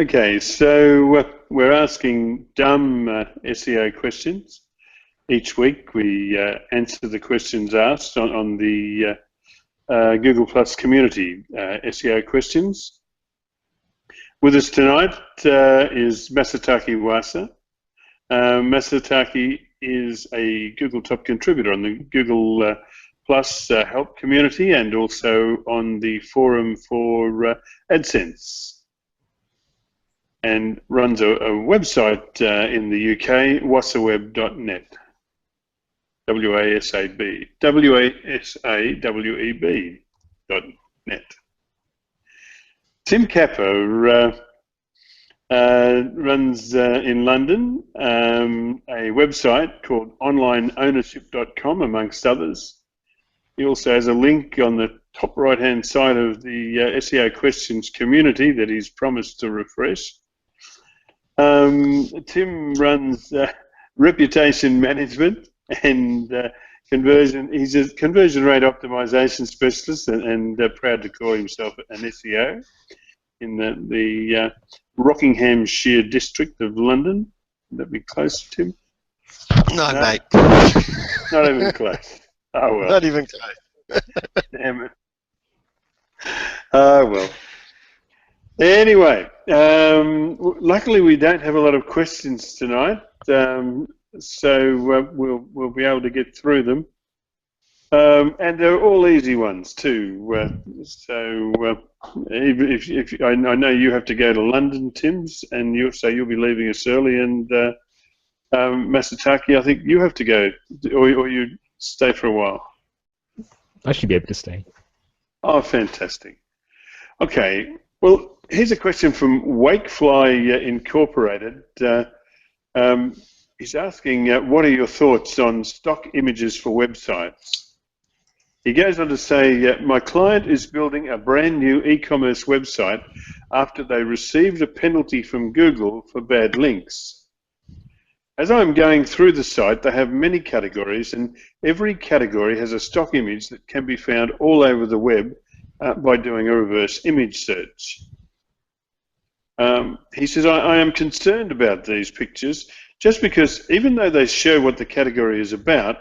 Okay, so we're asking dumb SEO questions. Each week we answer the questions asked on the Google Plus community SEO questions. With us tonight is Masataki Wasa. Masataki is a Google top contributor on the Google Plus help community and also on the forum for AdSense, and runs a website in the UK, wasaweb.net, WASAWEB.net. Tim Capper runs in London a website called onlineownership.com, amongst others. He also has a link on the top right-hand side of the SEO questions community that he's promised to refresh. Tim runs reputation management and conversion. He's a conversion rate optimization specialist and proud to call himself an SEO in the Rockinghamshire district of London. Would that be close, Tim? No, mate. Not even close. Oh well. Not even close. Damn it. Oh well. Anyway, luckily we don't have a lot of questions tonight, so we'll be able to get through them, and they're all easy ones too. If I know you have to go to London, Tim's, and you'll be leaving us early, and Masataki, I think you have to go, or you stay for a while. I should be able to stay. Oh, fantastic. Okay. Well, here's a question from Wakefly Incorporated. He's asking, what are your thoughts on stock images for websites? He goes on to say, my client is building a brand new e-commerce website after they received a penalty from Google for bad links. As I'm going through the site, they have many categories, and every category has a stock image that can be found all over the web by doing a reverse image search. He says, I am concerned about these pictures just because even though they show what the category is about,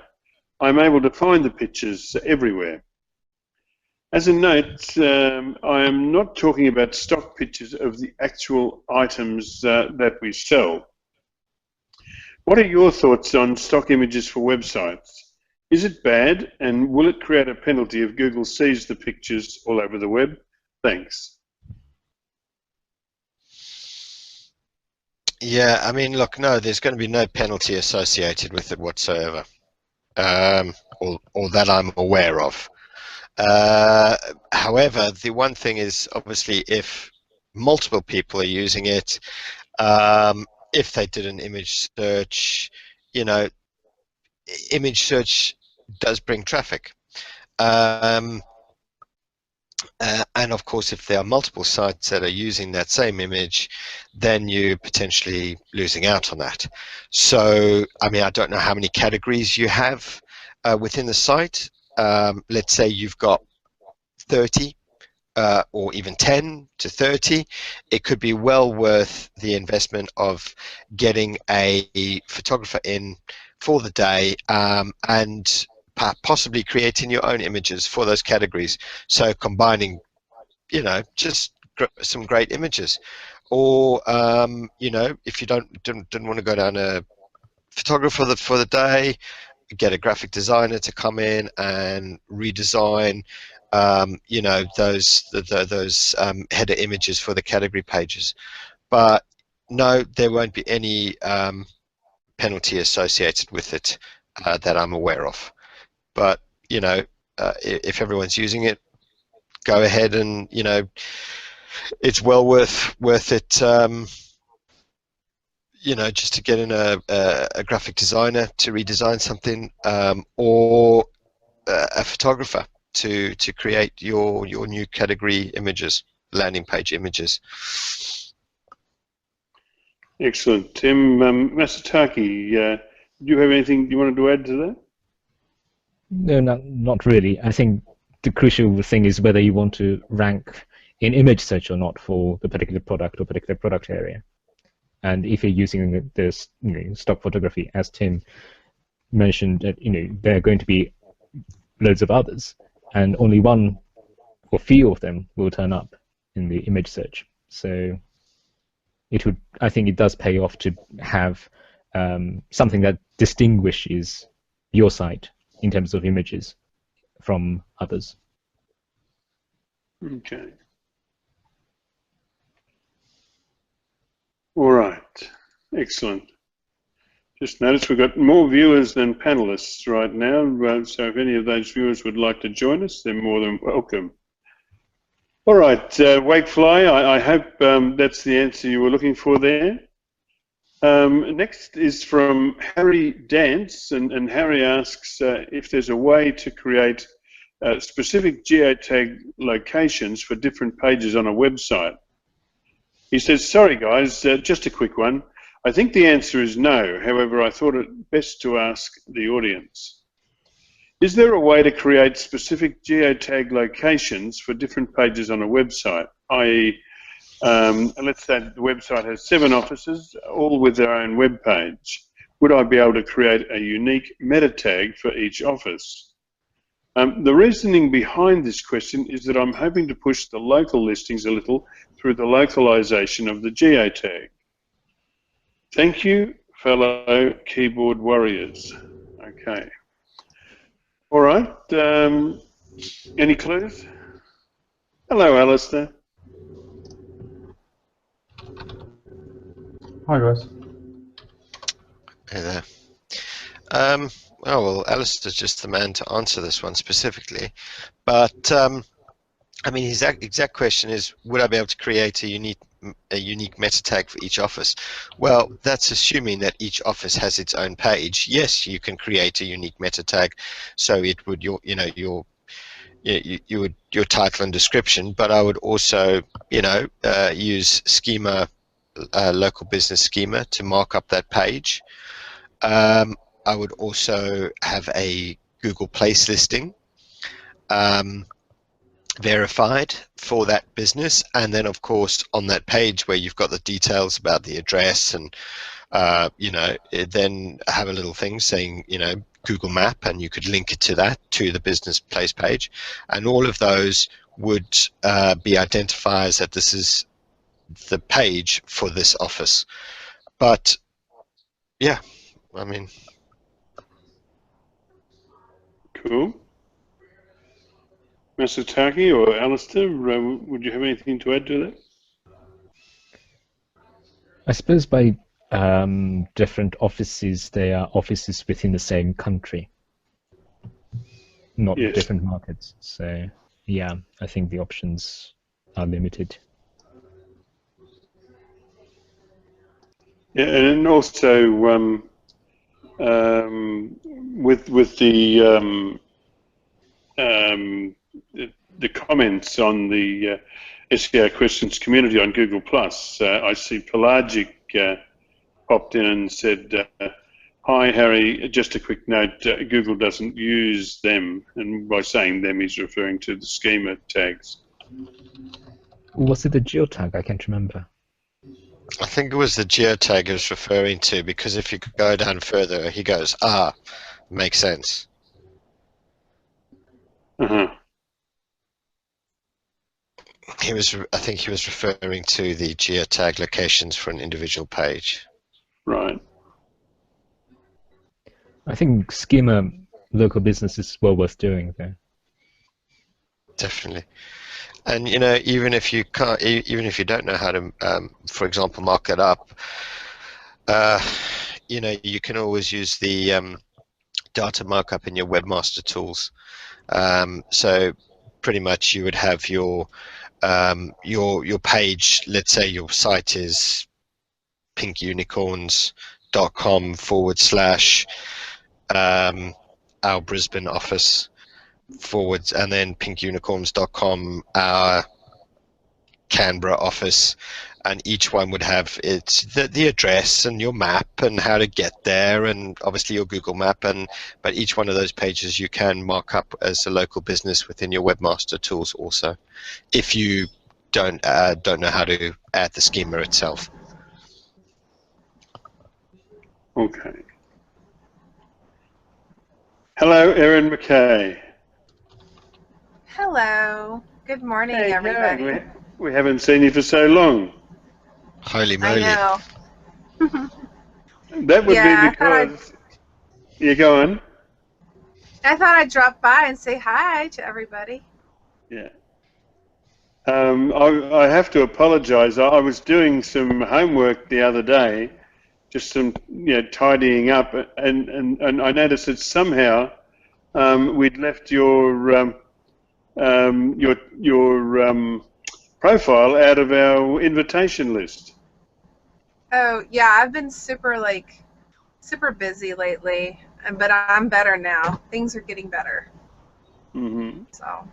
I'm able to find the pictures everywhere. As a note, I am not talking about stock pictures of the actual items that we sell. What are your thoughts on stock images for websites? Is it bad, and will it create a penalty if Google sees the pictures all over the web? Thanks. Yeah, I mean, look, no, there's going to be no penalty associated with it whatsoever, or that I'm aware of. However, the one thing is, obviously, if multiple people are using it, if they did an image search, you know, image search does bring traffic. And of course, if there are multiple sites that are using that same image, then you're potentially losing out on that. So, I mean, I don't know how many categories you have within the site. Let's say you've got 30 or even 10 to 30. It could be well worth the investment of getting a photographer in for the day and possibly creating your own images for those categories. So combining, you know, just some great images. Or, you know, if you didn't want to go down a photographer for the day, get a graphic designer to come in and redesign, you know, those header images for the category pages. But no, there won't be any penalty associated with it that I'm aware of. But, you know, if everyone's using it, go ahead and, you know, it's well worth it, you know, just to get in a graphic designer to redesign something, or a photographer to create your new category images, landing page images. Excellent. Tim, Masataki, do you have anything you wanted to add to that? No, not really. I think the crucial thing is whether you want to rank in image search or not for the particular product or particular product area. And if you're using this stock photography, as Tim mentioned, that there are going to be loads of others, and only one or few of them will turn up in the image search. So I think it does pay off to have something that distinguishes your site in terms of images from others. Okay. All right. Excellent. Just noticed we've got more viewers than panelists right now, so if any of those viewers would like to join us, they're more than welcome. All right, Wakefly, I hope that's the answer you were looking for there. Next is from Harry Dance, and Harry asks if there's a way to create specific geotag locations for different pages on a website. He says, sorry guys, just a quick one. I think the answer is no. However, I thought it best to ask the audience. Is there a way to create specific geotag locations for different pages on a website? I.e., let's say the website has 7 offices, all with their own web page. Would I be able to create a unique meta tag for each office? The reasoning behind this question is that I'm hoping to push the local listings a little through the localization of the geotag. Thank you, fellow keyboard warriors. Okay. All right. Any clues? Hello, Alistair. Hi, guys. Hey there. Oh, well, Alistair's just the man to answer this one specifically. But, I mean, his exact question is, would I be able to create a unique meta tag for each office? Well, that's assuming that each office has its own page. Yes, you can create a unique meta tag, so it would your title and description. But I would also use schema, local business schema, to mark up that page. I would also have a Google Place listing verified for that business, and then of course on that page where you've got the details about the address and then have a little thing saying Google Map, and you could link it to the business place page, and all of those would be identifiers that this is the page for this office. But yeah, I mean, cool. Masataki or Alistair, would you have anything to add to that? I suppose by different offices, they are offices within the same country, not Yes. different markets. So yeah, I think the options are limited. Yeah, and also with the comments on the SEO questions community on Google Plus, I see Pelagic popped in and said, "Hi Harry, just a quick note. Google doesn't use them," and by saying them, he's referring to the schema tags. Was it the geo-tag? I can't remember. I think it was the geotag he was referring to, because if you could go down further, he goes, makes sense. Uh-huh. I think he was referring to the geotag locations for an individual page. Right. I think schema local business is well worth doing there. Definitely. And even if you can't, even if you don't know how to, for example, mark it up, you can always use the data markup in your webmaster tools. So pretty much you would have your page. Let's say your site is pinkunicorns.com / our Brisbane office forwards, and then pinkunicorns.com our Canberra office, and each one would have the address and your map and how to get there, and obviously your Google map, but each one of those pages you can mark up as a local business within your webmaster tools also, if you don't know how to add the schema itself. Okay. Hello, Erin McKay. Hello. Good morning, everybody. Hey, we haven't seen you for so long. Holy moly. I know. That would Yeah, be because... You go on. I thought I'd drop by and say hi to everybody. Yeah. I have to apologise. I was doing some homework the other day, just some tidying up, and I noticed that somehow we'd left your profile out of our invitation list. Oh, yeah, I've been super busy lately, but I'm better now. Things are getting better. Mm-hmm. So.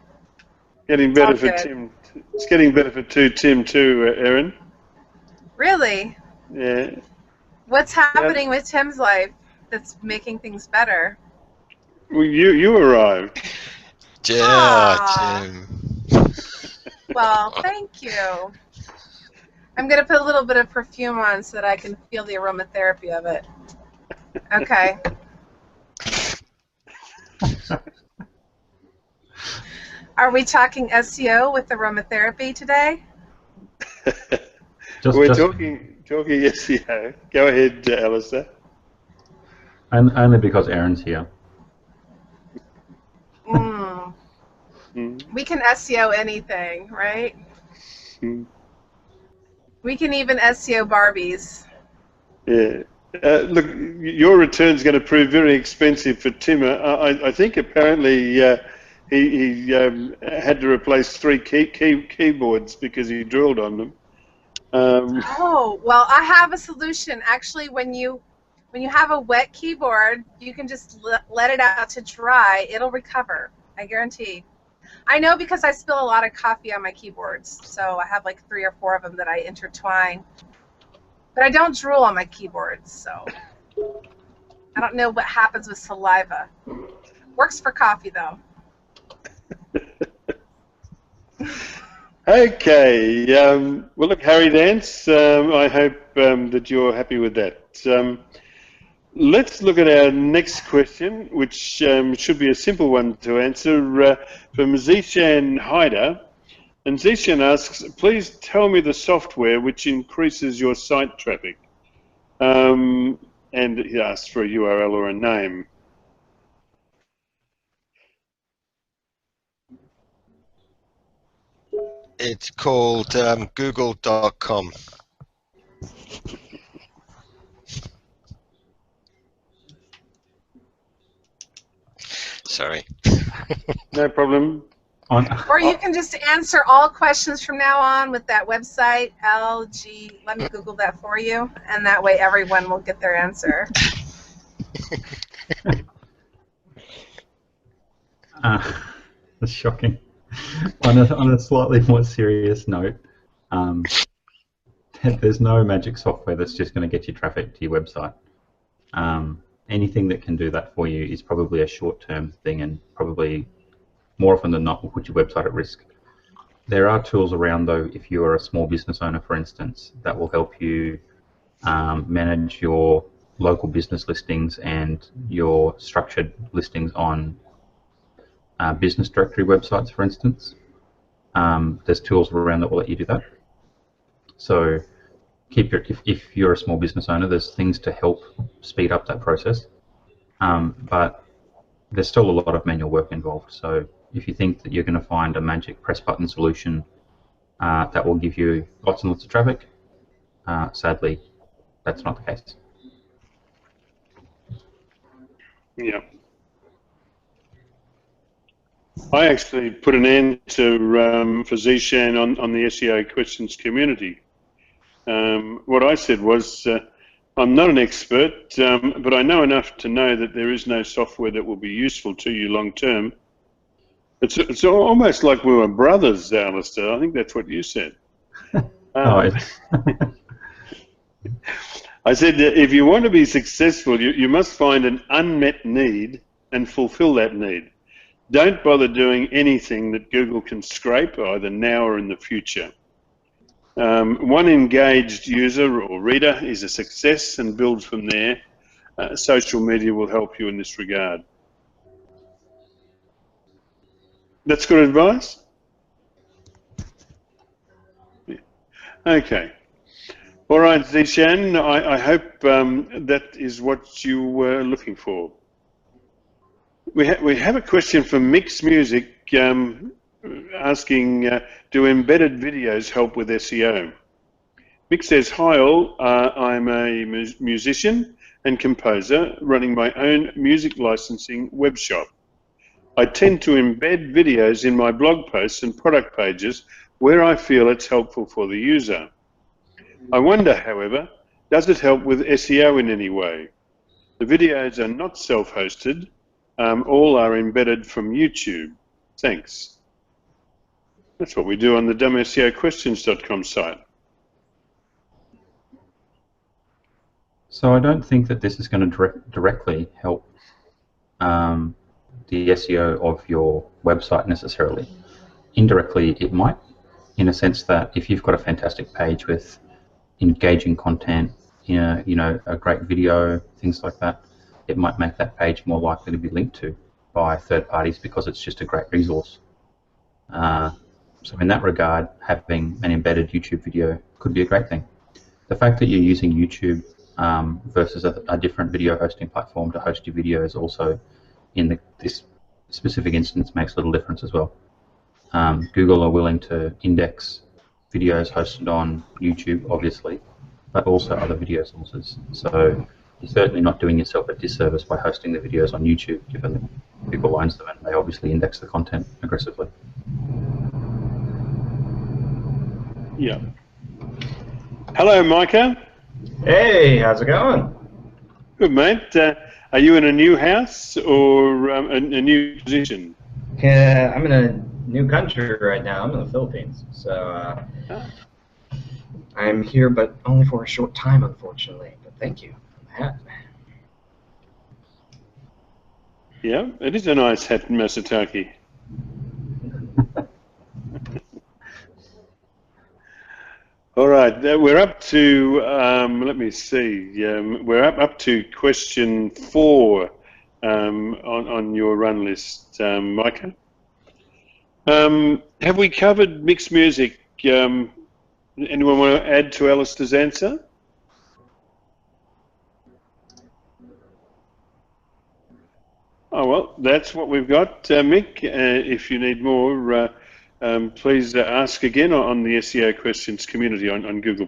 Getting better for Tim. It's getting better for Tim too, Erin. Really? Yeah. What's happening with Tim's life that's making things better? Well, you arrived. Yeah, Tim. Well, thank you. I'm going to put a little bit of perfume on so that I can feel the aromatherapy of it. Okay. Are we talking SEO with aromatherapy today? We're talking SEO. Go ahead, Alistair. Only because Erin's here. We can SEO anything, right? We can even SEO Barbies. Yeah. Look, your return's going to prove very expensive for Tim. I think apparently he had to replace 3 keyboards because he drilled on them. Oh, well, I have a solution. Actually, when you have a wet keyboard, you can just let it out to dry. It'll recover. I guarantee. I know because I spill a lot of coffee on my keyboards, so I have like 3 or 4 of them that I intertwine. But I don't drool on my keyboards, so I don't know what happens with saliva. Works for coffee, though. Okay. Well, look, Harry Dance, I hope that you're happy with that. Let's look at our next question, which should be a simple one to answer, from Zishan Hyder. And Zishan asks, please tell me the software which increases your site traffic. And he asks for a URL or a name. It's called google.com. Sorry. No problem. Or you can just answer all questions from now on with that website, LG. Let me Google that for you, and that way everyone will get their answer. That's shocking. On a slightly more serious note, there's no magic software that's just going to get you traffic to your website. Anything that can do that for you is probably a short-term thing, and probably more often than not will put your website at risk. There are tools around, though, if you are a small business owner, for instance, that will help you manage your local business listings and your structured listings on business directory websites, for instance. There's tools around that will let you do that. So if you're a small business owner, there's things to help speed up that process. But there's still a lot of manual work involved. So if you think that you're going to find a magic press button solution that will give you lots and lots of traffic, sadly, that's not the case. Yeah. I actually put an answer for Zishan on the SEO questions community. What I said was, I'm not an expert, but I know enough to know that there is no software that will be useful to you long term. It's almost like we were brothers, Alistair. I think that's what you said. I said that if you want to be successful, you must find an unmet need and fulfill that need. Don't bother doing anything that Google can scrape, either now or in the future. One engaged user or reader is a success and build from there. Social media will help you in this regard. That's good advice? Yeah. Okay. All right, Zishan, I hope that is what you were looking for. We have a question from Mixed Music asking, do embedded videos help with SEO? Mick says, hi all, I'm a musician and composer running my own music licensing web shop. I tend to embed videos in my blog posts and product pages where I feel it's helpful for the user. I wonder, however, does it help with SEO in any way? The videos are not self-hosted, all are embedded from YouTube. Thanks. That's what we do on the dumbseoquestions.com site. So I don't think that this is going to directly help the SEO of your website necessarily. Indirectly, it might, in a sense that if you've got a fantastic page with engaging content, a great video, things like that, it might make that page more likely to be linked to by third parties because it's just a great resource. So in that regard, having an embedded YouTube video could be a great thing. The fact that you're using YouTube versus a different video hosting platform to host your videos also in this specific instance makes a little difference as well. Google are willing to index videos hosted on YouTube, obviously, but also other video sources. So you're certainly not doing yourself a disservice by hosting the videos on YouTube, given that Google owns them and they obviously index the content aggressively. Yeah. Hello, Micah. Hey, how's it going? Good, mate. Are you in a new house or a new position? Yeah, I'm in a new country right now. I'm in the Philippines, so I'm here, but only for a short time, unfortunately. But thank you for that. Yeah, it is a nice hat, Masataki. All right, we're up to, let me see, we're up to question 4 on your run list, Micah. Have we covered mixed music? Anyone want to add to Alistair's answer? Oh, well, that's what we've got, Mick. If you need more, please ask again on the SEO questions community on Google+.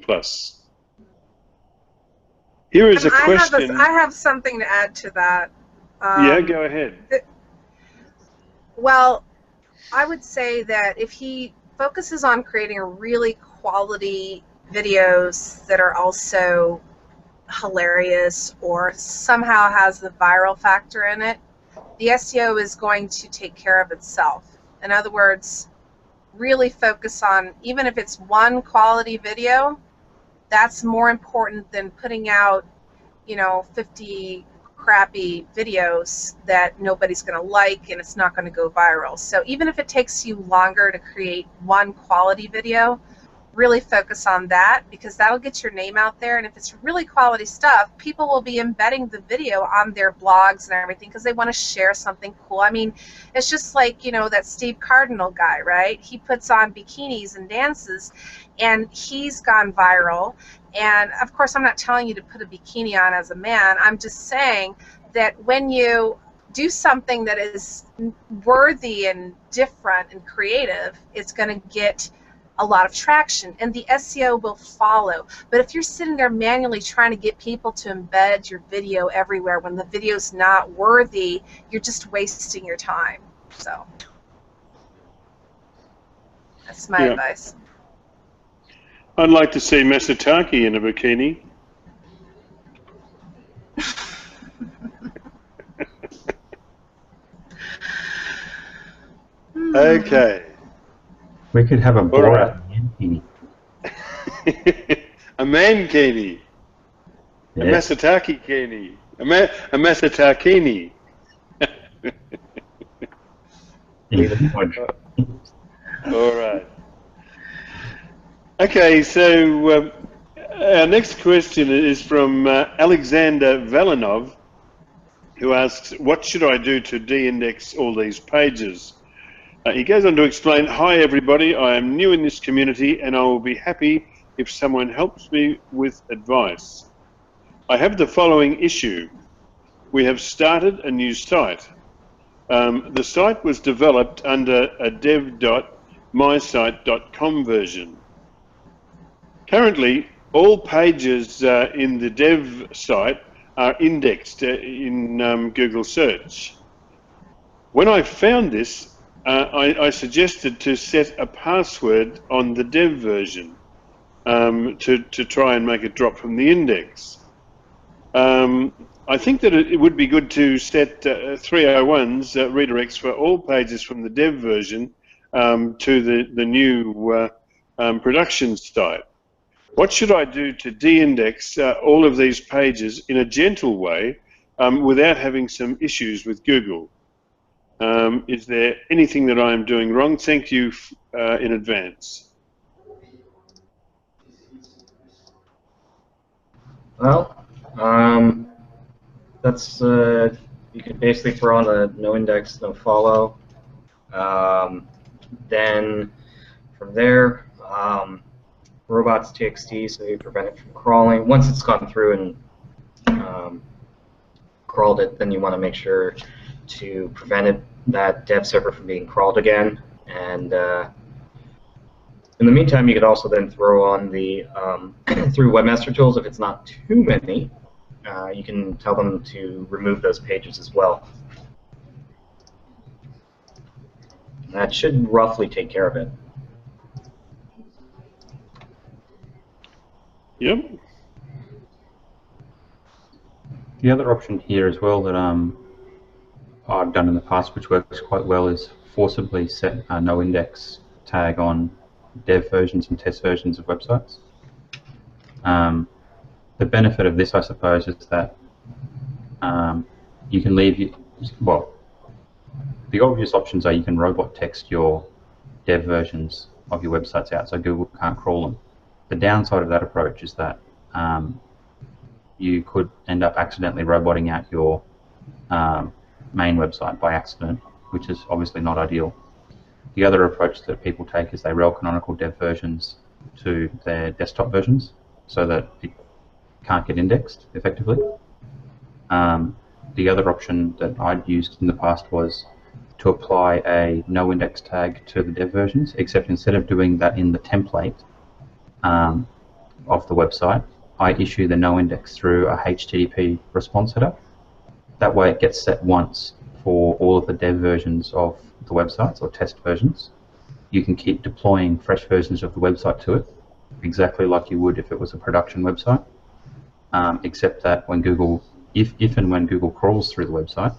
Here is a question. I have something to add to that. Yeah, go ahead. Well, I would say that if he focuses on creating a really quality videos that are also hilarious or somehow has the viral factor in it, the SEO is going to take care of itself. In other words, really focus on, even if it's one quality video, that's more important than putting out, 50 crappy videos that nobody's going to like and it's not going to go viral. So even if it takes you longer to create one quality video, really focus on that, because that'll get your name out there. And if it's really quality stuff, people will be embedding the video on their blogs and everything because they want to share something cool. I mean, it's just like, that Steve Cardinal guy, right? He puts on bikinis and dances and he's gone viral. And of course, I'm not telling you to put a bikini on as a man. I'm just saying that when you do something that is worthy and different and creative, it's going to get a lot of traction, and the SEO will follow. But if you're sitting there manually trying to get people to embed your video everywhere when the video's not worthy, you're just wasting your time. So that's my advice. I'd like to see Masataki in a bikini. Okay. We could have a Borat mankini. A mankini. Yes. A Masatakini. A Masatakini. All right. Okay, so our next question is from Alexander Valinov, who asks, what should I do to de-index all these pages? He goes on to explain, hi everybody, I am new in this community and I will be happy if someone helps me with advice. I have the following issue. We have started a new site. The site was developed under a dev.mysite.com version. Currently, all pages in the dev site are indexed in Google search. When I found this, I suggested to set a password on the dev version to try and make it drop from the index. I think that it would be good to set 301's redirects for all pages from the dev version to the new production site. What should I do to de-index all of these pages in a gentle way without having some issues with Google? Is there anything that I am doing wrong? Thank you in advance. Well, that's you could basically throw on a no index, no follow. Then from there, robots.txt, so you prevent it from crawling. Once it's gone through and crawled it, then you want to make sure to prevent that dev server from being crawled again. And in the meantime, you could also then throw on the through webmaster tools, if it's not too many, you can tell them to remove those pages as well. That should roughly take care of it. Yep. The other option here as well that I've done in the past, which works quite well, is forcibly set a no index tag on dev versions and test versions of websites. The benefit of this, I suppose, is that you can leave, well, the obvious options are you can robot text your dev versions of your websites out so Google can't crawl them. The downside of that approach is that you could end up accidentally roboting out your main website by accident, which is obviously not ideal. The other approach that people take is they rel canonical dev versions to their desktop versions so that it can't get indexed effectively. The other option that I'd used in the past was to apply a no index tag to the dev versions, except instead of doing that in the template of the website, I issue the no index through a HTTP response header. That way it gets set once for all of the dev versions of the websites or test versions. You can keep deploying fresh versions of the website to it, exactly like you would if it was a production website, except that when Google, if and when Google crawls through the website,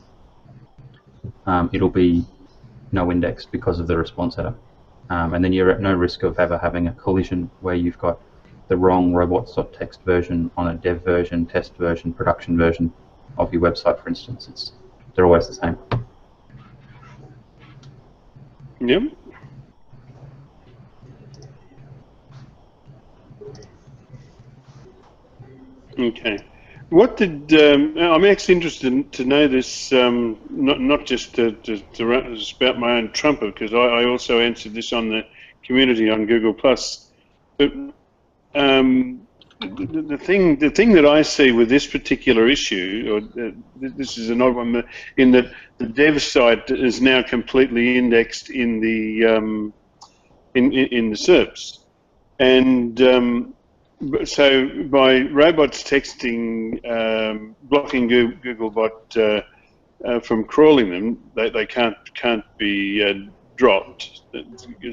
it'll be no indexed because of the response header. And then you're at no risk of ever having a collision where you've got the wrong robots.txt version on a dev version, test version, production version of your website, for instance. They're always the same. Yep. Okay. What did I'm actually interested to know this, not just to spout my own trumpet, because I also answered this on the community on Google+. But the thing that I see with this particular issue, or this is an odd one, in that the dev site is now completely indexed in the in the SERPs, and so by robots texting, blocking Googlebot from crawling them, they can't be dropped.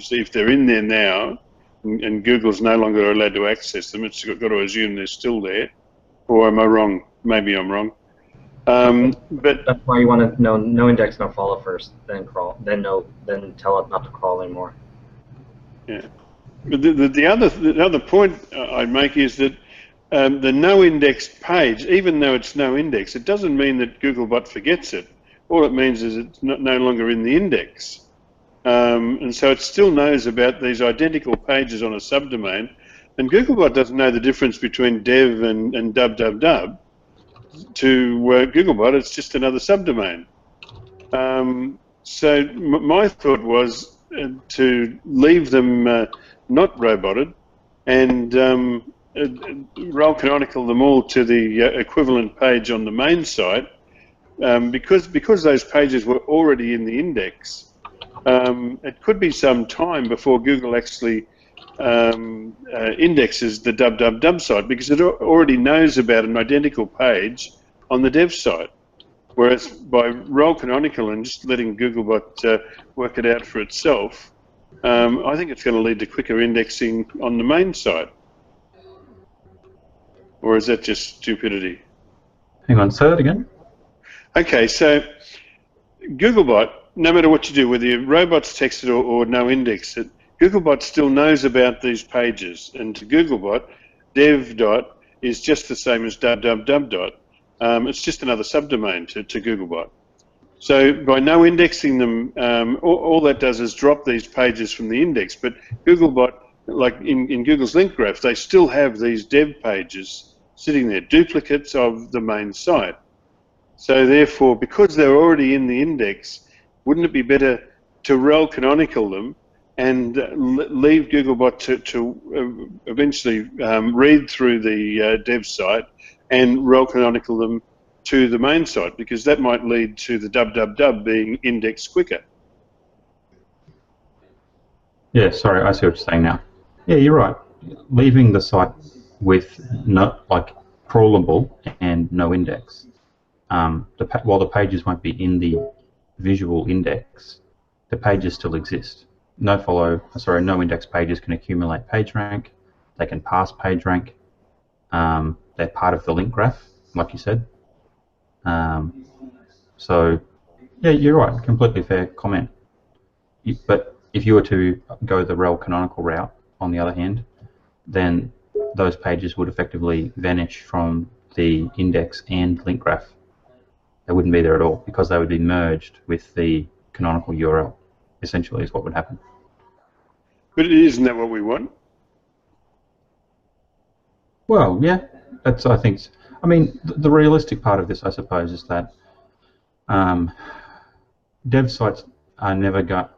See, if they're in there now, and Google's no longer allowed to access them, it's got to assume they're still there. Or am I wrong? Maybe I'm wrong. But that's why you want to know no index, no follow first, then crawl, then tell it not to crawl anymore. Yeah. But the other point I'd make is that the no indexed page, even though it's no index, it doesn't mean that Googlebot forgets it. All it means is it's no longer in the index. And so it still knows about these identical pages on a subdomain And Googlebot doesn't know the difference between dev and www. To Googlebot, it's just another subdomain. So my thought was to leave them not roboted and role canonical them all to the equivalent page on the main site, because those pages were already in the index. It could be some time before Google actually indexes the www site, because it already knows about an identical page on the dev site. Whereas by role canonical and just letting Googlebot work it out for itself, I think it's going to lead to quicker indexing on the main site. Or is that just stupidity? Hang on, say that again. Okay, so Googlebot, no matter what you do, whether you robots text it or no index it, Googlebot still knows about these pages. And to Googlebot, dev dot is just the same as www dot. It's just another subdomain to Googlebot. So by no indexing them, all that does is drop these pages from the index. But Googlebot, like in Google's link graph, they still have these dev pages sitting there, duplicates of the main site. So therefore, because they're already in the index, wouldn't it be better to rel canonical them and leave Googlebot to eventually read through the dev site and rel canonical them to the main site, because that might lead to the www being indexed quicker. Yeah, sorry, I see what you're saying now. Yeah, you're right. Leaving the site with crawlable and no index. While the pages won't be in the visual index, the pages still exist. No index pages can accumulate page rank. They can pass page rank. They're part of the link graph, like you said. So, yeah, you're right. Completely fair comment. But if you were to go the rel canonical route, on the other hand, then those pages would effectively vanish from the index and link graph. They wouldn't be there at all, because they would be merged with the canonical URL, essentially, is what would happen. But isn't that what we want? Well, yeah, I think. I mean, the realistic part of this, I suppose, is that dev sites are never going.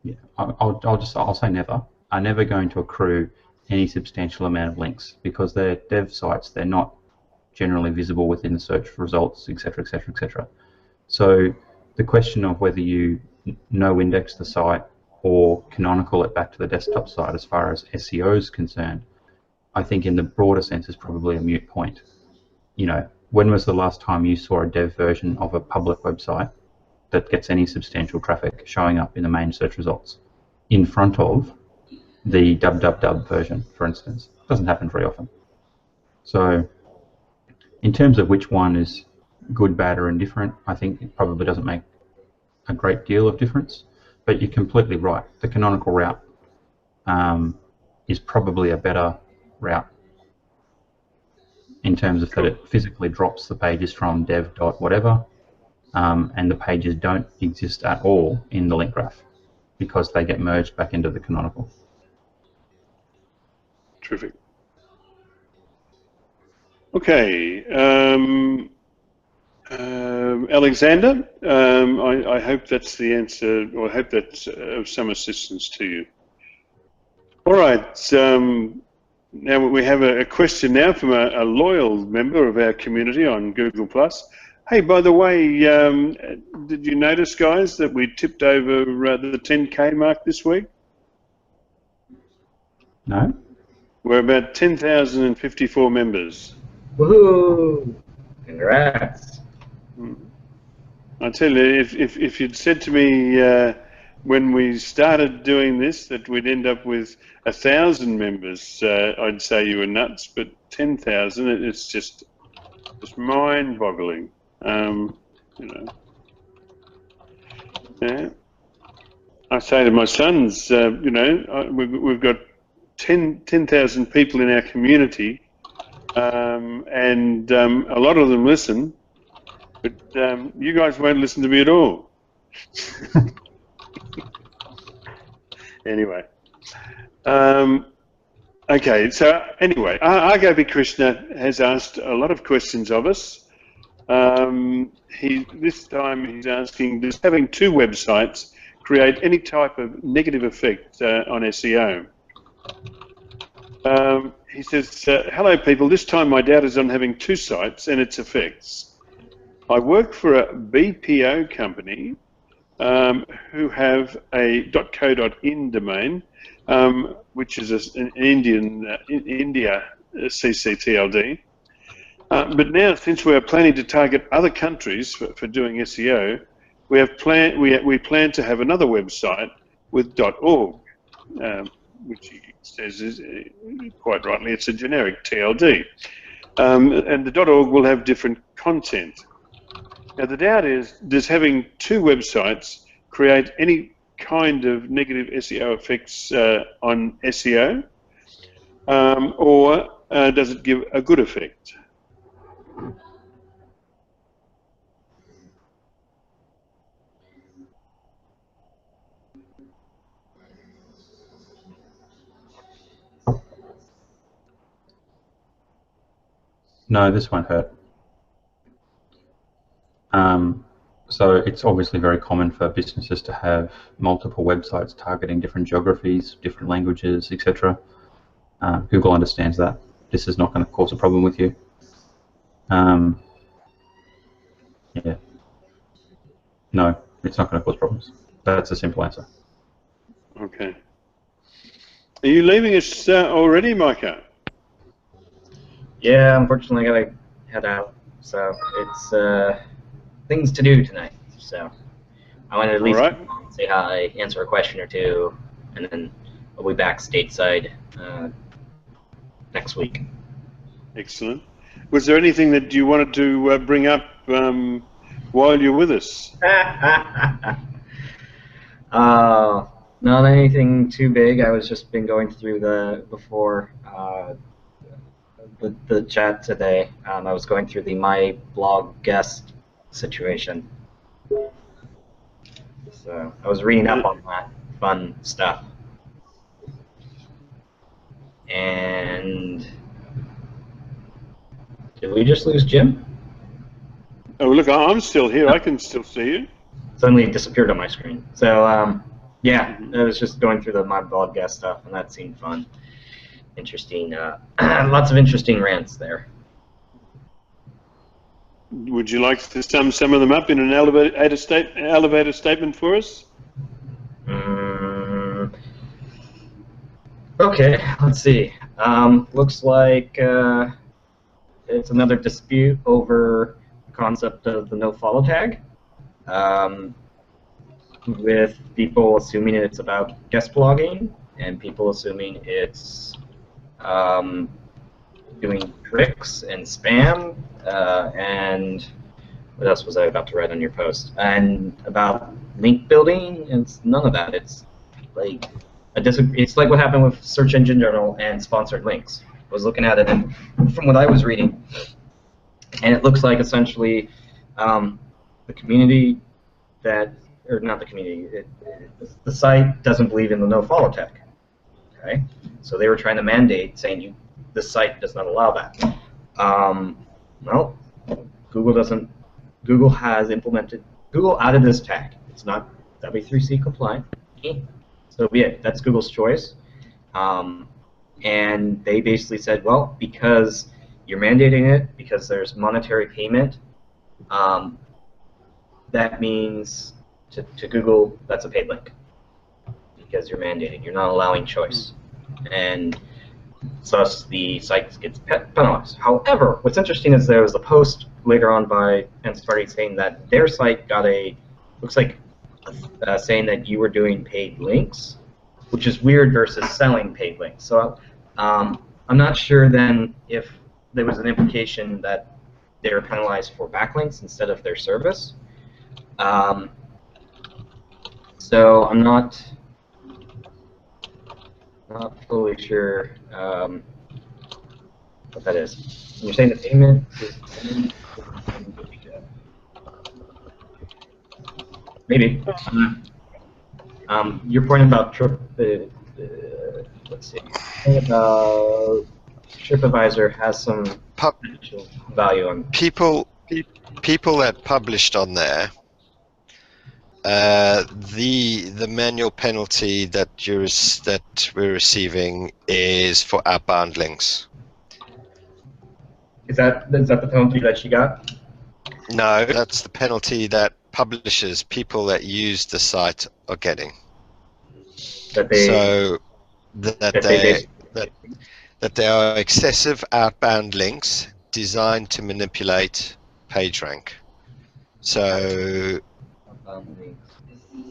Yeah, I'll say never. Are never going to accrue any substantial amount of links, because they're dev sites. They're not generally visible within the search results, etc., etc., etc. So the question of whether you no index the site or canonical it back to the desktop site, as far as SEO is concerned, I think in the broader sense is probably a moot point. You know, when was the last time you saw a dev version of a public website that gets any substantial traffic showing up in the main search results in front of the www version, for instance? It doesn't happen very often. So in terms of which one is good, bad, or indifferent, I think it probably doesn't make a great deal of difference. But you're completely right. The canonical route is probably a better route in terms of that it physically drops the pages from dev dot whatever, and the pages don't exist at all in the link graph because they get merged back into the canonical. Terrific. Okay, Alexander, I hope that's the answer, or I hope that's of some assistance to you. All right, now we have a question now from a loyal member of our community on Google+. Hey, by the way, did you notice, guys, that we tipped over the 10K mark this week? No. We're about 10,054 members. Woohoo! Congrats. I tell you, if you'd said to me when we started doing this that we'd end up with 1,000 members, I'd say you were nuts. But 10,000, it's just mind-boggling. You know. Yeah. I say to my sons, you know, we've got 10,000 people in our community, and a lot of them listen, but you guys won't listen to me at all. Anyway, Okay, so anyway, Argobi Krishna has asked a lot of questions of us. This time he's asking, does having two websites create any type of negative effect on SEO? He says, hello people, this time my doubt is on having two sites and its effects. I work for a BPO company who have a .co.in domain, which is an India CCTLD. But now, since we are planning to target other countries for doing SEO, we plan to have another website with .org, which he says is quite rightly it's a generic TLD, and the .org will have different content. Now the doubt is, does having two websites create any kind of negative SEO effects on SEO, or does it give a good effect? No, this won't hurt. So it's obviously very common for businesses to have multiple websites targeting different geographies, different languages, etc. Google understands that. This is not going to cause a problem with you. Yeah. No, it's not going to cause problems. That's a simple answer. Okay. Are you leaving us already, Micah? Yeah, unfortunately, I gotta head out. So it's things to do tonight. So I want to at least say hi, answer a question or two, and then we'll be back stateside next week. Excellent. Was there anything that you wanted to bring up while you're with us? Not anything too big. I was just been going through the chat today. I was going through the my blog guest situation. So I was reading up on that fun stuff. And did we just lose Jim? Oh, look, I'm still here. I can still see you. Suddenly it disappeared on my screen. So, yeah, I was just going through the my blog guest stuff, and that seemed fun. Interesting. Lots of interesting rants there. Would you like to sum some of them up in an elevator statement for us? Okay, let's see. Looks like it's another dispute over the concept of the no-follow tag, with people assuming it's about guest blogging and people assuming it's doing tricks and spam, and what else was I about to write on your post? And about link building, and it's none of that. It's like it's like what happened with Search Engine Journal and sponsored links. I was looking at it, and from what I was reading, and it looks like essentially the community that, or not the community, the site doesn't believe in the no-follow tag. Okay, so they were trying to mandate, saying the site does not allow that. Well, Google has implemented. Google added this tag. It's not W3C compliant. So be it. That's Google's choice. And they basically said, well, because you're mandating it, because there's monetary payment, that means to Google that's a paid link, because you're mandating. You're not allowing choice. And thus the site gets penalized. However, what's interesting is there was a post later on by Antiparty saying that their site got looks like saying that you were doing paid links, which is weird versus selling paid links. So I'm not sure then if there was an implication that they were penalized for backlinks instead of their service. So I'm not fully sure what that is. When you're saying the payment is maybe. Your point about let's see. TripAdvisor has some potential value on people that published on there. The manual penalty that we're receiving is for outbound links. Is that the penalty that she got? No, that's the penalty that publishers, people that use the site, are getting. That they that they are excessive outbound links designed to manipulate PageRank. So.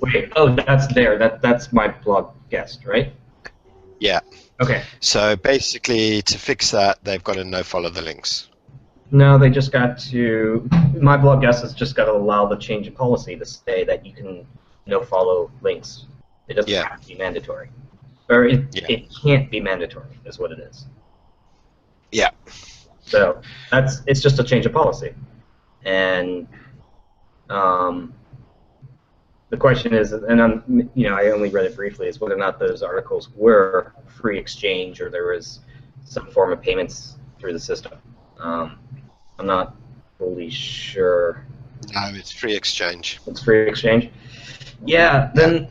Wait, oh, that's there. That's my blog guest, right? Yeah. Okay. So basically, to fix that, they've got to no-follow the links. No, they just got to. My blog guest has just got to allow the change in policy to say that you can no-follow links. It doesn't have to be mandatory, or it can't be mandatory. Is what it is. Yeah. So it's just a change of policy, and the question is, and I only read it briefly, is whether or not those articles were free exchange or there was some form of payments through the system. I'm not fully sure. No, it's free exchange. It's free exchange? Yeah, then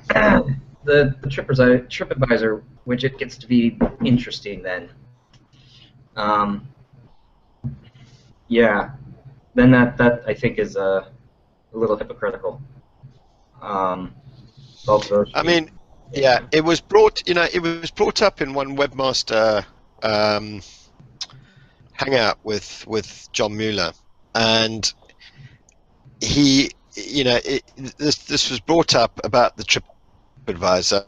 the TripAdvisor widget gets to be interesting then. Yeah, then that I think is a little hypocritical. I mean, yeah, it was brought up in one webmaster hangout with John Mueller, and he, this was brought up about the TripAdvisor,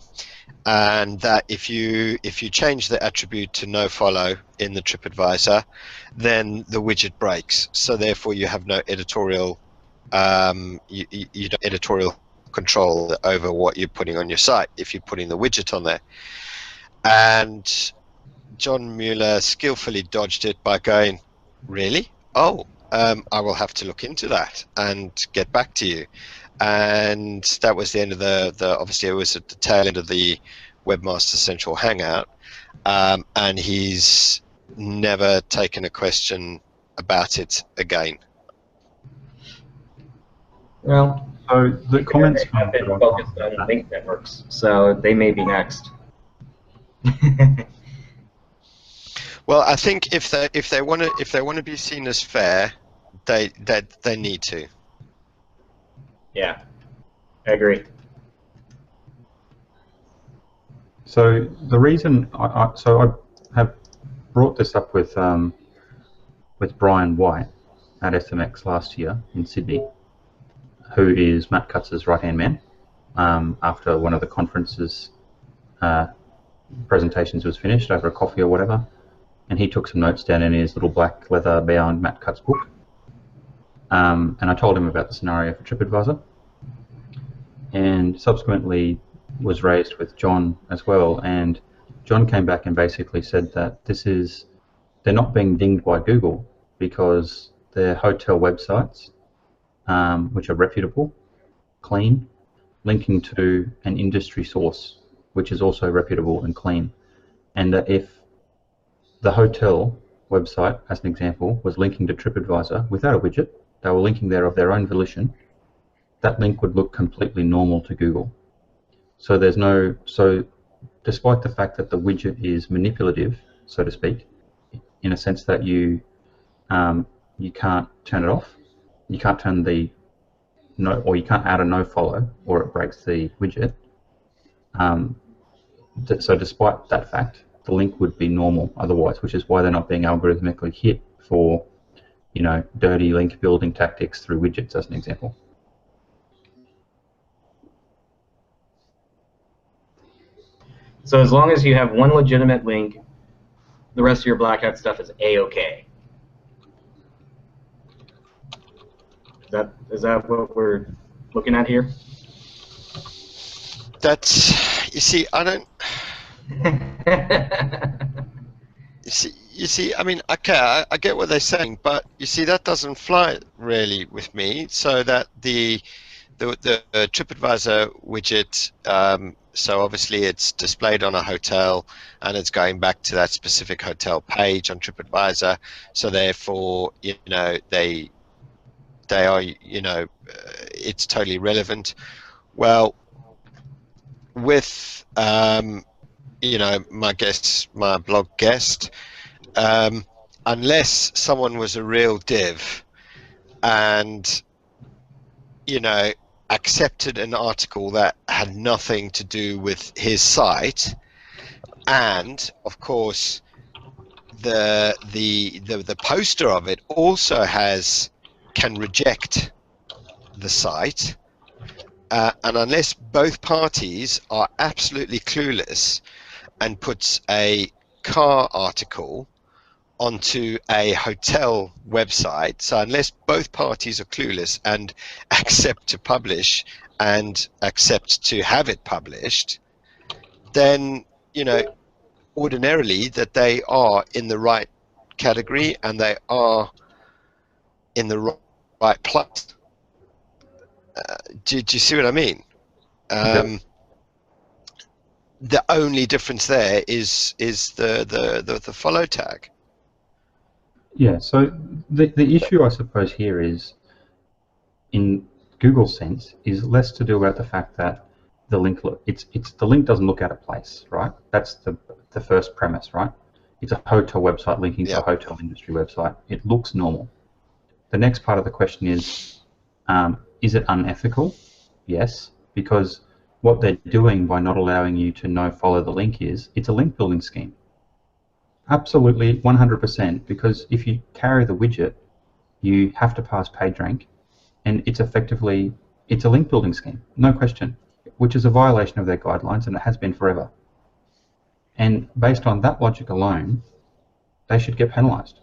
and that if you change the attribute to no follow in the TripAdvisor, then the widget breaks. So therefore, you have no editorial, you don't editorial control over what you're putting on your site if you're putting the widget on there. And John Mueller skillfully dodged it by going, really? Oh, I will have to look into that and get back to you. And that was the end of the obviously it was at the tail end of the Webmaster Central Hangout, and he's never taken a question about it again. Well, so the comments have been focused on link networks, so they may be next. Well, I think if they want to be seen as fair, they need to. Yeah, I agree. So the reason I have brought this up with Brian White at SMX last year in Sydney, who is Matt Cutz's right-hand man, after one of the conference's presentations was finished over a coffee or whatever, and he took some notes down in his little black leather-bound Matt Cutts book. And I told him about the scenario for TripAdvisor, and subsequently was raised with John as well, and John came back and basically said that they're not being dinged by Google because they're hotel websites, which are reputable, clean, linking to an industry source, which is also reputable and clean, and that if the hotel website, as an example, was linking to TripAdvisor without a widget, they were linking there of their own volition, that link would look completely normal to Google. So despite the fact that the widget is manipulative, so to speak, in a sense that you can't turn it off, you can't turn the no, or you can't add a no follow, or it breaks the widget. So despite that fact, the link would be normal otherwise, which is why they're not being algorithmically hit for, dirty link building tactics through widgets, as an example. So as long as you have one legitimate link, the rest of your black hat stuff is A-OK. Is that what we're looking at here? That's, you see, I don't. You see, I mean, okay, I get what they're saying, but you see, that doesn't fly really with me. So that the TripAdvisor widget So obviously it's displayed on a hotel and it's going back to that specific hotel page on TripAdvisor. So therefore, you know, they are, you know, it's totally relevant. Well, with you know, my blog guest, unless someone was a real div and, you know, accepted an article that had nothing to do with his site, and of course the poster of it also can reject the site, and unless both parties are absolutely clueless and puts a car article onto a hotel website, so unless both parties are clueless and accept to publish and accept to have it published, then, you know, ordinarily that they are in the right category and they are in the right place. Do you see what I mean? Yep. The only difference there is the follow tag. Yeah, so the issue I suppose here is, in Google's sense, is less to do about the fact that the link the link doesn't look out of place, right? That's the first premise, right? It's a hotel website linking to a hotel industry website. It looks normal. The next part of the question is it unethical? Yes, because what they're doing by not allowing you to follow the link is it's a link building scheme. Absolutely, 100%, because if you carry the widget, you have to pass PageRank, and it's a link building scheme, no question, which is a violation of their guidelines, and it has been forever. And based on that logic alone, they should get penalized,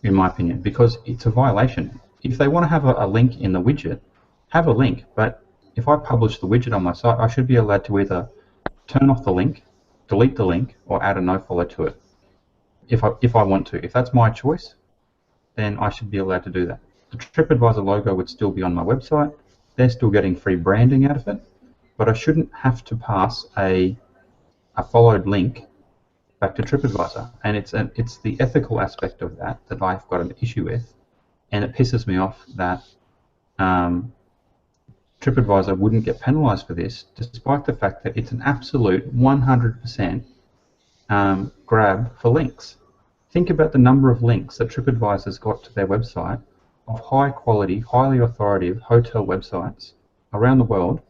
in my opinion, because it's a violation. If they want to have a link in the widget, have a link, but if I publish the widget on my site, I should be allowed to either turn off the link, delete the link, or add a nofollow to it. If I want to. If that's my choice, then I should be allowed to do that. The TripAdvisor logo would still be on my website. They're still getting free branding out of it, but I shouldn't have to pass a followed link back to TripAdvisor. And it's the ethical aspect of that I've got an issue with, and it pisses me off that TripAdvisor wouldn't get penalized for this, despite the fact that it's an absolute 100% grab for links. Think about the number of links that TripAdvisor's got to their website of high quality, highly authoritative hotel websites around the world,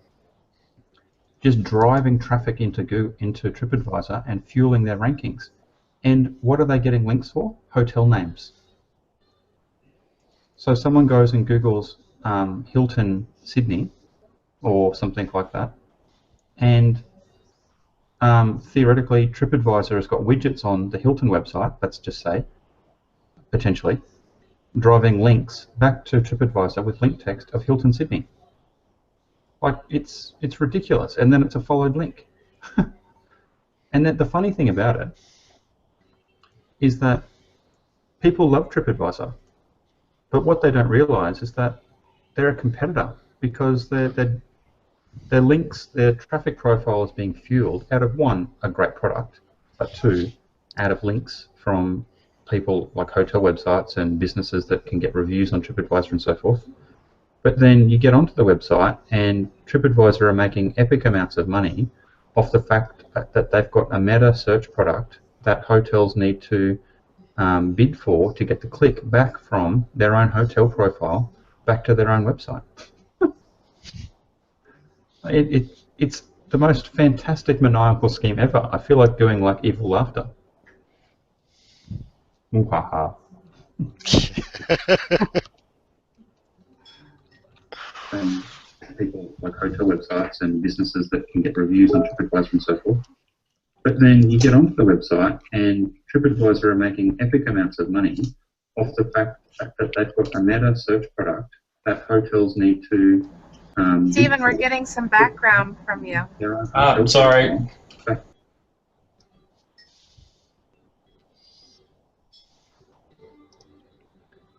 just driving traffic into TripAdvisor and fueling their rankings. And what are they getting links for? Hotel names. So someone goes and Googles Hilton Sydney or something like that, and theoretically TripAdvisor has got widgets on the Hilton website, let's just say, potentially, driving links back to TripAdvisor with link text of Hilton Sydney. Like, it's ridiculous, and then it's a followed link. And then the funny thing about it is that people love TripAdvisor, but what they don't realize is that they're a competitor, because their links, their traffic profile is being fueled out of, one, a great product, but two, out of links from people like hotel websites and businesses that can get reviews on TripAdvisor and so forth. But then you get onto the website and TripAdvisor are making epic amounts of money off the fact that they've got a meta search product that hotels need to bid for to get the click back from their own hotel profile back to their own website. It's the most fantastic maniacal scheme ever. I feel like doing like evil laughter. People like hotel websites and businesses that can get reviews on TripAdvisor and so forth. But then you get onto the website and TripAdvisor are making epic amounts of money off the fact that they've got a meta search product that hotels need to Stephen, we're getting some background from you. I'm sorry.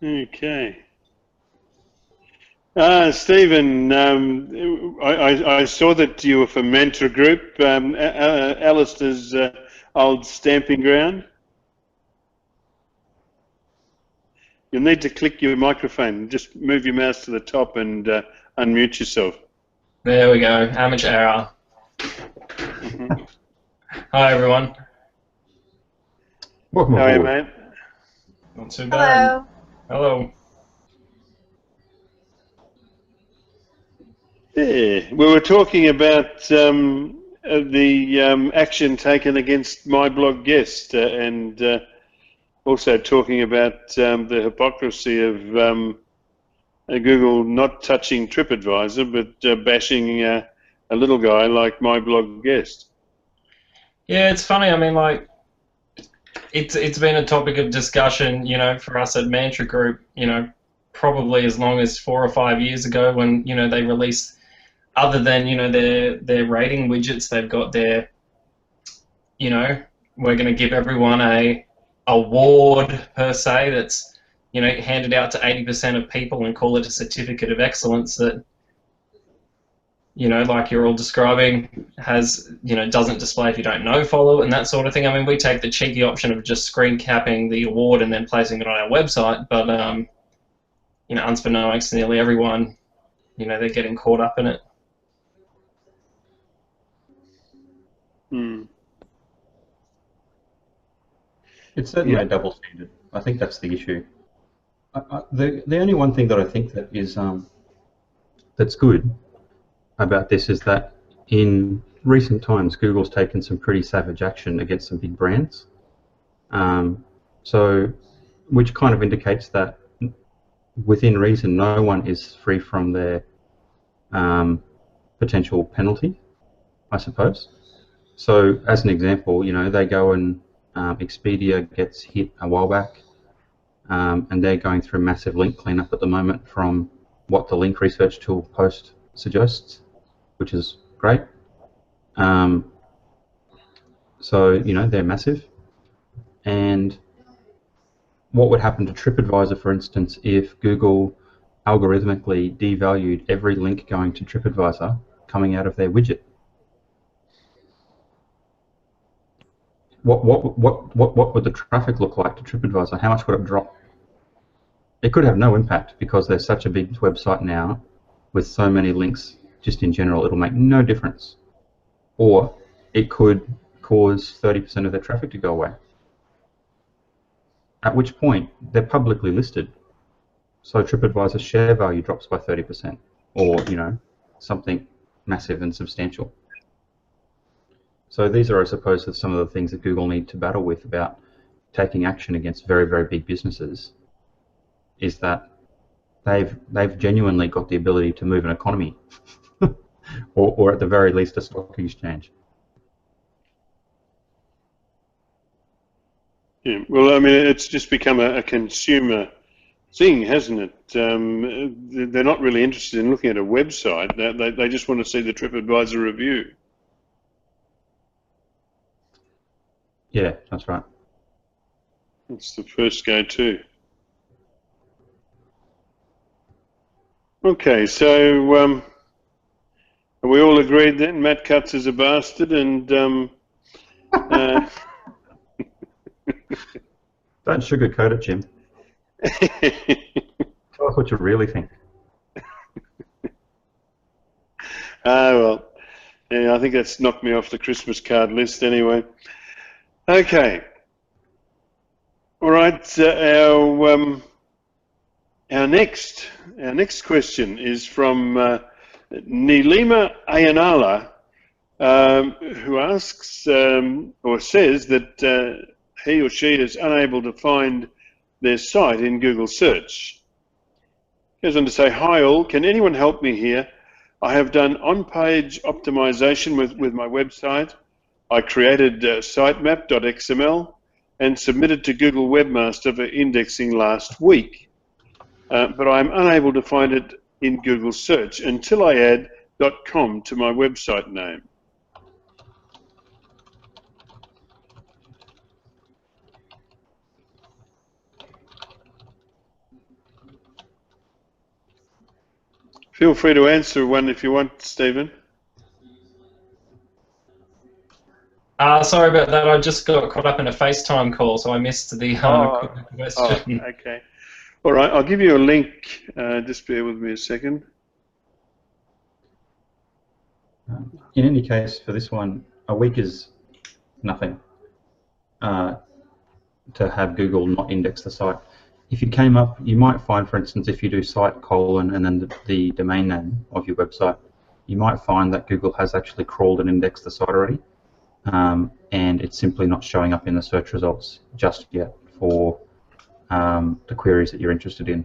Okay. Stephen, I saw that you were from Mantra Group, Alistair's old stamping ground. You'll need to click your microphone. Just move your mouse to the top and unmute yourself. There we go. Amateur hour. Hi, everyone. Welcome How are you, aboard. mate? Not too bad. Hello. Hello. Yeah, we were talking about the action taken against my blog guest, and also talking about the hypocrisy of Google not touching TripAdvisor, but bashing a little guy like my blog guest. Yeah, it's funny. I mean, like, it's been a topic of discussion, you know, for us at Mantra Group, you know, probably as long as 4 or 5 years ago when, you know, they released, other than, you know, their rating widgets, they've got their, you know, we're going to give everyone a award per se that's, you know, handed out to 80% of people and call it a certificate of excellence that, you know, like you're all describing, has, you know, doesn't display if you don't know follow and that sort of thing. I mean, we take the cheeky option of just screen capping the award and then placing it on our website, but, you know, unbeknownst to nearly everyone, you know, they're getting caught up in it. It's certainly a double standard. I think that's the issue. The only one thing that I think that is that's good about this is that in recent times, Google's taken some pretty savage action against some big brands. So, which kind of indicates that within reason, no one is free from their potential penalty, I suppose. So, as an example, you know, they go and Expedia gets hit a while back, and they're going through massive link cleanup at the moment from what the link research tool post suggests, which is great. So, you know, they're massive. And what would happen to TripAdvisor, for instance, if Google algorithmically devalued every link going to TripAdvisor coming out of their widget? What would the traffic look like to TripAdvisor? How much would it drop? It could have no impact because they're such a big website now with so many links just in general, it'll make no difference. Or it could cause 30% of their traffic to go away. At which point, they're publicly listed. So TripAdvisor's share value drops by 30%, or, you know, something massive and substantial. So these are, I suppose, some of the things that Google need to battle with about taking action against very, very big businesses, is that they've genuinely got the ability to move an economy, or at the very least a stock exchange. Yeah, well, I mean, it's just become a consumer thing, hasn't it? They're not really interested in looking at a website. They just want to see the TripAdvisor review. Yeah, that's right. That's the first go-to. Okay, so are we all agreed then Matt Cutts is a bastard, and Don't sugarcoat it, Jim. Tell us what you really think. well, yeah, I think that's knocked me off the Christmas card list anyway. Okay. All right. Our next question is from Nilima Ayanala, who asks or says that he or she is unable to find their site in Google search. Goes on to say, "Hi all, can anyone help me here? I have done on-page optimization with my website. I created sitemap.xml and submitted to Google Webmaster for indexing last week, but I'm unable to find it in Google search until I add .com to my website name." Feel free to answer one if you want, Stephen. Sorry about that. I just got caught up in a FaceTime call, so I missed the question. Okay. All right, I'll give you a link. Just bear with me a second. In any case, for this one, a week is nothing to have Google not index the site. If you came up, you might find, for instance, if you do site : and then the domain name of your website, you might find that Google has actually crawled and indexed the site already, and it's simply not showing up in the search results just yet for the queries that you're interested in.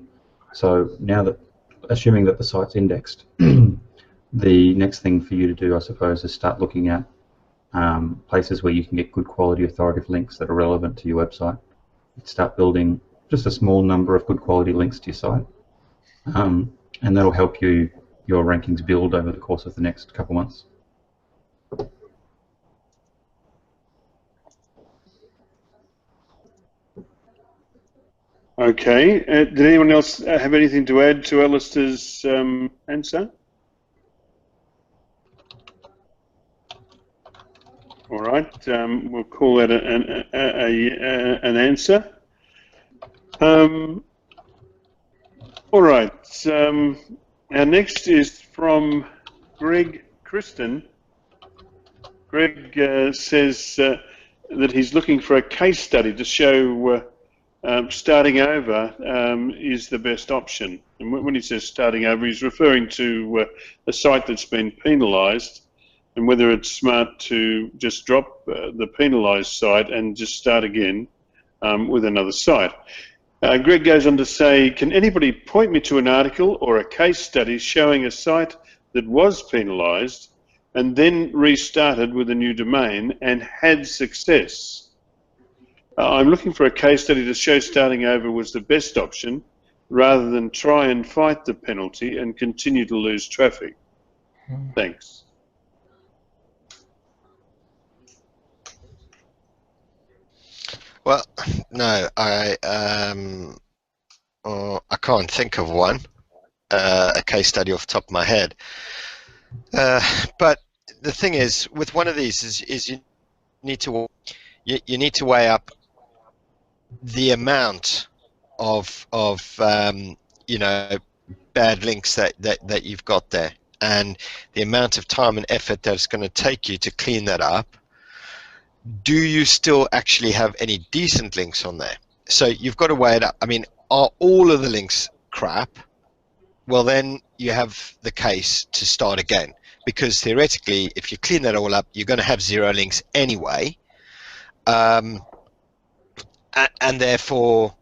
So now that, assuming that the site's indexed, the next thing for you to do, I suppose, is start looking at places where you can get good quality authoritative links that are relevant to your website. Start building just a small number of good quality links to your site, and that'll help your rankings build over the course of the next couple months. Okay. Did anyone else have anything to add to Alistair's answer? All right. We'll call that an answer. All right. Our next is from Greg Kristen. Greg says that he's looking for a case study to show starting over is the best option. And when he says starting over, he's referring to a site that's been penalised, and whether it's smart to just drop the penalised site and just start again with another site. Greg goes on to say, can anybody point me to an article or a case study showing a site that was penalised and then restarted with a new domain and had success? I'm looking for a case study to show starting over was the best option rather than try and fight the penalty and continue to lose traffic. Thanks. Well, no, I can't think of one, a case study off the top of my head. But the thing is, with one of these is you need to weigh up the amount of you know, bad links that you've got there, and the amount of time and effort that it's going to take you to clean that up. Do you still actually have any decent links on there? So you've got to weigh it up. I mean, are all of the links crap? Well, then you have the case to start again, because theoretically, if you clean that all up, you're going to have 0 links anyway, and therefore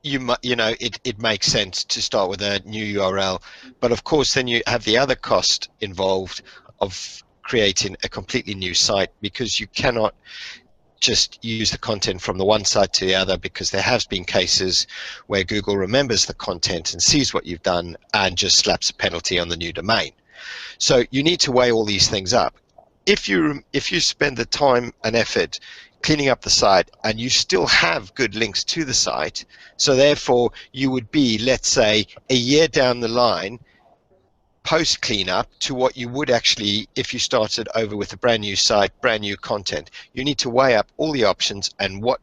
it makes sense to start with a new URL. But of course, then you have the other cost involved of creating a completely new site, because you cannot just use the content from the one site to the other, because there have been cases where Google remembers the content and sees what you've done and just slaps a penalty on the new domain. So you need to weigh all these things up. If you spend the time and effort cleaning up the site and you still have good links to the site, so therefore you would be, let's say, a year down the line post cleanup to what you would actually if you started over with a brand new site, brand new content. You need to weigh up all the options and what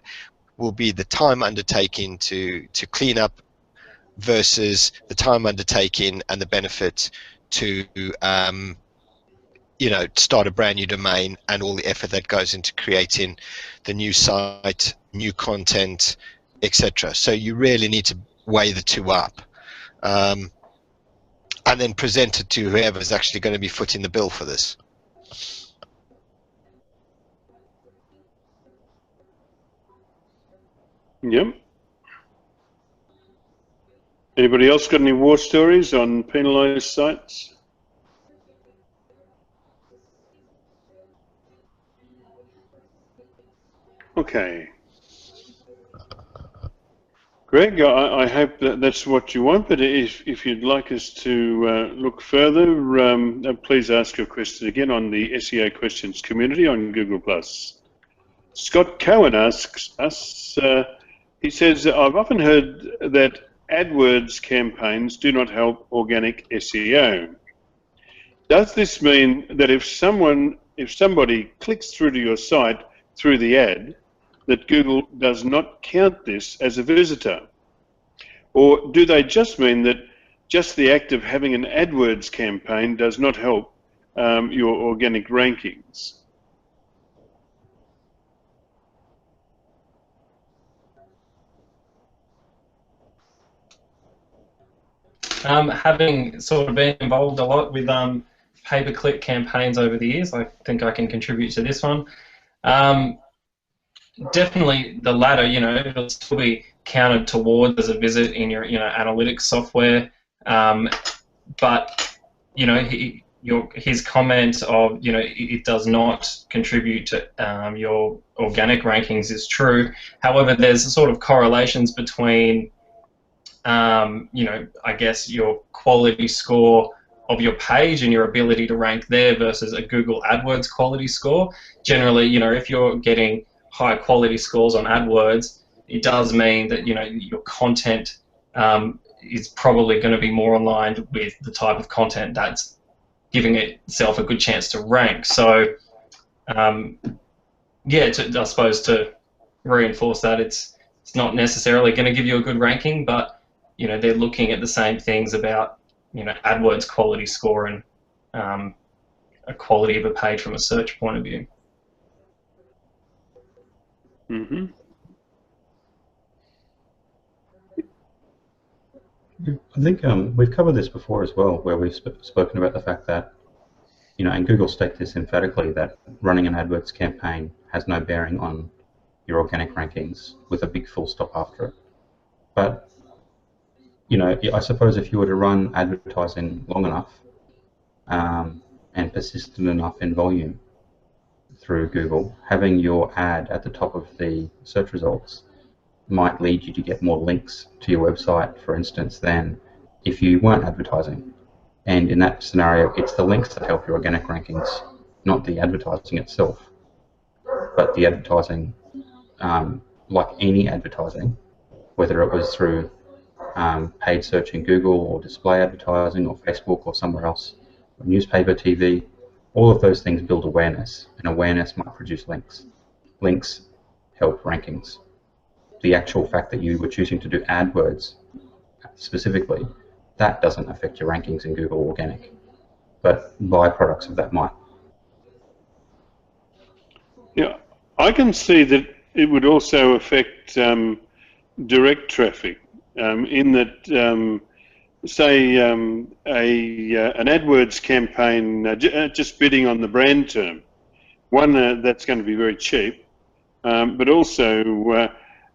will be the time undertaking to clean up versus the time undertaking and the benefit to start a brand new domain and all the effort that goes into creating the new site, new content, etc. So you really need to weigh the two up. And then present it to whoever's actually going to be footing the bill for this. Yep. Anybody else got any war stories on penalised sites? Okay. Greg, I hope that's what you want, but if you'd like us to look further, please ask your question again on the SEO questions community on Google+. Scott Cohen asks us, he says, I've often heard that AdWords campaigns do not help organic SEO. Does this mean that if somebody clicks through to your site through the ad, that Google does not count this as a visitor? Or do they just mean that just the act of having an AdWords campaign does not help your organic rankings? Having sort of been involved a lot with pay-per-click campaigns over the years, I think I can contribute to this one. Definitely the latter, it'll still be counted towards as a visit in your, analytics software. But, his comment of, it does not contribute to your organic rankings is true. However, there's sort of correlations between I guess your quality score of your page and your ability to rank there versus a Google AdWords quality score. Generally, if you're getting high quality scores on AdWords, it does mean that, your content is probably going to be more aligned with the type of content that's giving itself a good chance to rank. So, yeah, I suppose to reinforce that, it's not necessarily going to give you a good ranking, but they're looking at the same things about, AdWords quality score and a quality of a page from a search point of view. Mm-hmm. I think we've covered this before as well, where we've spoken about the fact that, and Google state this emphatically, that running an AdWords campaign has no bearing on your organic rankings with a big full stop after it. But I suppose if you were to run advertising long enough and persistent enough in volume through Google, having your ad at the top of the search results might lead you to get more links to your website, for instance, than if you weren't advertising. And in that scenario, it's the links that help your organic rankings, not the advertising itself. But the advertising, like any advertising, whether it was through paid search in Google or display advertising or Facebook or somewhere else, or newspaper, TV, all of those things build awareness, and awareness might produce links. Links help rankings. The actual fact that you were choosing to do AdWords specifically, that doesn't affect your rankings in Google Organic, but byproducts of that might. Yeah, I can see that it would also affect direct traffic. In that, say, an AdWords campaign just bidding on the brand term, one that's going to be very cheap, but also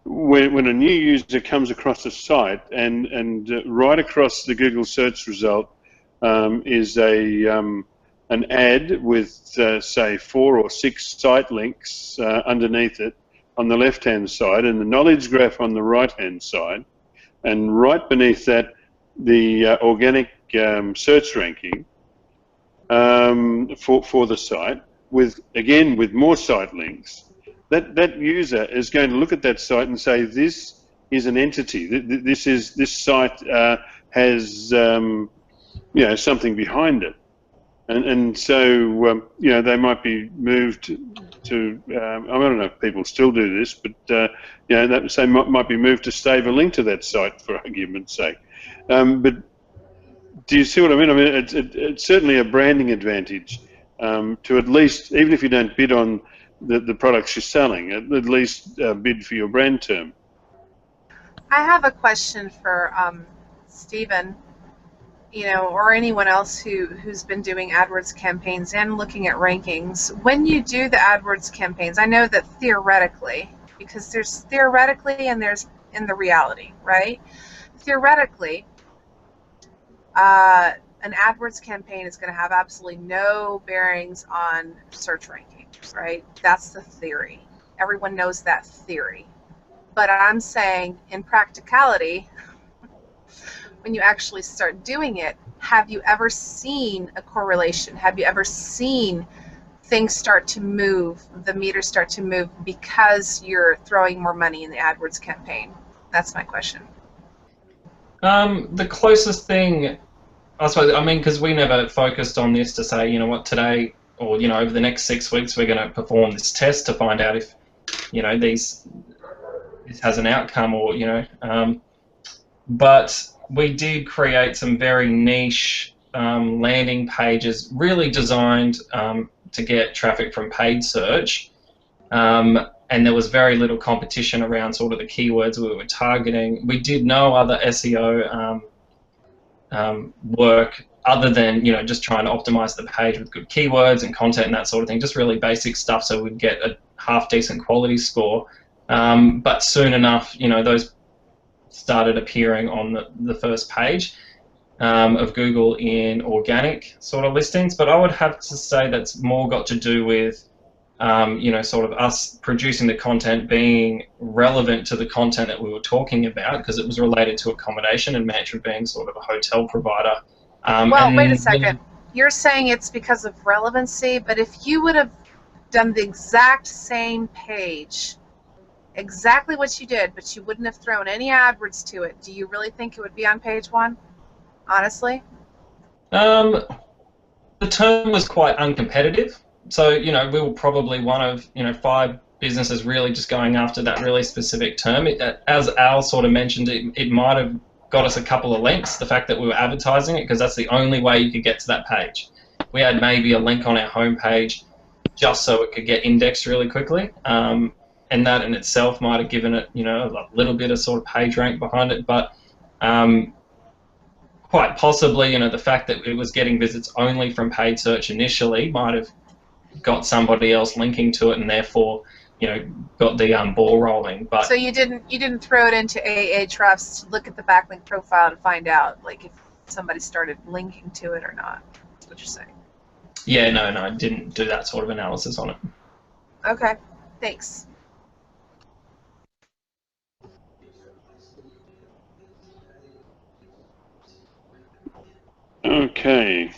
when a new user comes across a site and right across the Google search result is an ad with say 4 or 6 site links underneath it on the left-hand side, and the knowledge graph on the right-hand side. And right beneath that, the organic search ranking for the site, with more site links. That user is going to look at that site and say, this is an entity. This site has something behind it, and so they might be moved to. I don't know if people still do this, but that say might be moved to stave a link to that site, for argument's sake. But do you see what I mean? I mean, it's certainly a branding advantage to at least, even if you don't bid on the products you're selling, at least bid for your brand term. I have a question for Stephen, or anyone else who's been doing AdWords campaigns and looking at rankings. When you do the AdWords campaigns, I know that theoretically, because there's theoretically and there's in the reality, right? Theoretically, an AdWords campaign is going to have absolutely no bearings on search rankings, right? That's the theory. Everyone knows that theory. But I'm saying, in practicality, when you actually start doing it, have you ever seen a correlation? Have you ever seen things start to move, the meters start to move because you're throwing more money in the AdWords campaign? That's my question. The closest thing, I suppose, I mean, because we never focused on this to say, you know what, today or, you know, over the next 6 weeks we're going to perform this test to find out if, you know, this has an outcome or, you know, but we did create some very niche landing pages really designed to get traffic from paid search. And there was very little competition around sort of the keywords we were targeting. We did no other SEO work other than, you know, just trying to optimize the page with good keywords and content and that sort of thing, just really basic stuff so we'd get a half decent quality score. But soon enough, you know, those started appearing on the first page of Google in organic sort of listings. But I would have to say that's more got to do with you know, sort of us producing the content being relevant to the content that we were talking about, because it was related to accommodation, and Mantra being sort of a hotel provider. Well, wait a second. You're saying it's because of relevancy, but if you would have done the exact same page, exactly what you did, but you wouldn't have thrown any AdWords to it, do you really think it would be on page 1? Honestly? The term was quite uncompetitive. So, you know, we were probably one of, you know, 5 businesses really just going after that really specific term. As Al sort of mentioned, it might have got us a couple of links, the fact that we were advertising it, because that's the only way you could get to that page. We had maybe a link on our homepage just so it could get indexed really quickly. And that in itself might have given it, you know, a little bit of sort of page rank behind it. But quite possibly, you know, the fact that it was getting visits only from paid search initially might have got somebody else linking to it, and therefore, you know, got the ball rolling. But so you didn't throw it into Ahrefs to look at the backlink profile to find out like if somebody started linking to it or not. That's what you're saying. Yeah, no, I didn't do that sort of analysis on it. Okay, thanks. Okay.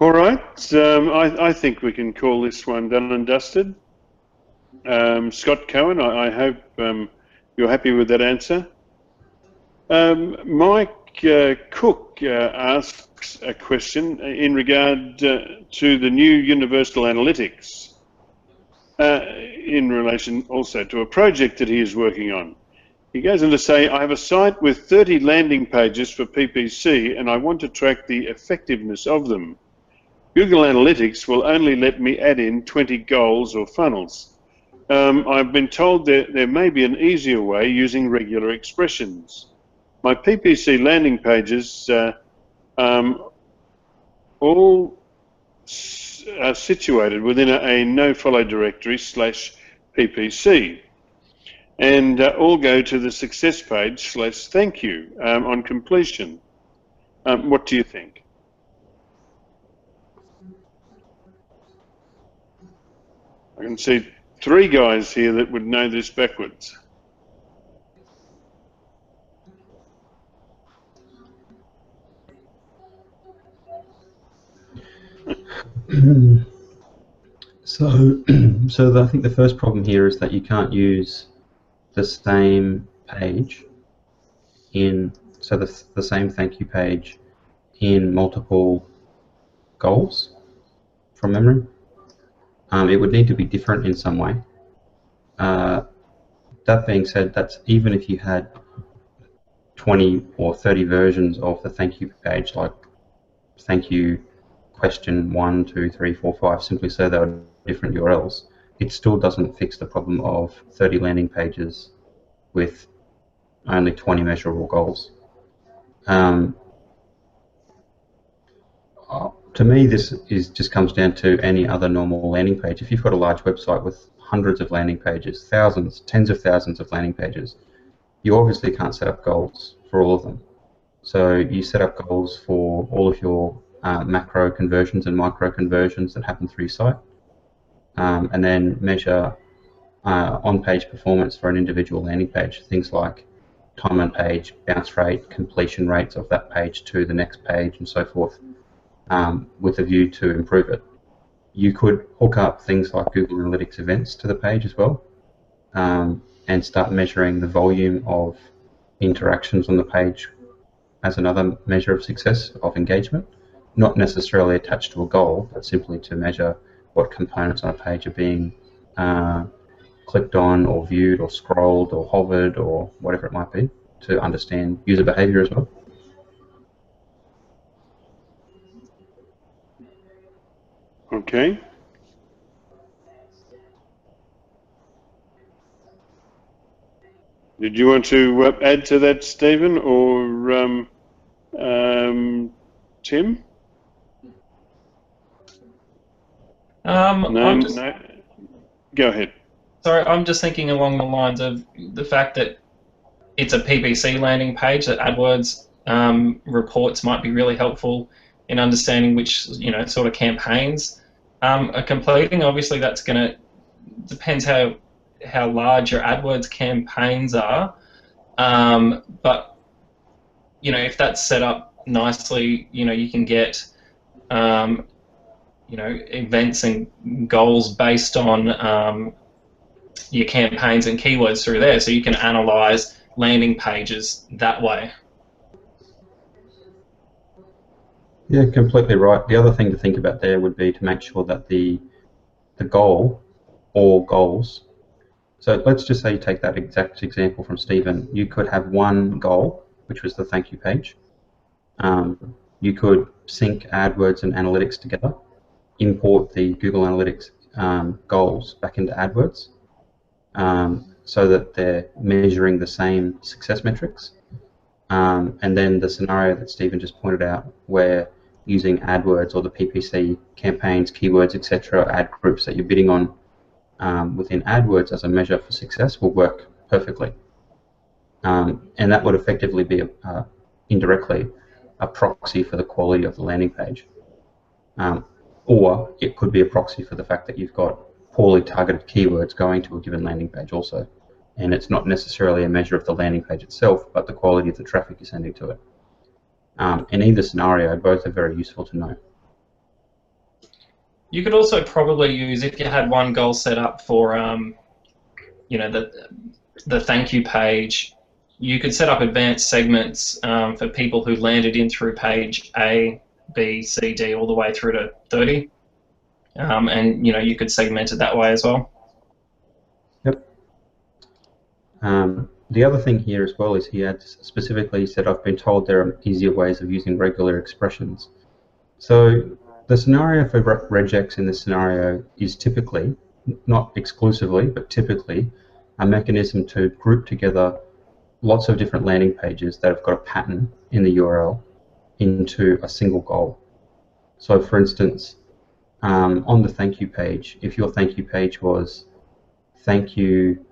All right. I think we can call this one done and dusted. Scott Cohen, I hope you're happy with that answer. Mike Cook asks a question in regard to the new Universal Analytics in relation also to a project that he is working on. He goes on to say, I have a site with 30 landing pages for PPC and I want to track the effectiveness of them. Google Analytics will only let me add in 20 goals or funnels. I've been told there may be an easier way using regular expressions. My PPC landing pages all are situated within a no-follow directory /PPC, and all go to the success page /thank you on completion. What do you think? I can see 3 guys here that would know this backwards. So I think the first problem here is that you can't use the same page the same thank you page in multiple goals from memory. It would need to be different in some way. That being said, that's even if you had 20 or 30 versions of the thank you page, like thank you question 1, 2, 3, 4, 5, simply so they were different URLs, it still doesn't fix the problem of 30 landing pages with only 20 measurable goals. To me, this just comes down to any other normal landing page. If you've got a large website with hundreds of landing pages, thousands, tens of thousands of landing pages, you obviously can't set up goals for all of them. So you set up goals for all of your macro conversions and micro conversions that happen through your site, and then measure on-page performance for an individual landing page, things like time on page, bounce rate, completion rates of that page to the next page, and so forth, with a view to improve it. You could hook up things like Google Analytics events to the page as well, and start measuring the volume of interactions on the page as another measure of success of engagement, not necessarily attached to a goal, but simply to measure what components on a page are being clicked on or viewed or scrolled or hovered or whatever it might be, to understand user behavior as well. Okay. Did you want to add to that, Stephen, or Tim? No. Go ahead. Sorry, I'm just thinking along the lines of the fact that it's a PPC landing page, that AdWords reports might be really helpful in understanding which sort of campaigns are completing. Obviously, that's going to depends how large your AdWords campaigns are, but if that's set up nicely, you can get events and goals based on your campaigns and keywords through there, so you can analyze landing pages that way. Yeah, completely right. The other thing to think about there would be to make sure that the goal or goals, so let's just say you take that exact example from Stephen, you could have one goal, which was the thank you page. You could sync AdWords and analytics together, import the Google Analytics goals back into AdWords, so that they're measuring the same success metrics. And then the scenario that Stephen just pointed out, where using AdWords or the PPC campaigns, keywords, etc., ad groups that you're bidding on within AdWords as a measure for success will work perfectly. And that would effectively be indirectly a proxy for the quality of the landing page. Or it could be a proxy for the fact that you've got poorly targeted keywords going to a given landing page also. And it's not necessarily a measure of the landing page itself, but the quality of the traffic you're sending to it. In either scenario, both are very useful to know. You could also probably use, if you had one goal set up for the thank you page, you could set up advanced segments for people who landed in through page A, B, C, D, all the way through to 30. And you could segment it that way as well. Yep. The other thing here as well is he had specifically said, I've been told there are easier ways of using regular expressions. So the scenario for regex in this scenario is typically, not exclusively, but typically a mechanism to group together lots of different landing pages that have got a pattern in the URL into a single goal. So for instance, on the thank you page, if your thank you page was thank you, ?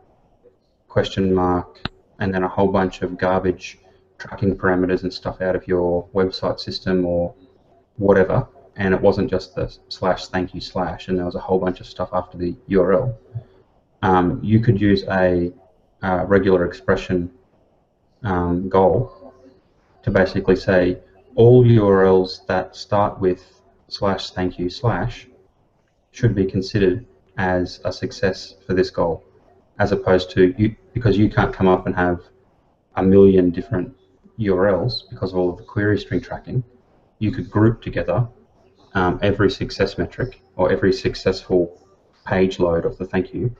and then a whole bunch of garbage tracking parameters and stuff out of your website system or whatever, and it wasn't just the /thank you/ and there was a whole bunch of stuff after the URL, you could use a regular expression goal to basically say all URLs that start with /thank you/ should be considered as a success for this goal, as opposed to, because you can't come up and have a million different URLs because of all of the query string tracking, you could group together every success metric or every successful page load of the thank you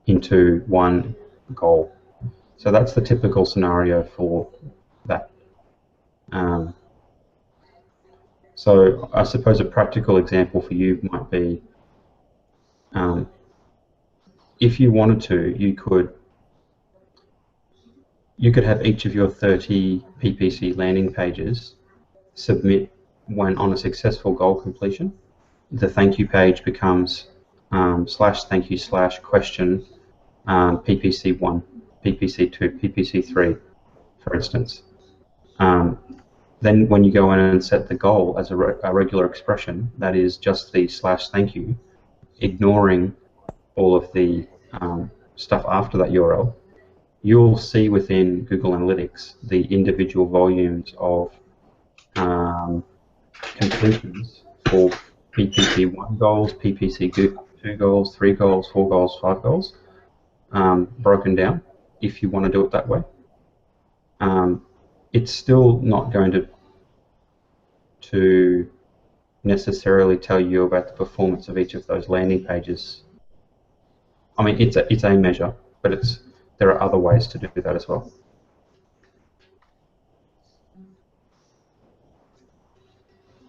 into one goal. So that's the typical scenario for that. So I suppose a practical example for you might be, if you wanted to, you could have each of your 30 PPC landing pages submit when on a successful goal completion. The thank you page becomes /thank you/ PPC1, PPC2, PPC3, for instance. Then when you go in and set the goal as a regular expression, that is just the /thank you, ignoring all of the stuff after that URL, you'll see within Google Analytics the individual volumes of completions for PPC1 goals, PPC2 goals, 3 goals, 4 goals, 5 goals, broken down, if you want to do it that way. it's still not going to necessarily tell you about the performance of each of those landing pages. I mean, it's a measure, but there are other ways to do that as well.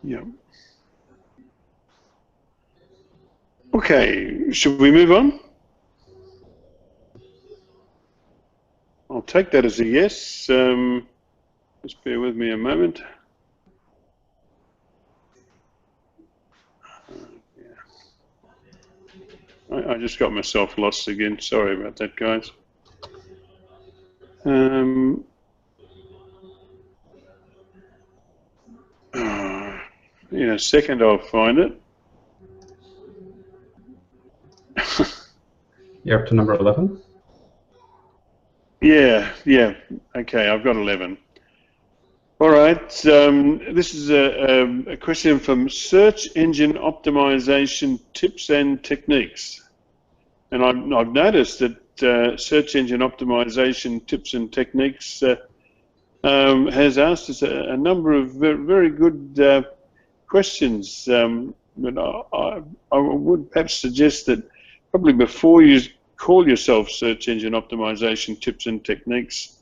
Yeah. Okay, should we move on? I'll take that as a yes. Just bear with me a moment. I just got myself lost again. Sorry about that, guys. In a second, I'll find it. You're up to number 11? Yeah. Okay, I've got 11. All right. This is a question from Search Engine Optimization Tips and Techniques. And I've noticed that Search Engine Optimization Tips and Techniques has asked us a number of very good questions. But I would perhaps suggest that probably before you call yourself Search Engine Optimization Tips and Techniques,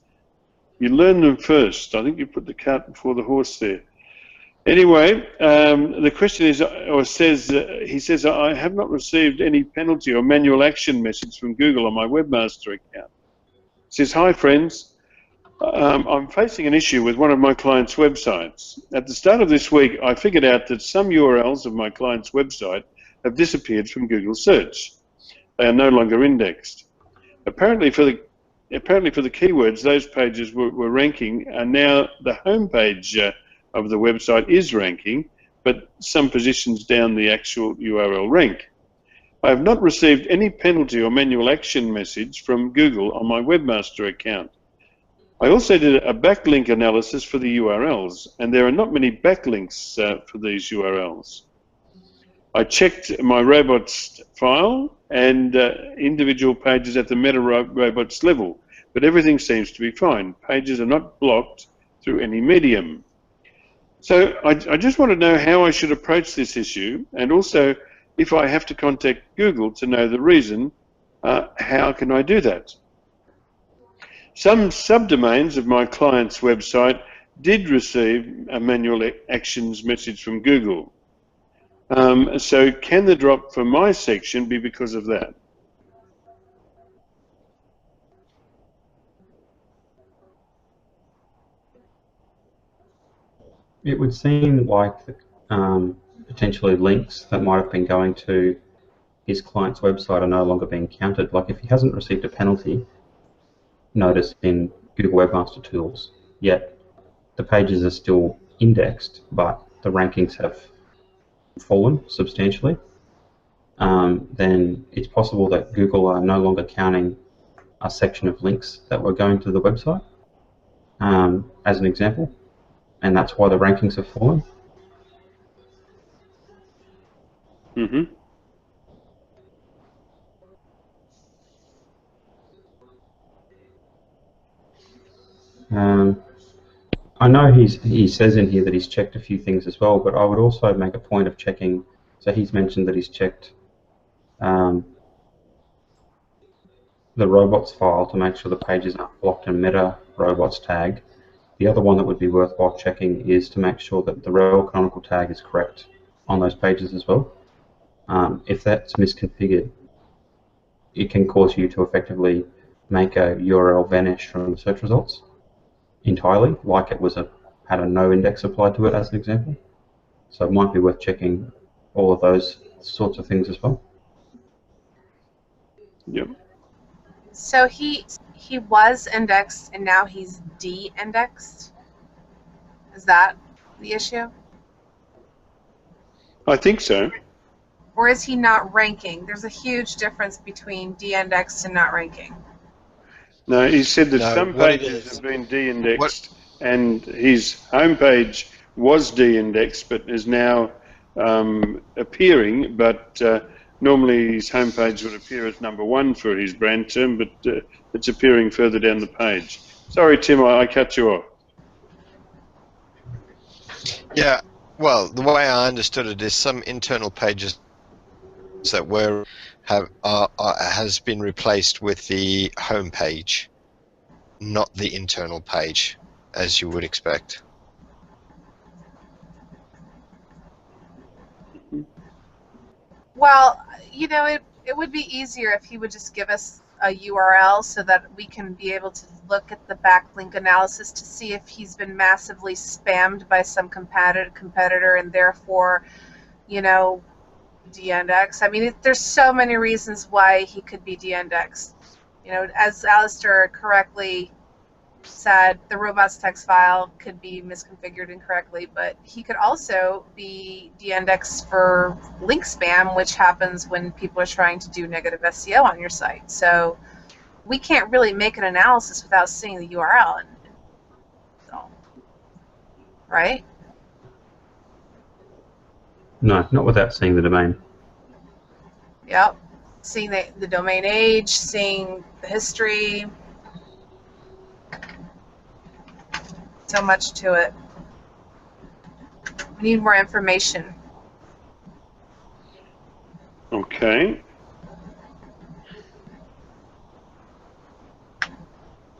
you learn them first. I think you put the cart before the horse there. Anyway, the question is, or says, he says, I have not received any penalty or manual action message from Google on my webmaster account. He says, hi friends, I'm facing an issue with one of my clients' websites. At the start of this week, I figured out that some URLs of my client's website have disappeared from Google search. They are no longer indexed. Apparently for the keywords those pages were ranking, and now the home page of the website is ranking, but some positions down the actual URL rank. I have not received any penalty or manual action message from Google on my webmaster account. I also did a backlink analysis for the URLs, and there are not many backlinks for these URLs. I checked my robots file and individual pages at the meta robots level, but everything seems to be fine. Pages are not blocked through any medium. So I just want to know how I should approach this issue, and also if I have to contact Google to know the reason, how can I do that? Some subdomains of my client's website did receive a manual actions message from Google. So can the drop for my section be because of that? It would seem like potentially links that might have been going to his client's website are no longer being counted. Like if he hasn't received a penalty notice in Google Webmaster Tools, yet the pages are still indexed, but the rankings have fallen substantially, then it's possible that Google are no longer counting a section of links that were going to the website, as an example, and that's why the rankings have fallen. Mm-hmm. I know he says in here that he's checked a few things as well, but I would also make a point of checking. So he's mentioned that he's checked the robots file to make sure the pages aren't blocked and meta robots tag. The other one that would be worthwhile checking is to make sure that the rel canonical tag is correct on those pages as well. If that's misconfigured, it can cause you to effectively make a URL vanish from the search results entirely, like it was had a no index applied to it, as an example. So it might be worth checking all of those sorts of things as well. Yep. So he was indexed and now he's de-indexed? Is that the issue? I think so. Or is he not ranking? There's a huge difference between de-indexed and not ranking. No, he said that No, some what it pages is- have been de-indexed, and his homepage was de-indexed, but is now appearing. But normally his homepage would appear as #1 for his brand term, but it's appearing further down the page. Sorry, Tim, I cut you off. Yeah, well, the way I understood it is some internal pages that has been replaced with the home page, not the internal page, as you would expect. Well, you know, it would be easier if he would just give us a URL so that we can be able to look at the backlink analysis to see if he's been massively spammed by some competitor and therefore, you know, de-indexed. I mean, there's so many reasons why he could be de-indexed. You know, as Alistair correctly said, the robust text file could be misconfigured incorrectly, but he could also be de-indexed for link spam, which happens when people are trying to do negative SEO on your site. So we can't really make an analysis without seeing the URL. So, right? No, not without seeing the domain. Yep. Seeing the domain age, seeing the history. So much to it. We need more information. Okay.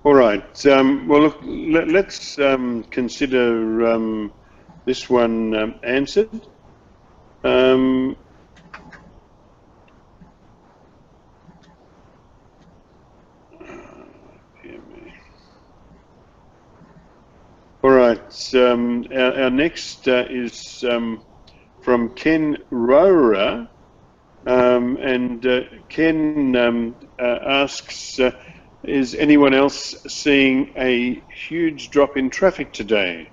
All right. Well, look, let's consider this one answered. All right. Our next is from Ken Rora, and Ken asks, is anyone else seeing a huge drop in traffic today?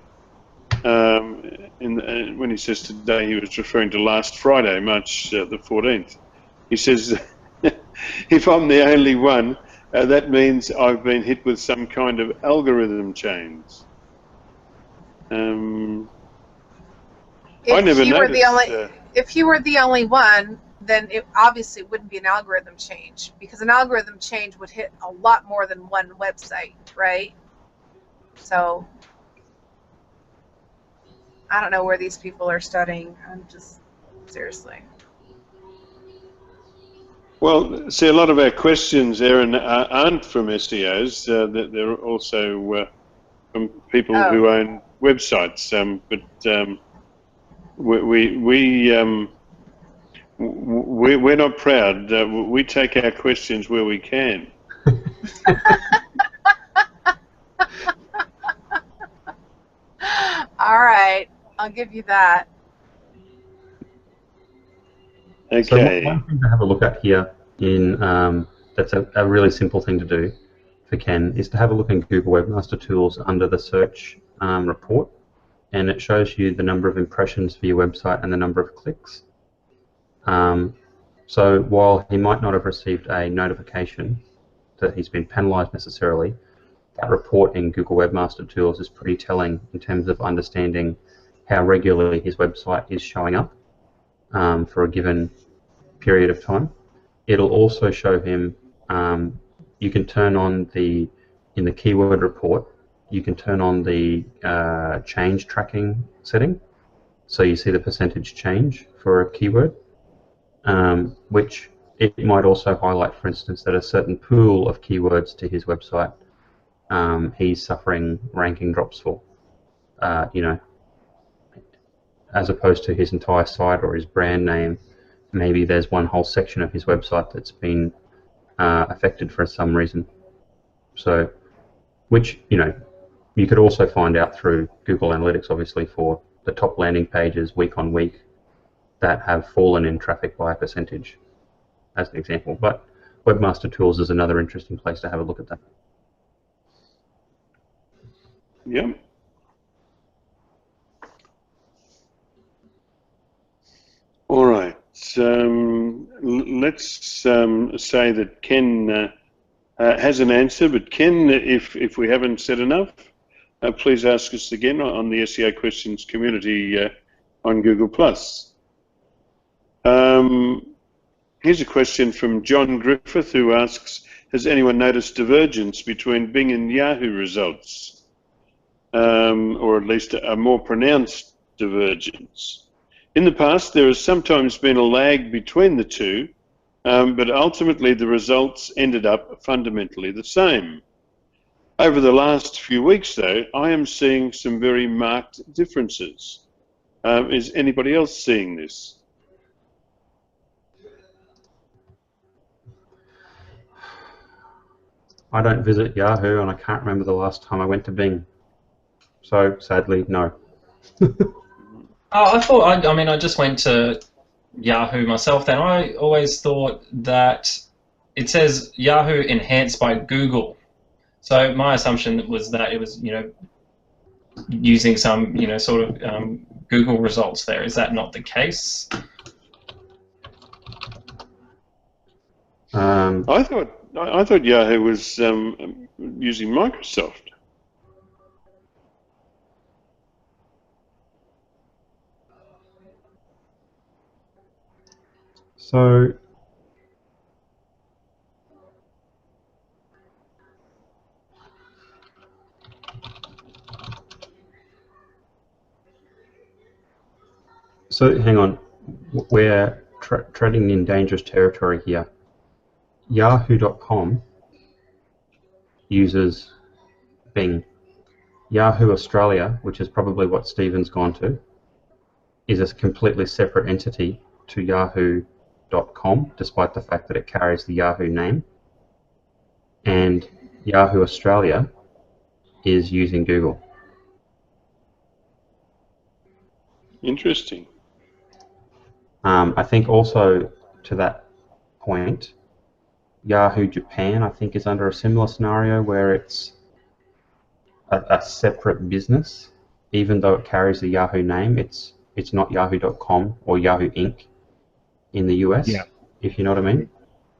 When he says today, he was referring to last Friday, March the 14th. He says, if I'm the only one, that means I've been hit with some kind of algorithm change. I never noticed. If you were the only one, then it obviously wouldn't be an algorithm change, because an algorithm change would hit a lot more than one website, right? So I don't know where these people are studying. I'm just seriously. Well, see, a lot of our questions, Erin, aren't from SEOs. They're also from people who own websites. But we're not proud. We take our questions where we can. All right, I'll give you that. Okay. So one thing to have a look at here in that's a really simple thing to do for Ken is to have a look in Google Webmaster Tools under the search report, and it shows you the number of impressions for your website and the number of clicks. So while he might not have received a notification that he's been penalized necessarily, that report in Google Webmaster Tools is pretty telling in terms of understanding how regularly his website is showing up for a given period of time. It'll also show him, you can turn on in the keyword report, you can turn on the change tracking setting, so you see the percentage change for a keyword, which it might also highlight, for instance, that a certain pool of keywords to his website he's suffering ranking drops for, you know, as opposed to his entire site or his brand name. Maybe there's one whole section of his website that's been affected for some reason. So, which, you know, you could also find out through Google Analytics, obviously, for the top landing pages week on week that have fallen in traffic by a percentage, as an example. But Webmaster Tools is another interesting place to have a look at that. Yep. All right. Let's say that Ken has an answer, but Ken, if we haven't said enough, please ask us again on the SEO questions community on Google+. Here's a question from John Griffith, who asks, has anyone noticed divergence between Bing and Yahoo results, or at least a more pronounced divergence? In the past, there has sometimes been a lag between the two, but ultimately the results ended up fundamentally the same. Over the last few weeks, though, I am seeing some very marked differences. Is anybody else seeing this? I don't visit Yahoo, and I can't remember the last time I went to Bing. So, sadly, no. I just went to Yahoo myself then. I always thought that it says Yahoo enhanced by Google. So my assumption was that it was, using some, sort of Google results there. Is that not the case? I thought Yahoo was using Microsoft. So hang on, we're treading in dangerous territory here. Yahoo.com uses Bing. Yahoo Australia, which is probably what Stephen's gone to, is a completely separate entity to Yahoo.com, despite the fact that it carries the Yahoo name. And Yahoo Australia is using Google. Interesting. I think also to that point, Yahoo Japan, I think, is under a similar scenario where it's a separate business, even though it carries the Yahoo name. It's not Yahoo.com or Yahoo Inc. in the US, Yeah. if you know what I mean.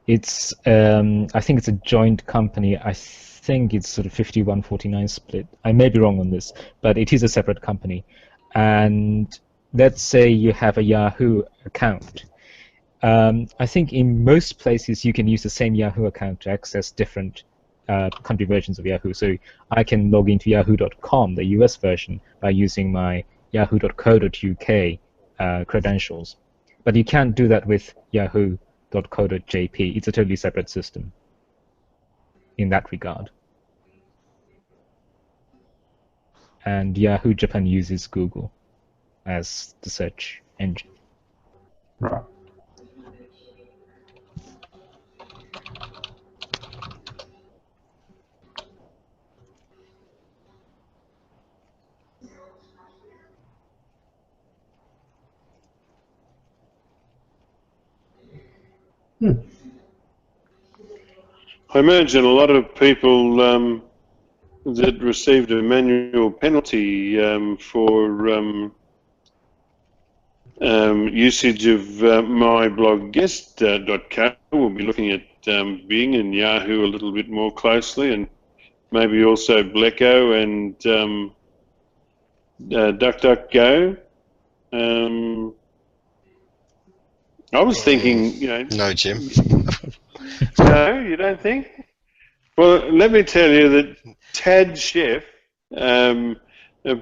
It's I think it's a joint company. I think it's sort of 51-49 split. I may be wrong on this, but it is a separate company. And let's say you have a Yahoo account. I think in most places you can use the same Yahoo account to access different country versions of Yahoo. So I can log into yahoo.com, the US version, by using my yahoo.co.uk credentials. But you can't do that with yahoo.co.jp. It's a totally separate system in that regard. And Yahoo Japan uses Google as the search engine. Right. I imagine a lot of people that received a manual penalty for usage of myblogguest.co will be looking at Bing and Yahoo a little bit more closely, and maybe also Bleco and DuckDuckGo. I was thinking, No, Jim. No, you don't think? Well, let me tell you that Tad Chef,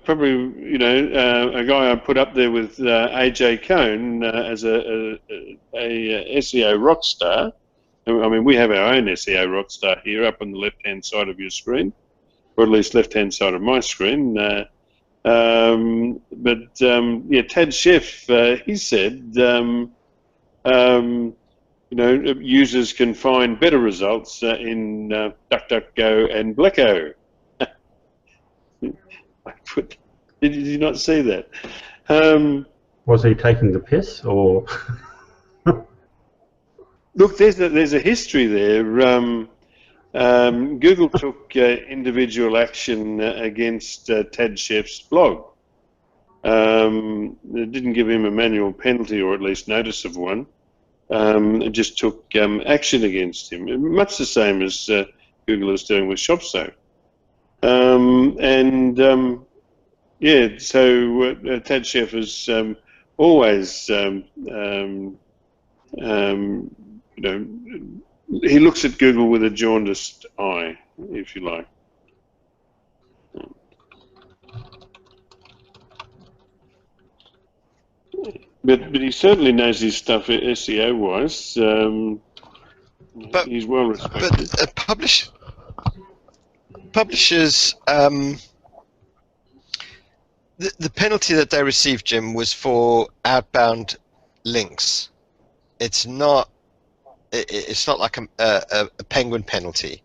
probably, a guy I put up there with AJ Cohn as a SEO rock star. I mean, we have our own SEO rock star here up on the left-hand side of your screen, or at least left-hand side of my screen. Tad Chef, he said, users can find better results in DuckDuckGo and Bleco. Did you not see that? Was he taking the piss, or? Look, there's a history there. Google took individual action against Tad Chef's blog. It didn't give him a manual penalty, or at least notice of one. It just took action against him, much the same as Google is doing with ShopSo. So Tad Chef has always he looks at Google with a jaundiced eye, if you like. But he certainly knows his stuff SEO-wise. But he's well respected. But publishers, the penalty that they received, Jim, was for outbound links. It's not like a penguin penalty.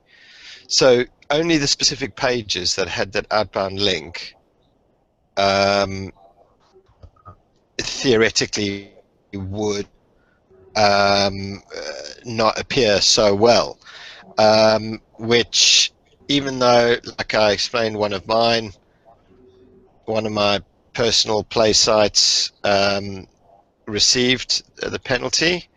So only the specific pages that had that outbound link theoretically would not appear so well, which, even though, like I explained, one of my personal play sites received the penalty,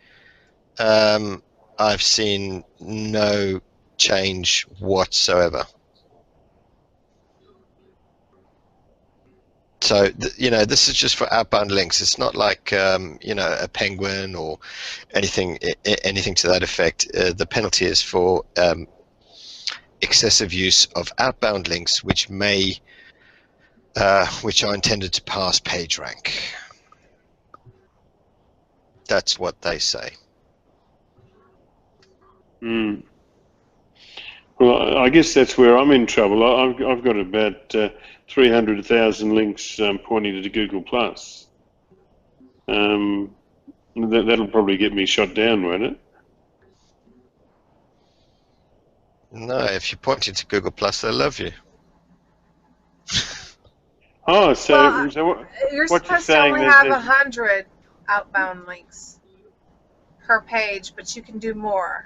I've seen no change whatsoever. So, this is just for outbound links. It's not like, a penguin or anything to that effect. The penalty is for excessive use of outbound links, which are intended to pass PageRank. That's what they say. Mm. Well, I guess that's where I'm in trouble. I've got about 300,000 links pointing to Google+. That'll probably get me shot down, won't it? No, if you're pointing to Google+, they love you. Oh, so, well, so what you're what supposed you're to saying only is have that 100 outbound links per page, but you can do more.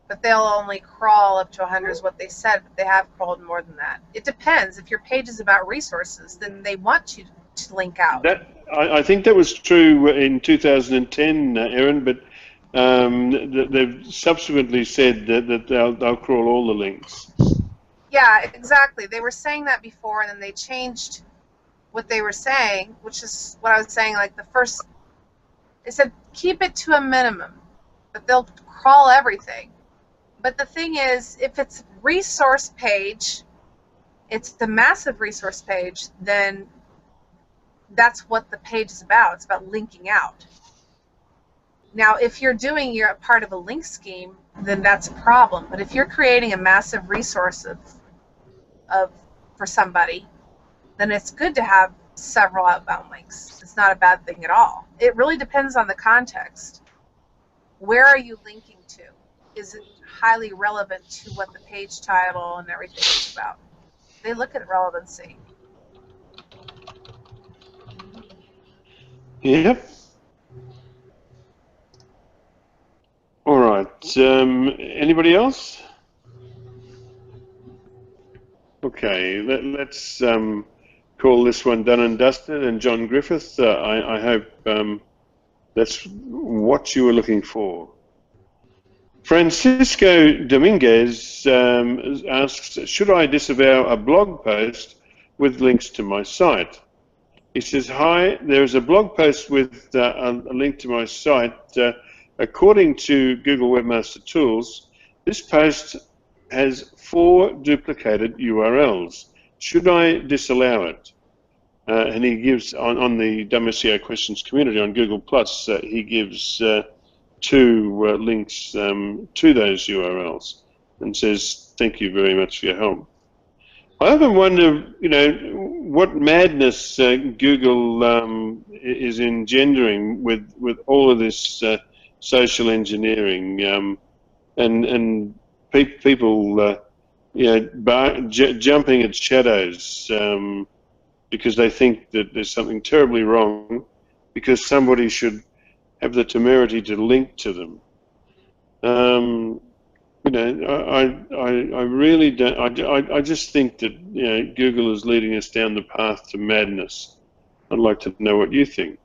But they'll only crawl up to 100 is what they said, but they have crawled more than that. It depends. If your page is about resources, then they want you to link out. I think that was true in 2010, Erin, but they've subsequently said that they'll crawl all the links. Yeah, exactly. They were saying that before, and then they changed what they were saying, which is what I was saying, like they said keep it to a minimum, but they'll crawl everything. But the thing is, if it's resource page, it's the massive resource page, then that's what the page is about. It's about linking out. Now, if you're a part of a link scheme, then that's a problem. But if you're creating a massive resource for somebody, then it's good to have several outbound links. It's not a bad thing at all. It really depends on the context. Where are you linking to? Is it highly relevant to what the page title and everything is about? They look at relevancy. Yep. All right. Anybody else? Okay. Let's call this one done and dusted. And John Griffith, I hope that's what you were looking for. Francisco Dominguez asks, should I disavow a blog post with links to my site? He says, hi, there is a blog post with a link to my site. According to Google Webmaster Tools, this post has 4 duplicated URLs. Should I disallow it? And he gives, on the Dumb SEO Questions community on Google+, he gives 2 links to those URLs and says, thank you very much for your help. I often wonder, what madness Google is engendering with all of this social engineering and people, jumping at shadows because they think that there's something terribly wrong because somebody should have the temerity to link to them. I really don't. I just think that Google is leading us down the path to madness. I'd like to know what you think.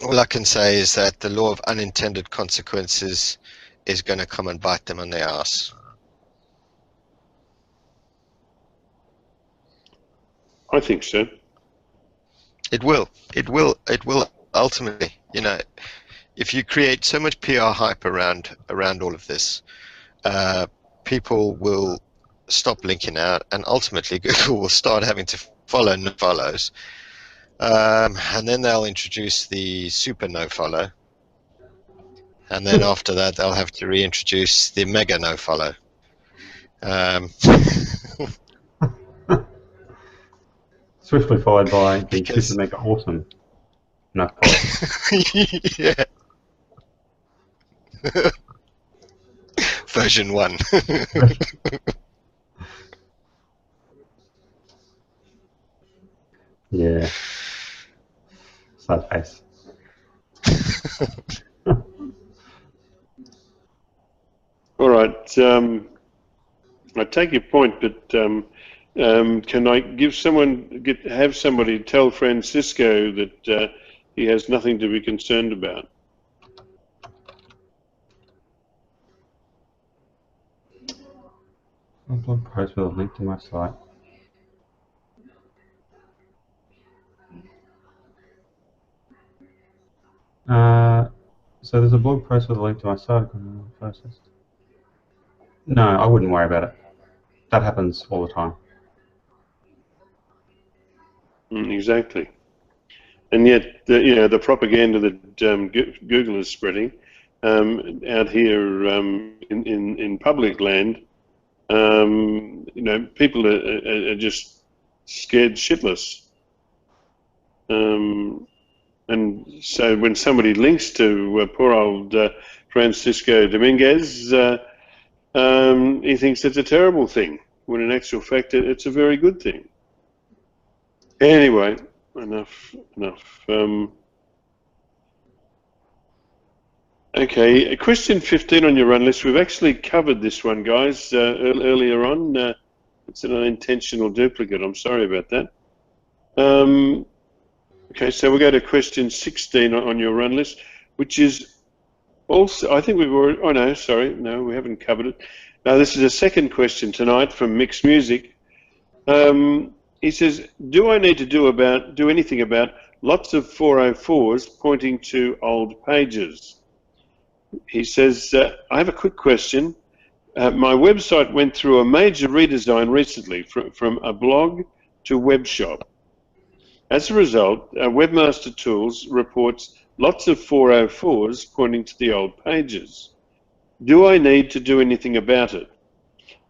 All I can say is that the law of unintended consequences is going to come and bite them on the ass. I think so. It will. It will. It will ultimately. You know, if you create so much PR hype around all of this, people will stop linking out, and ultimately Google will start having to follow no follows, and then they'll introduce the super no follow, and then after that they'll have to reintroduce the mega no follow. Swiftly followed by the Because- super mega awesome no follow. Yeah. Version 1. Yeah. Sad face. All right. I take your point, but can I have somebody tell Francisco that he has nothing to be concerned about? A blog post with a link to my site. So there's a blog post with a link to my site. No, I wouldn't worry about it. That happens all the time. Exactly. And yet, the propaganda that Google is spreading out here in public land, people are just scared shitless. And so when somebody links to poor old Francisco Dominguez, he thinks it's a terrible thing, when in actual fact it's a very good thing. Anyway, enough. Okay, question 15 on your run list. We've actually covered this one, guys, earlier on. It's an unintentional duplicate. I'm sorry about that. Okay, so we'll go to question 16 on your run list, which is also, I think we've already, oh no, sorry, no, we haven't covered it. Now, this is a second question tonight from Mixed Music. He says, do I need to do anything about lots of 404s pointing to old pages? He says, I have a quick question. My website went through a major redesign recently from a blog to web shop. As a result, Webmaster Tools reports lots of 404s pointing to the old pages. Do I need to do anything about it?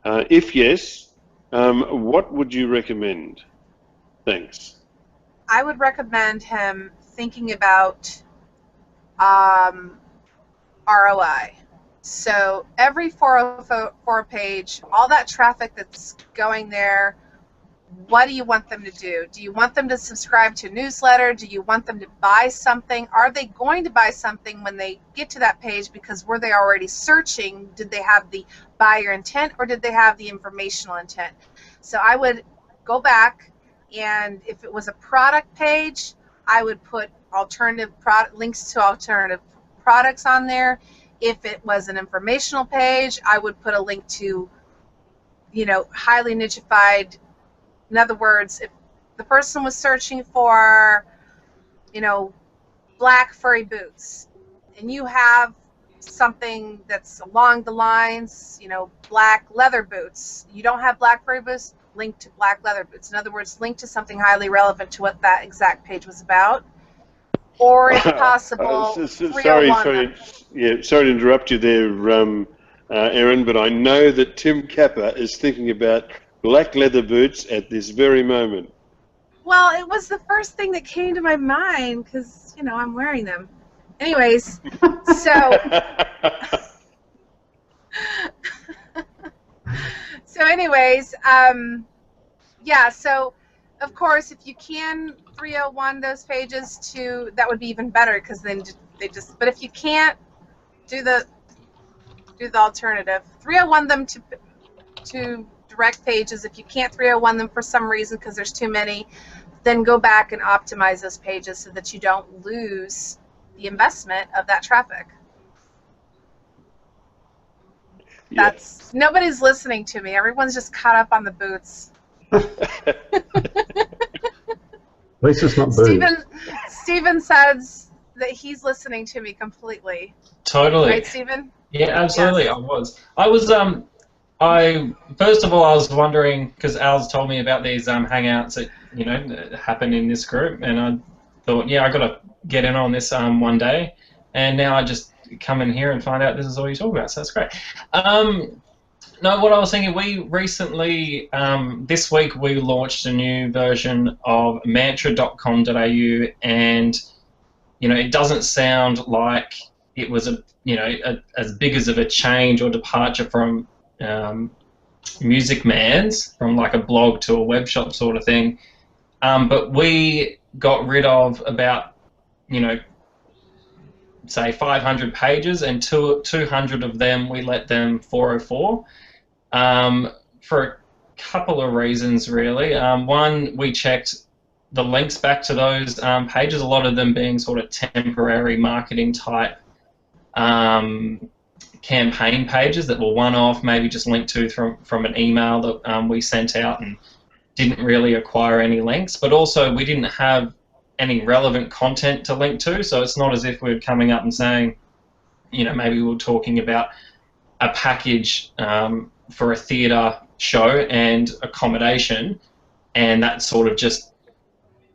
If yes, what would you recommend? Thanks. I would recommend him thinking about ROI. So every 404 page, all that traffic that's going there, what do you want them to do? Do you want them to subscribe to a newsletter? Do you want them to buy something? Are they going to buy something when they get to that page because were they already searching? Did they have the buyer intent or did they have the informational intent? So I would go back, and if it was a product page, I would put links to alternative products on there. If it was an informational page, I would put a link to, highly nichified. In other words, if the person was searching for, black furry boots, and you have something that's along the lines, black leather boots, you don't have black furry boots, link to black leather boots. In other words, link to something highly relevant to what that exact page was about. Or, if possible, 301 sorry to interrupt you there, Erin, but I know that Tim Kappa is thinking about black leather boots at this very moment. Well, it was the first thing that came to my mind because, I'm wearing them. Anyways, so... so of course, if you can 301 those pages that would be even better, because then but if you can't, do the alternative. 301 them to direct pages. If you can't 301 them for some reason because there's too many, then go back and optimize those pages so that you don't lose the investment of that traffic. That's nobody's listening to me. Everyone's just caught up on the boots. At least it's not booze. Steven says that he's listening to me completely. Totally. Right, Steven? Yeah, absolutely. Yes. I was first of all, I was wondering, because Al's told me about these hangouts that that happen in this group, and I thought, yeah, I got to get in on this one day, and now I just come in here and find out this is all you talk about. So that's great. No, what I was thinking, we recently this week we launched a new version of mantra.com.au, and it doesn't sound like it was as big as of a change or departure from Music Man's, from like a blog to a web shop sort of thing. But we got rid of about, say 500 pages, and 200 of them we let them 404 for a couple of reasons, really. One, we checked the links back to those pages, a lot of them being sort of temporary marketing type campaign pages that were one-off, maybe just linked to from an email that we sent out and didn't really acquire any links. But also we didn't have any relevant content to link to, so it's not as if we were coming up and saying, maybe we were talking about a package for a theatre show and accommodation, and that sort of just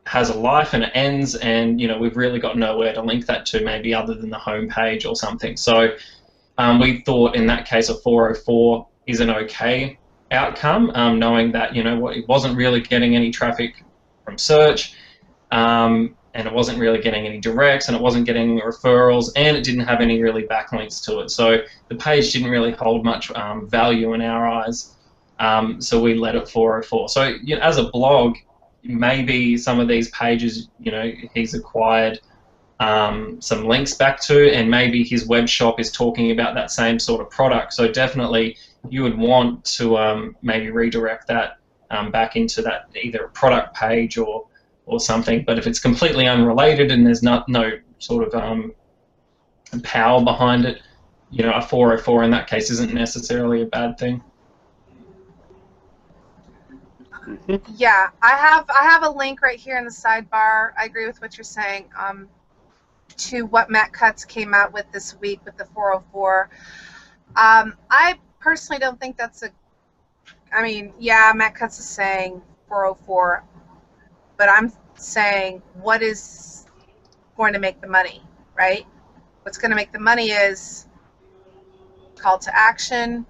has a life and it ends, and we've really got nowhere to link that to, maybe other than the home page or something. So we thought in that case a 404 is an okay outcome, knowing that it wasn't really getting any traffic from search, and it wasn't really getting any directs, and it wasn't getting any referrals, and it didn't have any really backlinks to it. So the page didn't really hold much value in our eyes. So we let it 404. So as a blog, maybe some of these pages, he's acquired some links back to, and maybe his web shop is talking about that same sort of product. So definitely you would want to maybe redirect that back into that, either a product page or something. But if it's completely unrelated and there's no sort of power behind it, a 404 in that case isn't necessarily a bad thing. Yeah, I have a link right here in the sidebar. I agree with what you're saying. To what Matt Cutts came out with this week with the 404. I personally don't think that's yeah, Matt Cutts is saying 404, but I'm saying what is going to make the money, right? What's going to make the money is call to action,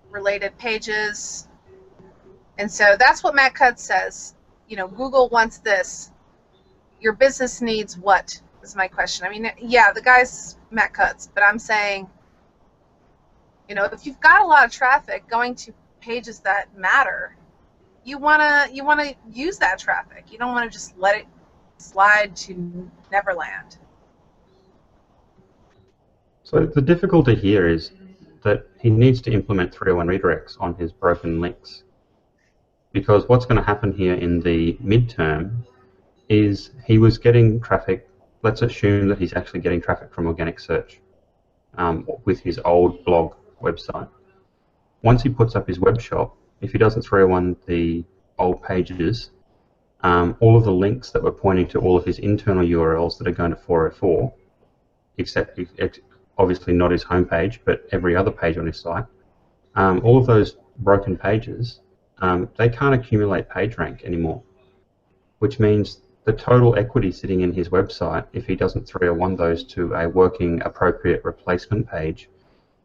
related pages. And so that's what Matt Cutts says. Google wants this. Your business needs what, is my question. Yeah, the guy's Matt Cutts, but I'm saying, if you've got a lot of traffic going to pages that matter, you wanna use that traffic. You don't want to just let it slide to Neverland. So the difficulty here is that he needs to implement 301 redirects on his broken links. Because what's going to happen here in the midterm is he was getting traffic. Let's assume that he's actually getting traffic from organic search with his old blog website. Once he puts up his web shop, if he doesn't 301 the old pages, all of the links that were pointing to all of his internal URLs that are going to 404, except obviously not his homepage, but every other page on his site, all of those broken pages, they can't accumulate PageRank anymore, which means the total equity sitting in his website, if he doesn't 301 those to a working appropriate replacement page,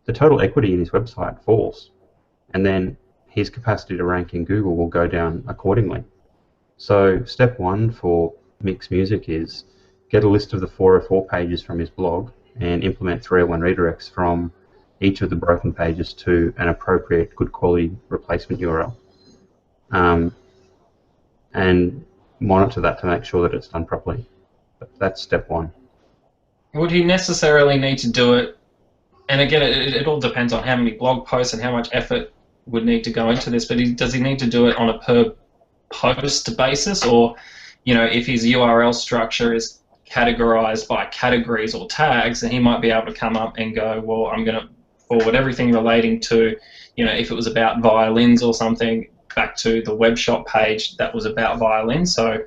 the total equity in his website falls, and then his capacity to rank in Google will go down accordingly. So step one for Mix Music is get a list of the 404 pages from his blog and implement 301 redirects from each of the broken pages to an appropriate good quality replacement URL. And monitor that to make sure that it's done properly. That's step one. Would he necessarily need to do it? And again, it all depends on how many blog posts and how much effort would need to go into this, but does he need to do it on a per post basis, or if his URL structure is categorized by categories or tags, then he might be able to come up and go, well, I'm going to forward everything relating to, if it was about violins or something, back to the web shop page that was about violins. So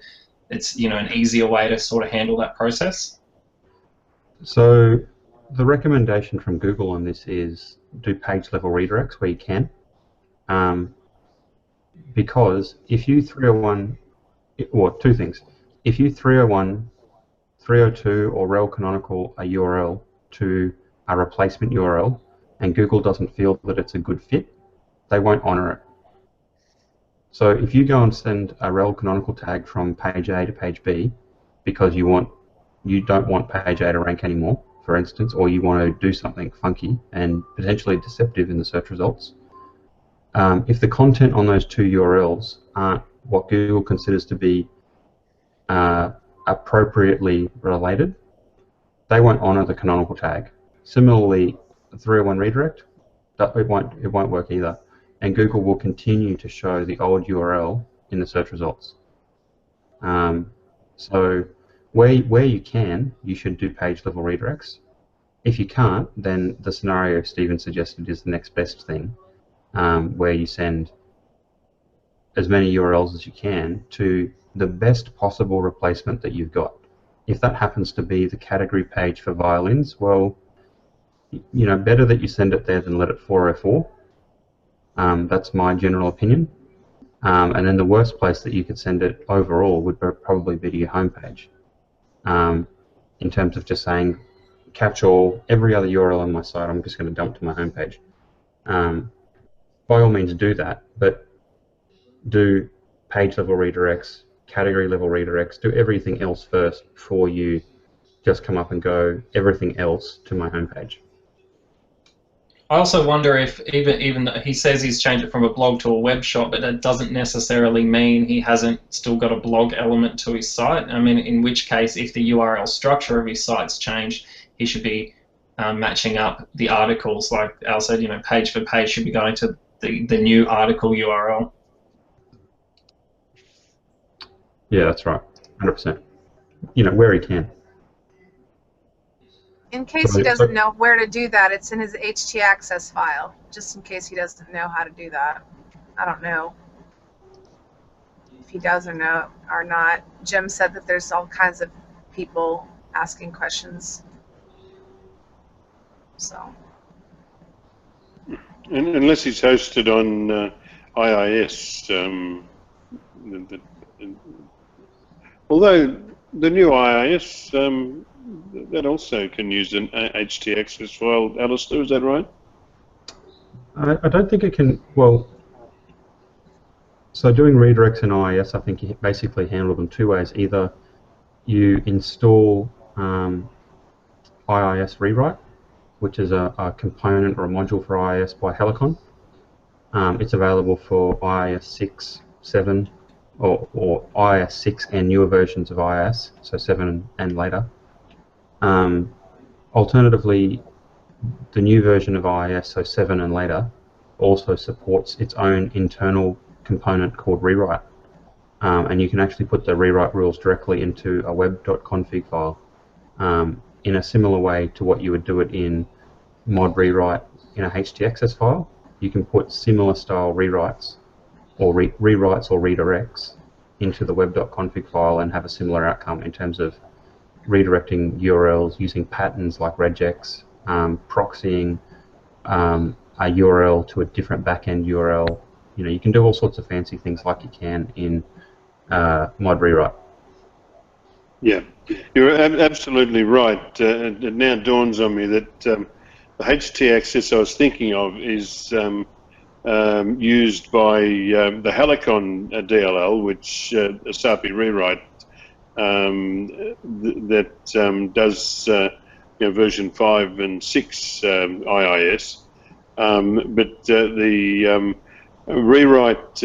it's an easier way to sort of handle that process. So the recommendation from Google on this is do page level redirects where you can, because if you 301, or two things, if you 301, 302 or rel canonical a URL to a replacement URL and Google doesn't feel that it's a good fit, they won't honor it. So if you go and send a rel canonical tag from page A to page B because you don't want page A to rank anymore, for instance, or you want to do something funky and potentially deceptive in the search results, if the content on those two URLs aren't what Google considers to be appropriately related, they won't honor the canonical tag. Similarly, the 301 redirect, it won't work either, and Google will continue to show the old URL in the search results. So where you can, you should do page level redirects. If you can't, then the scenario Stephen suggested is the next best thing, where you send as many URLs as you can to the best possible replacement that you've got. If that happens to be the category page for violins, well, better that you send it there than let it 404. That's my general opinion. And then the worst place that you could send it overall would probably be to your homepage. In terms of just saying, catch all, every other URL on my site, I'm just going to dump to my homepage. By all means do that, but do page level redirects, category level redirects, do everything else first before you just come up and go everything else to my homepage. I also wonder if even though he says he's changed it from a blog to a web shop, but that doesn't necessarily mean he hasn't still got a blog element to his site. I mean, in which case, if the URL structure of his site's changed, he should be matching up the articles. Like Al said, page for page should be going to the new article URL. Yeah, that's right, 100%. Where he can. In case he doesn't know where to do that, it's in his htaccess file, just in case he doesn't know how to do that. I don't know if he does or not. Jim said that there's all kinds of people asking questions. So. Unless he's hosted on IIS. Although the new IIS, that also can use an htaccess file. Alistair, is that right? I don't think it can. Well, so doing redirects in IIS, I think you basically handle them two ways. Either you install IIS Rewrite, which is a component or a module for IIS by Helicon. It's available for IIS 6, 7, or IIS 6 and newer versions of IIS, so 7 and later. Alternatively, the new version of IIS, so 7 and later, also supports its own internal component called Rewrite. And you can actually put the rewrite rules directly into a web.config file in a similar way to what you would do it in mod rewrite in a htaccess file. You can put similar style rewrites or rewrites or redirects into the web.config file and have a similar outcome in terms of redirecting URLs using patterns like regex, proxying a URL to a different backend URL. You can do all sorts of fancy things like you can in mod rewrite. Yeah, you're absolutely right. It now dawns on me that the htaccess I was thinking of is used by the Helicon DLL, which SAPI rewrite that does version 5 and 6 IIS, but the rewrite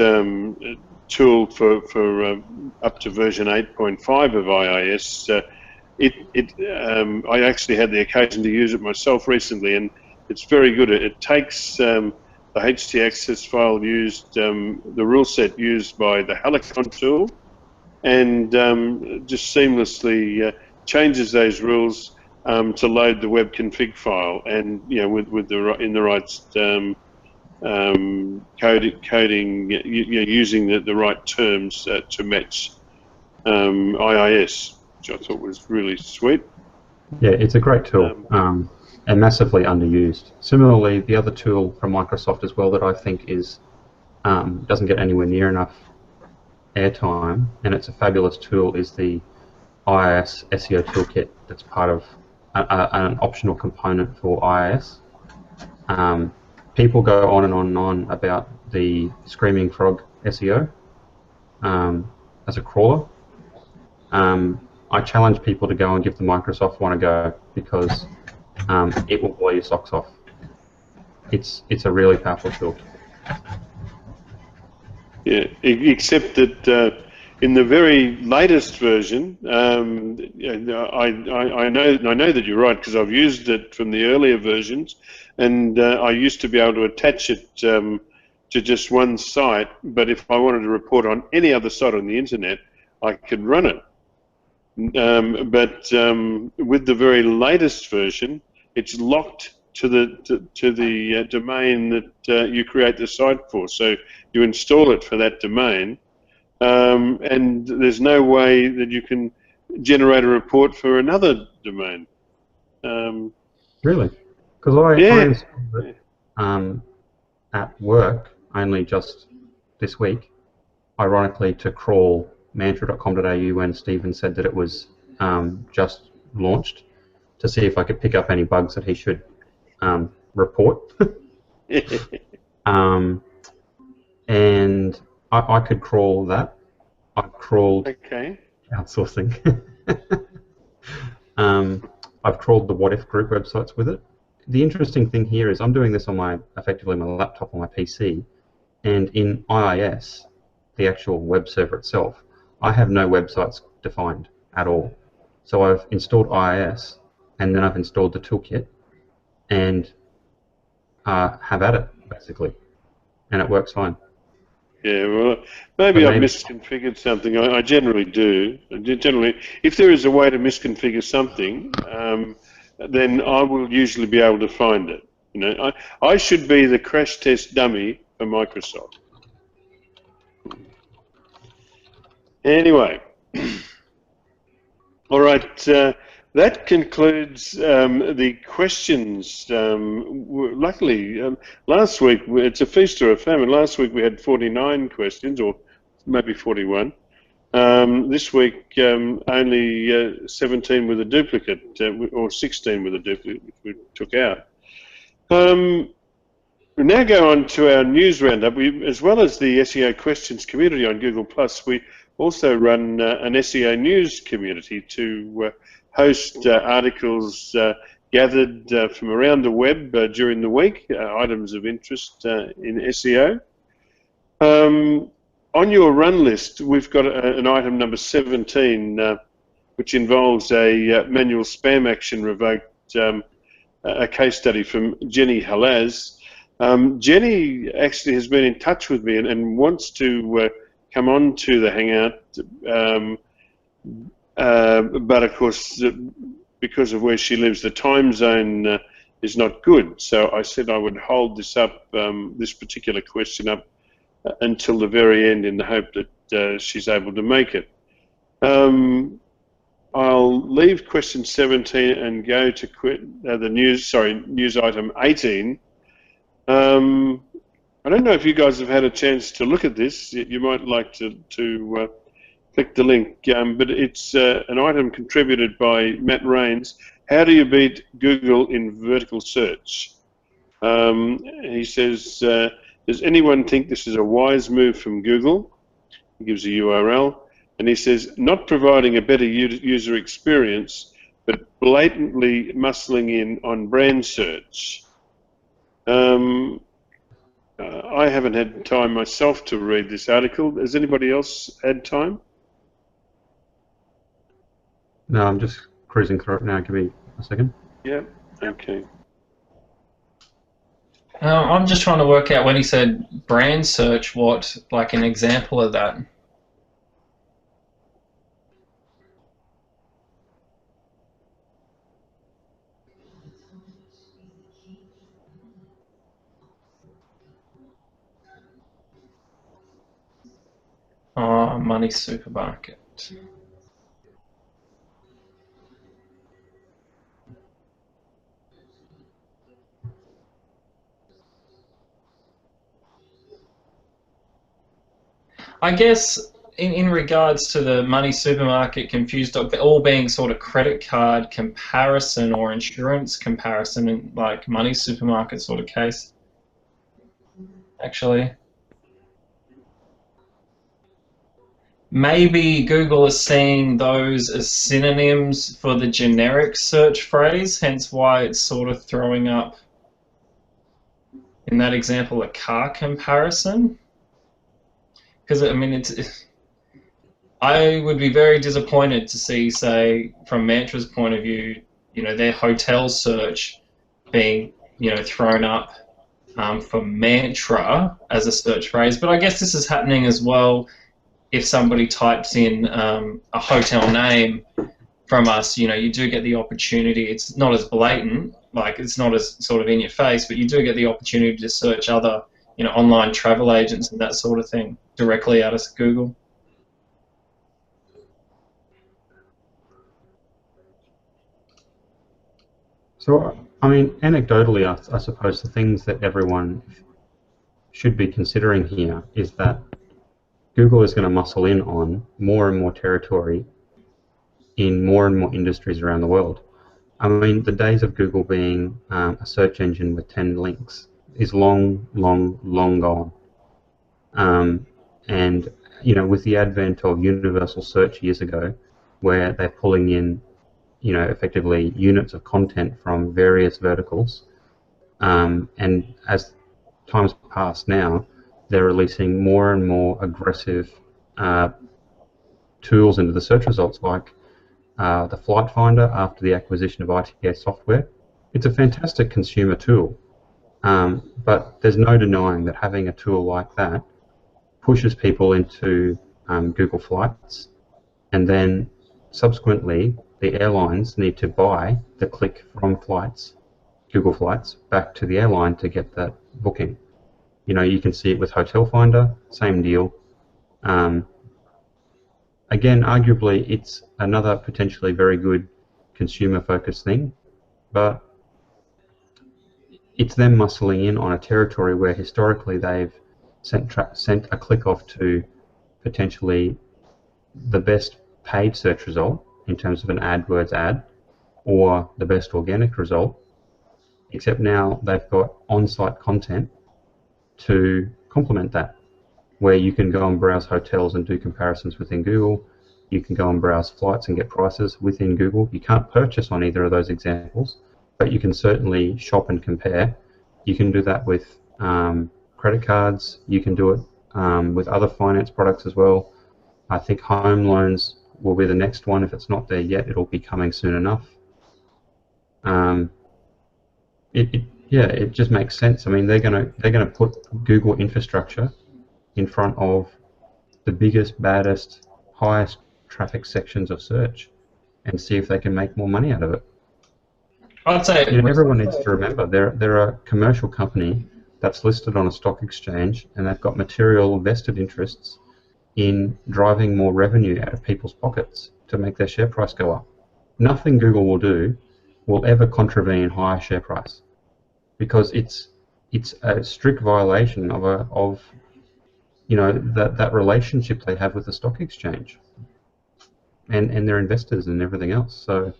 tool for up to version 8.5 of IIS, I actually had the occasion to use it myself recently, and it's very good. It takes the htaccess file used, the rule set used by the Helicon tool, and just seamlessly changes those rules to load the web config file, and with the in the right coding, using the right terms to match IIS, which I thought was really sweet. Yeah, it's a great tool and massively underused. Similarly, the other tool from Microsoft as well that I think is doesn't get anywhere near enough airtime, and it's a fabulous tool, is the IIS SEO toolkit. That's part of an optional component for IIS. People go on and on and on about the Screaming Frog SEO as a crawler. I challenge people to go and give the Microsoft one a go, because it will blow your socks off. It's a really powerful tool. Yeah, except that in the very latest version, I know that you're right, because I've used it from the earlier versions, and I used to be able to attach it to just one site. But if I wanted to report on any other site on the internet, I could run it. But with the very latest version, it's locked to the domain that you create the site for. So you install it for that domain, and there's no way that you can generate a report for another domain. Really? Because I installed it at work only just this week, ironically, to crawl mantra.com.au when Stephen said that it was just launched, to see if I could pick up any bugs that he should report. And I could crawl that. I crawled outsourcing. I've crawled the What If group websites with it. The interesting thing here is I'm doing this on effectively my laptop on my PC, and in IIS, the actual web server itself, I have no websites defined at all. So I've installed IIS, and then I've installed the toolkit, and have at it, basically. And it works fine. Yeah, well, maybe I've misconfigured something. I generally do. Generally, if there is a way to misconfigure something, then I will usually be able to find it. I should be the crash test dummy for Microsoft. Anyway, all right. That concludes the questions. Luckily, last week, it's a feast or a famine. Last week we had 49 questions, or maybe 41. This week, only 17 with a duplicate, or 16 with a duplicate, which we took out. We now go on to our news roundup. As well as the SEO questions community on Google+, we also run an SEO news community to host articles gathered from around the web during the week, items of interest in SEO. On your run list, we've got an item number 17, which involves a manual spam action revoked, a case study from Jenny Halaz. Jenny actually has been in touch with me and wants to come on to the Hangout, but of course, because of where she lives, the time zone is not good. So I said I would hold this up, this particular question up, until the very end, in the hope that she's able to make it. I'll leave question 17 and go to the news item 18. I don't know if you guys have had a chance to look at this. You might like to click the link, but it's an item contributed by Matt Rains. How do you beat Google in vertical search? He says, does anyone think this is a wise move from Google? He gives a URL, and he says, not providing a better user experience, but blatantly muscling in on brand search. I haven't had time myself to read this article. Has anybody else had time? No, I'm just cruising through it now. Give me a second. Yeah, okay. I'm just trying to work out when he said brand search, what, like an example of that? money supermarket. I guess in regards to the money supermarket confused, all being sort of credit card comparison or insurance comparison in like money supermarket sort of case, actually. Maybe Google is seeing those as synonyms for the generic search phrase, hence why it's sort of throwing up, in that example, a car comparison. Because, I mean, I would be very disappointed to see, say, from Mantra's point of view, you know, their hotel search being, you know, thrown up for Mantra as a search phrase. But I guess this is happening as well if somebody types in a hotel name from us. You know, you do get the opportunity. It's not as blatant, like it's not as sort of in your face, but you do get the opportunity to search other, you know, online travel agents and that sort of thing directly out of Google. So, I mean, anecdotally, I suppose the things that everyone should be considering here is that Google is going to muscle in on more and more territory in more and more industries around the world. I mean, the days of Google being a search engine with 10 links is long, long, long gone. And, you know, with the advent of universal search years ago, where they're pulling in, you know, effectively units of content from various verticals, and as time's passed now, they're releasing more and more aggressive tools into the search results, like the Flight Finder after the acquisition of ITA software. It's a fantastic consumer tool, but there's no denying that having a tool like that pushes people into Google Flights, and then subsequently the airlines need to buy the click from Flights, Google Flights, back to the airline to get that booking. You know, you can see it with Hotel Finder, same deal. Again, arguably, it's another potentially very good consumer-focused thing, but it's them muscling in on a territory where historically they've sent a click off to potentially the best paid search result in terms of an AdWords ad, or the best organic result, except now they've got on-site content to complement that, where you can go and browse hotels and do comparisons within Google. You can go and browse flights and get prices within Google. You can't purchase on either of those examples, but you can certainly shop and compare. You can do that with credit cards. You can do it with other finance products as well. I think home loans will be the next one. If it's not there yet, it'll be coming soon enough. It just makes sense. I mean, they're gonna put Google infrastructure in front of the biggest, baddest, highest traffic sections of search, and see if they can make more money out of it. I'd say, you know, everyone needs to remember they're a commercial company that's listed on a stock exchange, and they've got material vested interests in driving more revenue out of people's pockets to make their share price go up. Nothing Google will do will ever contravene higher share price, because it's a strict violation of you know, that relationship they have with the stock exchange and their investors and everything else. So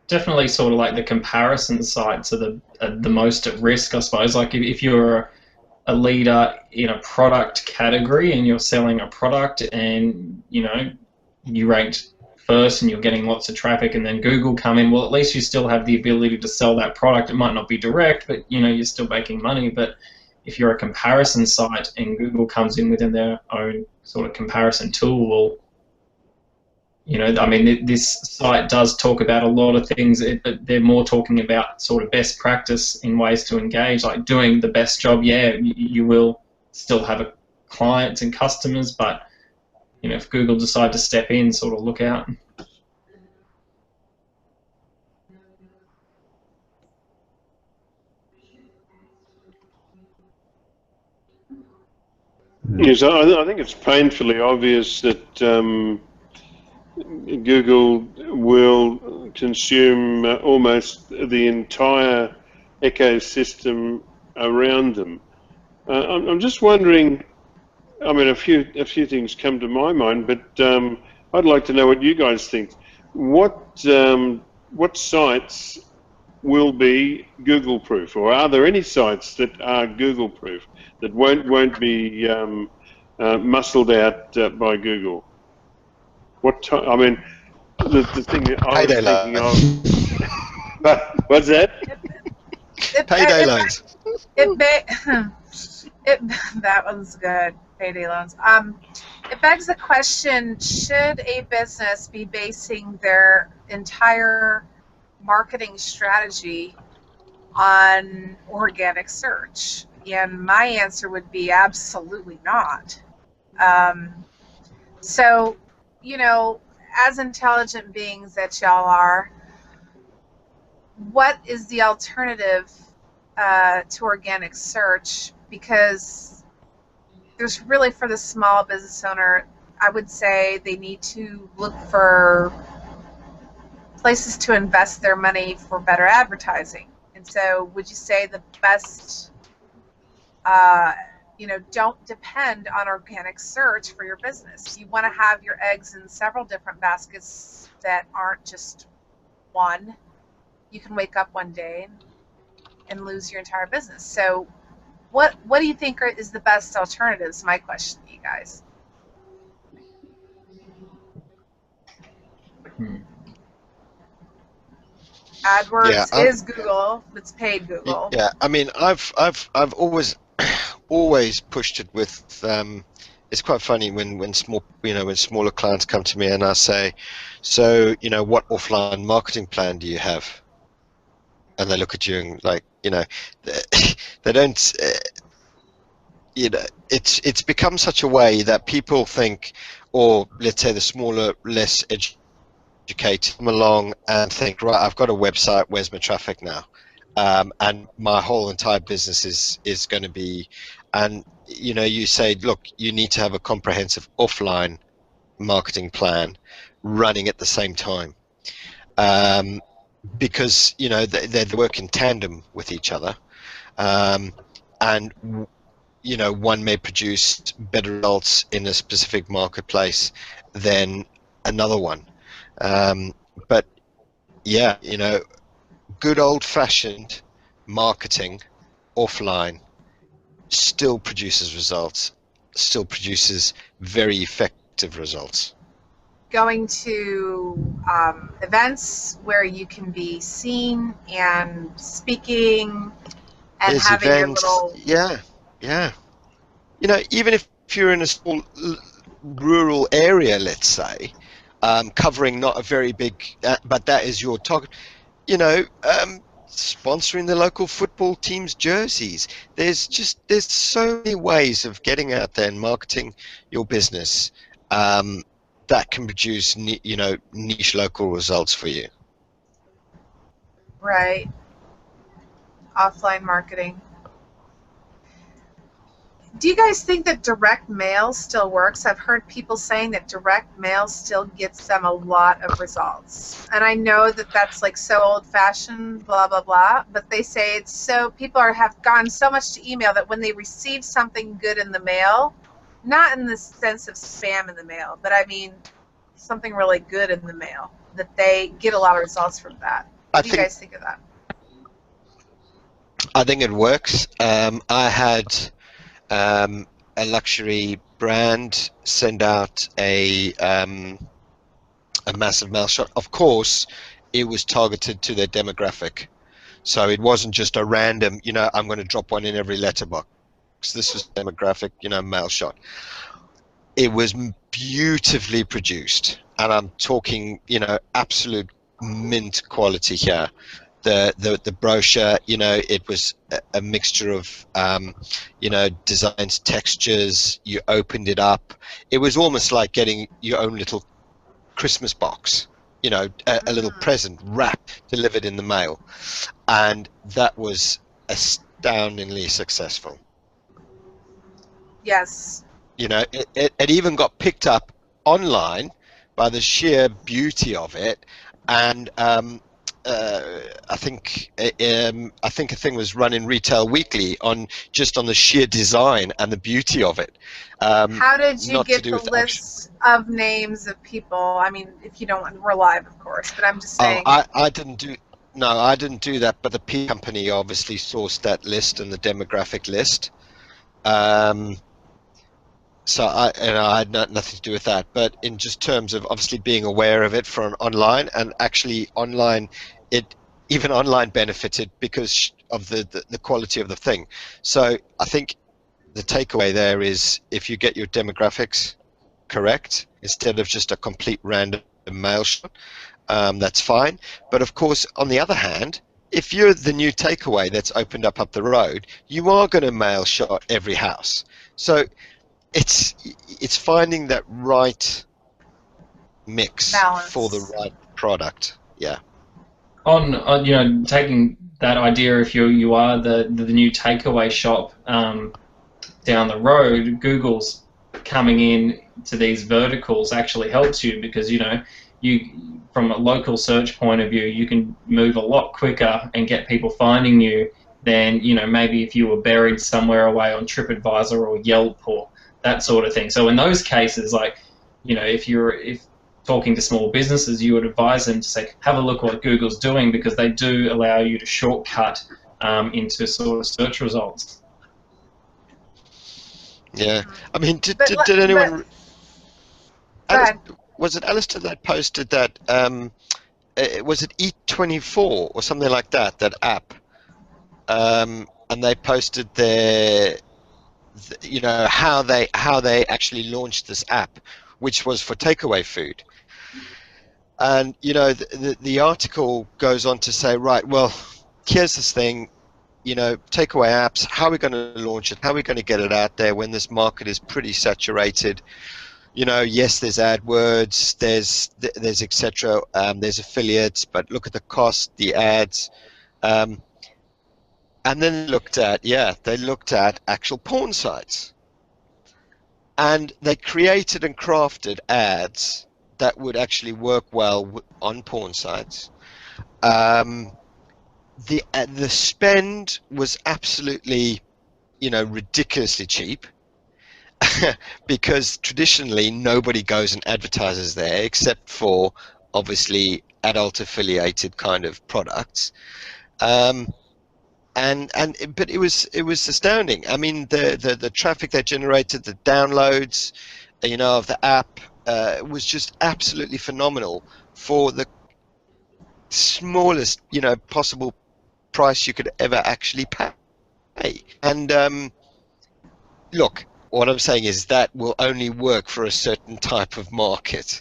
definitely sort of like the comparison sites are the most at risk, I suppose. Like if you're a leader in a product category and you're selling a product, and you know you ranked first and you're getting lots of traffic, and then Google come in, well, at least you still have the ability to sell that product. It might not be direct, but you know you're still making money. But if you're a comparison site and Google comes in within their own sort of comparison tool, well, you know, I mean, this site does talk about a lot of things, but they're more talking about sort of best practice in ways to engage, like doing the best job. Yeah, you will still have clients and customers, but you know, if Google decide to step in, sort of look out. Yeah, is I think it's painfully obvious that Google will consume almost the entire ecosystem around them. I'm just wondering. I mean, a few things come to my mind, but I'd like to know what you guys think. What sites will be Google proof, or are there any sites that are Google proof that won't be muscled out by Google? I mean, the thing that I was thinking of. What's that? Payday loans. That one's good. Payday loans. It begs the question: should a business be basing their entire marketing strategy on organic search? And my answer would be absolutely not. So, you know, as intelligent beings that y'all are, what is the alternative to organic search? Because there's really, for the small business owner, I would say they need to look for places to invest their money for better advertising. And so would you say the best, don't depend on organic search for your business? You want to have your eggs in several different baskets that aren't just one. You can wake up one day and lose your entire business. So what do you think is the best alternatives? My question to you guys. AdWords is Google. It's paid Google. Yeah, I mean, I've always pushed it with. It's quite funny when smaller clients come to me and I say, so what offline marketing plan do you have? And they look at you and they don't. It's become such a way that people think, or let's say the smaller, less educated come along and think, right, I've got a website, where's my traffic now? And my whole entire business is going to be, and you say, look, you need to have a comprehensive offline marketing plan running at the same time, because they work in tandem with each other, and one may produce better results in a specific marketplace than another one. But yeah, good old-fashioned marketing offline still produces results, still produces very effective results. Going to events where you can be seen and speaking and There's having events, your little... Yeah. Even if you're in a small rural area, let's say, covering not a very big, but that is your target, sponsoring the local football team's jerseys. There's so many ways of getting out there and marketing your business that can produce, niche local results for you. Right. Offline marketing. Do you guys think that direct mail still works? I've heard people saying that direct mail still gets them a lot of results. And I know that that's like so old-fashioned, blah, blah, blah, but they say it's so, people have gone so much to email that when they receive something good in the mail, not in the sense of spam in the mail, but I mean something really good in the mail, that they get a lot of results from that. What do you guys think of that? I think it works. I had a luxury brand send out a massive mail shot. Of course, it was targeted to their demographic, so it wasn't just a random, I'm going to drop one in every letterbox. This was demographic, mail shot. It was beautifully produced, and I'm talking, absolute mint quality here. The brochure, it was a mixture of, designs, textures. You opened it up. It was almost like getting your own little Christmas box, a little present wrapped, delivered in the mail. And that was astoundingly successful. Yes. You know, it even got picked up online by the sheer beauty of it, and I think a thing was run in Retail Weekly on just on the sheer design and the beauty of it. How did you not to get do the with list of names of people? I mean, if you don't want, we're live, of course, but I'm just Oh, saying. I didn't do. No, I didn't do that. But the P company obviously sourced that list and the demographic list. So I had nothing to do with that. But in just terms of obviously being aware of it for an online, and actually online, even online benefited because of the quality of the thing. So I think the takeaway there is if you get your demographics correct instead of just a complete random mail shot, that's fine. But of course, on the other hand, if you're the new takeaway that's opened up the road, you are going to mail shot every house. So it's finding that right mix Balance. for the right product. Yeah. On you know, taking that idea, if you are the new takeaway shop down the road, Google's coming in to these verticals actually helps you, because you know, you from a local search point of view, you can move a lot quicker and get people finding you than, you know, maybe if you were buried somewhere away on TripAdvisor or Yelp or that sort of thing. So in those cases, like, you know, if talking to small businesses, you would advise them to say, have a look what Google's doing, because they do allow you to shortcut into sort of search results. Yeah. I mean, did anyone? Was it Alistair that posted that? Was it Eat24 or something like that? That app, and they posted you know, how they actually launched this app, which was for takeaway food. And you know, the article goes on to say, right, well, here's this thing, you know, takeaway apps. How are we going to launch it? How are we going to get it out there when this market is pretty saturated? You know, yes, there's AdWords, there's etc. There's affiliates, but look at the cost, the ads. And then they looked at actual porn sites, and they created and crafted ads that would actually work well on porn sites. The spend was absolutely, you know, ridiculously cheap. Because traditionally nobody goes and advertises there except for obviously adult affiliated kind of products. But it was astounding. I mean, the traffic they generated, the downloads, you know, of the app was just absolutely phenomenal for the smallest, you know, possible price you could ever actually pay. And look, what I'm saying is that will only work for a certain type of market,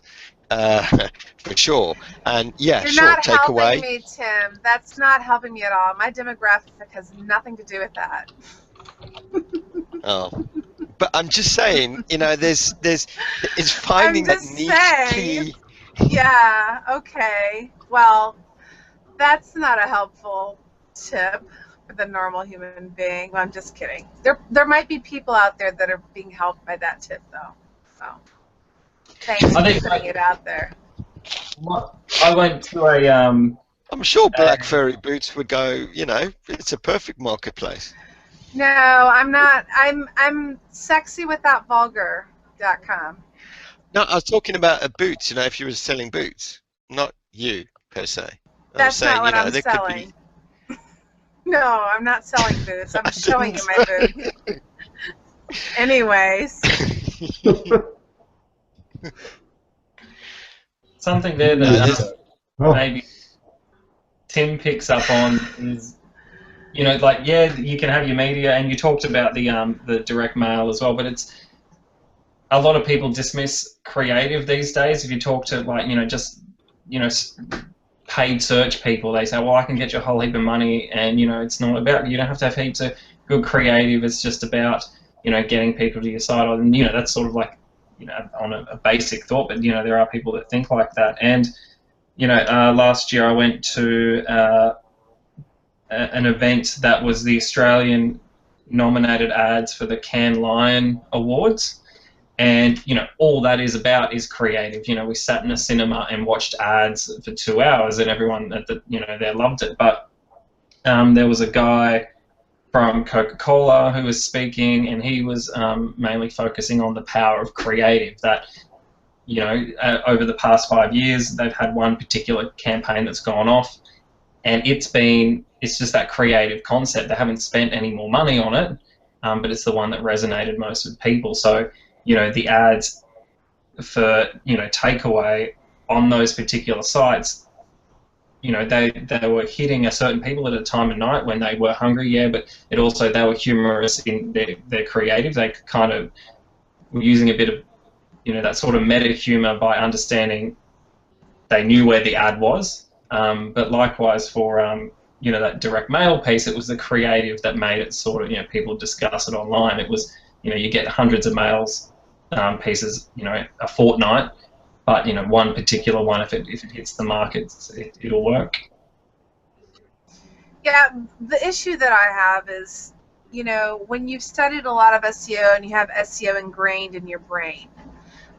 for sure. And yeah, You're sure, not take helping away. me, Tim. That's not helping me at all. My demographic has nothing to do with that. Oh, but I'm just saying, you know, it's finding that niche key. Yeah. Okay. Well, that's not a helpful tip for the normal human being. Well, I'm just kidding. There might be people out there that are being helped by that tip, though. So thanks for putting it out there. I went to a. I'm sure black furry boots would go. You know, it's a perfect marketplace. No, I'm not. I'm sexywithoutVulgar.com. No, I was talking about boots. You know, if you were selling boots, not you per se. That's not what I'm selling. No, I'm not selling boots. I'm showing you my boots. Anyways. Something there that maybe Tim picks up on is, you know, like, yeah, you can have your media, and you talked about the direct mail as well, but it's a lot of people dismiss creative these days. If you talk to, like, you know, just, you know, paid search people, they say, well, I can get you a whole heap of money, and, you know, it's not about, you don't have to have heaps of good creative, it's just about, you know, getting people to your site. And, you know, that's sort of like, you know, on a basic thought, but, you know, there are people that think like that. And, you know, last year I went to an event that was the Australian nominated ads for the Cannes Lion Awards, And all that is about is creative. We sat in a cinema and watched ads for 2 hours, and everyone at the they loved it. But there was a guy from Coca-Cola who was speaking, and he was mainly focusing on the power of creative. That over the past 5 years, they've had one particular campaign that's gone off, and it's just that creative concept. They haven't spent any more money on it, but it's the one that resonated most with people. So the ads for takeaway on those particular sites, they were hitting a certain people at a time of night when they were hungry, yeah, but they were humorous in their creative. They kind of were using a bit of that sort of meta humor by understanding they knew where the ad was. But likewise for that direct mail piece, it was the creative that made it sort of people discuss it online. It was you get hundreds of mails pieces a fortnight, but one particular one, if it hits the market, it'll work. Yeah, the issue that I have is when you've studied a lot of SEO and you have SEO ingrained in your brain,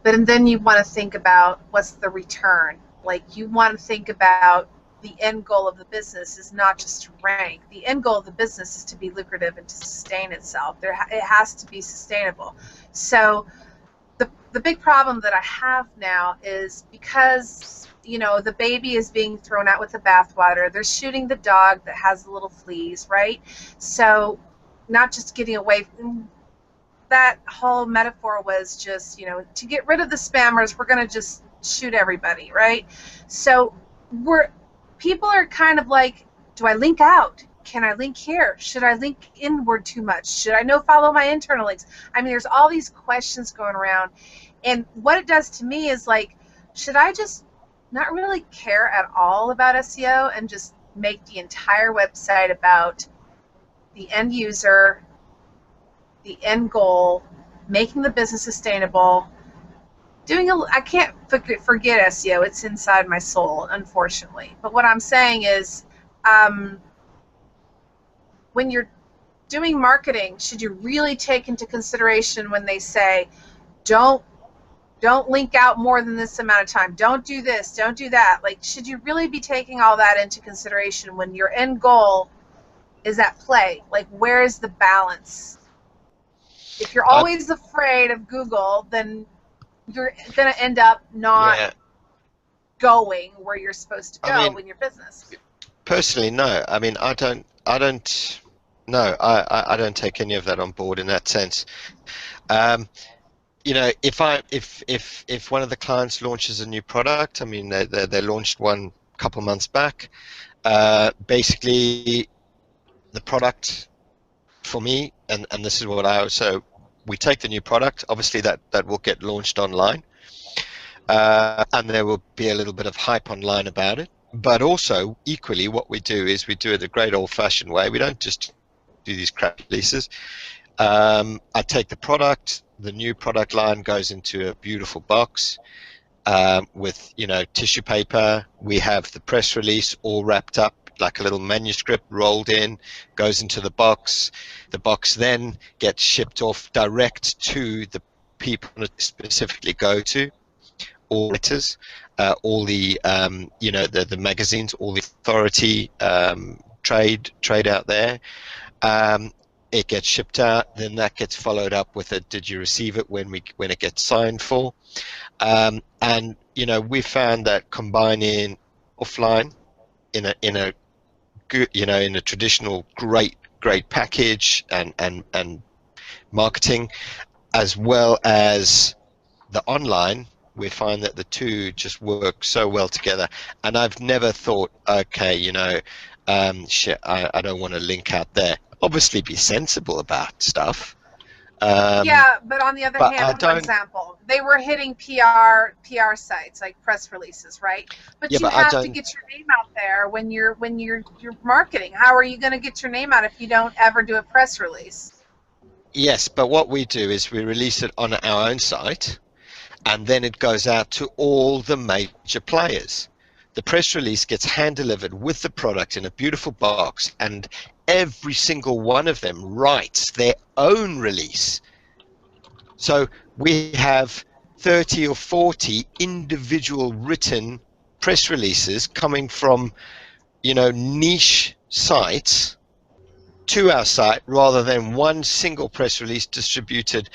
but then you want to think about what's the return. Like, you want to think about the end goal of the business is not just to rank. The end goal of the business is to be lucrative and to sustain itself. It has to be sustainable. So the big problem that I have now is because the baby is being thrown out with the bathwater. They're shooting the dog that has the little fleas, right? So not just getting away from that whole metaphor was just to get rid of the spammers, we're going to just shoot everybody, right? So people are kind of like, do I link out? Can I link here? Should I link inward too much? Should I follow my internal links? I mean, there's all these questions going around. And what it does to me is like, should I just not really care at all about SEO and just make the entire website about the end user, the end goal, making the business sustainable, I can't forget SEO. It's inside my soul, unfortunately. But what I'm saying is, when you're doing marketing, should you really take into consideration when they say, don't link out more than this amount of time, don't do this, don't do that? Like, should you really be taking all that into consideration when your end goal is at play? Like, where is the balance? If you're always afraid of Google, then you're going to end up not going where you're supposed to go in your business. Personally, no. I mean, I don't take any of that on board in that sense. If one of the clients launches a new product, I mean, they launched one a couple months back. Basically, the product for me, and this is what we take the new product, obviously that will get launched online, and there will be a little bit of hype online about it, but also equally what we do is we do it the great old-fashioned way. We don't just do these crap releases. I take the product, the new product line goes into a beautiful box with tissue paper. We have the press release all wrapped up like a little manuscript, rolled in, goes into the box. The box then gets shipped off direct to the people it specifically go to, all letters, all the the magazines, all the authority trade out there. It gets shipped out, then that gets followed up with a did you receive it when it gets signed for. And we found that combining offline in a good, in a traditional great package and marketing, as well as the online, we find that the two just work so well together. And I've never thought, okay, shit, I don't want to link out there. Obviously be sensible about stuff. Yeah, but on the other hand, for example, they were hitting PR sites like press releases, right? But you have to get your name out there when you're marketing. How are you going to get your name out if you don't ever do a press release? Yes, but what we do is we release it on our own site, and then it goes out to all the major players. The press release gets hand-delivered with the product in a beautiful box, and every single one of them writes their own release. So we have 30 or 40 individual written press releases coming from, you know, niche sites to our site rather than one single press release distributed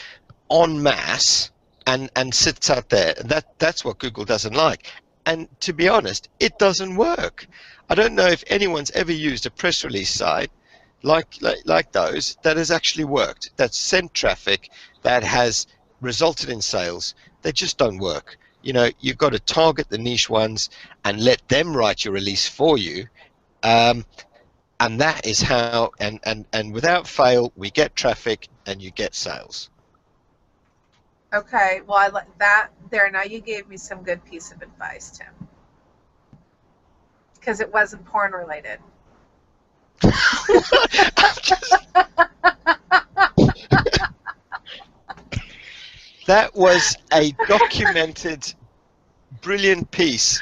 en masse and sits out there. That's what Google doesn't like. And to be honest, it doesn't work. I don't know if anyone's ever used a press release site like those that has actually worked, that's sent traffic, that has resulted in sales. They just don't work. You know, you've got to target the niche ones and let them write your release for you. And that is how, and without fail, we get traffic and you get sales. Okay, well, I like that there. Now you gave me some good piece of advice, Tim, because it wasn't porn related. That was a documented, brilliant piece,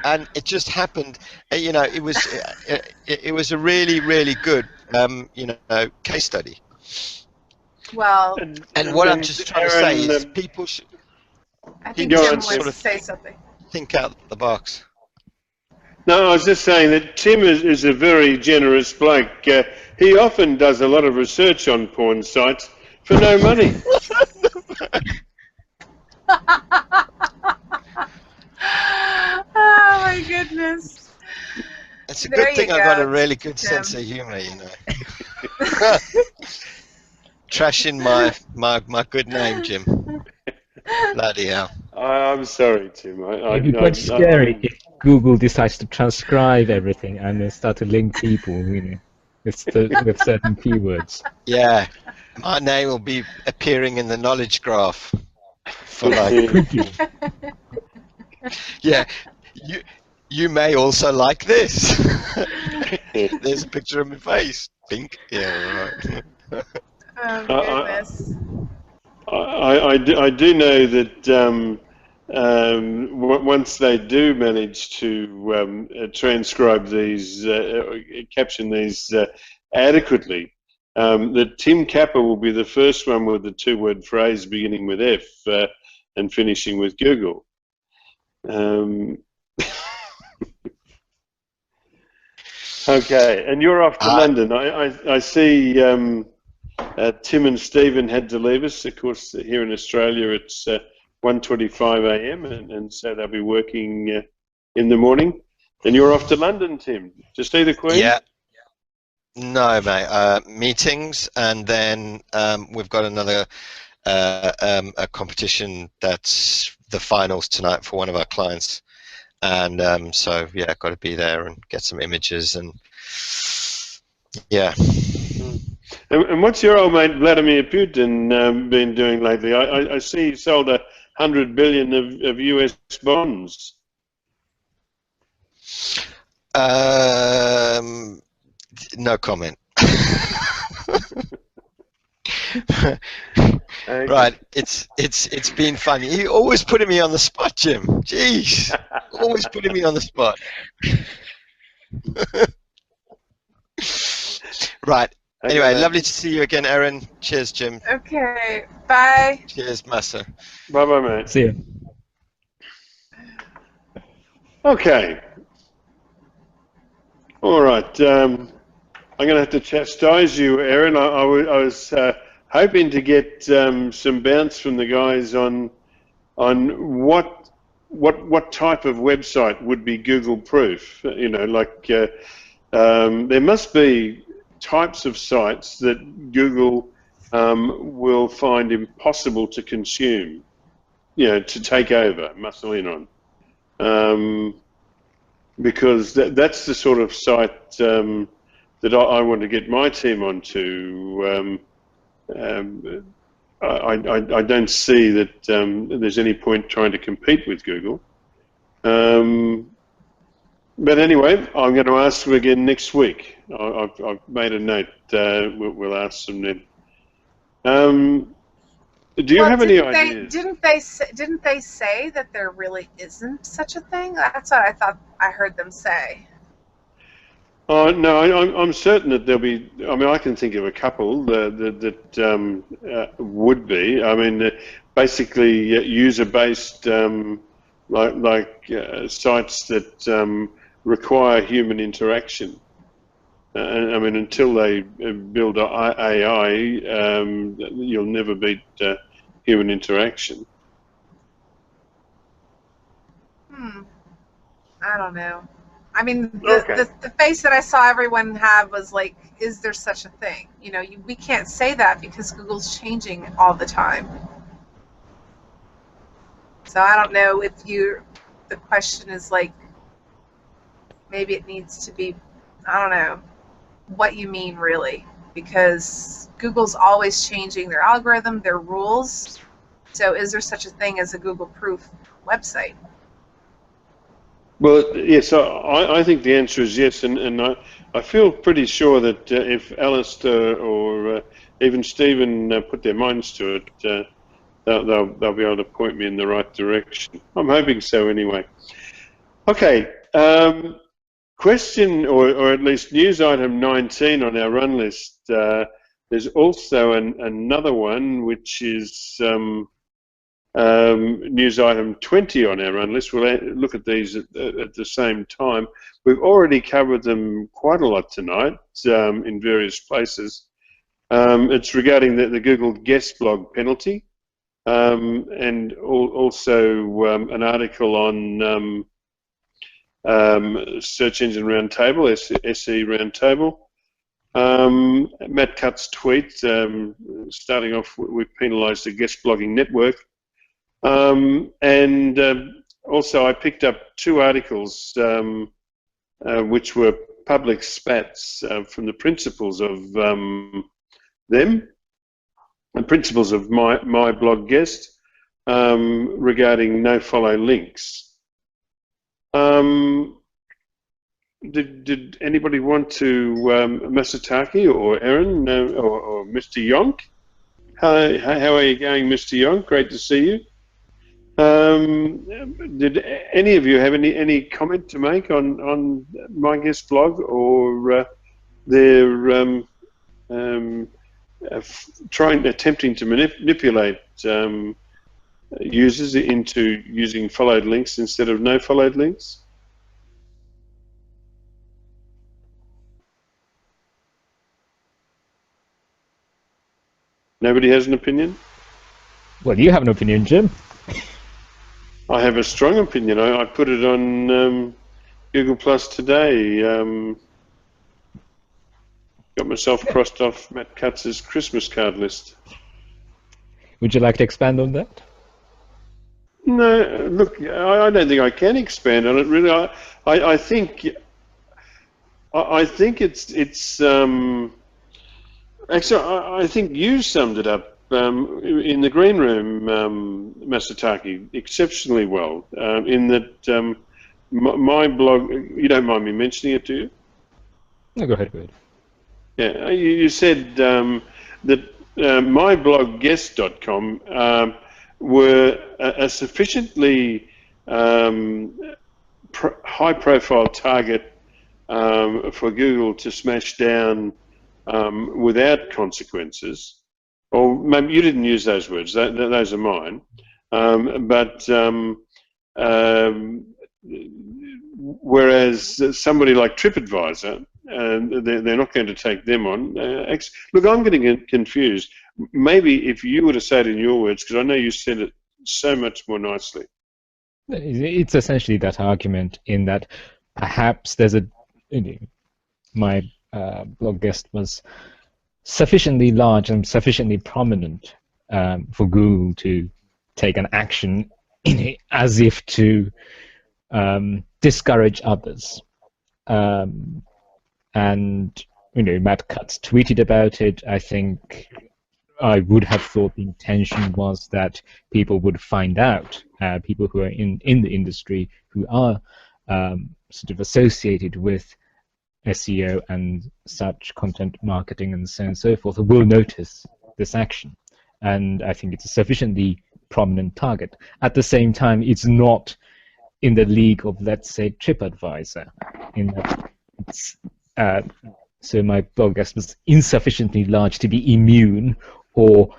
and it just happened. You know, it was a really, really good, you know, case study. Well, and what I'm just trying to say is people should. I think Jim wants to say something. Think out the box. No, I was just saying that Tim is a very generous bloke. He often does a lot of research on porn sites for no money. Oh my goodness. It's a good thing I got a really good sense of humor, you know. Trashing my good name, Jim. Bloody hell. I'm sorry, Tim. It'd be quite scary if Google decides to transcribe everything and then start to link people, you know, with certain keywords. Yeah, my name will be appearing in the knowledge graph for like. Yeah, you may also like this. There's a picture of my face. Pink. Yeah, right. Oh goodness. I do know that once they do manage to transcribe these, caption these adequately, that Tim Capper will be the first one with the two-word phrase beginning with F and finishing with Google. Okay, and you're off to London. I see Tim and Stephen had to leave us. Of course, here in Australia it's 1:25 a.m. and so they'll be working in the morning. And you're off to London, Tim, to see the Queen? Yeah. No, mate. Meetings, and then we've got another a competition that's the finals tonight for one of our clients. And so, yeah, got to be there and get some images and, yeah. And what's your old mate Vladimir Putin been doing lately? I see he sold 100 billion of US bonds. No comment. Okay. Right, it's been funny. You always putting me on the spot, Jim. Jeez, always putting me on the spot. Right. Okay. Anyway, lovely to see you again, Erin. Cheers, Jim. Okay. Bye. Cheers, Master. Bye-bye, mate. See you. Okay. All right. I'm going to have to chastise you, Erin. I was hoping to get some bounce from the guys on what type of website would be Google proof. You know, like there must be types of sites that Google will find impossible to consume, you know, to take over, muscle in on, because that's the sort of site that I want to get my team onto. I don't see that there's any point trying to compete with Google. But anyway, I'm going to ask them again next week. I've made a note. We'll ask them then. Do you have any ideas? Didn't they say that there really isn't such a thing? That's what I thought I heard them say. Oh no, I'm certain that there'll be. I mean, I can think of a couple that would be. I mean, basically user-based, like sites that require human interaction. I mean, until they build AI, you'll never beat human interaction. I don't know. I mean, the face that I saw everyone have was like, is there such a thing? You know, we can't say that because Google's changing all the time. So I don't know if the question is like, maybe it needs to be, I don't know what you mean really, because Google's always changing their algorithm, their rules. So is there such a thing as a Google-proof website? Well, yes, I think the answer is yes, and I feel pretty sure that if Alistair or even Stephen put their minds to it, they'll be able to point me in the right direction. I'm hoping so anyway. Okay, question, or at least news item 19 on our run list. There's also another one, which is news item 20 on our run list. We'll look at these at the same time. We've already covered them quite a lot tonight in various places. It's regarding the Google guest blog penalty, and also an article on Search Engine Roundtable, SE Roundtable. Matt Cutt's tweet, starting off, we've penalised the guest blogging network. And also I picked up two articles which were public spats from the principles of them, the principles of my blog guest, regarding no-follow links. Did anybody want to, Masataki or Aaron or Mr. Yonk? How are you going, Mr. Yonk? Great to see you. Did any of you have any comment to make on my guest blog or their attempting to manipulate users into using followed links instead of no followed links? Nobody has an opinion? Well, you have an opinion, Jim. I have a strong opinion. I put it on Google Plus today. Got myself crossed off Matt Kutz's Christmas card list. Would you like to expand on that? No, look, I don't think I can expand on it. Really, I think it's actually I think you summed it up in the green room, Masataki, exceptionally well. In that my blog, you don't mind me mentioning it, do you? No, go ahead. Go ahead. Yeah, you said that myblogguest.com were a sufficiently high-profile target for Google to smash down without consequences. Or maybe you didn't use those words; those are mine. Whereas somebody like TripAdvisor, they're not going to take them on. Look, I'm getting confused. Maybe if you were to say it in your words, because I know you said it so much more nicely. It's essentially that argument in that perhaps there's my blog guest was sufficiently large and sufficiently prominent for Google to take an action as if to discourage others. And Matt Cutts tweeted about it. I think I would have thought the intention was that people would find out, people who are in the industry who are sort of associated with SEO and such content marketing and so on and so forth will notice this action. And I think it's a sufficiently prominent target. At the same time, it's not in the league of, let's say, TripAdvisor, in that it's so my podcast was insufficiently large to be immune or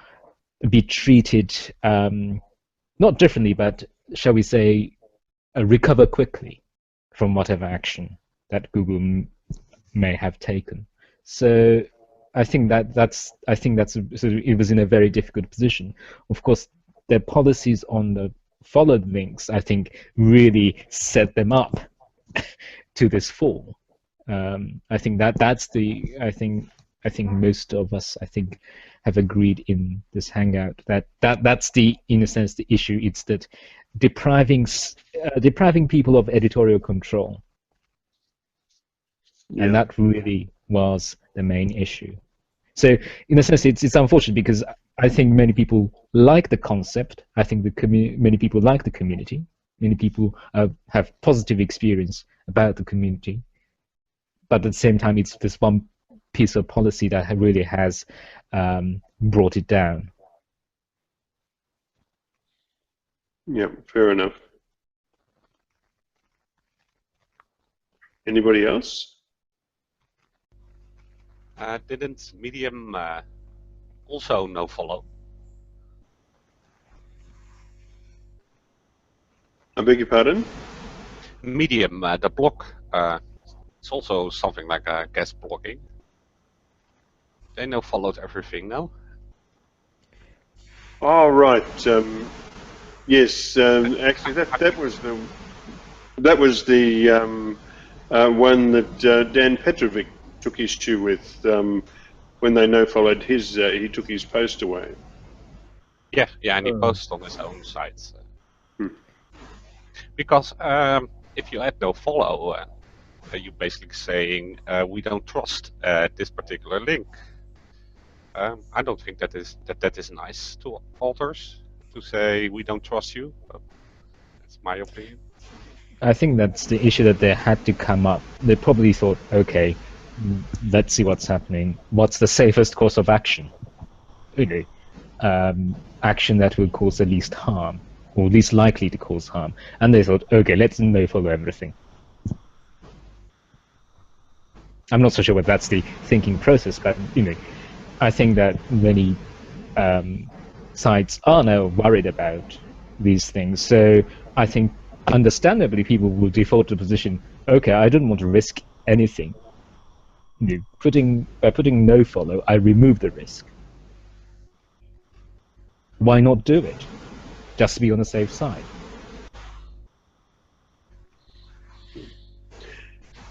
be treated not differently, but shall we say, recover quickly from whatever action that Google may have taken. So I think so it was in a very difficult position. Of course, their policies on the followed links, I think, really set them up to this fall. I think I think most of us, I think, have agreed in this hangout that's in a sense the issue. It's that depriving people of editorial control, and that really was the main issue. So in a sense, it's unfortunate because I think many people like the concept. I think many people like the community. Many people have positive experience about the community. But at the same time, it's this one piece of policy that really has brought it down. Yeah, fair enough. Anybody else? Didn't Medium also no follow? I beg your pardon? Medium, the blog, it's also something like guest blogging. They no followed everything now. Oh right. Yes. Actually, that was the one that Dan Petrovic took issue with when they no followed his. He took his post away. Yeah, and he posted on his own site. Because if you add no follow, you're basically saying we don't trust this particular link. I don't think that is nice to authors to say we don't trust you. That's my opinion. I think that's the issue that they had to come up. They probably thought, okay, let's see what's happening. What's the safest course of action? Okay. Action that will cause the least harm, or least likely to cause harm. And they thought, okay, let's no follow everything. I'm not so sure whether that's the thinking process, but I think that many sites are now worried about these things. So I think, understandably, people will default to the position, okay, I don't want to risk anything. By putting no follow, I remove the risk. Why not do it? Just to be on the safe side.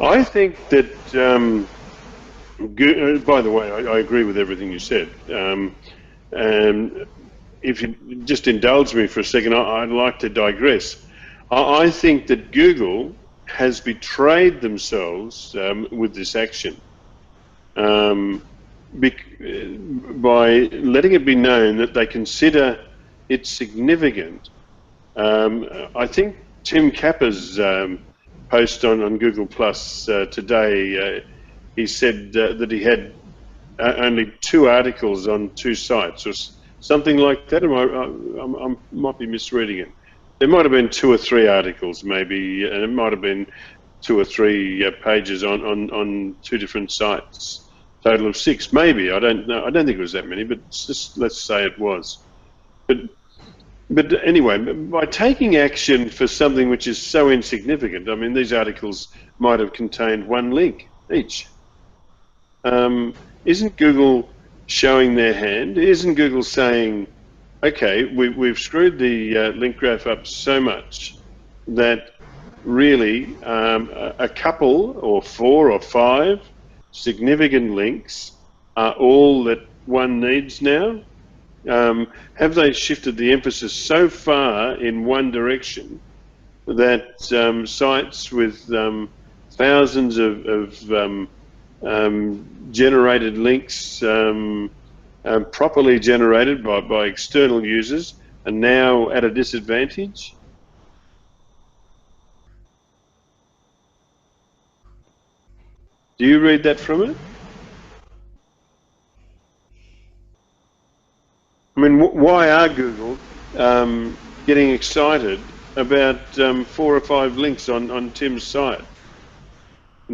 I think that, by the way, I agree with everything you said. And if you just indulge me for a second, I'd like to digress. I think that Google has betrayed themselves with this action by letting it be known that they consider it significant. I think Tim Kappa's post on Google Plus today, he said that he had only 2 articles on 2 sites or something like that. I might be misreading it. There might have been 2 or 3 articles maybe, and it might have been 2 or 3 pages on 2 different sites. Total of 6 maybe, I don't know. I don't think it was that many, but just let's say it was. But anyway, by taking action for something which is so insignificant, I mean, these articles might have contained 1 link each. Isn't Google showing their hand? Isn't Google saying, okay, we've screwed the link graph up so much that really a couple or 4 or 5 significant links are all that one needs now? Have they shifted the emphasis so far in one direction that sites with thousands of generated links, properly generated by external users, are now at a disadvantage? Do you read that from it? I mean, why are Google getting excited about 4 or 5 links on Tim's site?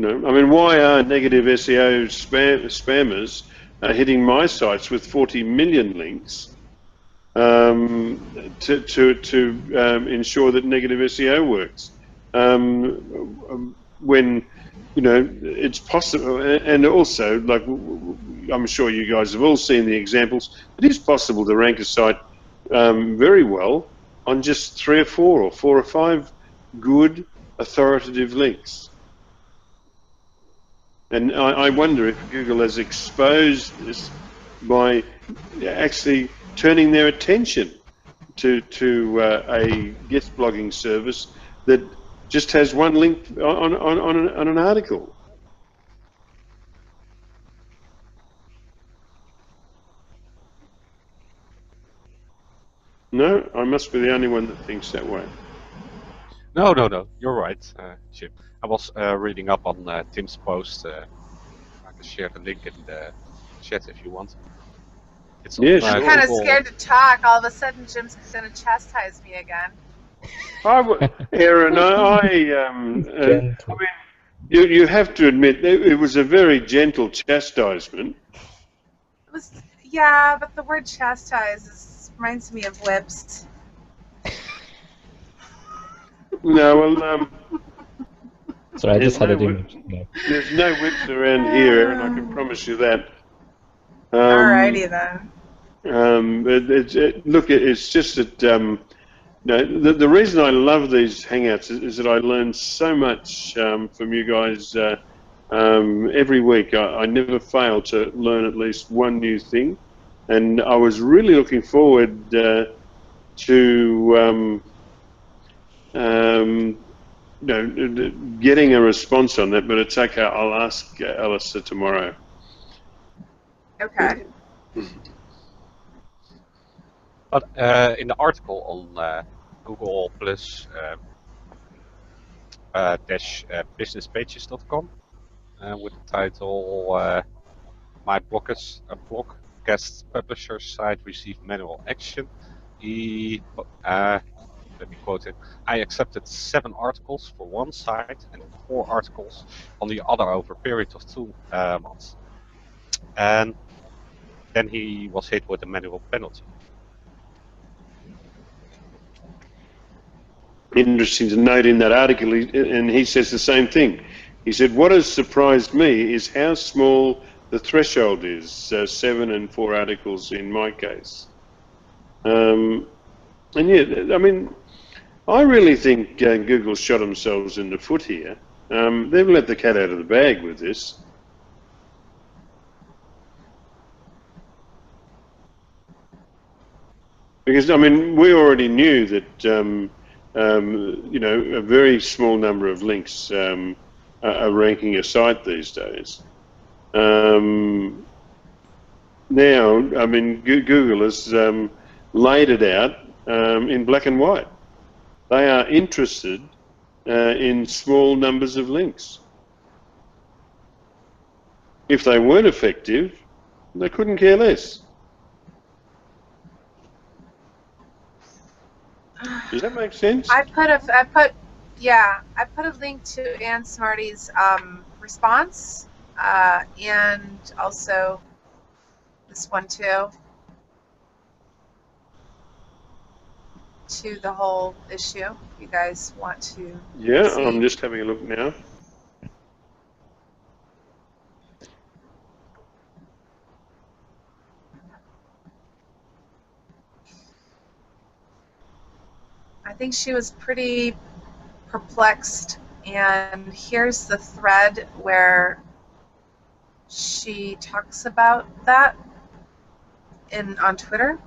I mean, why are negative SEO spammers hitting my sites with 40 million links to ensure that negative SEO works? When it's possible, and also, like, I'm sure you guys have all seen the examples. It is possible to rank a site very well on just 3 or 4 or 4 or 5 good authoritative links. And I wonder if Google has exposed this by actually turning their attention to a guest blogging service that just has one link on an article. No, I must be the only one that thinks that way. No, you're right, Jim. I was reading up on Tim's post. I can share the link in the chat if you want. It's Yeah, on, sure. I'm kind of Google. scared to talk. All of a sudden, Jim's going to chastise me again. Aaron, I mean, you have to admit it was a very gentle chastisement. It was, yeah, but the word chastise reminds me of whips. No, well, Sorry, I just had an image. there's no whips around here, Aaron, I can promise you that. Alrighty then. Look, it's just that the reason I love these Hangouts is that I learn so much from you guys every week. I never fail to learn at least one new thing, and I was really looking forward to getting a response on that. But it's okay. I'll ask Alistair tomorrow. Okay. But in the article on Google Plus businesspages.com with the title "My bloggers blog guest publisher site received manual action." Let me quote it. I accepted 7 articles for one site and 4 articles on the other over a period of 2 months. And then he was hit with a manual penalty. Interesting to note in that article, and he says the same thing. He said, what has surprised me is how small the threshold is, 7 and 4 articles in my case. And yeah, I mean, I really think Google shot themselves in the foot here. They've let the cat out of the bag with this. Because, I mean, we already knew that, a very small number of links are ranking a site these days. Now, I mean, Google has laid it out in black and white. They are interested in small numbers of links. If they weren't effective, they couldn't care less. Does that make sense? I put a link to Ann Smarty's response, and also this one too, to the whole issue. If you guys want to Yeah, see. I'm just having a look now. I think she was pretty perplexed, and here's the thread where she talks about that on Twitter.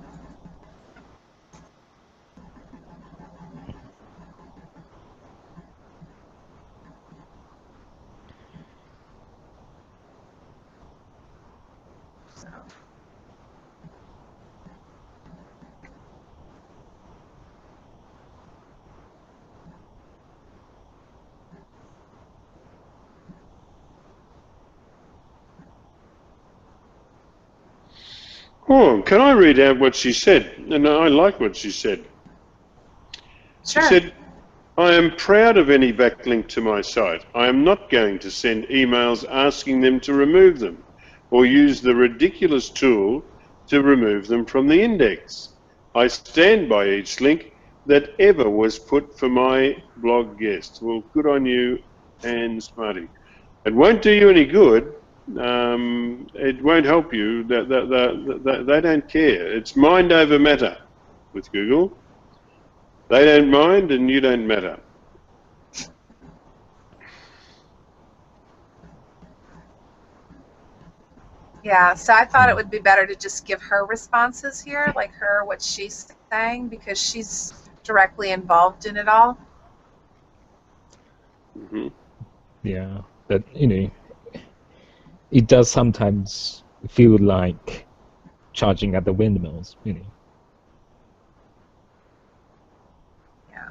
Oh, can I read out what she said? And I like what she said. Sure. She said, I am proud of any backlink to my site. I am not going to send emails asking them to remove them or use the ridiculous tool to remove them from the index. I stand by each link that ever was put for my blog guest. Well, good on you and Smarty. It won't do you any good. It won't help you. They don't care. It's mind over matter with Google. They don't mind and you don't matter. Yeah, so I thought it would be better to just give her responses here, like her, what she's saying, because she's directly involved in it all. Mm-hmm. Yeah, but it does sometimes feel like charging at the windmills. Yeah.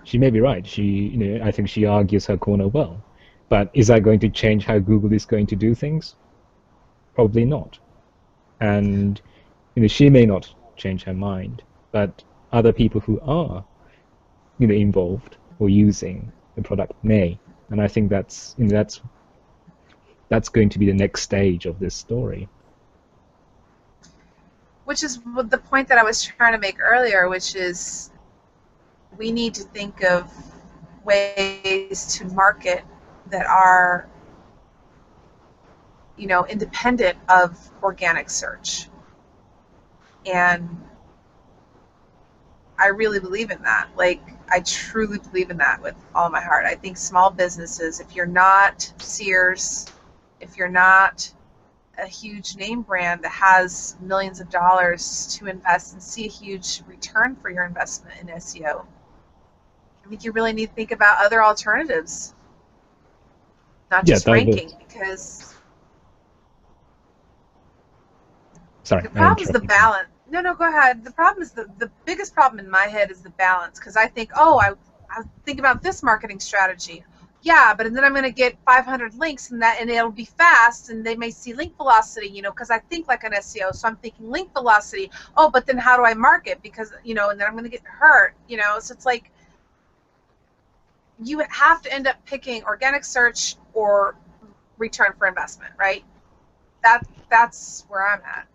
She may be right. I think she argues her corner well, but is that going to change how Google is going to do things? Probably not. And she may not change her mind, but other people who are involved or using the product may. And I think that's going to be the next stage of this story. Which is the point that I was trying to make earlier, which is we need to think of ways to market that are independent of organic search. And I really believe in that. Like, I truly believe in that with all my heart. I think small businesses, if you're not Sears, if you're not a huge name brand that has millions of dollars to invest and see a huge return for your investment in SEO, I think you really need to think about other alternatives, not just ranking, because sorry, the problem is the balance. No, go ahead. The problem is the biggest problem in my head is the balance, because I think, I think about this marketing strategy. Yeah, but then I'm going to get 500 links, and it'll be fast, and they may see link velocity, because I think like an SEO, so I'm thinking link velocity. Oh, but then how do I market? Because, and then I'm going to get hurt, So it's like you have to end up picking organic search or return for investment, right? That's where I'm at.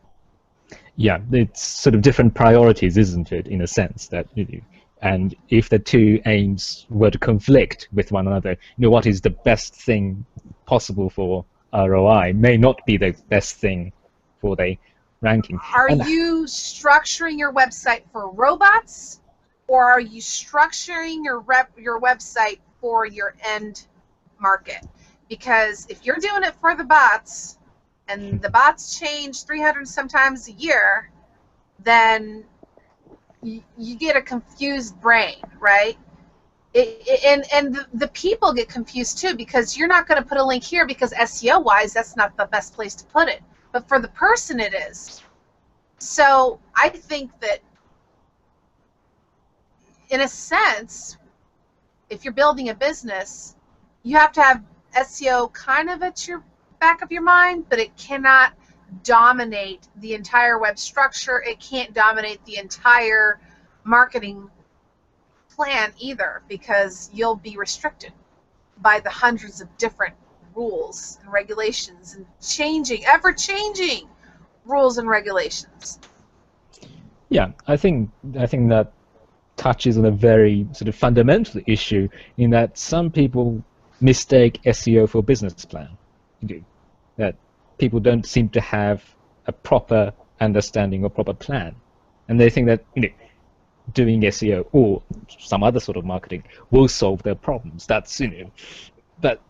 Yeah, it's sort of different priorities, isn't it, in a sense that and if the two aims were to conflict with one another, what is the best thing possible for ROI may not be the best thing for the ranking. Are you structuring your website for robots, or are you structuring your website for your end market? Because if you're doing it for the bots, and the bots change 300 sometimes a year, then you get a confused brain, right? And the people get confused too, because you're not going to put a link here because SEO-wise, that's not the best place to put it. But for the person, it is. So I think that, in a sense, if you're building a business, you have to have SEO kind of at your back of your mind, but it cannot dominate the entire web structure. It can't dominate the entire marketing plan either, because you'll be restricted by the hundreds of different rules and regulations and ever-changing rules and regulations. Yeah, I think that touches on a very sort of fundamental issue, in that some people mistake SEO for business plan. That people don't seem to have a proper understanding or proper plan, and they think that doing SEO or some other sort of marketing will solve their problems. That's but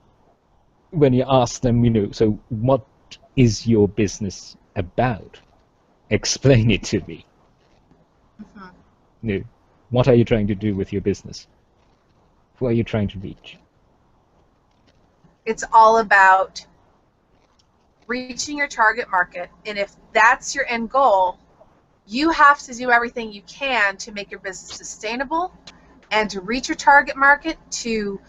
when you ask them, so what is your business about? Explain it to me. Mm-hmm. What are you trying to do with your business? Who are you trying to reach? It's all about reaching your target market, and if that's your end goal, you have to do everything you can to make your business sustainable and to reach your target market, to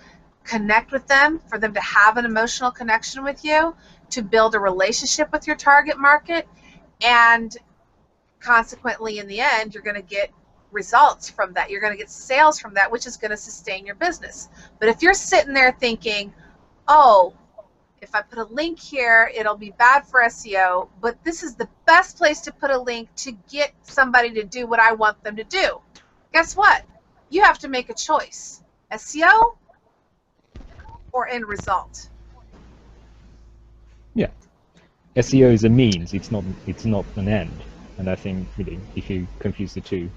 connect with them, for them to have an emotional connection with you, to build a relationship with your target market, and consequently, in the end, you're going to get results from that. You're going to get sales from that, which is going to sustain your business. But if you're sitting there thinking, oh, if I put a link here, it'll be bad for SEO, but this is the best place to put a link to get somebody to do what I want them to do. Guess what? You have to make a choice. SEO or end result. Yeah. SEO is a means, it's not an end. And I think really, if you confuse the two,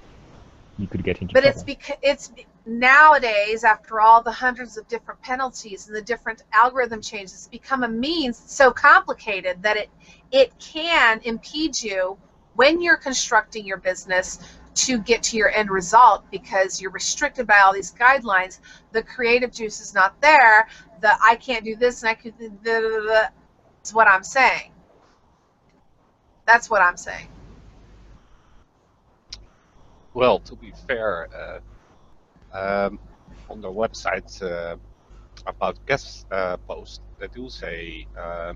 you could get into trouble. But it's nowadays, after all the hundreds of different penalties and the different algorithm changes, it's become a means so complicated that it can impede you when you're constructing your business to get to your end result, because you're restricted by all these guidelines. The creative juice is not there. The I can't do this and I could do is what I'm saying. That's what I'm saying. Well, to be fair, on their website about guest posts, they do say the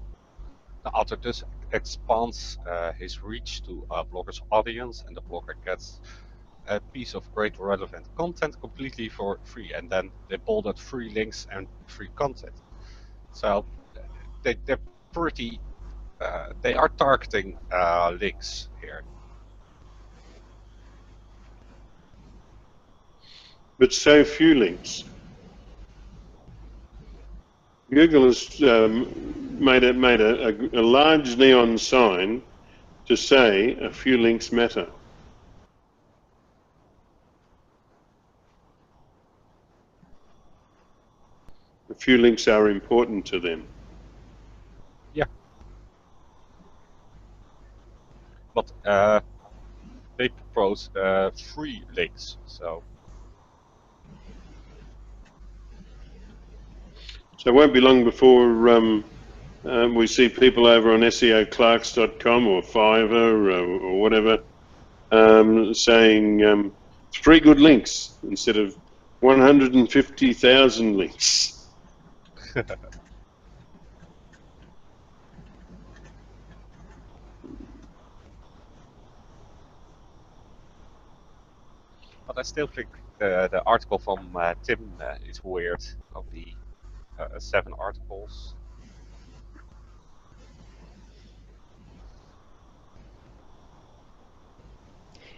author does expands his reach to a blogger's audience, and the blogger gets a piece of great relevant content completely for free, and then they bolded free links and free content. So they're pretty, they are targeting links here. But so few links. Google has made a large neon sign to say a few links matter. A few links are important to them. Yeah. But they propose free links, so. So it won't be long before we see people over on SEOclarks.com or Fiverr or whatever saying 3 good links instead of 150,000 links. But I still think the article from Tim is weird, of the 7 articles.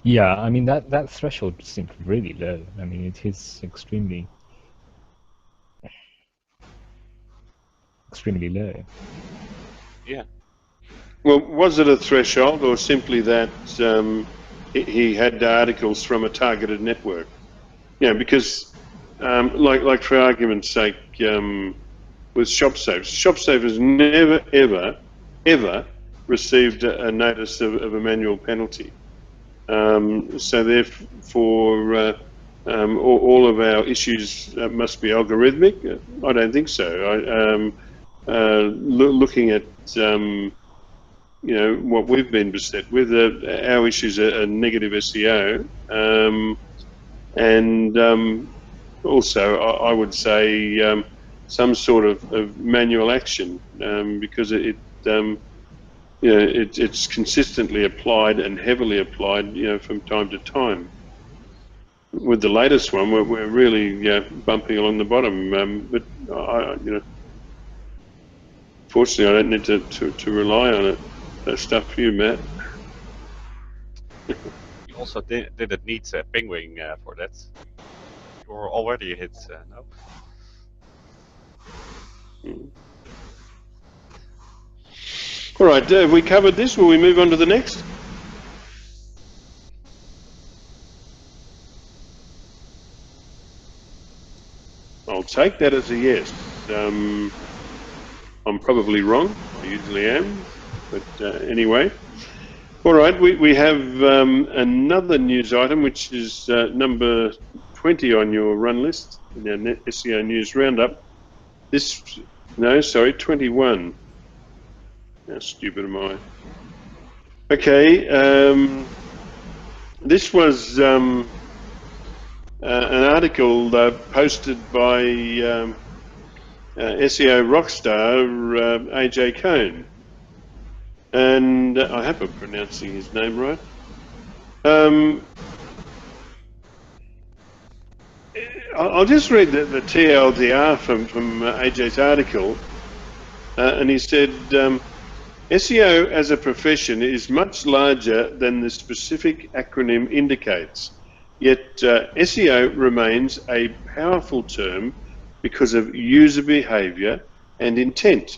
Yeah, I mean that threshold seems really low. I mean it is extremely low. Yeah. Well, was it a threshold or simply that he had articles from a targeted network? Yeah, because like for argument's sake, with ShopSafe has never ever received a notice of a manual penalty. So therefore, all of our issues must be algorithmic. I don't think so. Looking at what we've been beset with, our issues are negative SEO, and also I would say some sort of manual action, because it's consistently applied and heavily applied, from time to time. With the latest one, we're really bumping along the bottom, but fortunately, I don't need to rely on it. That's stuff for you, Matt. You also didn't need Penguin for that. You were already a hit, no? All right, have we covered this? Will we move on to the next? I'll take that as a yes. I'm probably wrong. I usually am, but anyway. All right, we have another news item, which is number 20 on your run list in our SEO News Roundup. 21. How stupid am I? Okay, this was an article posted by SEO rockstar AJ Cohn, and I hope I'm pronouncing his name right. I'll just read the TLDR from AJ's article, and he said, SEO as a profession is much larger than the specific acronym indicates, yet SEO remains a powerful term because of user behavior and intent,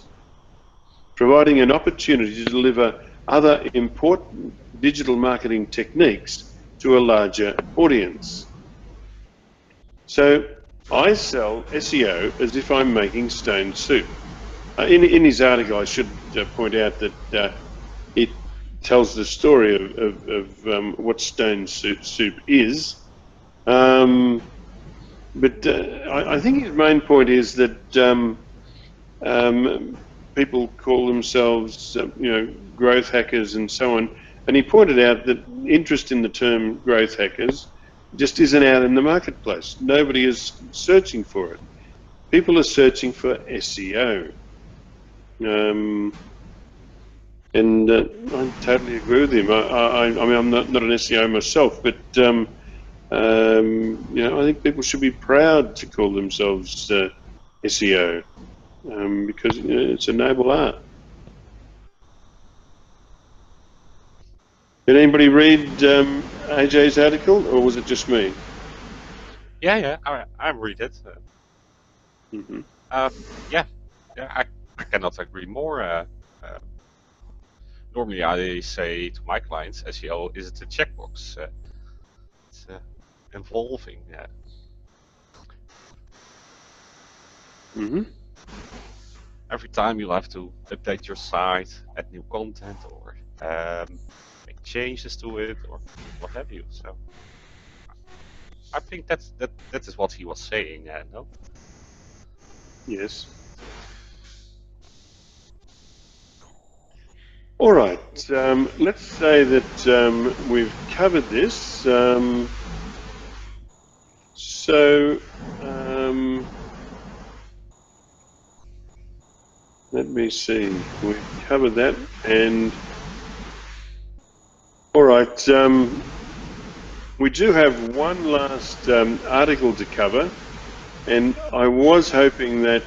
providing an opportunity to deliver other important digital marketing techniques to a larger audience. So I sell SEO as if I'm making stone soup. In his article, I should point out that it tells the story of what stone soup is. But I think his main point is that people call themselves, growth hackers and so on. And he pointed out that interest in the term growth hackers just isn't out in the marketplace. Nobody is searching for it. People are searching for SEO. And I totally agree with him. I mean, I'm not an SEO myself, but I think people should be proud to call themselves SEO because it's a noble art. Did anybody read AJ's article, or was it just me? Yeah, I read it. Mm-hmm. Yeah, I cannot agree more. Normally, I say to my clients, SEO isn't a checkbox. It's evolving. Mm-hmm. Every time you'll have to update your site, add new content, or make changes to it, or what have you. So I think that is what he was saying. No? Yes. All right. Let's say that we've covered this. Let me see. We've covered that, and all right. We do have one last article to cover, and I was hoping that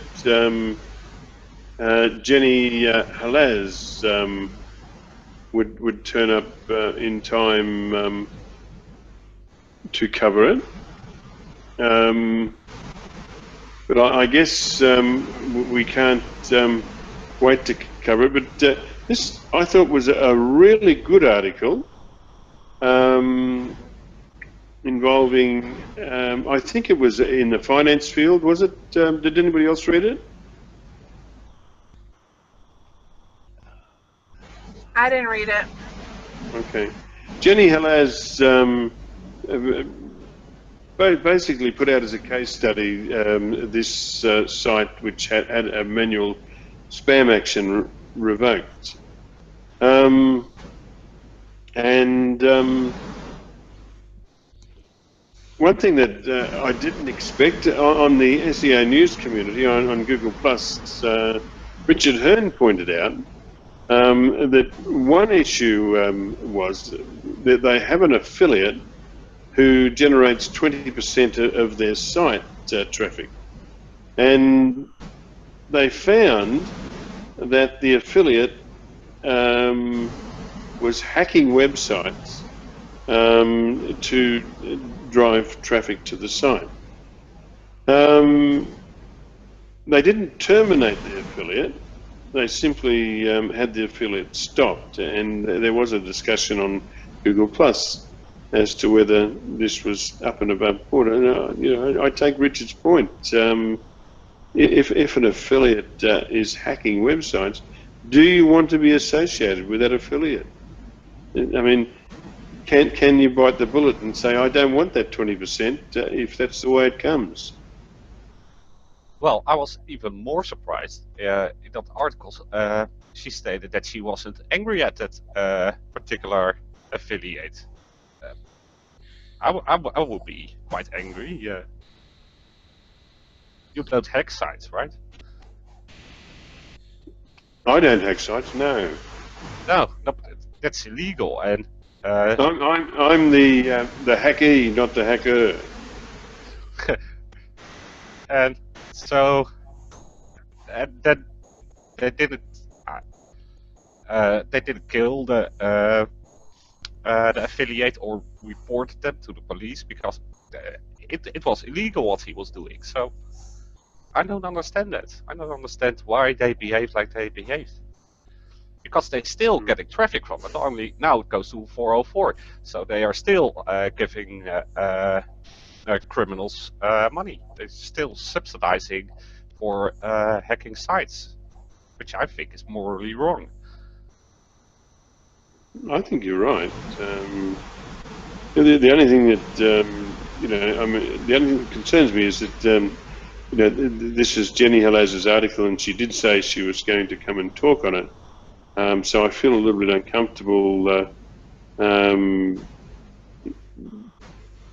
Jenny Halaz would turn up in time to cover it. But I guess we can't wait to cover it. But this, I thought, was a really good article involving, I think it was in the finance field, was it? Did anybody else read it? I didn't read it. Okay. Jenny Halaz basically put out as a case study this site which had a manual spam action revoked. One thing that I didn't expect on the SEO news community on Google Plus, Richard Hearn pointed out that one issue was that they have an affiliate who generates 20% of their site traffic. And they found that the affiliate was hacking websites to drive traffic to the site. They didn't terminate the affiliate. They simply had the affiliate stopped, and there was a discussion on Google Plus as to whether this was up and above board. And I take Richard's point. If an affiliate is hacking websites, do you want to be associated with that affiliate? I mean, can you bite the bullet and say, I don't want that 20% if that's the way it comes? Well, I was even more surprised. In that article, she stated that she wasn't angry at that particular affiliate. I would be quite angry. You don't hack sites, right? I don't hack sites, no. No, that's illegal. And I'm the hackee, not the hacker. And so then they didn't kill the affiliate or reported them to the police because it was illegal what he was doing. So I don't understand that. I don't understand why they behave like they behaved. Because they're still getting traffic from it. Only now it goes to 404. So they are still giving criminals money. They're still subsidizing for hacking sites, which I think is morally wrong. I think you're right. The only thing that the only thing that concerns me is that this is Jenny Halaz's article, and she did say she was going to come and talk on it. So I feel a little bit uncomfortable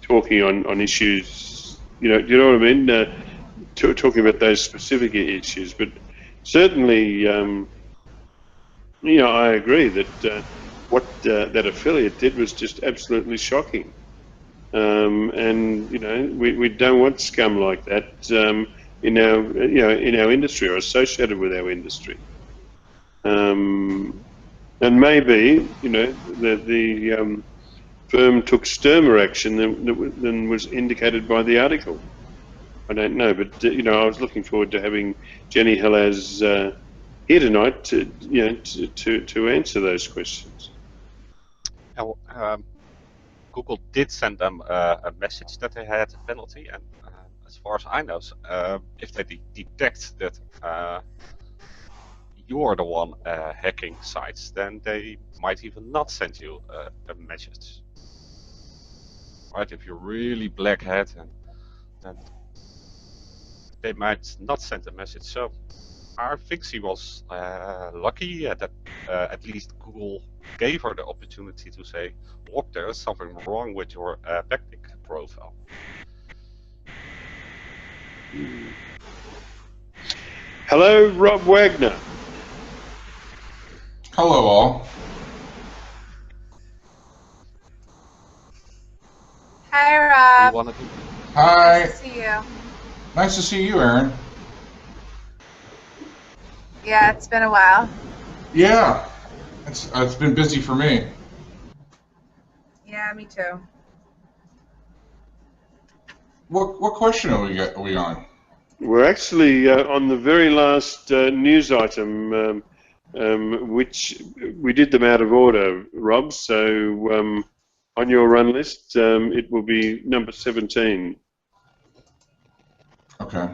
talking on issues. Do you know what I mean? Talking about those specific issues, but certainly, I agree that what that affiliate did was just absolutely shocking. And we don't want scum like that in our industry or associated with our industry. And maybe the firm took sterner action than was indicated by the article. I don't know, but I was looking forward to having Jenny Halaz here tonight to answer those questions. Now, Google did send them a message that they had a penalty, and as far as I know, if they detect that you are the one hacking sites, then they might even not send you a message. Right? If you're really black hat, then they might not send a message. So I think she was lucky that at least Google gave her the opportunity to say, look, there is something wrong with your backlink profile. Hello, Rob Wagner. Hello, all. Hi, Rob. Hi. Nice to see you. Nice to see you, Aaron. Yeah, it's been a while. Yeah, it's been busy for me. Yeah, me too. What question are we on? We're actually on the very last news item, which we did them out of order, Rob. So on your run list, it will be number 17. Okay.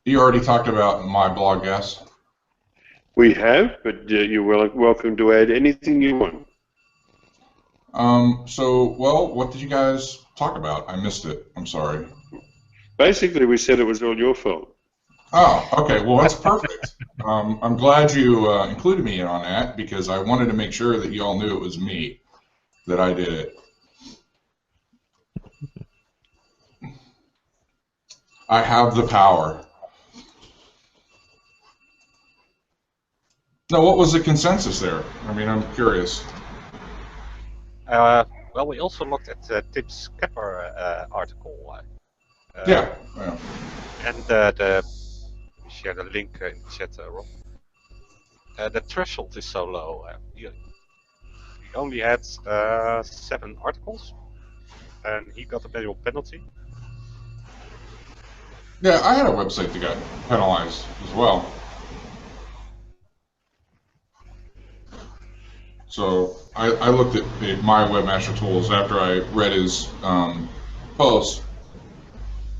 You already talked about my blog, yes? We have, but you're welcome to add anything you want. Well, what did you guys talk about? I missed it. I'm sorry. Basically, we said it was all your fault. Oh, okay. Well, that's perfect. I'm glad you included me in on that because I wanted to make sure that you all knew it was me that I did it. I have the power. No, what was the consensus there? I mean, I'm curious. Well, we also looked at Tim Skepper article. Yeah. And we shared a link in the chat, Rob. The threshold is so low. He only had 7 articles, and he got a manual penalty. Yeah, I had a website that got penalized as well. So I looked at my webmaster tools after I read his post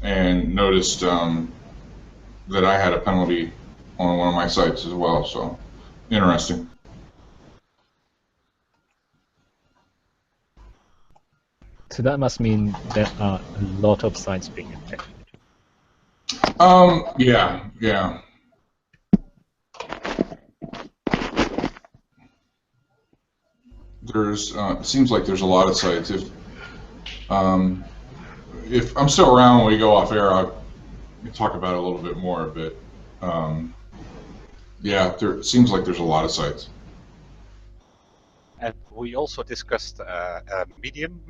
and noticed that I had a penalty on one of my sites as well. So interesting. So that must mean there are a lot of sites being affected. Yeah. There's it seems like there's a lot of sites. If I'm still around when we go off air, I'll talk about it a little bit more. But yeah, it seems like there's a lot of sites. and we also discussed Medium,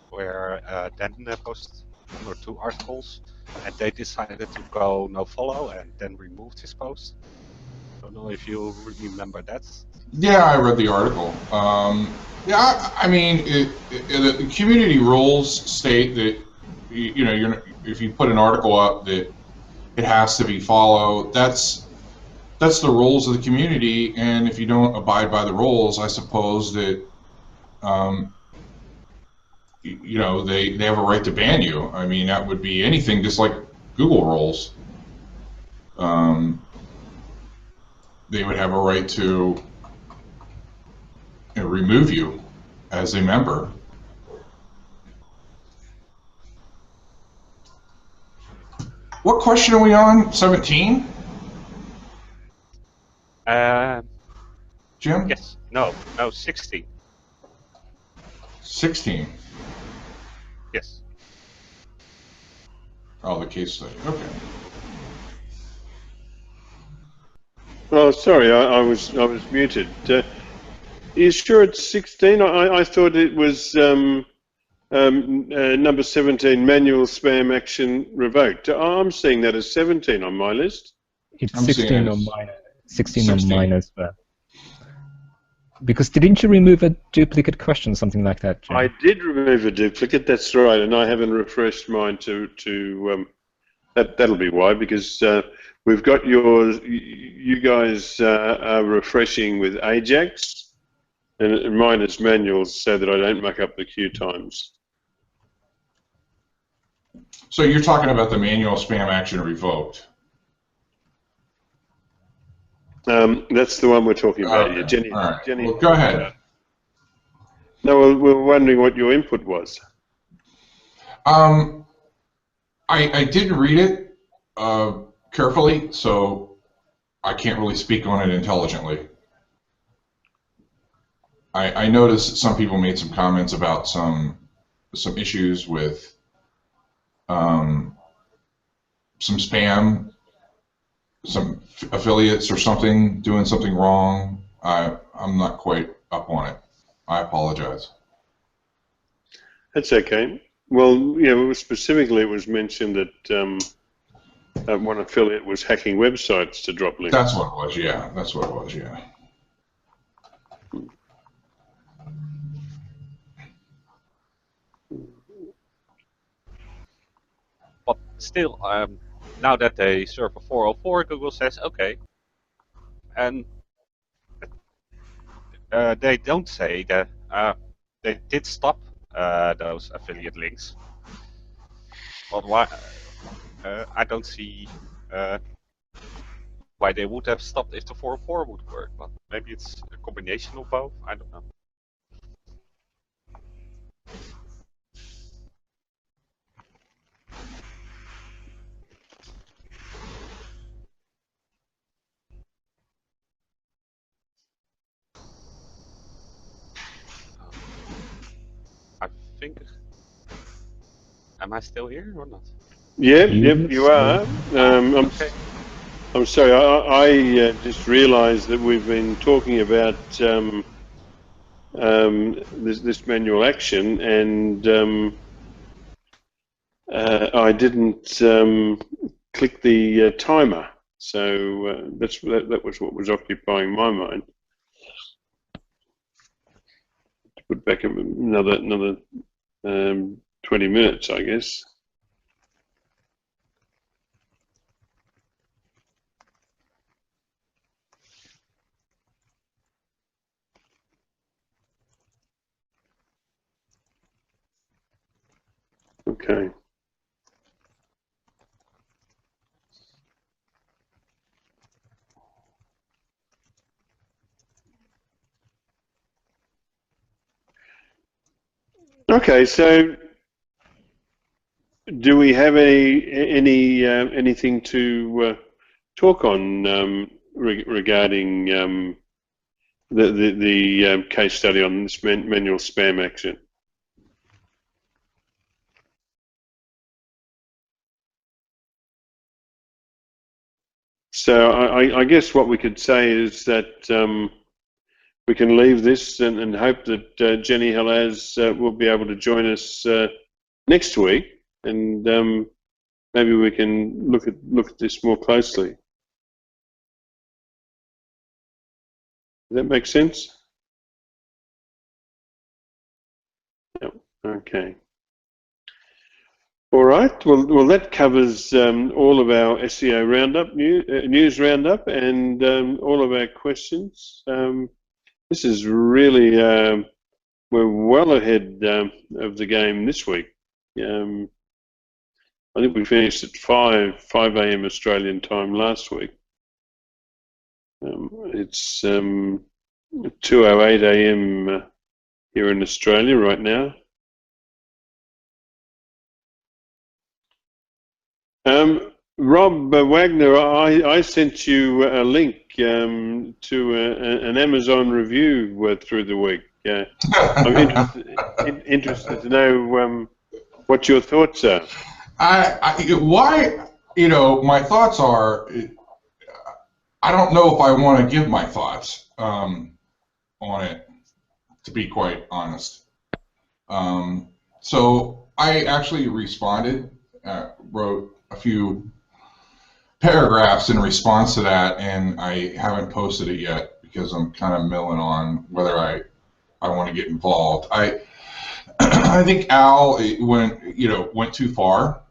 where Dan posted 1 or 2 articles, and they decided to go no follow and then removed his post. Don't know if you remember that. Yeah, I read the article. Yeah, I mean, the community rules state that if you put an article up that it has to be followed. That's the rules of the community, and if you don't abide by the rules, I suppose that they have a right to ban you. I mean, that would be anything, just like Google rules. They would have a right to remove you as a member. What question are we on? 17? Jim? Yes. No, 16. 16. Yes. Oh, the case study. Okay. Oh, sorry, I was muted. Are you sure it's 16? I thought it was number 17, manual spam action revoked. I'm seeing that as 17 on my list. It's 16 on mine. 16 on mine as well. Because didn't you remove a duplicate question, something like that, Jim? I did remove a duplicate. That's right, and I haven't refreshed mine to that'll be why, because we've got yours. You guys are refreshing with Ajax, and mine is manual, so that I don't muck up the queue times. So you're talking about the manual spam action revoked. That's the one we're talking about. Okay. Yeah, Jenny. All right. Jenny. Well, go ahead. No, we're wondering what your input was. I did read it carefully, so I can't really speak on it intelligently. I noticed that some people made some comments about some issues with some spam, some affiliates or something doing something wrong. I'm not quite up on it. I apologize. That's okay. Well, yeah, specifically it was mentioned that one affiliate was hacking websites to drop links. That's what it was, yeah. That's what it was, yeah. But still, now that they serve a 404, Google says, okay. And they don't say that they did stop those affiliate links. But why? I don't see why they would have stopped if the 404 would work. But maybe it's a combination of both. I don't know. I think. Am I still here or not? Yep, you are. Okay. I'm sorry, I just realised that we've been talking about this manual action, and I didn't click the timer, so that was what was occupying my mind. Put back another 20 minutes, I guess. Okay. Okay, so do we have anything to talk on regarding the case study on this manual spam action? So I guess what we could say is that we can leave this and hope that Jenny Halaz will be able to join us next week, and maybe we can look at this more closely. Does that make sense? Yep. Okay. All right. Well, that covers all of our SEO roundup, news roundup, and all of our questions. This is really we're well ahead of the game this week. I think we finished at 5 a.m. Australian time last week. It's 2:08 a.m. Here in Australia right now. Rob Wagner, I sent you a link to an Amazon review through the week. I'm interested to know what your thoughts are. My thoughts are, I don't know if I want to give my thoughts on it, to be quite honest. So I actually responded, wrote a few paragraphs in response to that, and I haven't posted it yet because I'm kind of milling on whether I want to get involved. I think Al went too far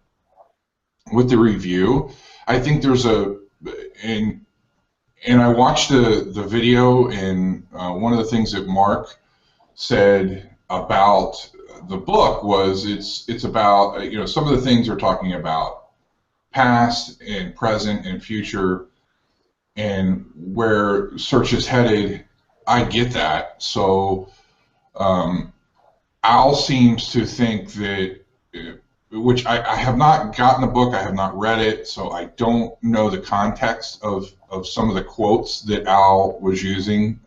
with the review. I think there's and I watched the video, and one of the things that Mark said about the book was it's about some of the things they're talking about, past and present and future, and where search is headed. I get that. So Al seems to think that, which I have not gotten the book, I have not read it, so I don't know the context of some of the quotes that Al was using,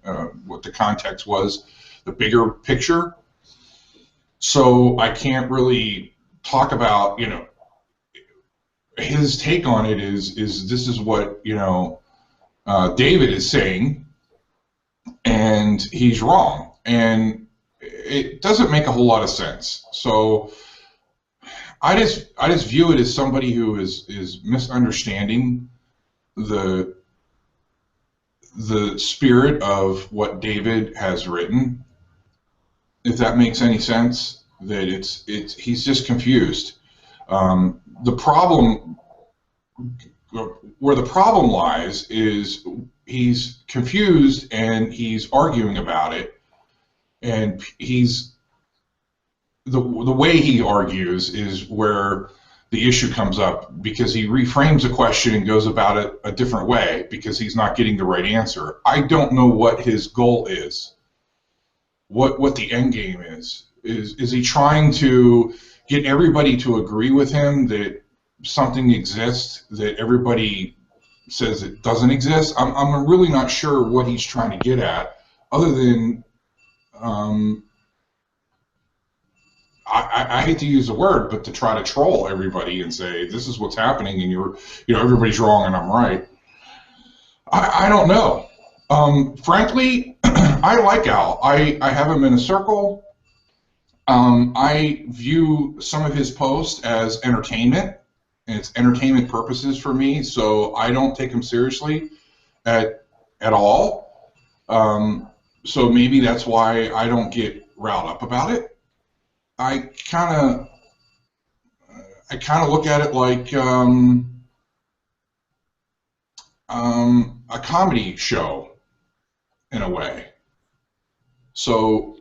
what the context was, the bigger picture. So I can't really talk about, his take on it is this is what, David is saying, and he's wrong. And it doesn't make a whole lot of sense. So I just view it as somebody who is misunderstanding the spirit of what David has written, if that makes any sense. That he's just confused. The problem, where the problem lies, is he's confused and he's arguing about it, and the way he argues is where the issue comes up, because he reframes a question and goes about it a different way because he's not getting the right answer. I don't know what his goal is, what the end game is. Is he trying to get everybody to agree with him that something exists that everybody says it doesn't exist? I'm really not sure what he's trying to get at, other than I hate to use the word, but to try to troll everybody and say this is what's happening, and everybody's wrong and I'm right. I don't know. Frankly, I like Al. I have him in a circle. I view some of his posts as entertainment, and it's entertainment purposes for me, so I don't take him seriously at all. So maybe that's why I don't get riled up about it. I kind of look at it like a comedy show in a way. So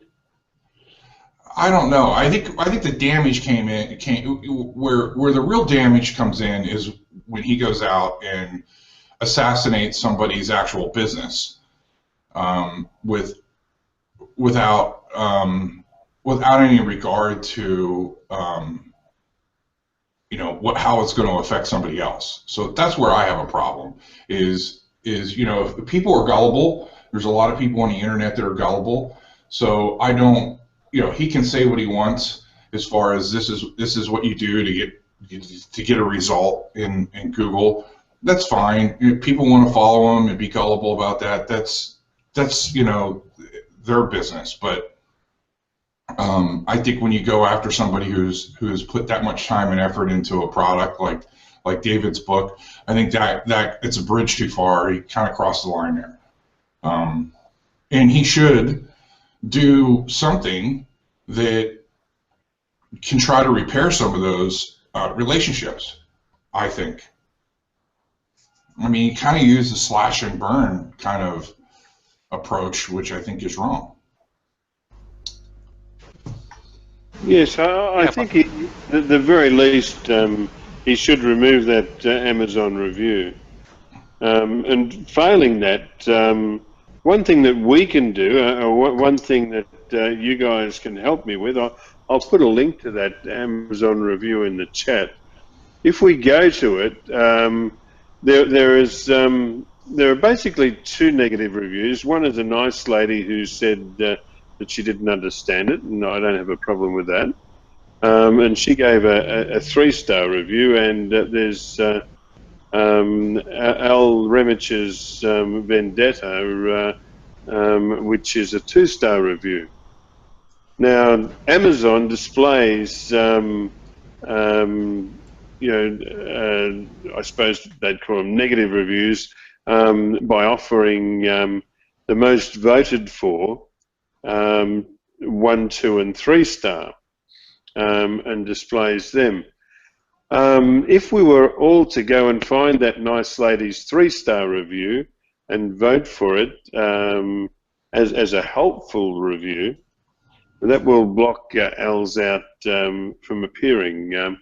I don't know. I think the damage where the real damage comes in is when he goes out and assassinates somebody's actual business without any regard to how it's going to affect somebody else. So that's where I have a problem. Is if people are gullible, there's a lot of people on the internet that are gullible. So I don't. He can say what he wants as far as this is what you do to get a result in Google. That's fine. If people want to follow him and be gullible about that, that's their business. But I think when you go after somebody who's put that much time and effort into a product like David's book, I think that it's a bridge too far. He kind of crossed the line there, and he should do something that can try to repair some of those relationships, I think. I mean, he kind of used the slash and burn kind of approach, which I think is wrong. Yes, I think at the very least he should remove that Amazon review. And failing that, one thing that we can do, or one thing that you guys can help me with, I'll put a link to that Amazon review in the chat. If we go to it, there are basically two negative reviews. One is a nice lady who said that she didn't understand it, and I don't have a problem with that. And she gave a 3-star review, and there's Al Remich's Vendetta, which is a 2-star review. Now, Amazon displays, I suppose they'd call them negative reviews, by offering the most voted for 1, 2, and 3-star, and displays them. If we were all to go and find that nice lady's 3-star review and vote for it as a helpful review, that will block Al's out from appearing.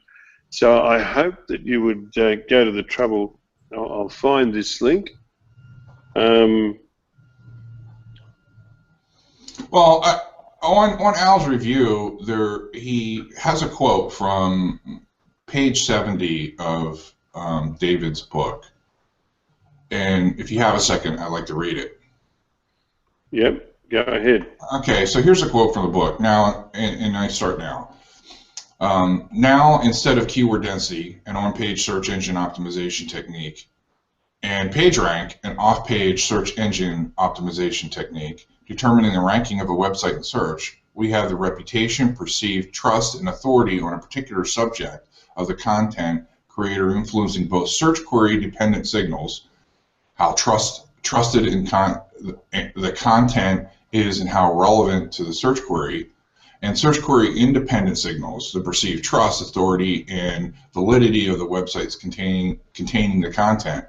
So I hope that you would go to the trouble. I'll find this link. Well, on Al's review, he has a quote from page 70 of David's book. And if you have a second, I'd like to read it. Yep, go ahead. Okay, so here's a quote from the book. Now, and I start now. Now, instead of keyword density, an on-page search engine optimization technique, and PageRank, an off-page search engine optimization technique, determining the ranking of a website in search, we have the reputation, perceived trust, and authority on a particular subject of the content creator influencing both search query dependent signals, how trusted in the content is and how relevant to the search query, and search query independent signals, the perceived trust, authority, and validity of the websites containing the content.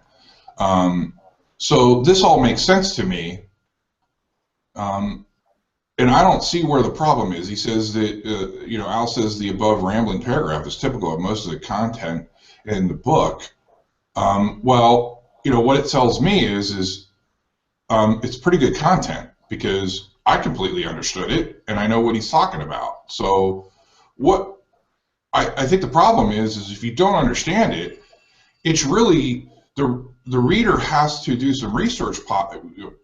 So this all makes sense to me, and I don't see where the problem is. He says that, Al says the above rambling paragraph is typical of most of the content in the book. Well, what it tells me is it's pretty good content because I completely understood it and I know what he's talking about. So what I think the problem is if you don't understand it, it's really the reader has to do some research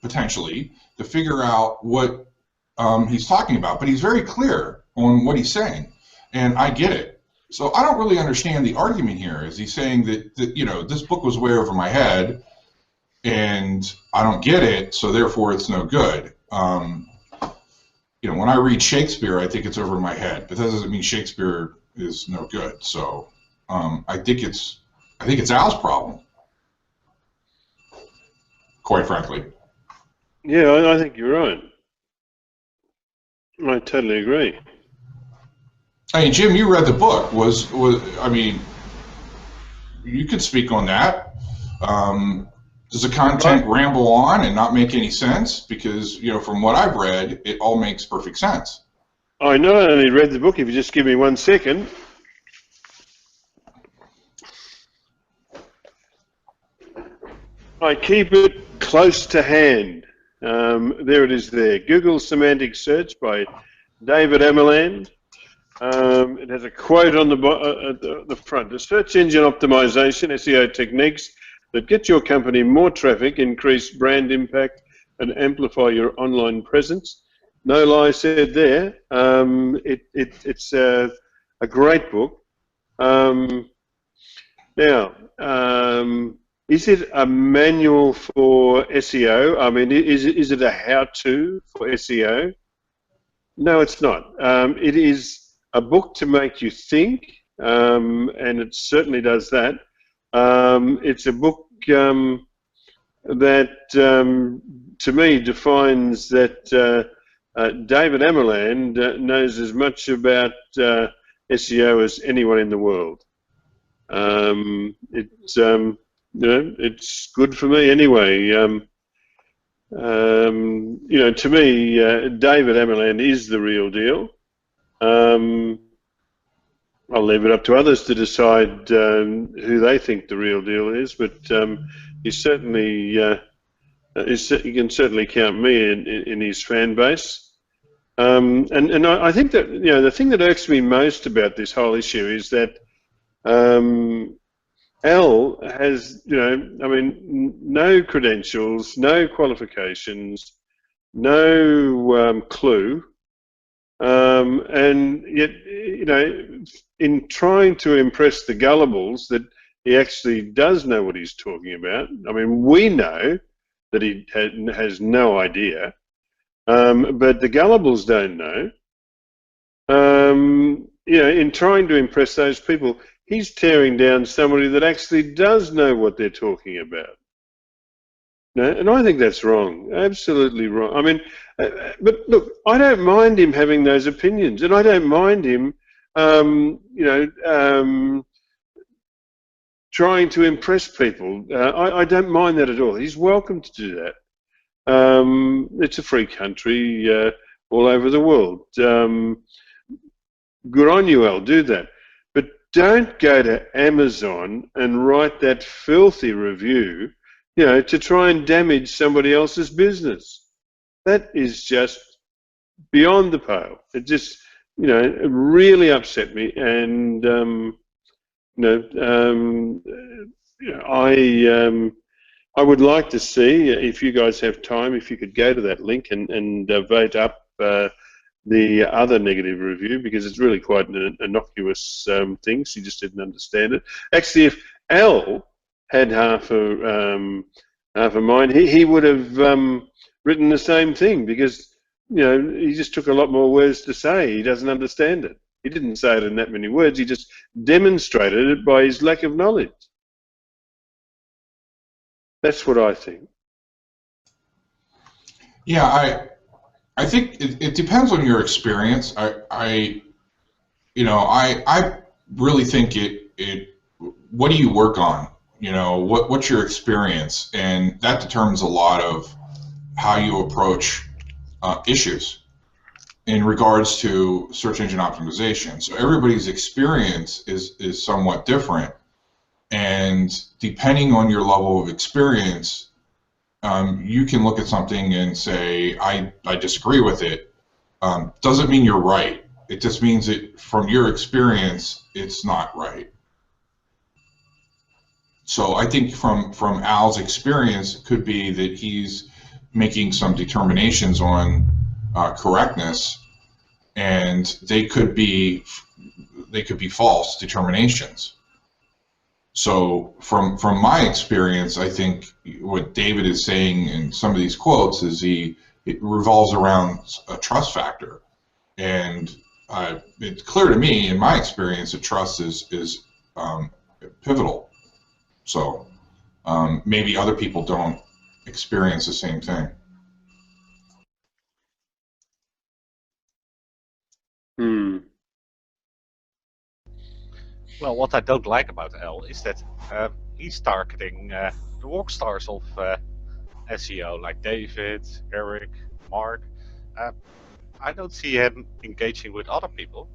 potentially to figure out what he's talking about, but he's very clear on what he's saying, and I get it. So I don't really understand the argument here. Is he saying that this book was way over my head, and I don't get it, so therefore it's no good? When I read Shakespeare, I think it's over my head, but that doesn't mean Shakespeare is no good. So I think it's Al's problem, quite frankly. Yeah, I think you're right. I totally agree. Hey, Jim, you read the book. You could speak on that. Does the content ramble on and not make any sense? Because, from what I've read, it all makes perfect sense. I not only read the book, if you just give me 1 second. I keep it close to hand. There it is there. Google Semantic Search by David Ameland. It has a quote on the front. The search engine optimization, SEO techniques that get your company more traffic, increase brand impact, and amplify your online presence. No lie said there. It's a great book. Now, Is it a manual for SEO? I mean, is it a how-to for SEO? No, it's not. It is a book to make you think, and it certainly does that. It's a book that, to me, defines that David Amerland knows as much about SEO as anyone in the world. It's good for me anyway. You know, to me, David Amerland is the real deal. I'll leave it up to others to decide who they think the real deal is, but he's certainly, you can certainly count me in his fan base. And I think that, you know, the thing that irks me most about this whole issue is that Al has, you know, I mean, no credentials, no qualifications, no clue, and yet, you know, in trying to impress the gullibles that he actually does know what he's talking about. I mean, we know that he has no idea, but the gullibles don't know. You know, in trying to impress those people, he's tearing down somebody that actually does know what they're talking about. No, and I think that's wrong, absolutely wrong. I mean, but look, I don't mind him having those opinions, and I don't mind him, you know, trying to impress people. I don't mind that at all. He's welcome to do that. It's a free country all over the world. Good on you, Al, do that. But don't go to Amazon and write that filthy review, you know, to try and damage somebody else's business. That is just beyond the pale. It just, you know, it really upset me. And, I would like to see, if you guys have time, if you could go to that link and vote up the other negative review, because it's really quite an innocuous thing. She just didn't understand it. Actually, if Al had half a mind, he would have written the same thing, because, you know, he just took a lot more words to say. He doesn't understand it. He didn't say it in that many words. He just demonstrated it by his lack of knowledge. That's what I think. Yeah, I think it depends on your experience. I really think what do you work on? You know, what's your experience? And that determines a lot of how you approach issues in regards to search engine optimization. So everybody's experience is somewhat different. And depending on your level of experience, you can look at something and say, I disagree with it. Doesn't mean you're right. It just means that from your experience, it's not right. So I think from Al's experience, it could be that he's making some determinations on correctness, and they could be false determinations. So from my experience, I think what David is saying in some of these quotes is it revolves around a trust factor, and it's clear to me, in my experience, that trust is pivotal. So maybe other people don't experience the same thing. Well, what I don't like about Al is that he's targeting the rock stars of SEO, like David, Eric, Mark. I don't see him engaging with other people,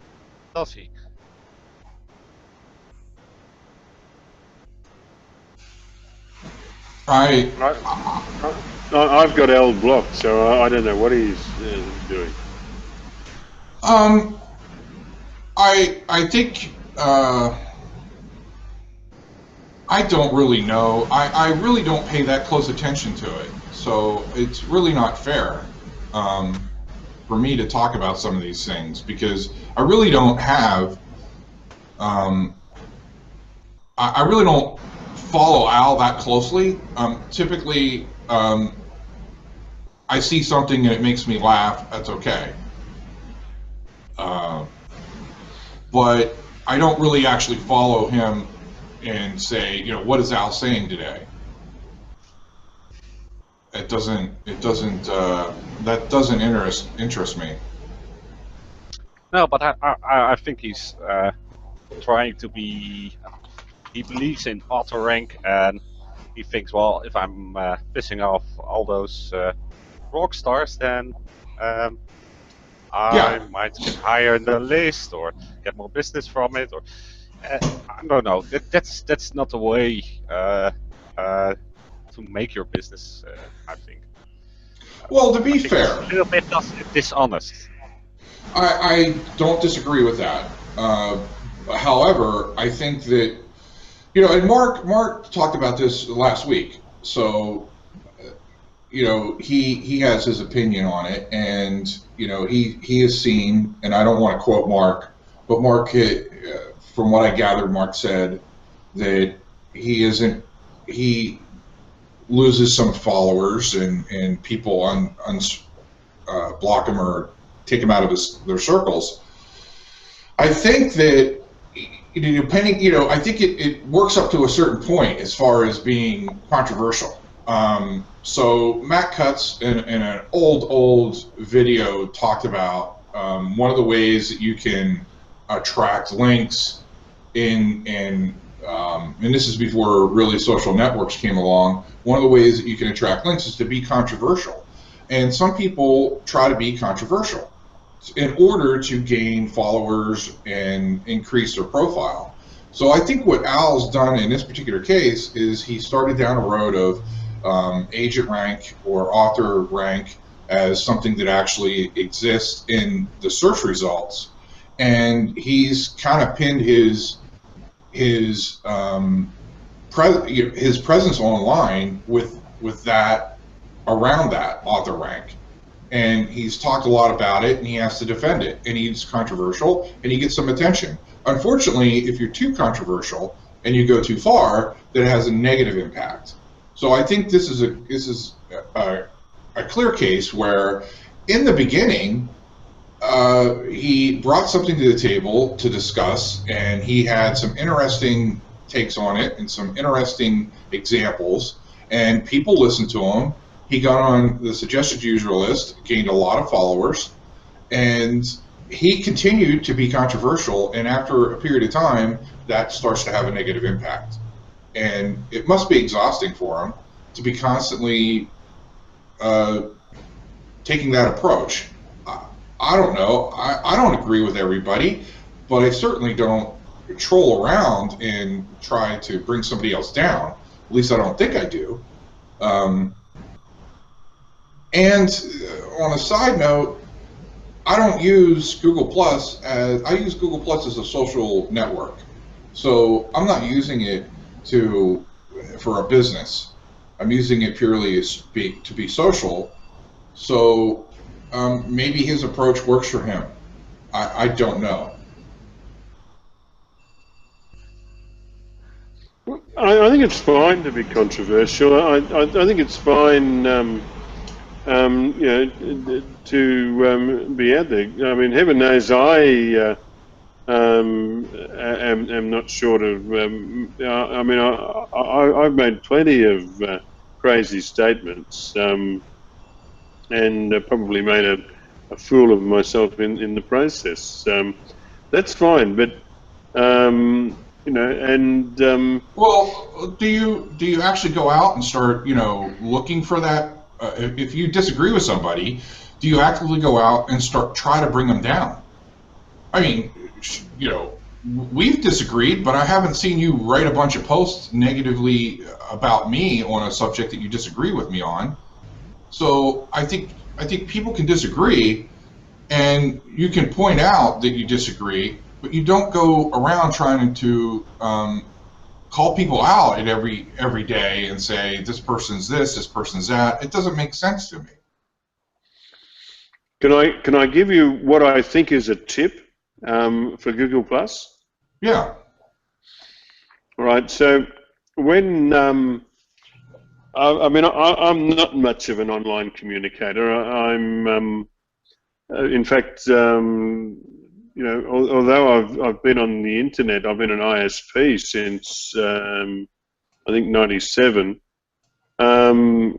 does he? I've got Al blocked, so I don't know what he's doing. I think I don't really know. I really don't pay that close attention to it, so it's really not fair for me to talk about some of these things, because I really don't have I really don't follow Al that closely. Typically, I see something and it makes me laugh. That's okay. But I don't really actually follow him and say, you know, what is Al saying today? That doesn't interest me. No, but I think he's trying to be. He believes in auto rank, and he thinks, well, if I'm pissing off all those rock stars, then I might get higher in the list or get more business from it, or I don't know. That's not the way to make your business. I think. Well, to be fair, it's a little bit dishonest. I don't disagree with that. However, I think that, you know, and Mark talked about this last week. So, you know, he has his opinion on it, and you know, he has seen, and I don't want to quote Mark, but Mark, from what I gathered, Mark said that he loses some followers and people block him or take him out of their circles. I think that, depending, you know, I think it works up to a certain point as far as being controversial. So Matt Cutts in an old video talked about one of the ways that you can attract links and this is before really social networks came along. One of the ways that you can attract links is to be controversial. And some people try to be controversial in order to gain followers and increase their profile. So I think what Al's done in this particular case is he started down a road of agent rank or author rank as something that actually exists in the search results, and he's kind of pinned his presence online with that, around that author rank, and he's talked a lot about it, and he has to defend it, and he's controversial, and he gets some attention. Unfortunately, if you're too controversial and you go too far, then it has a negative impact. So I think this is a clear case where, in the beginning, he brought something to the table to discuss, and he had some interesting takes on it and some interesting examples, and people listened to him. He got on the suggested user list, gained a lot of followers, and he continued to be controversial, and after a period of time, that starts to have a negative impact. And it must be exhausting for him to be constantly taking that approach. I don't know. I don't agree with everybody, but I certainly don't troll around and try to bring somebody else down. At least I don't think I do. And on a side note, I don't use Google Plus I use Google Plus as a social network. So I'm not using it for a business. I'm using it purely to be social. So maybe his approach works for him. I don't know. I think it's fine to be controversial. I think it's fine, you know, to be out there. I mean, heaven knows I am not short of. I mean, I've made plenty of crazy statements, and probably made a fool of myself in the process. That's fine, but you know, and well, do you actually go out and start, you know, looking for that? If you disagree with somebody, do you actively go out and try to bring them down? I mean, you know, we've disagreed, but I haven't seen you write a bunch of posts negatively about me on a subject that you disagree with me on. So I think people can disagree, and you can point out that you disagree, but you don't go around trying to call people out at every day and say this person's this person's that. It doesn't make sense to me. Can I give you what I think is a tip for Google Plus? Yeah. All right. So when I mean, I'm not much of an online communicator. I'm, in fact, you know, although I've been on the internet, I've been an ISP since I think '97. I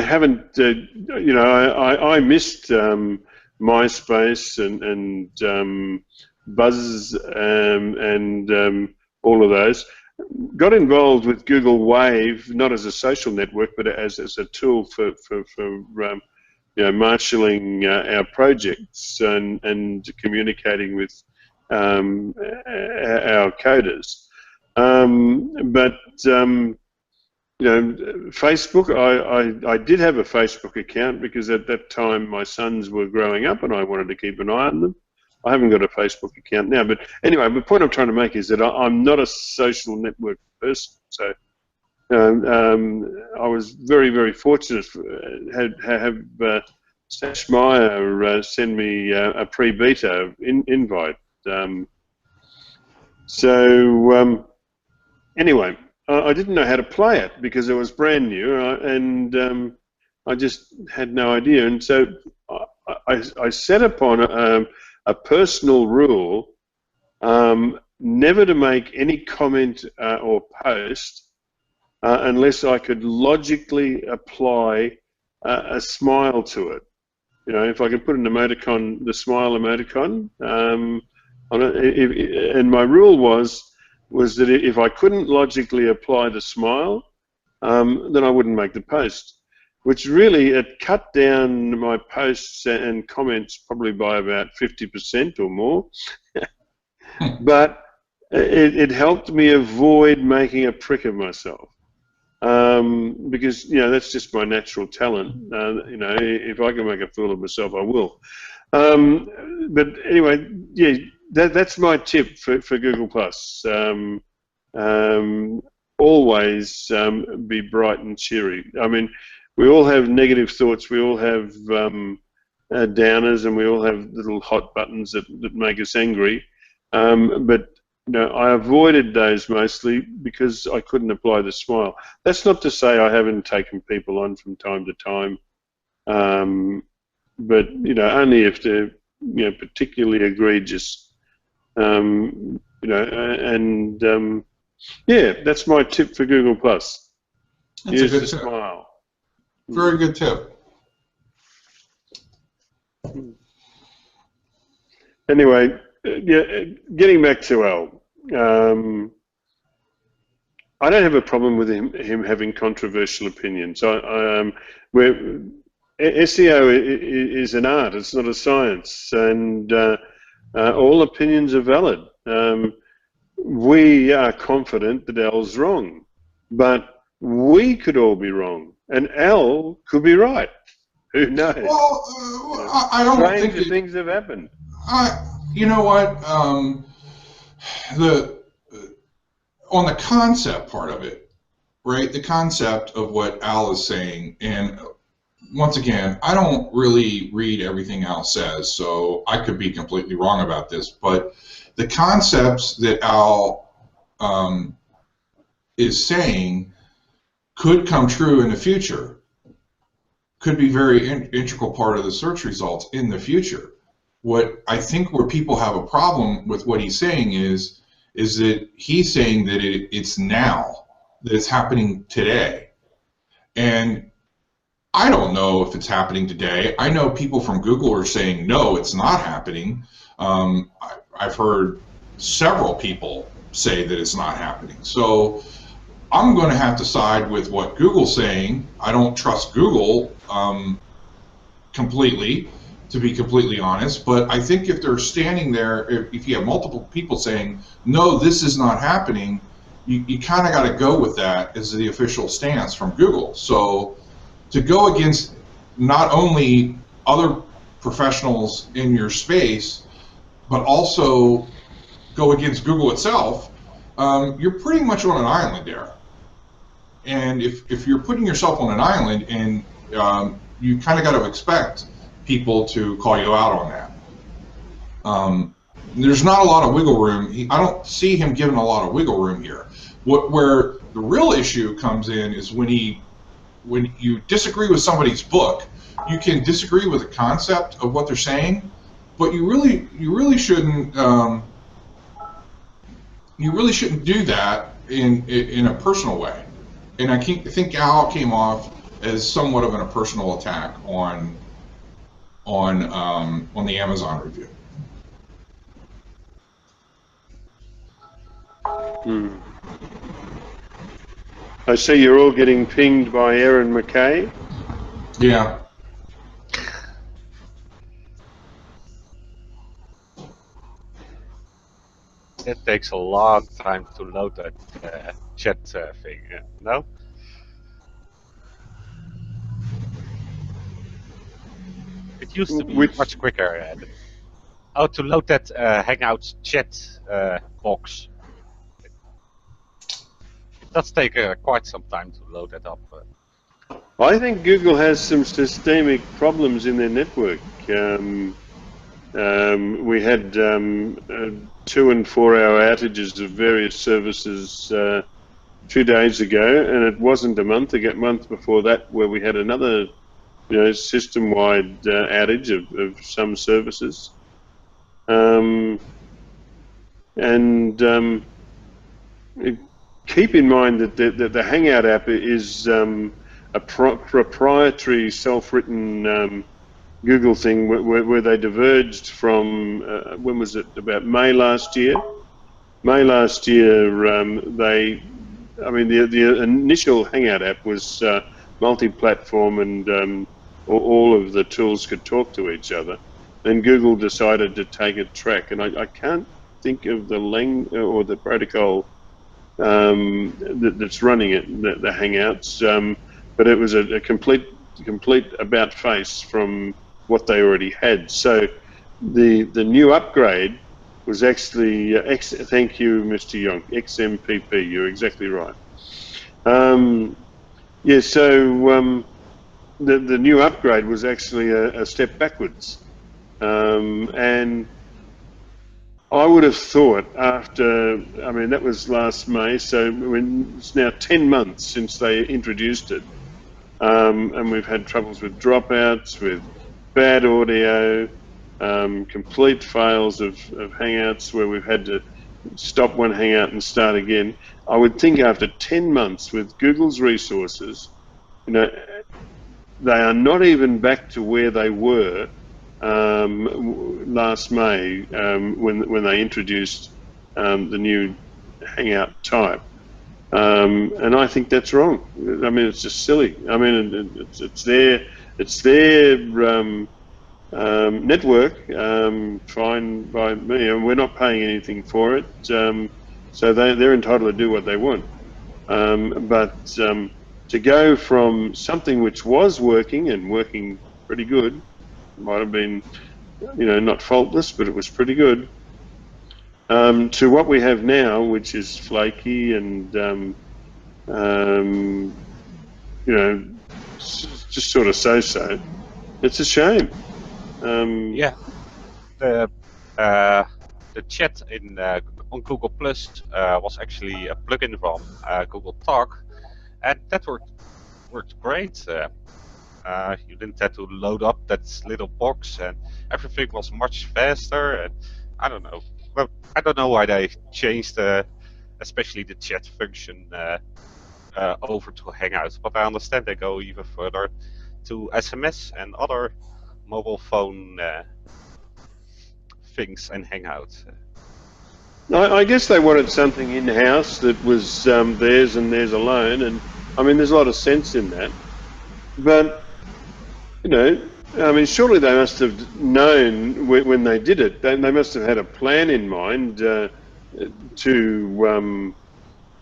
haven't, you know, I missed MySpace and Buzz and all of those. Got involved with Google Wave, not as a social network, but as a tool for you know, marshalling our projects and communicating with our coders. But you know, Facebook, I did have a Facebook account because at that time my sons were growing up and I wanted to keep an eye on them. I haven't got a Facebook account now, but anyway, the point I'm trying to make is that I'm not a social network person. So I was very, very fortunate to have Stash Meyer send me a pre-beta invite. Anyway, I didn't know how to play it because it was brand new, and I just had no idea. And so I set upon a personal rule never to make any comment or post unless I could logically apply a smile to it. You know, if I could put an emoticon, the smile emoticon, and my rule was that if I couldn't logically apply the smile, then I wouldn't make the post. Which really, it cut down my posts and comments probably by about 50% or more. But it helped me avoid making a prick of myself. Because, you know, that's just my natural talent. You know, if I can make a fool of myself, I will. But anyway, yeah, that's my tip for Google+. Always be bright and cheery. I mean, we all have negative thoughts. We all have downers, and we all have little hot buttons that make us angry. But you know, I avoided those mostly because I couldn't apply the smile. That's not to say I haven't taken people on from time to time, but you know, only if they're, you know, particularly egregious. You know, and yeah, that's my tip for Google+. Use the smile. Very good tip. Anyway, yeah, getting back to Al, I don't have a problem with him having controversial opinions. SEO is an art; it's not a science, and all opinions are valid. We are confident that Al's wrong, but we could all be wrong, and Al could be right. Who knows? Well, I don't think stranger things have happened. You know what? On the concept part of it, right? The concept of what Al is saying, and once again, I don't really read everything Al says, so I could be completely wrong about this, but the concepts that Al is saying could come true in the future, could be very integral part of the search results in the future. What I think where people have a problem with what he's saying is that he's saying that it's now, that it's happening today. And I don't know if it's happening today. I know people from Google are saying, no, it's not happening. I've heard several people say that it's not happening. So I'm going to have to side with what Google's saying. I don't trust Google completely, to be completely honest, but I think if they're standing there, if you have multiple people saying, no, this is not happening, you kind of got to go with that as the official stance from Google. So to go against not only other professionals in your space, but also go against Google itself, you're pretty much on an island there. And if you're putting yourself on an island, and you kind of got to expect people to call you out on that. there's not a lot of wiggle room. I don't see him giving a lot of wiggle room here. Where the real issue comes in is when you disagree with somebody's book. You can disagree with the concept of what they're saying, but you really shouldn't do that in a personal way. And I think Al came off as somewhat of a personal attack on the Amazon review. I see you're all getting pinged by Aaron McKay. Yeah. It takes a long time to load that chat thing, no? It used to be much quicker. To load that Hangouts chat box. It does take quite some time to load that up. I think Google has some systemic problems in their network. We had 2 and 4 hour outages of various services 2 days ago, and it wasn't a month before that where we had another system-wide outage of some services. Keep in mind that the Hangout app is a proprietary, self-written Google thing where they diverged from, when was it, about May last year? May last year, the initial Hangout app was multi-platform and all of the tools could talk to each other. Then Google decided to take a track, and I can't think of the or the protocol that's running it, the Hangouts, but it was a complete about face from what they already had. So the new upgrade was actually thank you, Mr. Young, XMPP. You're exactly right. The new upgrade was actually a step backwards, and I would have thought after, that was last May, so it's now 10 months since they introduced it, and we've had troubles with dropouts, with bad audio, complete fails of Hangouts where we've had to stop one Hangout and start again. I would think after 10 months with Google's resources, they are not even back to where they were last May when they introduced the new Hangout type, and I think that's wrong. It's just silly. It's their network, fine by me, and we're not paying anything for it, so they're entitled to do what they want. But to go from something which was working pretty good, might have been, not faultless, but it was pretty good, to what we have now, which is flaky and, just sort of so-so. It's a shame. Yeah, the chat on Google Plus was actually a plugin from Google Talk, and that worked great. You didn't have to load up that little box, and everything was much faster. And I don't know. Well, I don't know why they changed, especially the chat function, over to Hangouts. But I understand they go even further to SMS and other mobile phone things and Hangouts. I guess they wanted something in-house that was theirs and theirs alone, and there's a lot of sense in that. But surely they must have known when they did it. They must have had a plan in mind to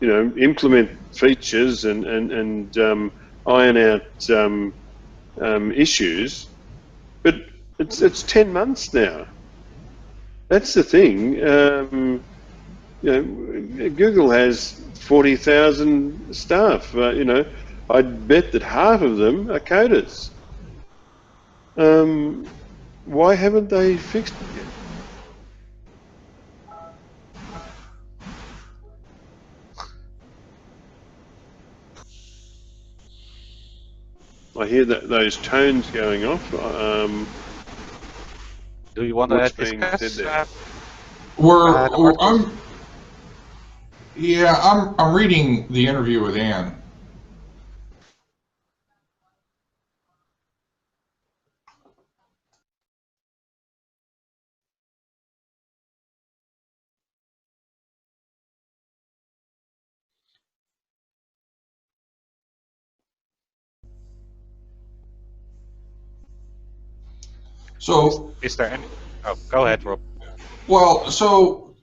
implement features and iron out issues. But it's 10 months now. That's the thing. Google has 40,000 staff. I'd bet that half of them are coders. Why haven't they fixed it yet? I hear those tones going off. Do you want to What's being said discuss? there? I'm reading the interview with Anne. So, is there any? Oh, go ahead, Rob. Well, so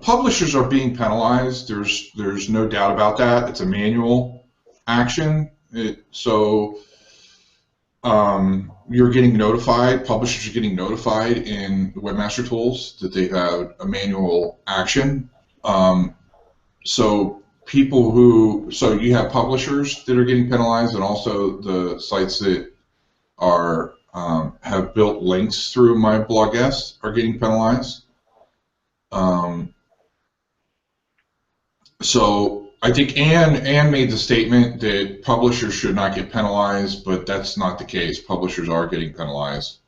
publishers are being penalized. There's no doubt about that. It's a manual action. You're getting notified. Publishers are getting notified in the webmaster tools that they have a manual action. So you have publishers that are getting penalized, and also the sites that are have built links through my blog guests are getting penalized. So I think Anne made the statement that publishers should not get penalized, but that's not the case. Publishers are getting penalized.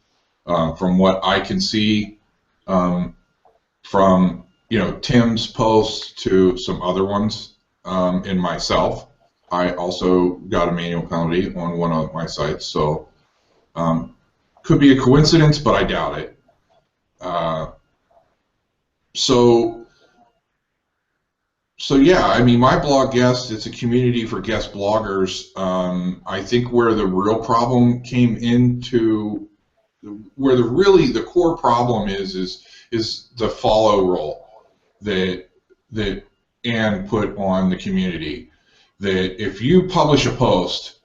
From what I can see, from Tim's posts to some other ones, and myself, I also got a manual penalty on one of my sites. So could be a coincidence, but I doubt it. So yeah, I mean, my blog guest, it's a community for guest bloggers. I think where the real problem came into, where the core problem is the follow rule that Anne put on the community. That if you publish a post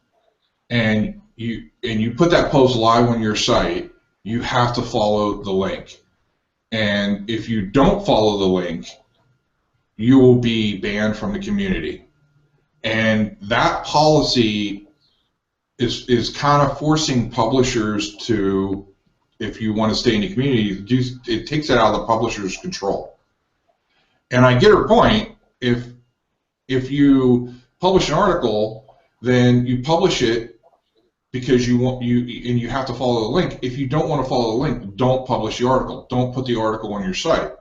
and you put that post live on your site, you have to follow the link. And if you don't follow the link, you will be banned from the community. And that policy is kind of forcing publishers to, if you want to stay in the community, it takes it out of the publisher's control. And I get her point. If you publish an article, then you publish it because you have to follow the link. If you don't want to follow the link, don't publish the article. Don't put the article on your site.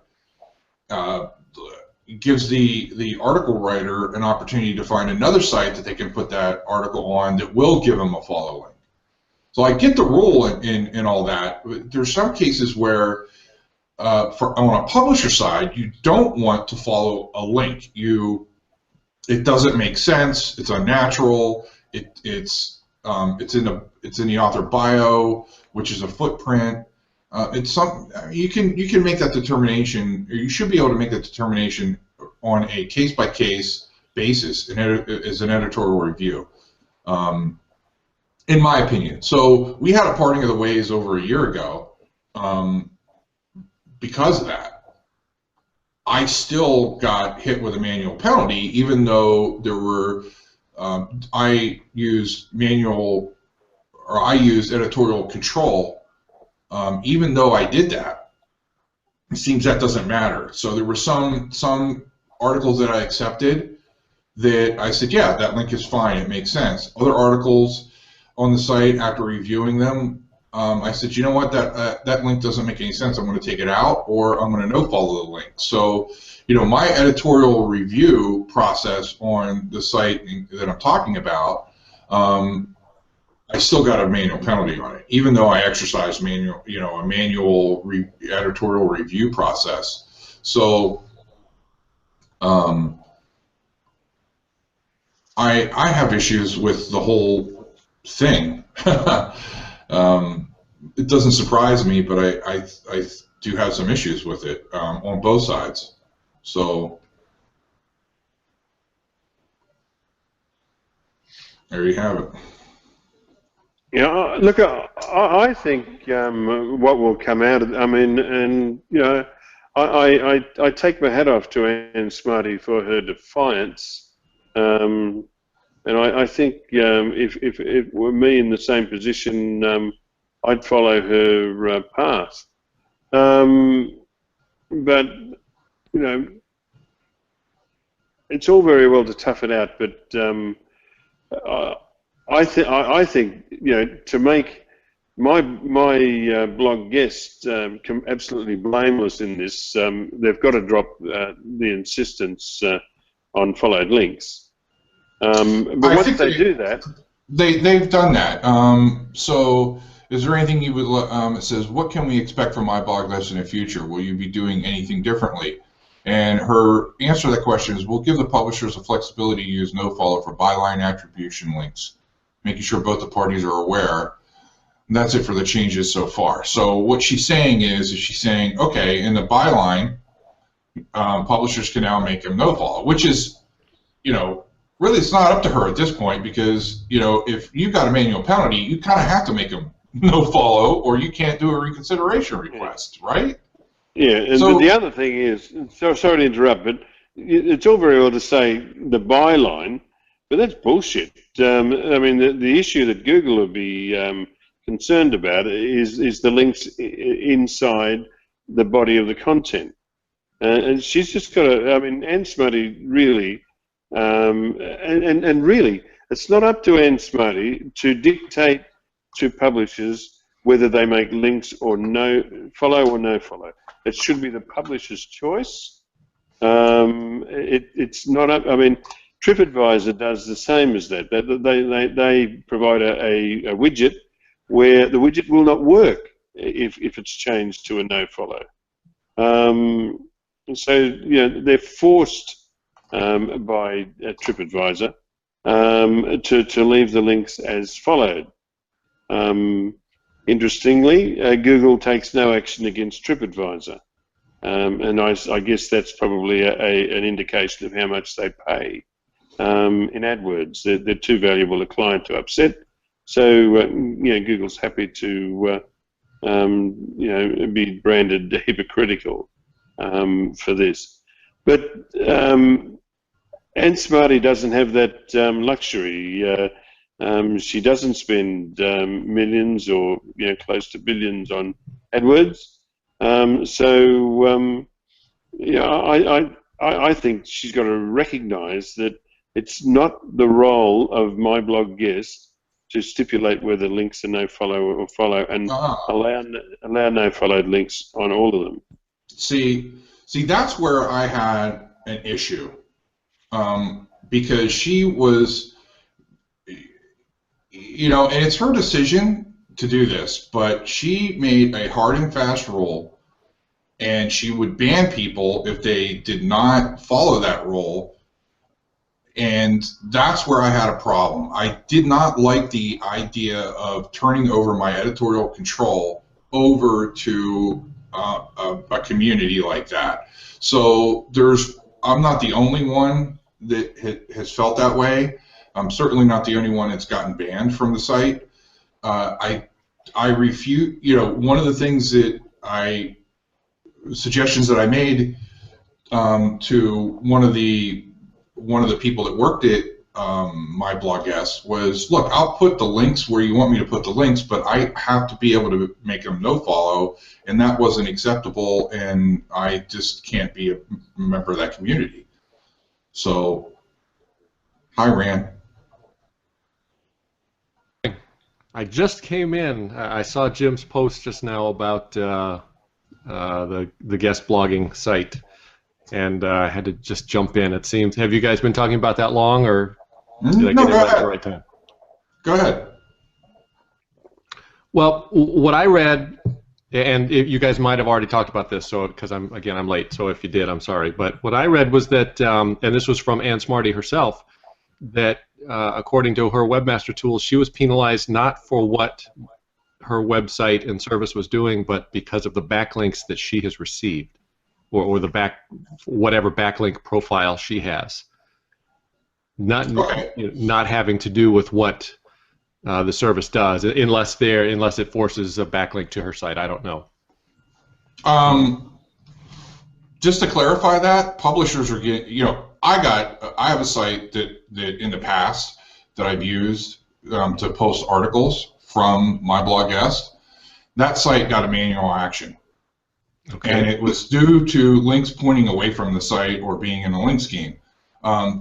It gives the article writer an opportunity to find another site that they can put that article on that will give them a follow link. So I get the rule in all that. There's some cases where on a publisher side, you don't want to follow a link. It doesn't make sense. It's unnatural. It's in the author bio, which is a footprint. You can make that determination, or you should be able to make that determination on a case-by-case basis as an editorial review, in my opinion. So we had a parting of the ways over a year ago because of that. I still got hit with a manual penalty, even though there were I used editorial control. Even though I did that, it seems that doesn't matter. So there were some articles that I accepted that I said, yeah, that link is fine, it makes sense. Other articles on the site, after reviewing them, I said, you know what, that link doesn't make any sense. I'm going to take it out, or I'm going to no follow the link. So, my editorial review process on the site that I'm talking about, I still got a manual penalty on it, even though I exercised a manual editorial review process. So I have issues with the whole thing. It doesn't surprise me, but I do have some issues with it on both sides. So there you have it. Yeah, look, I think what will come out of, I take my hat off to Anne Smarty for her defiance, and I think if it were me in the same position, I'd follow her path. But it's all very well to tough it out, but I think to make my blog guests absolutely blameless in this, they've got to drop the insistence on followed links. But once they do that, they've done that. So, is there anything you would? It says, what can we expect from my blog guests in the future? Will you be doing anything differently? And her answer to that question is, we'll give the publishers the flexibility to use nofollow for byline attribution links, making sure both the parties are aware. And that's it for the changes so far. So what she's saying is she's saying, okay, in the byline, publishers can now make them nofollow, which is, really it's not up to her at this point, because, if you've got a manual penalty, you kind of have to make them nofollow, or you can't do a reconsideration request, right? Yeah, and but the other thing is, sorry to interrupt, but it's all very well to say the byline, but that's bullshit. I mean, the issue that Google will be concerned about is the links inside the body of the content. And she's just got to, I mean, Ann Smarty really, and really, it's not up to Ann Smarty to dictate to publishers whether they make links or follow or no follow. It should be the publisher's choice. It's not up. I mean, TripAdvisor does the same as that. They provide a widget where the widget will not work if it's changed to a no follow. So they're forced by TripAdvisor to leave the links as followed. Interestingly, Google takes no action against TripAdvisor, and I guess that's probably an indication of how much they pay in AdWords. They're too valuable a client to upset, so Google's happy to be branded hypocritical for this. But Ann Smarty doesn't have that luxury. She doesn't spend millions or close to billions on AdWords, I think she's got to recognise that it's not the role of my blog guest to stipulate whether links are no follow or follow, and allow no followed links on all of them. See, that's where I had an issue, because she was. And it's her decision to do this, but she made a hard and fast rule, and she would ban people if they did not follow that rule, and that's where I had a problem. I did not like the idea of turning over my editorial control over to a community like that. So I'm not the only one that has felt that way. I'm certainly not the only one that's gotten banned from the site. I refute. One of the things that suggestions that I made to one of the people that worked at my blog guest was, look, I'll put the links where you want me to put the links, but I have to be able to make them no follow, and that wasn't acceptable, and I just can't be a member of that community. So, hi, Rand. I just came in. I saw Jim's post just now about the guest blogging site, and I had to just jump in. It seems. Have you guys been talking about that long, or did I get it at the right time? Go ahead. Well, what I read, and you guys might have already talked about this, so because I'm late. So if you did, I'm sorry. But what I read was that, and this was from Ann Smarty herself, that according to her webmaster tools, she was penalized not for what her website and service was doing, but because of the backlinks that she has received, or the whatever backlink profile she has. Not having to do with what the service does, unless it forces a backlink to her site. I don't know. Just to clarify that, publishers are getting, I have a site that in the past that I've used to post articles from my blog guest. That site got a manual action. Okay. And it was due to links pointing away from the site or being in a link scheme.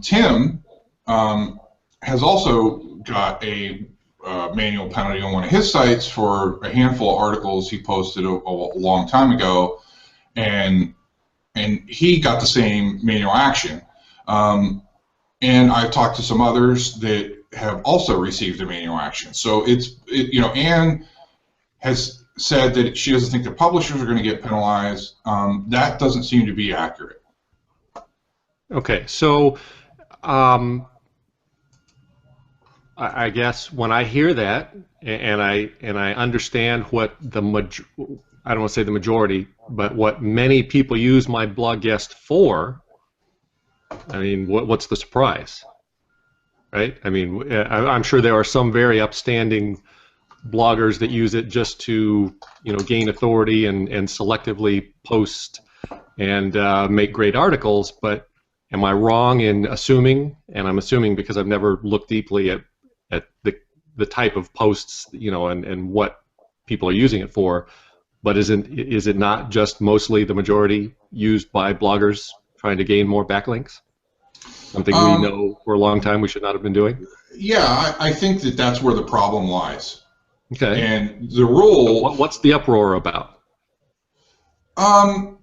Tim has also got a manual penalty on one of his sites for a handful of articles he posted a long time ago, and he got the same manual action. And I've talked to some others that have also received a manual action. So Anne has said that she doesn't think the publishers are going to get penalized. That doesn't seem to be accurate. Okay, so I guess when I hear that, and I understand what I don't want to say the majority, but what many people use my blog guest for, I mean, what's the surprise, right? I mean, I'm sure there are some very upstanding bloggers that use it just to, gain authority and selectively post and make great articles. But am I wrong in assuming? And I'm assuming because I've never looked deeply at the type of posts, and what people are using it for. But is it not just mostly the majority used by bloggers trying to gain more backlinks? Something we know for a long time we should not have been doing? Yeah, I think that's where the problem lies. Okay. And the rule... What's the uproar about? Well,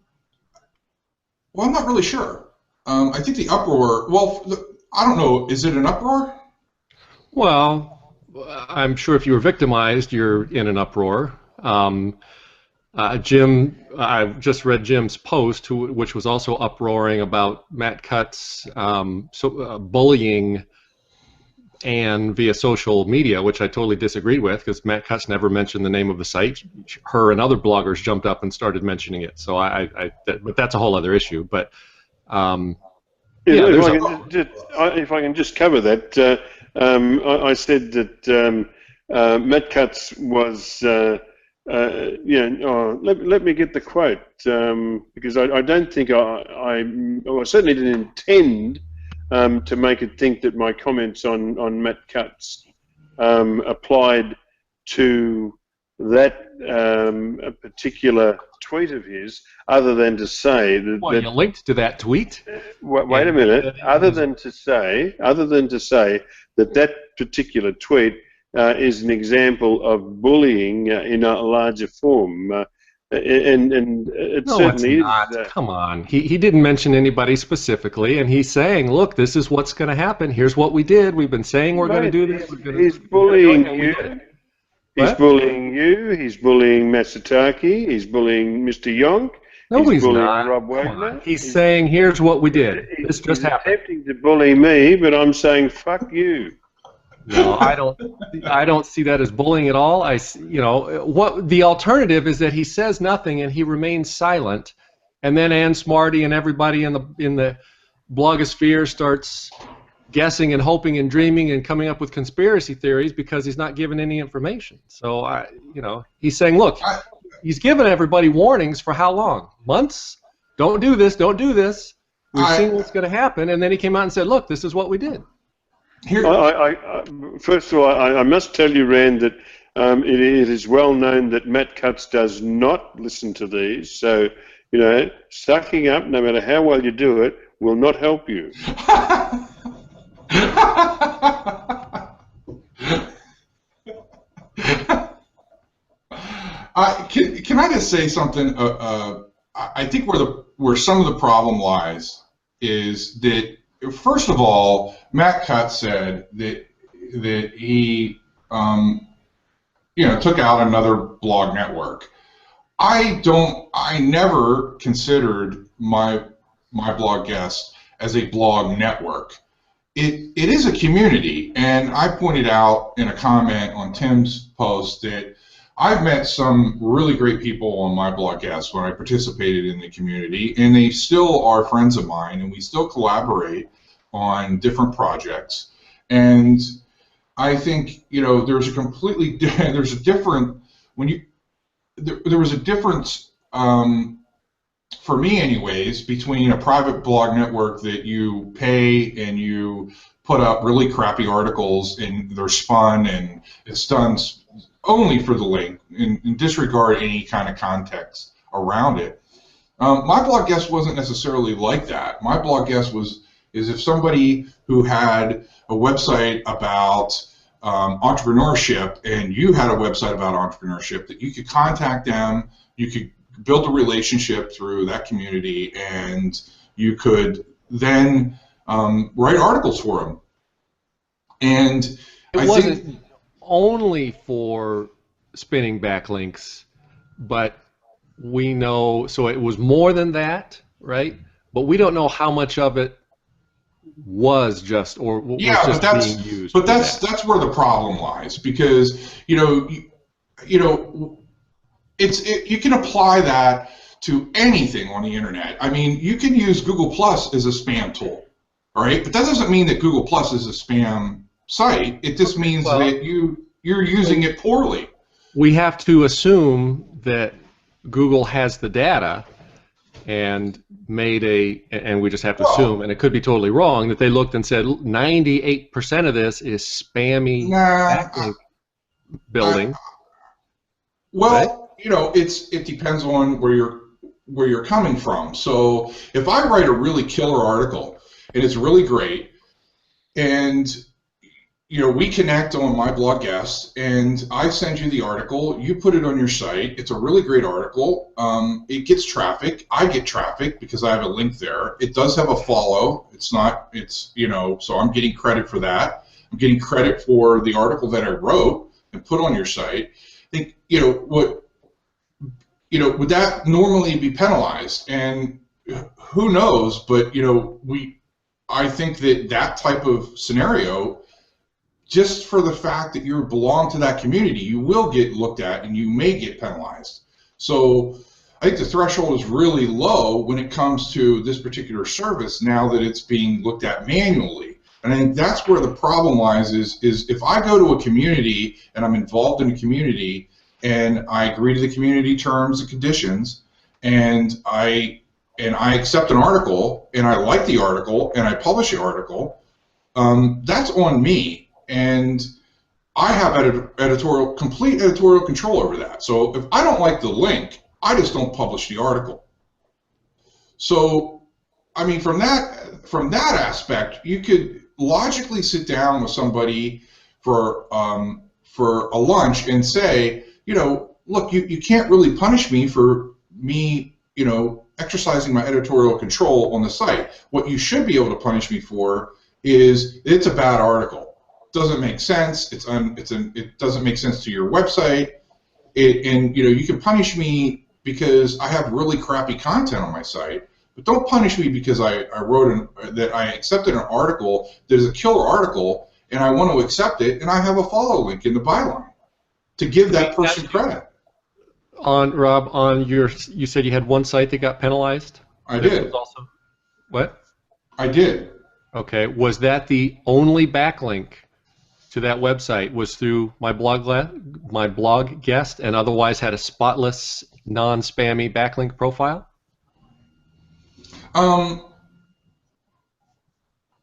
I'm not really sure. I think the uproar... Well, I don't know. Is it an uproar? Well, I'm sure if you were victimized, you're in an uproar. Jim, I just read Jim's post, which was also uproaring about Matt Cutts bullying Anne via social media, which I totally disagreed with because Matt Cutts never mentioned the name of the site. Her and other bloggers jumped up and started mentioning it. So but that's a whole other issue. But if I can just cover that, I said that Matt Cutts was. Let me get the quote because I don't think I certainly didn't intend to make it think that my comments on Matt Cutts applied to that particular tweet of his, other than to say that. Well, you linked to that tweet. Wait a minute. Other than to say that particular tweet is an example of bullying in a larger form, and it certainly is. Come on, he didn't mention anybody specifically, and he's saying, "Look, this is what's going to happen. Here's what we did. We've been saying we're going to do this." He's bullying you. He's bullying you. He's bullying Masataki. He's bullying Mr. Yonk. No, he's bullying not. Rob Wagner. He's saying, "Here's what we did. This just happened." He's attempting to bully me, but I'm saying, "Fuck you." No, I don't see that as bullying at all. What the alternative is that he says nothing and he remains silent, and then Ann Smarty and everybody in the blogosphere starts guessing and hoping and dreaming and coming up with conspiracy theories because he's not given any information. So he's saying, look, he's given everybody warnings for how long? Months? Don't do this. Don't do this. We've seen what's going to happen, and then he came out and said, look, this is what we did. First of all, I must tell you, Rand, that it is well known that Matt Cutts does not listen to these. So, sucking up, no matter how well you do it, will not help you. Can I just say something? I think where some of the problem lies is that, first of all, Matt Cutts said that he took out another blog network. I never considered my blog guest as a blog network. It is a community, and I pointed out in a comment on Tim's post that I've met some really great people on my blog guest when I participated in the community, and they still are friends of mine, and we still collaborate on different projects. And I think there was a difference for me anyways between a private blog network that you pay and you put up really crappy articles and they're spun and it's done only for the link and disregard any kind of context around it. My blog guest wasn't necessarily like that. My blog guest is if somebody who had a website about entrepreneurship, and you had a website about entrepreneurship, that you could contact them, you could build a relationship through that community, and you could then write articles for them. And it wasn't only for spinning backlinks, but we know, so it was more than that, right? But we don't know how much of it was just, or was just being used. But that's where the problem lies, because you can apply that to anything on the internet. I mean, you can use Google Plus as a spam tool, all right? But that doesn't mean that Google Plus is a spam site. It just means that you're using it poorly. We have to assume that Google has the data and made and we just have to assume, and it could be totally wrong, that they looked and said 98% of this is spammy backlink building. Well, right? It depends on where you're coming from. So if I write a really killer article and it's really great, and we connect on My Blog Guest, and I send you the article, you put it on your site, it's a really great article, it gets traffic, I get traffic because I have a link there, it does have a follow, so I'm getting credit for that, I'm getting credit for the article that I wrote and put on your site. I think, would that normally be penalized? And who knows, but, I think that type of scenario, just for the fact that you belong to that community, you will get looked at and you may get penalized. So I think the threshold is really low when it comes to this particular service now that it's being looked at manually. And I think that's where the problem lies, is if I go to a community and I'm involved in a community and I agree to the community terms and conditions, and I accept an article and I like the article and I publish the article, that's on me. And I have complete editorial control over that. So if I don't like the link, I just don't publish the article. So, I mean, from that aspect, you could logically sit down with somebody for a lunch and say, look, you can't really punish me for me, exercising my editorial control on the site. What you should be able to punish me for is it's a bad article. Doesn't make sense. It doesn't make sense to your website. You can punish me because I have really crappy content on my site, but don't punish me because I accepted an article that is a killer article and I want to accept it and I have a follow link in the byline to give that person credit. Rob, you said you had one site that got penalized? I did. What? I did. Okay. Was that the only backlink to that website was through my blog guest, and otherwise had a spotless, non-spammy backlink profile?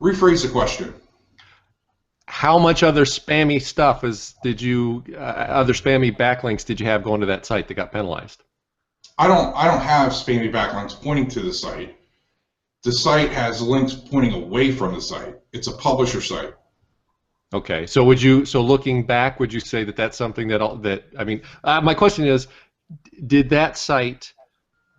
Rephrase the question. How much other spammy stuff other spammy backlinks did you have going to that site that got penalized? I don't have spammy backlinks pointing to the site. The site has links pointing away from the site. It's a publisher site. Okay, so looking back, would you say that that's something my question is, did that site,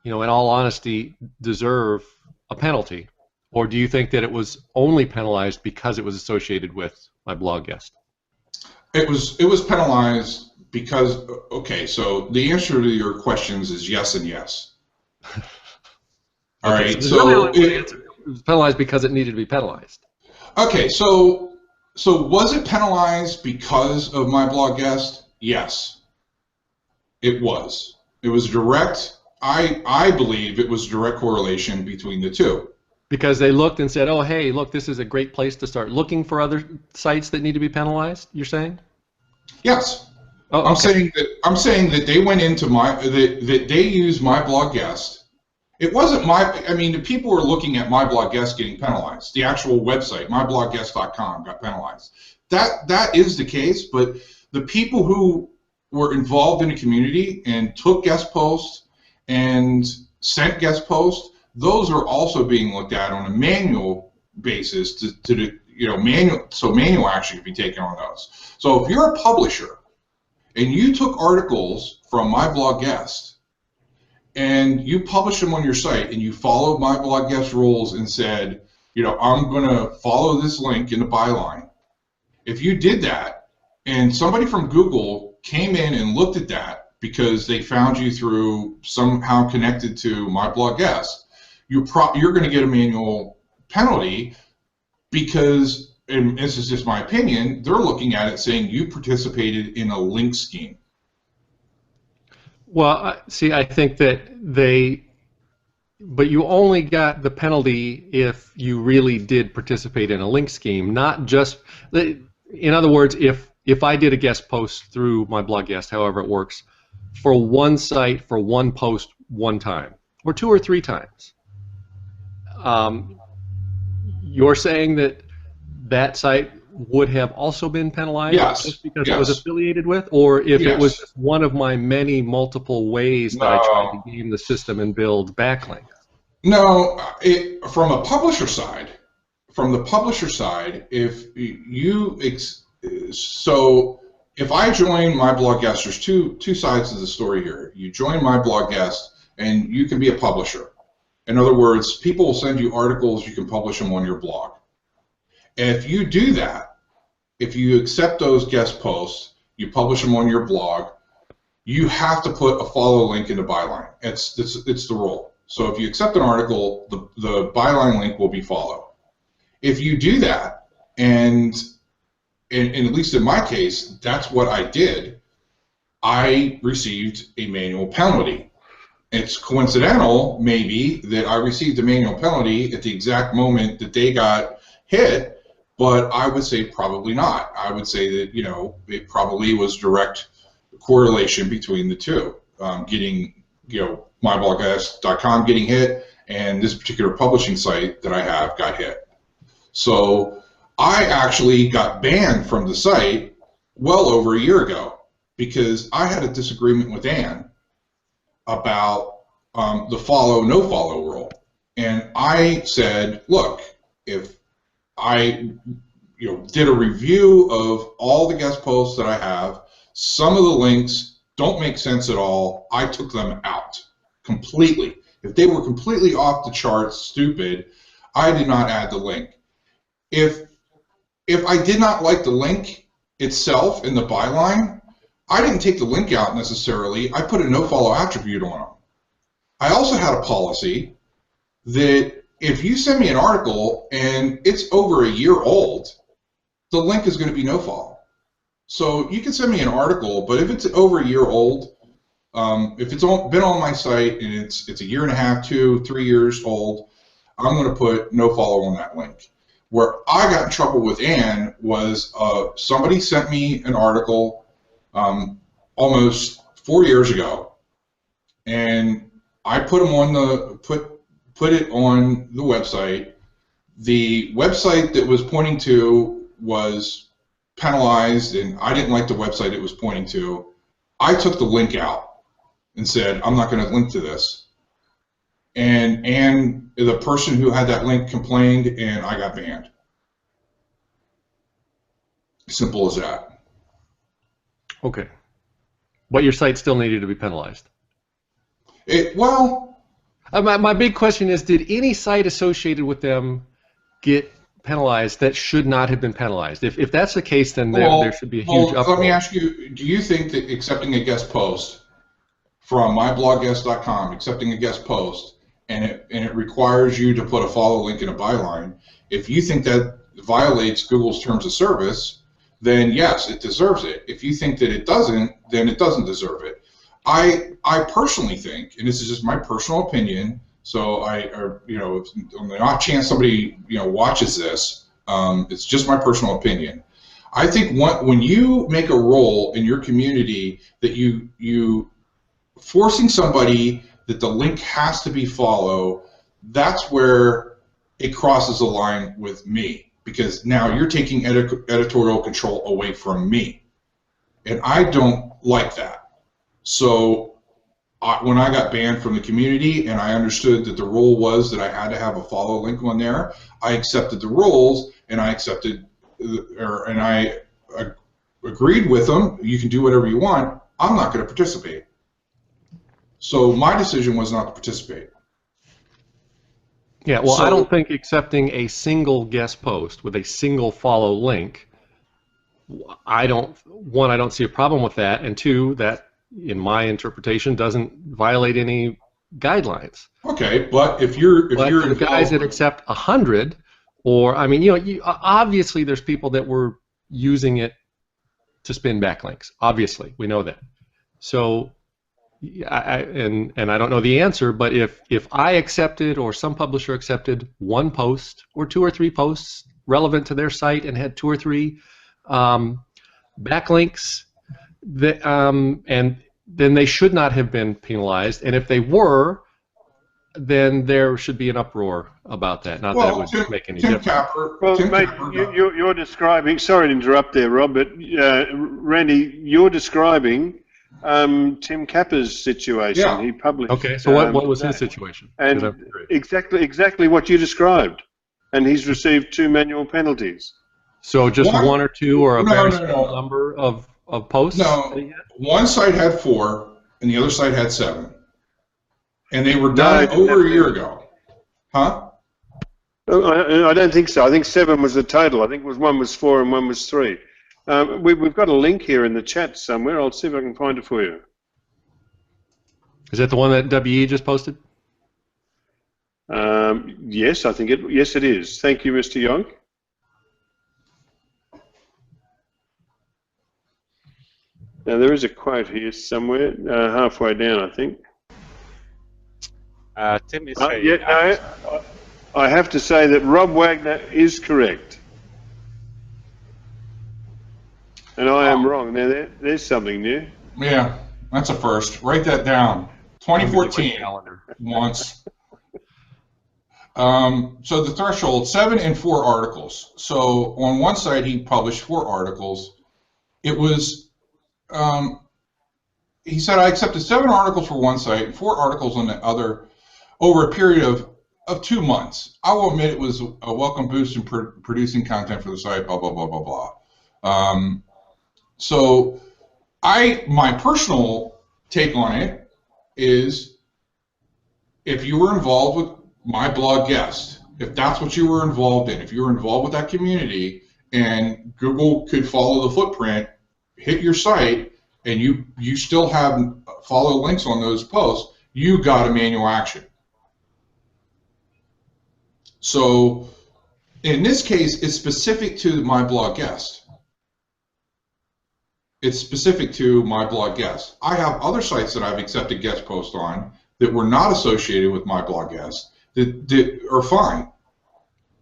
in all honesty, deserve a penalty, or do you think that it was only penalized because it was associated with my blog guest? It was penalized because, okay, so the answer to your questions is yes and yes. All right, so it was penalized because it needed to be penalized. Okay, so was it penalized because of my blog guest? Yes, it was. It was direct. I believe it was direct correlation between the two. Because they looked and said, oh, hey, look, this is a great place to start looking for other sites that need to be penalized, you're saying? Yes. Oh, okay. I'm saying that they went into that they used my blog guest. It wasn't the people were looking at my blog guest getting penalized. The actual website, myblogguest.com, got penalized. That is the case, but the people who were involved in the community and took guest posts and sent guest posts, those are also being looked at on a manual basis to manual action can be taken on those. So if you're a publisher and you took articles from My Blog Guest and you published them on your site and you followed My Blog Guest rules and said, I'm going to follow this link in the byline. If you did that and somebody from Google came in and looked at that because they found you through somehow connected to My Blog Guest, you're going to get a manual penalty because, and this is just my opinion, they're looking at it saying you participated in a link scheme. Well, see, I think that but you only got the penalty if you really did participate in a link scheme, not just, in other words, if I did a guest post through My Blog Guest, however it works, for one site, for one post, one time, or 2 or 3 times, you're saying that site would have also been penalized just because it was affiliated with, or if it was just one of my many multiple ways that I tried to game the system and build backlinks? No, from the publisher side, if I join My Blog Guest, there's two sides to the story here. You join My Blog Guest, and you can be a publisher. In other words, people will send you articles, you can publish them on your blog. And if you do that, if you accept those guest posts, you publish them on your blog, you have to put a follow link in the byline. It's the rule. So if you accept an article, the byline link will be follow. If you do that, and at least in my case, that's what I did, I received a manual penalty. It's coincidental, maybe, that I received a manual penalty at the exact moment that they got hit, but I would say probably not. I would say that, it probably was direct correlation between the two. Getting, myblogguest.com getting hit and this particular publishing site that I have got hit. So I actually got banned from the site well over a year ago because I had a disagreement with Ann about the follow, no follow rule. And I said, look, if I did a review of all the guest posts that I have, some of the links don't make sense at all. I took them out completely. If they were completely off the charts, stupid, I did not add the link. If I did not like the link itself in the byline, I didn't take the link out necessarily. I put a no-follow attribute on them. I also had a policy that if you send me an article and it's over a year old, the link is going to be no-follow. So you can send me an article, but if it's over a year old, if it's been on my site and it's a year and a half, 2, 3 years old, I'm going to put no-follow on that link. Where I got in trouble with Ann was somebody sent me an article almost 4 years ago, and I put them on put it on the website. The website that was pointing to was penalized, and I didn't like the website it was pointing to. I took the link out and said, I'm not going to link to this. And the person who had that link complained, and I got banned. Simple as that. Okay. But your site still needed to be penalized. My big question is, did any site associated with them get penalized that should not have been penalized? If that's the case, then there should be a huge uproar. Let me ask you, do you think that accepting a guest post from myblogguest.com, accepting a guest post, and it requires you to put a follow link in a byline, if you think that violates Google's terms of service, then yes, it deserves it. If you think that it doesn't, then it doesn't deserve it. I personally think, and this is just my personal opinion, so on the off chance somebody watches this, it's just my personal opinion. I think when you make a rule in your community that you forcing somebody that the link has to be follow, that's where it crosses the line with me, because now you're taking editorial control away from me, and I don't like that. So when I got banned from the community and I understood that the rule was that I had to have a follow link on there, I accepted the rules and I accepted, and I agreed with them. You can do whatever you want. I'm not going to participate. So my decision was not to participate. Yeah, well, So, I don't think accepting a single guest post with a single follow link, I don't see a problem with that, and two, that, in my interpretation, doesn't violate any guidelines. okay, but if you're the guys that accept 100, or, I mean, obviously there's people that were using it to spin backlinks. Obviously, we know that. So, and I don't know the answer, but if I accepted or some publisher accepted one post or 2 or 3 posts relevant to their site and had 2 or 3 backlinks, and then they should not have been penalized. And if they were, then there should be an uproar about that. Not that it would make any difference. Mate, you're describing. Sorry to interrupt there, Rob, but Randy, you're describing Tim Capper's situation. Yeah. He published. Okay, so what was his situation? And exactly what you described, and he's received 2 manual penalties. So just 1 or 2, or a very small number of posts? No, one site had 4, and the other site had 7, and they were done over a year ago. Huh? I don't think so. I think 7 was the total. I think one was 4 and one was 3. We've got a link here in the chat somewhere. I'll see if I can find it for you. Is that the one that WE just posted? Yes, I think yes, it is. Thank you, Mr. Young. Now there is a quote here somewhere, halfway down, I think. Tim is saying. I have to say that Rob Wagner is correct. And I am wrong. Now, there's something new. Yeah, that's a first. Write that down. 2014, once. So the threshold, 7 and 4 articles. So on one side, he published 4 articles. It was, he said, I accepted 7 articles for one site and 4 articles on the other over a period of 2 months. I will admit it was a welcome boost in producing content for the site, blah, blah, blah, blah, blah. So my personal take on it is, if you were involved with my blog guest, if that's what you were involved in, if you were involved with that community and Google could follow the footprint, hit your site, and you still have follow links on those posts, you got a manual action. So in this case, it's specific to my blog guest. It's specific to my blog guest. I have other sites that I've accepted guest posts on that were not associated with my blog guest that are fine.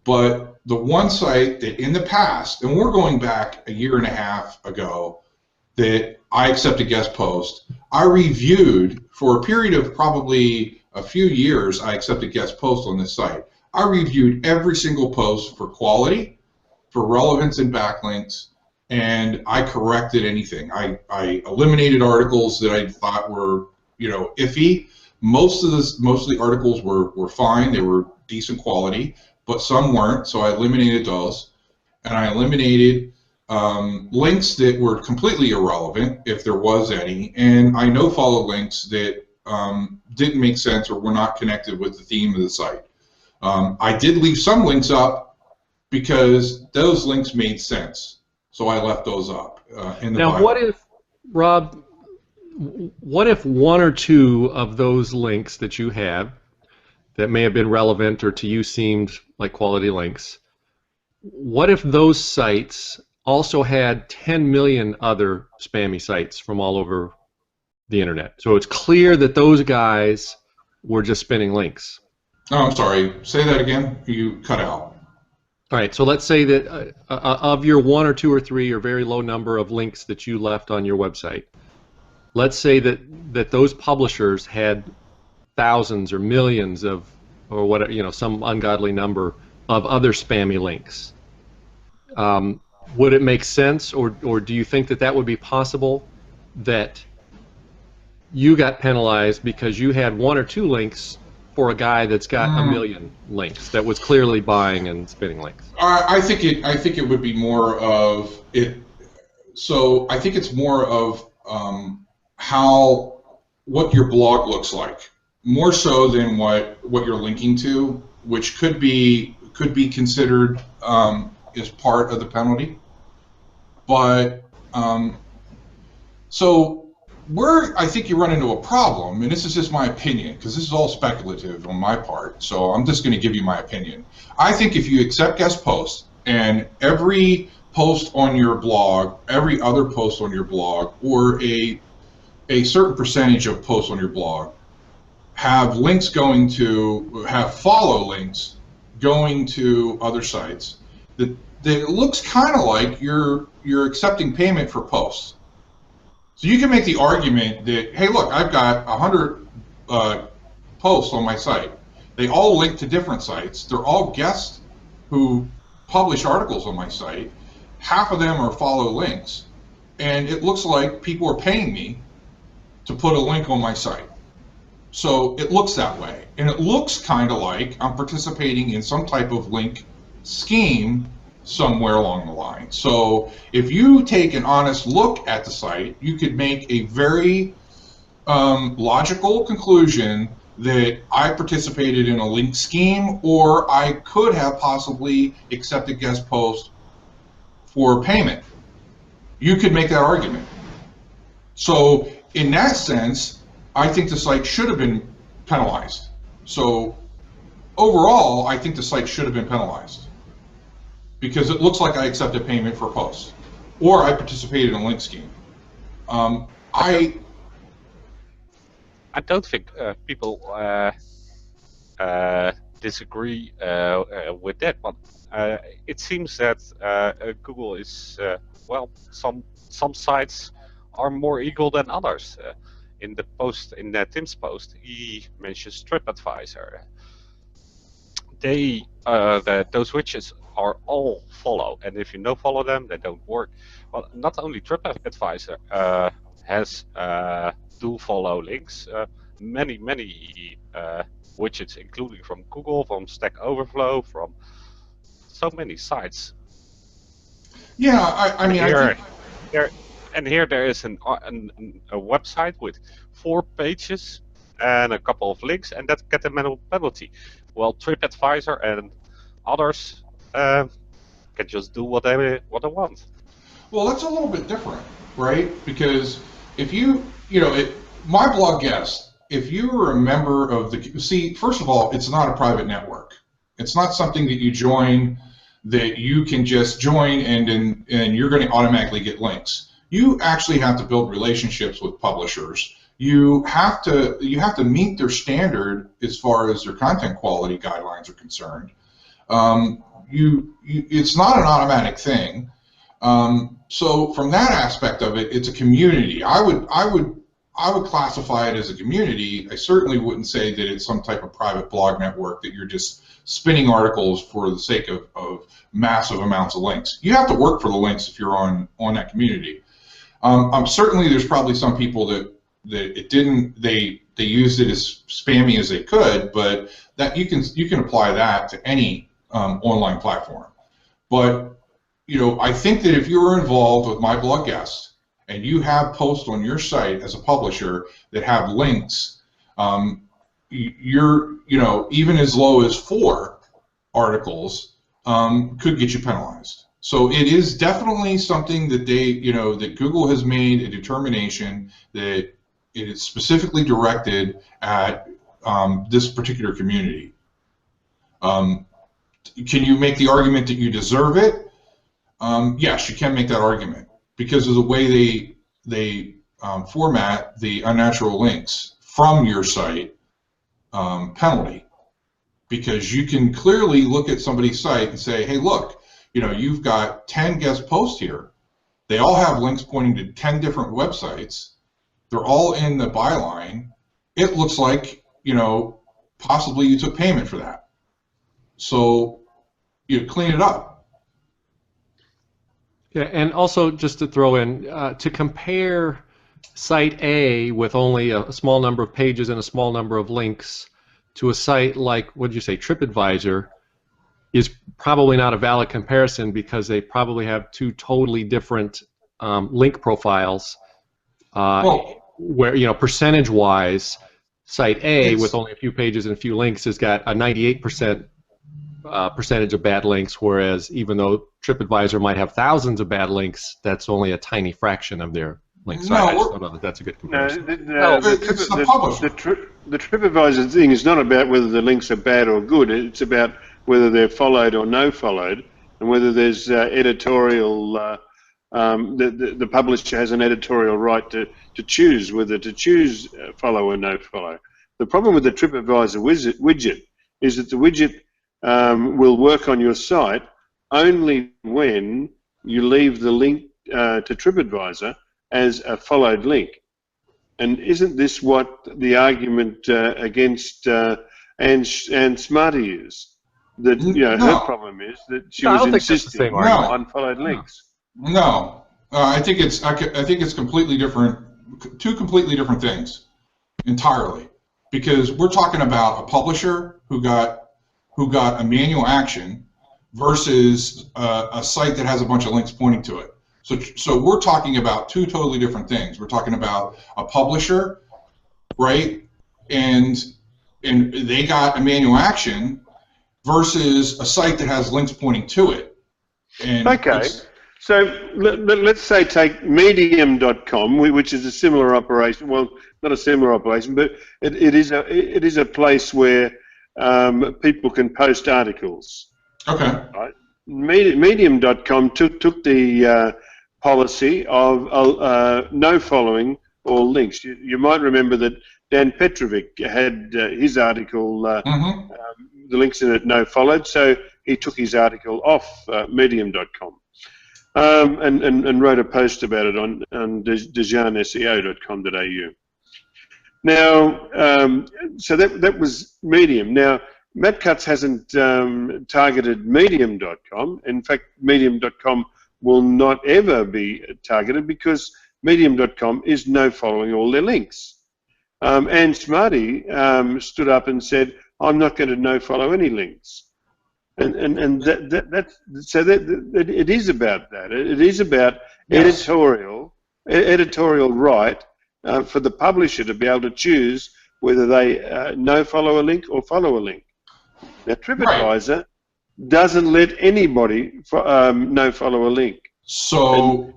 But the one site that in the past, and we're going back a year and a half ago, that I accepted guest post, I reviewed for a period of probably a few years, I accepted guest posts on this site. I reviewed every single post for quality, for relevance and backlinks, and I corrected anything. I eliminated articles that I thought were, iffy. Most of the articles were fine. They were decent quality, but some weren't. So I eliminated those, and I eliminated links that were completely irrelevant, if there was any, and I no-follow links that didn't make sense or were not connected with the theme of the site. I did leave some links up because those links made sense. So I left those up in the Now, Bible. what if, Rob, what if 1 or 2 of those links that you have that may have been relevant or to you seemed like quality links, what if those sites also had 10 million other spammy sites from all over the internet? So it's clear that those guys were just spinning links. Oh, I'm sorry. Say that again. You cut out. All right, so let's say that of your 1 or 2 or 3 or very low number of links that you left on your website, let's say that those publishers had thousands or millions of, or whatever, some ungodly number of other spammy links. Would it make sense, or do you think that would be possible, that you got penalized because you had 1 or 2 links for a guy that's got a million links that was clearly buying and spinning links? I think it would be more of it. So I think it's more of what your blog looks like, more so than what you're linking to, which could be considered as part of the penalty. But so where I think you run into a problem, and this is just my opinion, because this is all speculative on my part, so I'm just going to give you my opinion. I think if you accept guest posts, and every post on your blog, every other post on your blog, or a certain percentage of posts on your blog have links going to, have follow links going to other sites, that it looks kind of like you're accepting payment for posts. So you can make the argument that, hey, look, I've got 100 posts on my site. They all link to different sites. They're all guests who publish articles on my site. Half of them are follow links. And it looks like people are paying me to put a link on my site. So it looks that way. And it looks kind of like I'm participating in some type of link scheme somewhere along the line. So if you take an honest look at the site, you could make a very logical conclusion that I participated in a link scheme, or I could have possibly accepted guest posts for payment. You could make that argument. So in that sense, I think the site should have been penalized. So overall, I think the site should have been penalized, because it looks like I accepted payment for posts, or I participated in a link scheme. I don't think people disagree with that, but it seems that Google is well, some sites are more equal than others. In the post, in Tim's post, he mentions TripAdvisor. Those widgets are all follow, and if you no follow them, they don't work. Well, not only TripAdvisor has do follow links. Many widgets, including from Google, from Stack Overflow, from so many sites. Yeah, I mean, here there is a website with 4 pages and a couple of links, and that get a penalty. Well, TripAdvisor and others can just do what they want. Well, that's a little bit different, right? Because if my blog guest, if you were a member of first of all, it's not a private network. It's not something that you join that you can just join and you're going to automatically get links. You actually have to build relationships with publishers. You have to meet their standard as far as their content quality guidelines are concerned. It's not an automatic thing. So from that aspect of it, it's a community. I would classify it as a community. I certainly wouldn't say that it's some type of private blog network that you're just spinning articles for the sake of massive amounts of links. You have to work for the links if you're on that community. Certainly there's probably some people that they used it as spammy as they could, but that you can apply that to any online platform. But I think that if you were involved with My Blog Guest and you have posts on your site as a publisher that have links, you're even as low as 4 articles could get you penalized. So it is definitely something that that Google has made a determination that it is specifically directed at this particular community. Can you make the argument that you deserve it? Yes, you can make that argument because of the way they format the unnatural links from your site penalty. Because you can clearly look at somebody's site and say, hey, look, you've got 10 guest posts here. They all have links pointing to 10 different websites. They're all in the byline. It looks like, possibly you took payment for that. So you clean it up. Yeah, and also just to throw in, to compare site A with only a small number of pages and a small number of links to a site like, what did you say, TripAdvisor, is probably not a valid comparison because they probably have two totally different link profiles. Where, you know, percentage-wise, site A with only a few pages and a few links has got a 98% percentage of bad links, whereas even though TripAdvisor might have thousands of bad links, that's only a tiny fraction of their links. So I just don't know that that's a good comparison. The TripAdvisor thing is not about whether the links are bad or good. It's about whether they're followed or no followed, and whether there's editorial. The publisher has an editorial right to choose whether to choose follow or no follow. The problem with the TripAdvisor widget is that the widget will work on your site only when you leave the link to TripAdvisor as a followed link. And isn't this what the argument against Anne Smarty is? That her problem is that she was insisting on unfollowed links. No, I think it's completely different. Two completely different things, entirely. Because we're talking about a publisher who got a manual action versus a site that has a bunch of links pointing to it. So we're talking about two totally different things. We're talking about a publisher, right? And they got a manual action versus a site that has links pointing to it. And okay. So let's say take medium.com, which is a similar operation. Well, not a similar operation, but it is a place where people can post articles. Okay. Right? Medium.com took the policy of no following all links. You might remember that Dan Petrovic had his article, the links in it no followed, so he took his article off medium.com. And wrote a post about it on dejaneseo.com.au. Now, so that was Medium. Now, Matt Cutts hasn't targeted Medium.com. In fact, Medium.com will not ever be targeted because Medium.com is no following all their links. Anne Smarty stood up and said, I'm not going to no follow any links. And it is about that. It is about editorial right for the publisher to be able to choose whether they no follow a link or follow a link. Now, TripAdvisor doesn't let anybody no follow a link. So and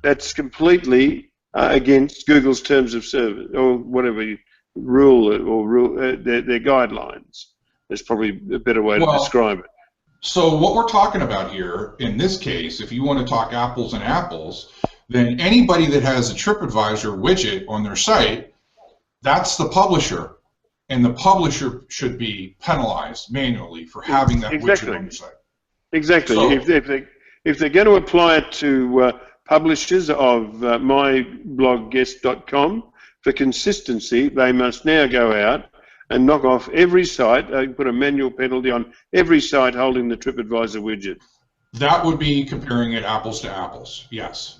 that's completely against Google's terms of service or whatever rule their guidelines. There's probably a better way to describe it. So what we're talking about here, in this case, if you want to talk apples and apples, then anybody that has a TripAdvisor widget on their site, that's the publisher. And the publisher should be penalized manually for having that widget on their site. Exactly. So, if they're going to apply it to publishers of myblogguest.com, for consistency, they must now go out and knock off every site, put a manual penalty on every site holding the TripAdvisor widget. That would be comparing it apples to apples, yes.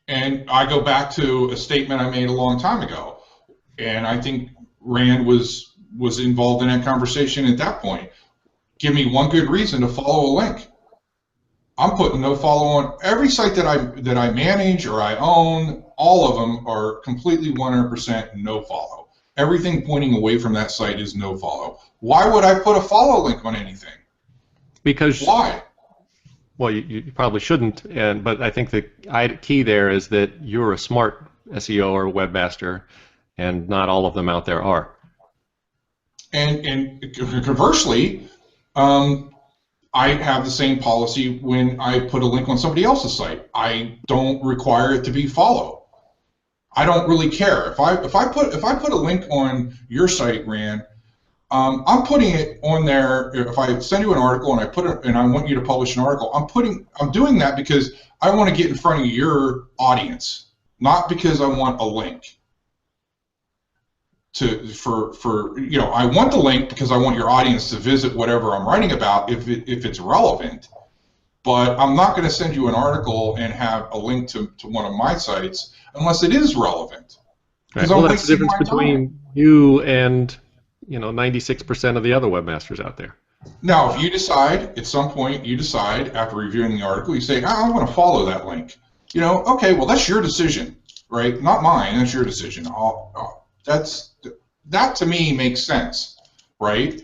And I go back to a statement I made a long time ago, and I think Rand was involved in that conversation at that point. Give me one good reason to follow a link. I'm putting no follow on every site that I manage or I own. All of them are completely 100% no follow. Everything pointing away from that site is no follow. Why would I put a follow link on anything? Because why? Well, you probably shouldn't, but I think the key there is that you're a smart SEO or webmaster, and not all of them out there are. And conversely, I have the same policy when I put a link on somebody else's site. I don't require it to be follow. I don't really care if I put a link on your site, Rand. I'm putting it on there. If I send you an article and I put it, and I want you to publish an article, I'm doing that because I want to get in front of your audience, not because I want a link. I want the link because I want your audience to visit whatever I'm writing about if it's relevant. but I'm not going to send you an article and have a link to one of my sites unless it is relevant. Right. Well, that's the difference between you and 96% of the other webmasters out there. Now, if you decide, at some point, after reviewing the article, you say, I'm going to follow that link. Okay, well, that's your decision, right? Not mine, that's your decision. That to me makes sense, right?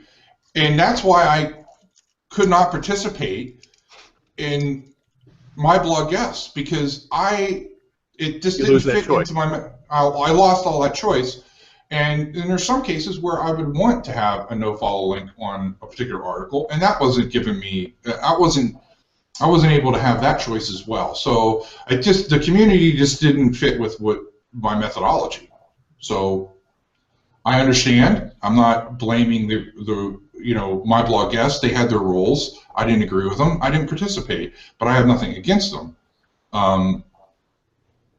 And that's why I could not participate in my blog guests, because it just didn't fit into my, I lost all that choice. And there's some cases where I would want to have a no-follow link on a particular article, and that wasn't given me. I wasn't able to have that choice as well. So the community just didn't fit with what my methodology. So I understand. I'm not blaming my blog guests. They had their rules. I didn't agree with them. I didn't participate, but I have nothing against them.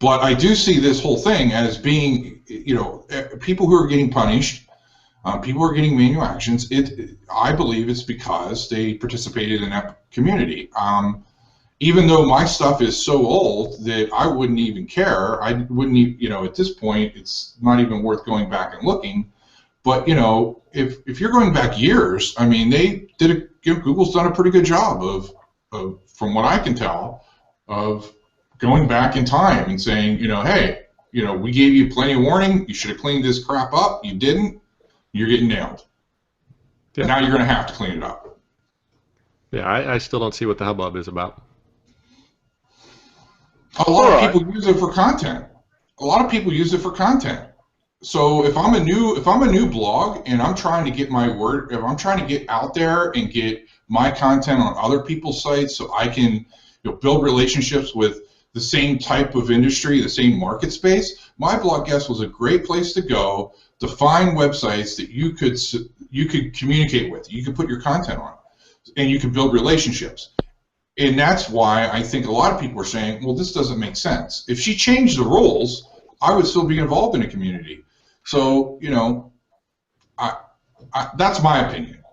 But I do see this whole thing as being, people who are getting punished, people who are getting manual actions. I believe it's because they participated in that community. Even though my stuff is so old that I wouldn't even care. I wouldn't even, at this point, it's not even worth going back and looking. But if you're going back years, I mean, Google's done a pretty good job of, from what I can tell, of going back in time and saying, hey, we gave you plenty of warning. You should have cleaned this crap up. You didn't. You're getting nailed. Yeah. Now you're going to have to clean it up. Yeah, I still don't see what the hubbub is about. A lot of people use it for content. So if I'm a new blog and I'm trying to get my word, if I'm trying to get out there and get my content on other people's sites, so I can build relationships with the same type of industry, the same market space, my blog guest was a great place to go to find websites that you could communicate with, you could put your content on, and you could build relationships. And that's why I think a lot of people are saying, well, this doesn't make sense. If she changed the rules, I would still be involved in a community. So, that's my opinion.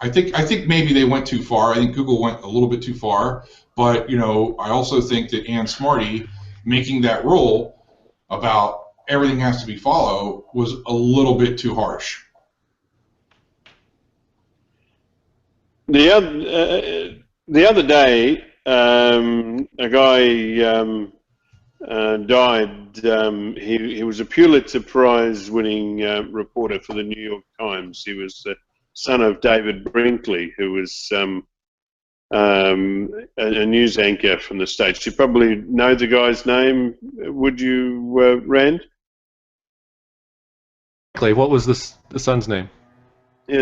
I think maybe they went too far. I think Google went a little bit too far. But, I also think that Ann Smarty making that rule about everything has to be followed was a little bit too harsh. The other day, a guy died. He was a Pulitzer Prize-winning reporter for the New York Times. He was the son of David Brinkley, who was a news anchor from the States. You probably know the guy's name, would you, Rand? What was the son's name?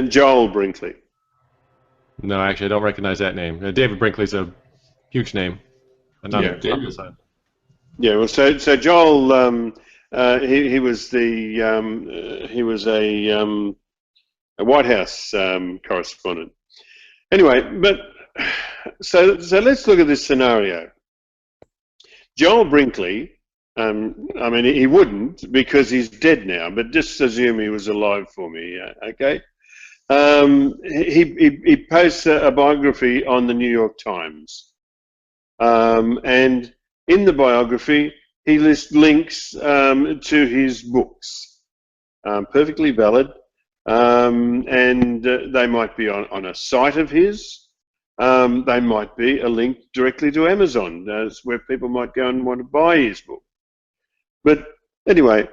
Joel Brinkley. No, actually, I don't recognize that name. David Brinkley's a huge name. David. Yeah, well, so Joel, he was a White House correspondent. Anyway, but so let's look at this scenario. Joel Brinkley, I mean, he wouldn't because he's dead now, but just assume he was alive for me, okay? He posts a biography on the New York Times, and in the biography he lists links to his books, perfectly valid, and they might be on a site of his. They might be a link directly to Amazon, where people might go and want to buy his book. But anyway,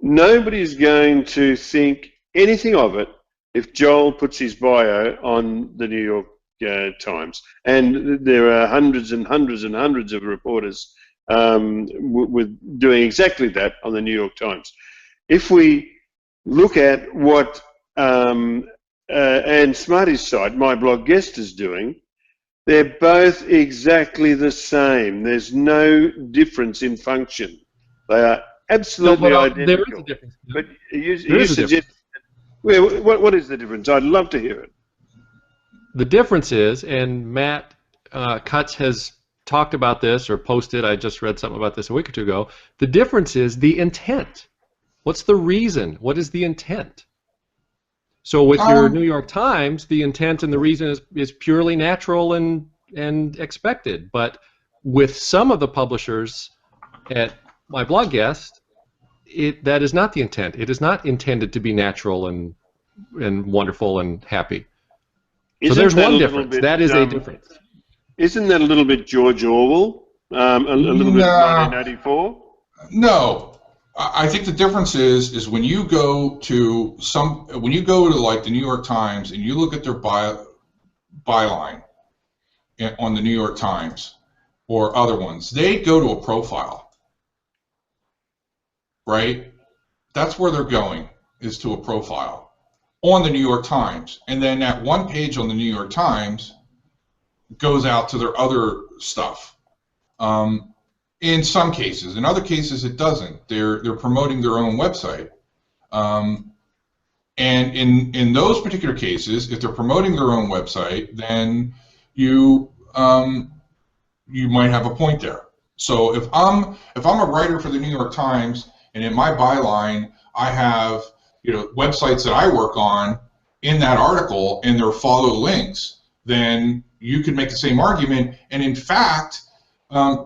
nobody's going to think anything of it if Joel puts his bio on the New York Times. And there are hundreds and hundreds and hundreds of reporters with doing exactly that on the New York Times. If we look at what Ann Smarty's site, My Blog Guest, is doing, they're both exactly the same. There's no difference in function. They are absolutely identical. There is a difference. But you suggest, what is the difference? I'd love to hear it. The difference is, and Matt Cutts has talked about this or posted, I just read something about this a week or two ago, the difference is the intent. What's the reason? What is the intent? So with your New York Times, the intent and the reason is purely natural and and expected. But with some of the publishers at my blog guest, that is not the intent. It is not intended to be natural and wonderful and happy. So there's one difference. That is a difference. Isn't that a little bit George Orwell? A little bit of 1984? No. I think the difference is when you go to like the New York Times and you look at their byline on the New York Times or other ones, they go to a profile, right? That's where they're going, is to a profile on the New York Times. And then that one page on the New York Times goes out to their other stuff. In some cases. In other cases, it doesn't. They're promoting their own website. And in those particular cases, if they're promoting their own website, then you might have a point there. So if I'm a writer for the New York Times, and in my byline I have websites that I work on in that article, and they're follow links, then you could make the same argument. And in fact,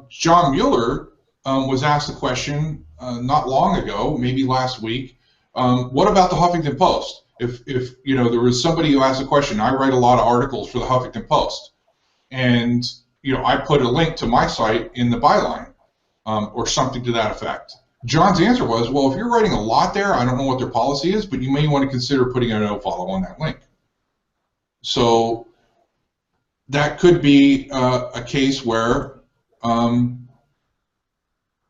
John Mueller was asked a question not long ago, maybe last week. What about the Huffington Post? If there was somebody who asked a question, I write a lot of articles for the Huffington Post, and I put a link to my site in the byline or something to that effect. John's answer was, well, if you're writing a lot there, I don't know what their policy is, but you may want to consider putting a no follow on that link. So that could be a case where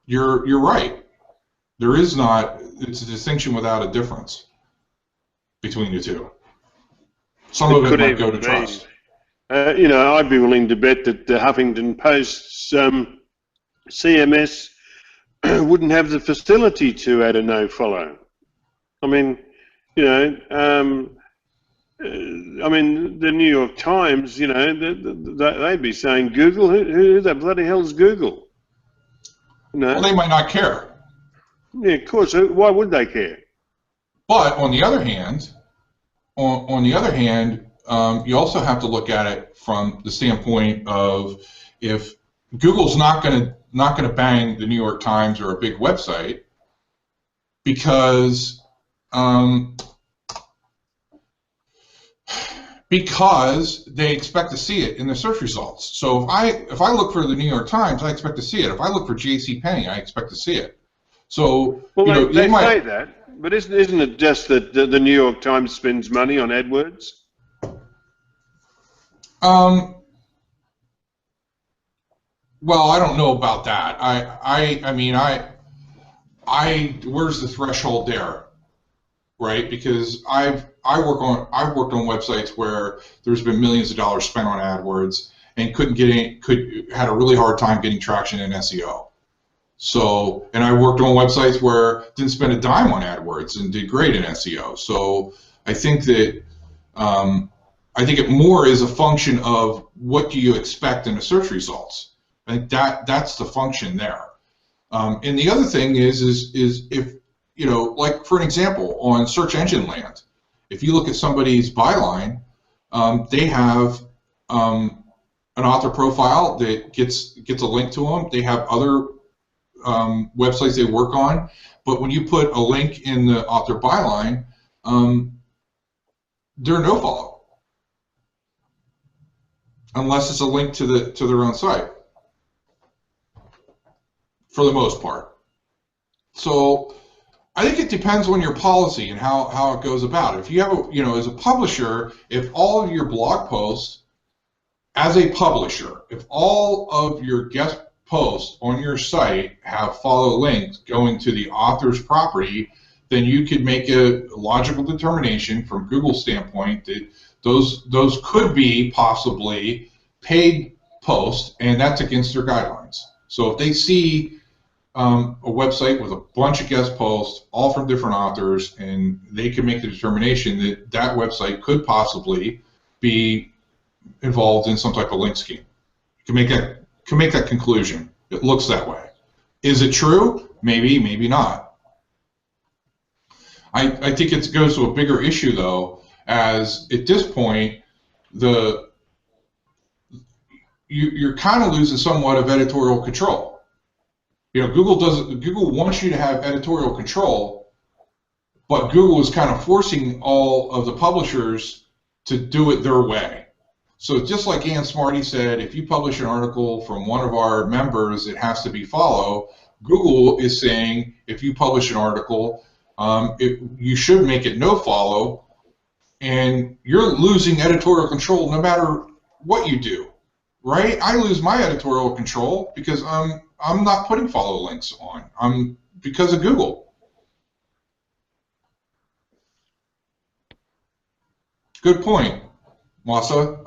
you're right. There is not. It's a distinction without a difference between the two. Some of it might go to trust. I'd be willing to bet that the Huffington Post's CMS wouldn't have the facility to add a no follow. I mean, the New York Times, they'd be saying Google. Who the bloody hell is Google? Well, they might not care. Yeah, of course. Why would they care? But on the other hand, you also have to look at it from the standpoint of, if Google's not going to bang the New York Times or a big website because they expect to see it in the search results. So if I look for the New York Times, I expect to see it. If I look for JCPenney, I expect to see it. So they say that, but isn't it just that the New York Times spends money on AdWords? Well, I don't know about that. I mean, where's the threshold there, right? Because I've worked on websites where there's been millions of dollars spent on AdWords and had a really hard time getting traction in SEO. So, and I worked on websites where didn't spend a dime on AdWords and did great in SEO. So I think that it more is a function of what do you expect in the search results. I think that's the function there. And the other thing is if like for an example on search engine land, if you look at somebody's byline, they have an author profile that gets a link to them. They have other websites they work on, but when you put a link in the author byline, they're no follow, unless it's a link to their own site, for the most part. So I think it depends on your policy and how it goes about. If you have as a publisher, if all of your blog posts, as a publisher, if all of your guest posts on your site have follow links going to the author's property, then you could make a logical determination from Google's standpoint that those could be possibly paid posts, and that's against their guidelines. So if they see a website with a bunch of guest posts, all from different authors, and they can make the determination that that website could possibly be involved in some type of link scheme. You can make that conclusion. It looks that way. Is it true? Maybe, maybe not. I think it goes to a bigger issue, though, as at this point, you're kind of losing somewhat of editorial control. You know, Google wants you to have editorial control, but Google is kind of forcing all of the publishers to do it their way. So just like Ann Smarty said, if you publish an article from one of our members, it has to be follow. Google is saying if you publish an article, you should make it no follow, and you're losing editorial control no matter what you do, right? I lose my editorial control because I'm not putting follow links on. Because of Google. Good point. Masa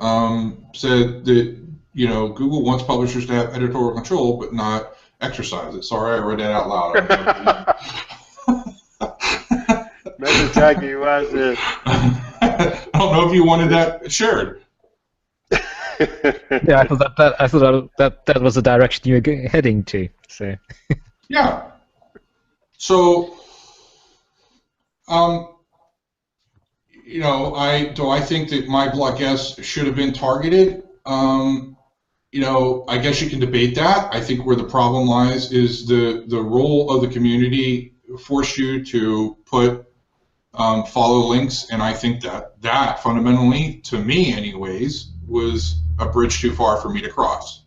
said that, you know, Google wants publishers to have editorial control but not exercise it. Sorry, I read that out loud. Taki was I don't know if you wanted that shared. Yeah, I thought that was the direction you were heading to. So. Yeah. So, you know, I think that my block S should have been targeted? You know, I guess you can debate that. I think where the problem lies is the role of the community forced you to put follow links, and I think that fundamentally, to me anyways, was a bridge too far for me to cross.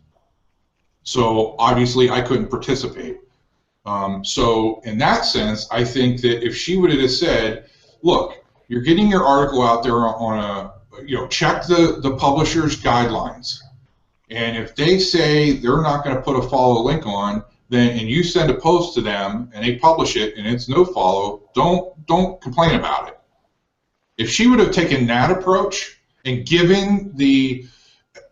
So obviously I couldn't participate. So in that sense, I think that if she would have said, look, you're getting your article out there on a, you know, check the publisher's guidelines. And if they say they're not going to put a follow link on, then, and you send a post to them and they publish it and it's no follow, don't complain about it. If she would have taken that approach and given the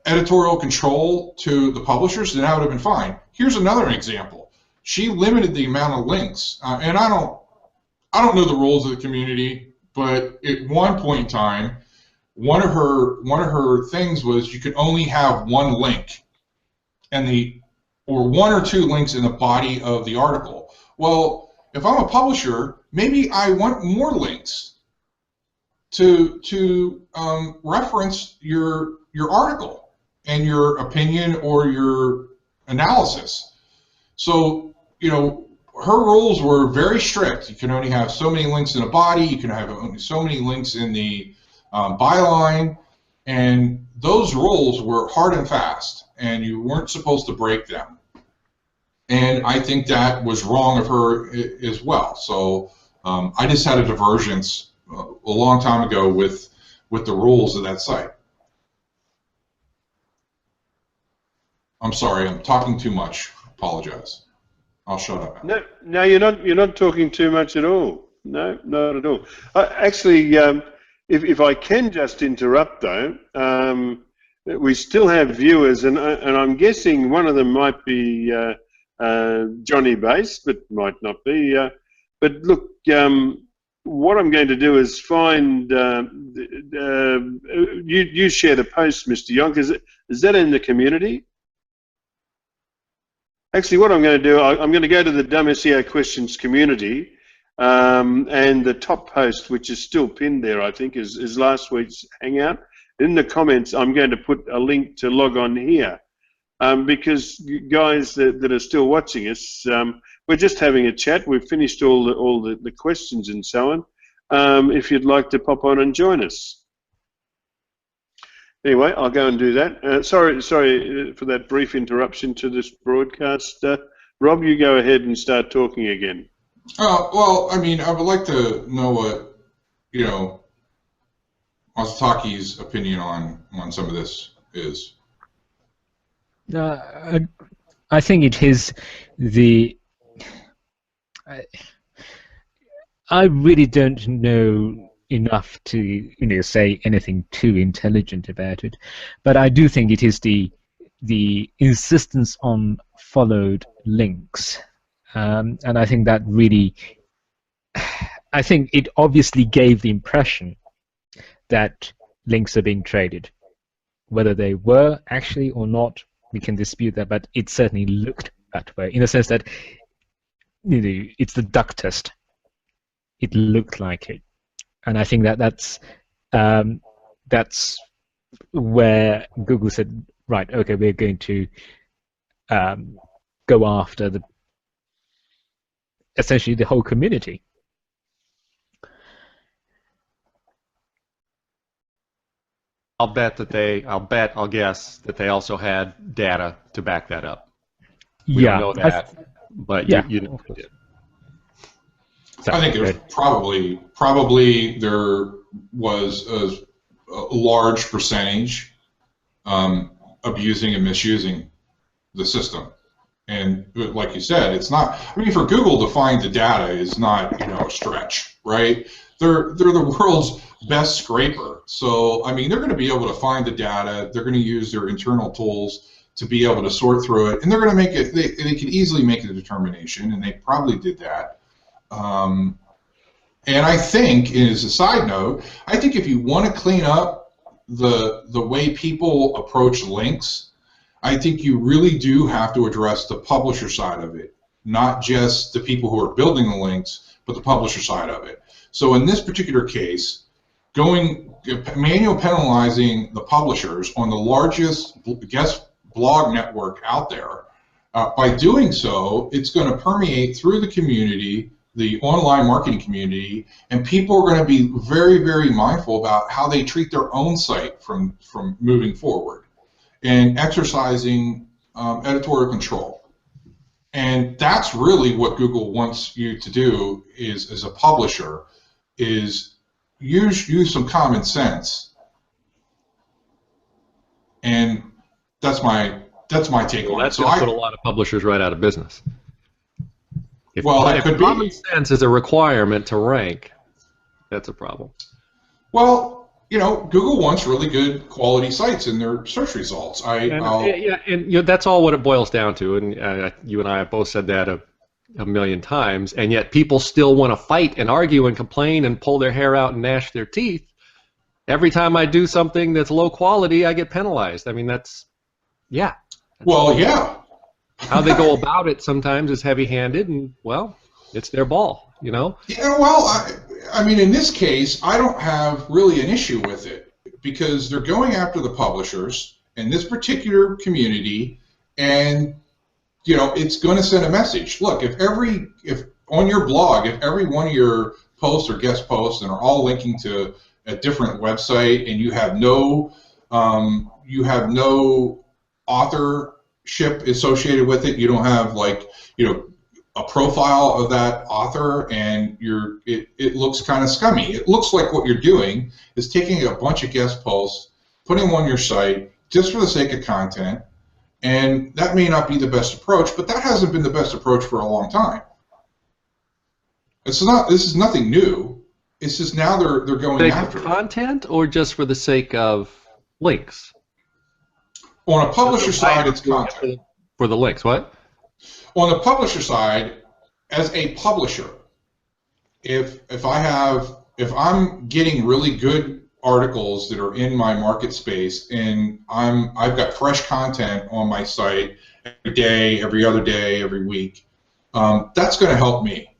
editorial control to the publishers, then that would have been fine. Here's another example. She limited the amount of links, and I don't know the rules of the community, but at one point in time, one of her things was you could only have one link, or one or two links in the body of the article. Well, if I'm a publisher, maybe I want more links to reference your article and your opinion or your analysis. So, you know, her rules were very strict. You can only have so many links in a body. You can have only so many links in the byline, and those rules were hard and fast, and you weren't supposed to break them. And I think that was wrong of her as well. So I just had a divergence a long time ago with the rules of that site. I'm sorry, I'm talking too much. Apologize. I'll shut up. No, you're not talking too much at all. No, not at all. Actually, if I can just interrupt though, we still have viewers, and I'm guessing one of them might be Johnny Base, but might not be. But look, what I'm going to do is find you shared a post, Mr. Yonk. Is that in the community? Actually, what I'm going to do, I'm going to go to the Dumb SEO Questions community, and the top post, which is still pinned there, I think, is last week's Hangout. In the comments, I'm going to put a link to log on here, because guys that are still watching us, we're just having a chat. We've finished all the questions and so on. If you'd like to pop on and join us. Anyway, I'll go and do that. Sorry for that brief interruption to this broadcast. Rob, you go ahead and start talking again. Well, I mean, I would like to know what, you know, Masataki's opinion on some of this is. I think it is the... I really don't know enough to say anything too intelligent about it, but I do think it is the insistence on followed links, and I think that really, I think it obviously gave the impression that links are being traded. Whether they were actually or not, we can dispute that, but it certainly looked that way, in the sense that it's the duck test. It looked like it. And I think that's where Google said, right, okay, we're going to go after essentially the whole community. I'll guess that they also had data to back that up. We don't know that, but you know they did. I think there's probably there was a large percentage abusing and misusing the system. And like you said, it's not, I mean, for Google to find the data is not, a stretch, right? They're the world's best scraper. So, I mean, they're going to be able to find the data. They're going to use their internal tools to be able to sort through it. And they're going to make it, they can easily make a determination, and they probably did that. And I think, as a side note, I think if you want to clean up the way people approach links, I think you really do have to address the publisher side of it, not just the people who are building the links, but the publisher side of it. So in this particular case, manual penalizing the publishers on the largest guest blog network out there, by doing so, it's going to permeate through the community, the online marketing community, and people are going to be very, very mindful about how they treat their own site from moving forward, and exercising editorial control. And that's really what Google wants you to do is, as a publisher, is use some common sense. And that's my take on it. That's going to put a lot of publishers right out of business. If common sense is a requirement to rank, that's a problem. Well, Google wants really good quality sites in their search results. And that's all what it boils down to. And you and I have both said that a million times. And yet people still want to fight and argue and complain and pull their hair out and gnash their teeth. Every time I do something that's low quality, I get penalized. I mean, how they go about it sometimes is heavy-handed, and well, it's their ball, Yeah, well, I mean, in this case, I don't have really an issue with it because they're going after the publishers in this particular community, and it's going to send a message. Look, if on your blog, if every one of your posts or guest posts and are all linking to a different website, and you have no authorship associated with it, you don't have a profile of that author, and it looks kind of scummy. It looks like what you're doing is taking a bunch of guest posts, putting them on your site just for the sake of content, and that may not be the best approach, but that hasn't been the best approach for a long time. This is nothing new. It's just now they're going after it. Content, or just for the sake of links? On a publisher side, it's content. For the links, what? On the publisher side, as a publisher, if I'm getting really good articles that are in my market space, and I've got fresh content on my site every day, every other day, every week, that's going to help me.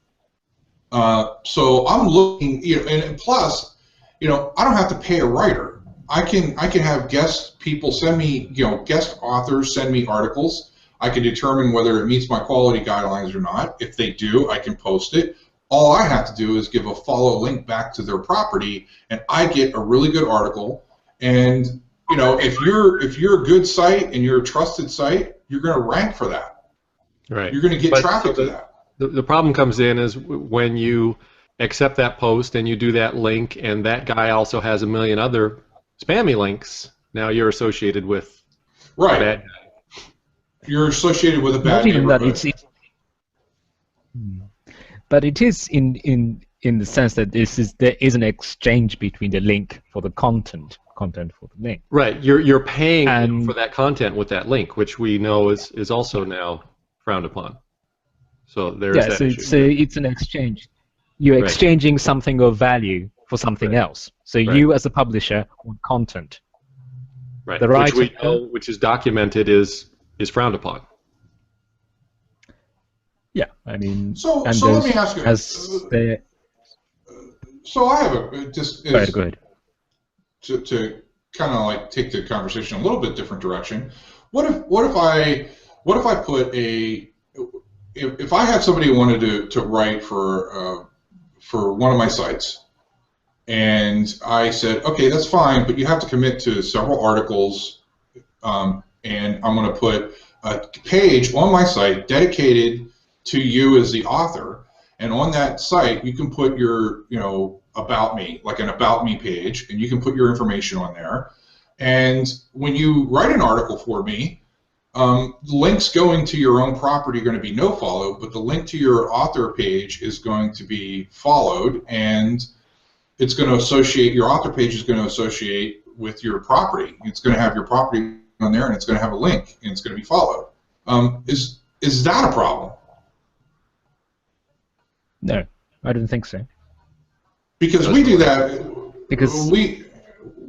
So I'm looking, and plus, I don't have to pay a writer. I can have guest people send me, guest authors send me articles. I can determine whether it meets my quality guidelines or not. If they do, I can post it. All I have to do is give a follow link back to their property, and I get a really good article. And if you're a good site and you're a trusted site, you're going to rank for that. Right. You're going to get traffic to that. The problem comes in is when you accept that post and you do that link, and that guy also has a million other spammy links. Now you're associated with a bad guy. You're associated with a bad neighborhood. But it is in the sense that there is an exchange between the link for the content for the link. Right. You're paying for that content with that link, which we know is also now frowned upon. So there's that issue. So it's an exchange. You're exchanging something of value for something else. So you, as a publisher, want content. Right. Which we know, which is documented, is frowned upon. Yeah, I mean. So let me ask you. So I have go ahead. To kind of like take the conversation a little bit different direction. What if I put if I had somebody who wanted to write for one of my sites, and I said, okay, that's fine, but you have to commit to several articles, and I'm going to put a page on my site dedicated to you as the author, and on that site you can put your, about me, like an about me page, and you can put your information on there. And when you write an article for me, links going to your own property are going to be no follow, but the link to your author page is going to be followed, and it's going to associate, your author page is going to associate with your property. It's going to have your property on there, and it's going to have a link, and it's going to be followed. Is that a problem? No, I don't think so. Because we do that. Because we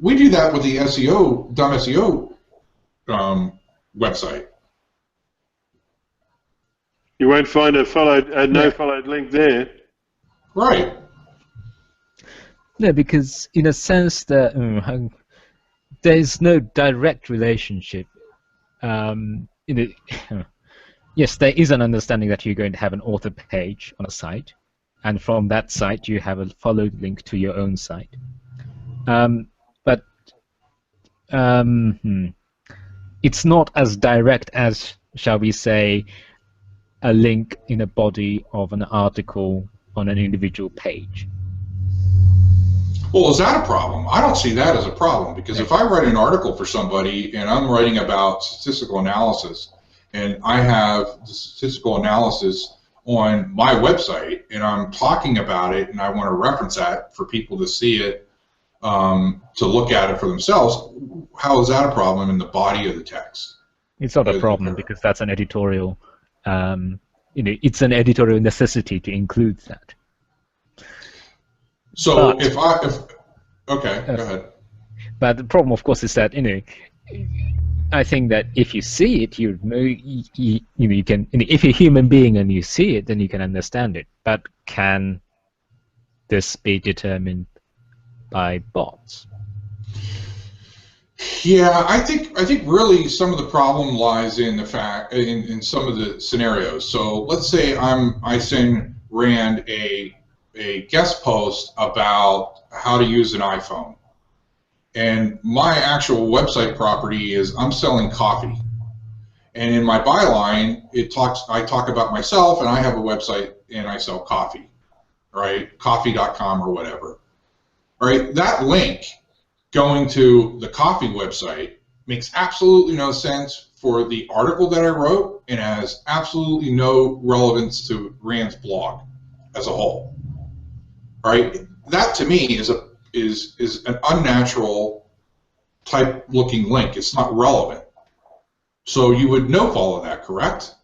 do that with the SEO, dumb SEO website. You won't find a no followed link there. Right. No, because in a sense that there is no direct relationship. Yes, there is an understanding that you're going to have an author page on a site, and from that site you have a followed link to your own site. But it's not as direct as, shall we say, a link in a body of an article on an individual page. Well, is that a problem? I don't see that as a problem, because if I write an article for somebody and I'm writing about statistical analysis, and I have the statistical analysis on my website, and I'm talking about it, and I want to reference that for people to see it, to look at it for themselves, how is that a problem in the body of the text? It's not a problem, because that's an editorial, it's an editorial necessity to include that. So okay, go ahead. But the problem, of course, is that I think that if you see it, you can. If you're a human being and you see it, then you can understand it. But can this be determined by bots? Yeah, I think really some of the problem lies in the fact in some of the scenarios. So let's say I ran a guest post about how to use an iPhone, and my actual website property is I'm selling coffee, and in my byline I talk about myself, and I have a website and I sell coffee, right? Coffee.com or whatever, right? That link going to the coffee website makes absolutely no sense for the article that I wrote, and has absolutely no relevance to Rand's blog as a whole. Right, that to me is an unnatural type looking link. It's not relevant. So you would no follow that, correct?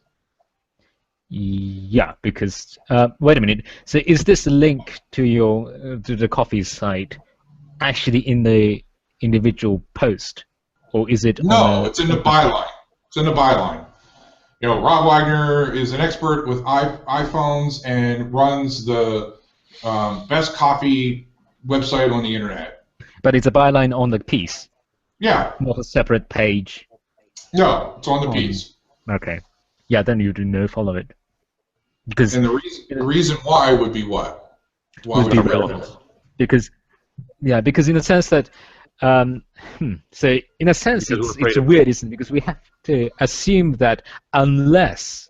Yeah, because wait a minute. So is this link to to the coffee site actually in the individual post, or is it? No, it's in the byline. It's in the byline. Rob Wagner is an expert with iPhones and runs the best coffee website on the internet. But it's a byline on the piece. Yeah. Not a separate page. No, it's on the piece. Okay. Yeah, then you do no follow it. Because and the reason why would be what? Why would it be relevant? Because in the sense that so in a sense it's weird, isn't it? Because we have to assume that unless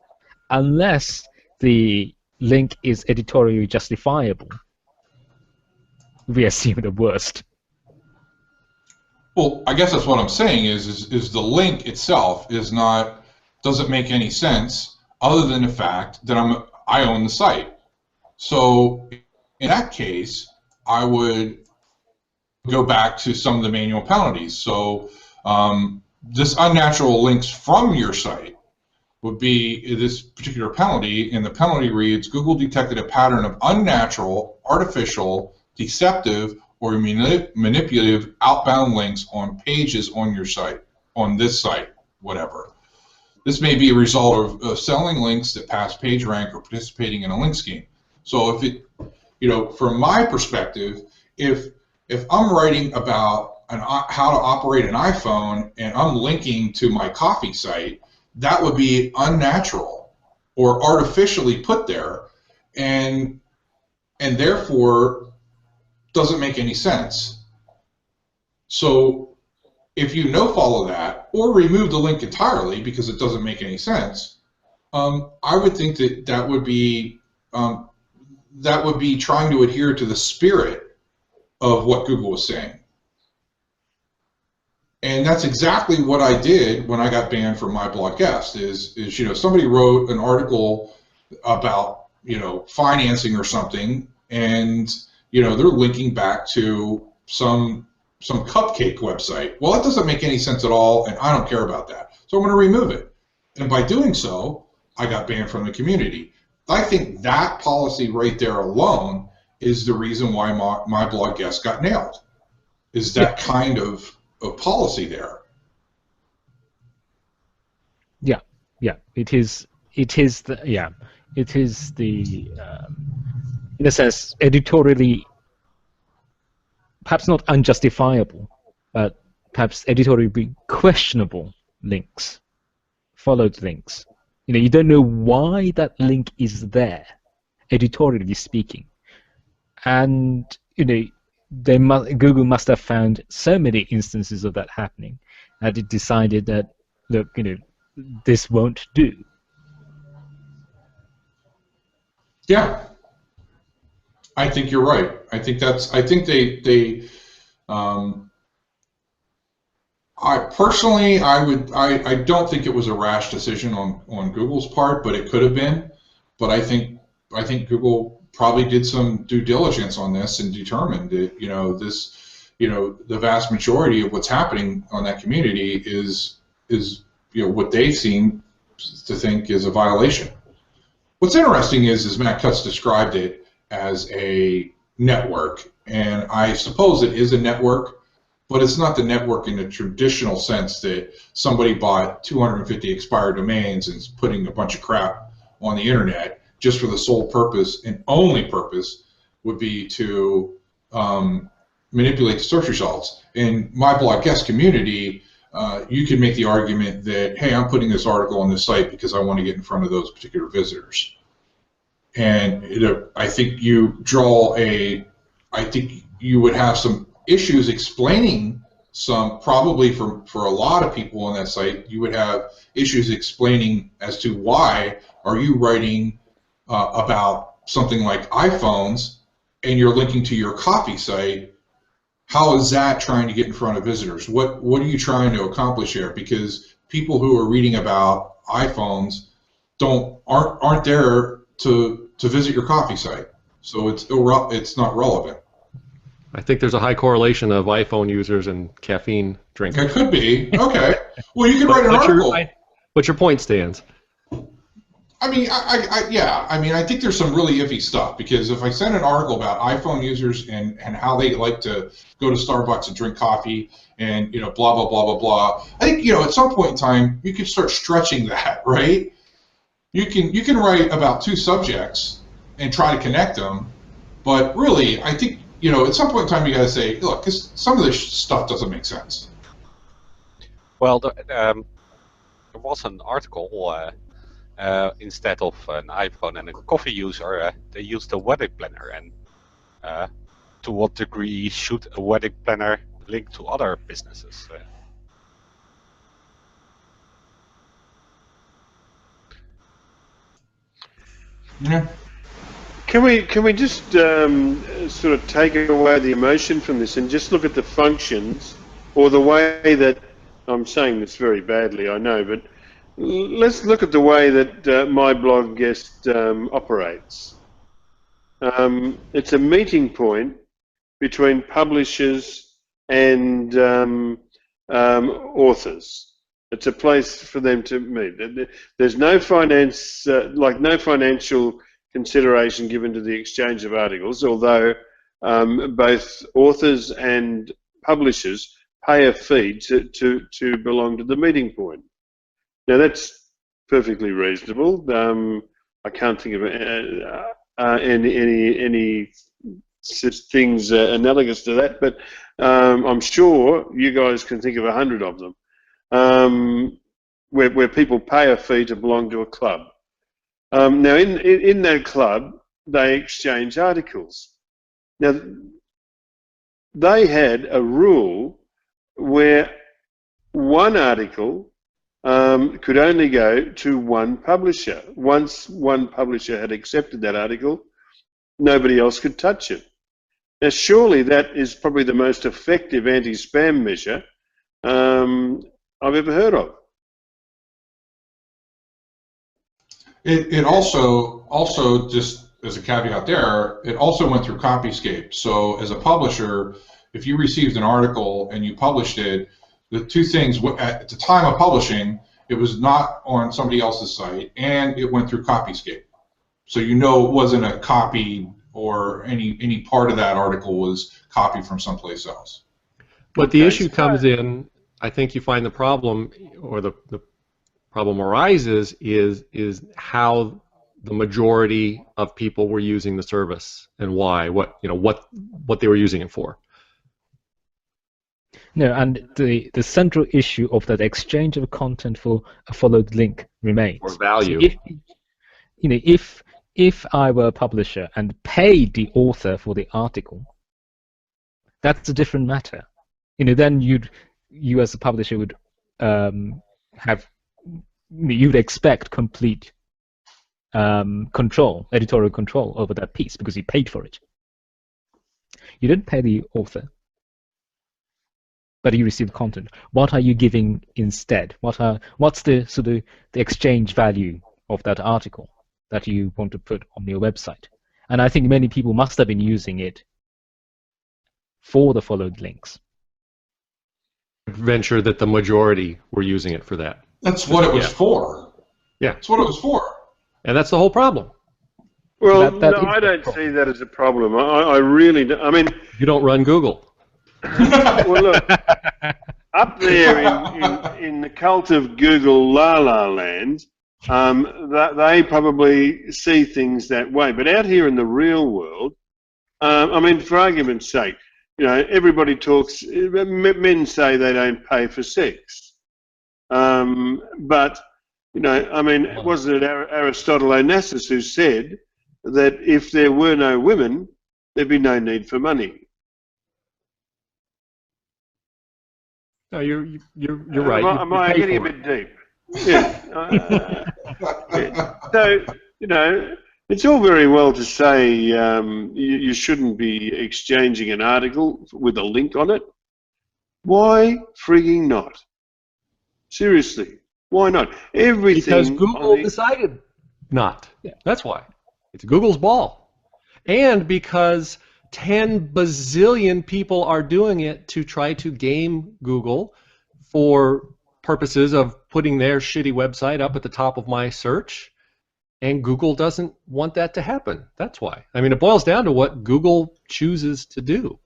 the link is editorially justifiable, we assume the worst. Well, I guess that's what I'm saying is the link itself doesn't make any sense other than the fact that I own the site. So in that case, I would go back to some of the manual penalties. So this unnatural links from your site would be this particular penalty, and the penalty reads, Google detected a pattern of unnatural, artificial, deceptive, or manipulative outbound links on pages on your site, on this site, whatever. This may be a result of selling links that pass PageRank or participating in a link scheme. So if it, from my perspective, if I'm writing about how to operate an iPhone and I'm linking to my coffee site, that would be unnatural or artificially put there, and therefore doesn't make any sense. So if you no-follow that or remove the link entirely because it doesn't make any sense, I would think that would be trying to adhere to the spirit of what Google was saying. And that's exactly what I did when I got banned from My Blog Guest. Is somebody wrote an article about financing or something, and they're linking back to some cupcake website. Well, that doesn't make any sense at all, and I don't care about that. So I'm going to remove it. And by doing so, I got banned from the community. I think that policy right there alone is the reason why My Blog Guest got nailed. Is that kind of policy there? Yeah. It is the in a sense editorially, perhaps not unjustifiable, but perhaps editorially questionable links, followed links. You don't know why that link is there, editorially speaking, and Google must have found so many instances of that happening that it decided that, look, this won't do. Yeah, I think you're right. I think I don't think it was a rash decision on Google's part, but it could have been. But I think Google probably did some due diligence on this and determined that the vast majority of what's happening on that community is what they seem to think is a violation. What's interesting is Matt Cutts described it as a network, and I suppose it is a network, but it's not the network in the traditional sense that somebody bought 250 expired domains and is putting a bunch of crap on the internet just for the sole purpose and only purpose would be to manipulate the search results. In My Blog Guest community, you can make the argument that, hey, I'm putting this article on this site because I want to get in front of those particular visitors. And I think you would have some issues explaining probably for a lot of people on that site, you would have issues explaining as to why are you writing about something like iPhones and you're linking to your coffee site. How is that trying to get in front of visitors? What are you trying to accomplish here? Because people who are reading about iPhones aren't there to visit your coffee site, so it's not relevant. I think there's a high correlation of iPhone users and caffeine drinkers. It could be. Okay. Well, you could write an article. But your point stands. I mean, I think there's some really iffy stuff, because if I send an article about iPhone users and how they like to go to Starbucks and drink coffee and blah blah blah blah blah, I think at some point in time you can start stretching that, right? You can write about two subjects and try to connect them, but really I think at some point in time you got to say, look, some of this stuff doesn't make sense. Well, there was an article. Instead of an iPhone and a coffee user, they used a wedding planner. And to what degree should a wedding planner link to other businesses? Yeah. Can we just sort of take away the emotion from this and just look at the functions, or the way that, I'm saying this very badly, I know, but let's look at the way that My Blog Guest operates. It's a meeting point between publishers and authors. It's a place for them to meet. There's no finance, no financial consideration given to the exchange of articles, although both authors and publishers pay a fee to belong to the meeting point. Now that's perfectly reasonable. I can't think of any such things analogous to that, but I'm sure you guys can think of 100 of them, where people pay a fee to belong to a club. Now, in that club, they exchange articles. Now, they had a rule where one article could only go to one publisher. Once one publisher had accepted that article, nobody else could touch it. Now, surely that is probably the most effective anti-spam measure I've ever heard of. It also just as a caveat there, it also went through Copyscape. So as a publisher, if you received an article and you published it, the two things, at the time of publishing, it was not on somebody else's site, and it went through Copyscape. So you know it wasn't a copy, or any part of that article was copied from someplace else. But the issue comes in, I think you find the problem, or the problem arises, is how the majority of people were using the service and why, what they were using it for. No, and the central issue of that exchange of content for a followed link remains. Or value. So if I were a publisher and paid the author for the article, that's a different matter. Then you as a publisher would you'd expect complete editorial control over that piece because you paid for it. You didn't pay the author, but you receive content. What are you giving instead? What's the sort of the exchange value of that article that you want to put on your website? And I think many people must have been using it for the followed links. Venture that the majority were using it for that. That's what it was for. Yeah. That's what it was for. And that's the whole problem. Well, no, I don't see that as a problem. I really don't. I mean, you don't run Google. Well, look, up there in the cult of Google la land, they probably see things that way. But out here in the real world, I mean, for argument's sake, everybody talks. Men say they don't pay for sex, but I mean, wasn't it Aristotle Onassis who said that if there were no women, there'd be no need for money? No, you're right. Am I getting a bit deep? Yeah. So it's all very well to say you shouldn't be exchanging an article with a link on it. Why frigging not? Seriously, why not? Everything. Because Google decided not. Yeah. That's why. It's Google's ball. And because 10 bazillion people are doing it to try to game Google for purposes of putting their shitty website up at the top of my search, and Google doesn't want that to happen. That's why. I mean, it boils down to what Google chooses to do.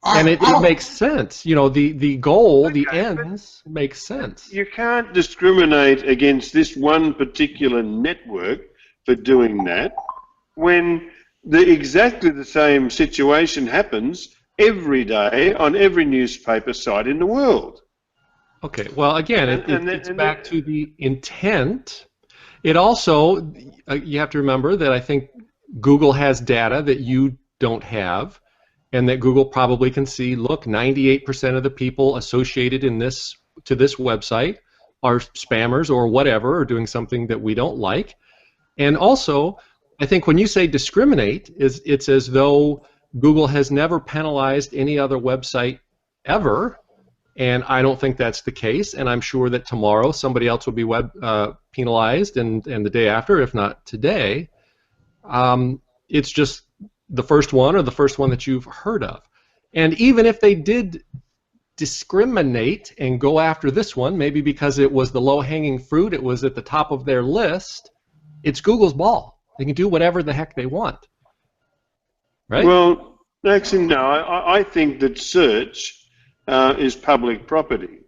And it makes sense. The goal, the ends, makes sense. You can't discriminate against this one particular network for doing that when exactly the same situation happens every day on every newspaper site in the world. Okay, well, again, it's back to the intent. It also, you have to remember that I think Google has data that you don't have, and that Google probably can see, look, 98% of the people associated to this website are spammers or whatever, or doing something that we don't like. And also, I think when you say discriminate, it's as though Google has never penalized any other website ever, and I don't think that's the case, and I'm sure that tomorrow somebody else will be penalized, and the day after, if not today. It's just the first one, or the first one that you've heard of. And even if they did discriminate and go after this one, maybe because it was the low-hanging fruit, it was at the top of their list, it's Google's ball. They can do whatever the heck they want, right? Well, actually, no. I think that search is public property.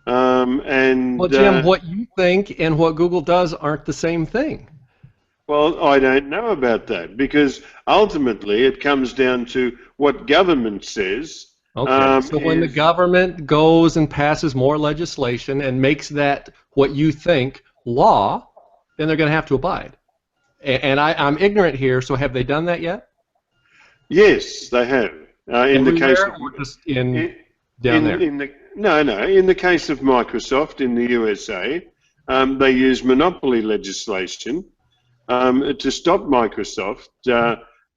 Well, Jim, what you think and what Google does aren't the same thing. Well, I don't know about that, because ultimately it comes down to what government says Okay. So when the government goes and passes more legislation and makes that what you think law, then they're going to have to abide. And I'm ignorant here, so have they done that yet? Yes, they have. In the case of down there. In the case of Microsoft in the USA, they use monopoly legislation to stop Microsoft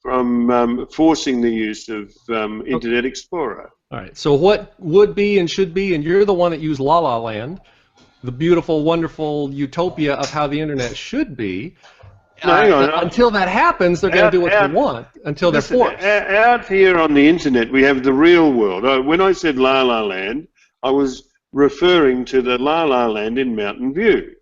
from forcing the use of Internet Explorer. All right. So what would be and should be, and you're the one that used La La Land, the beautiful, wonderful utopia of how the Internet should be. Hang on. Until that happens, they're going to do what they want until they're forced. Out here on the Internet, we have the real world. When I said La La Land, I was referring to the La La Land in Mountain View.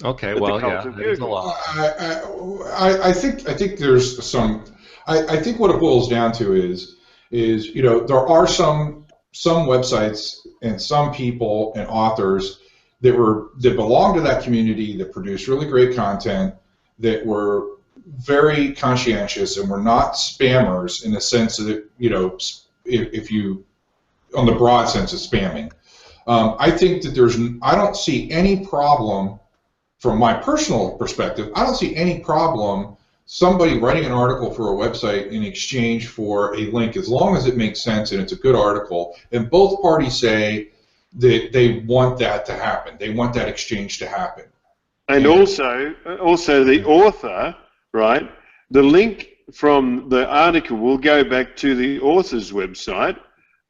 Okay, well, yeah, there's a lot. I think there's some. I think what it boils down to is there are some websites and some people and authors that belong to that community that produce really great content, that were very conscientious and were not spammers in the sense that if you on the broad sense of spamming. I think that I don't see any problem. From my personal perspective, I don't see any problem somebody writing an article for a website in exchange for a link, as long as it makes sense and it's a good article, and both parties say that they want that to happen. They want that exchange to happen. And also the author, right, the link from the article will go back to the author's website,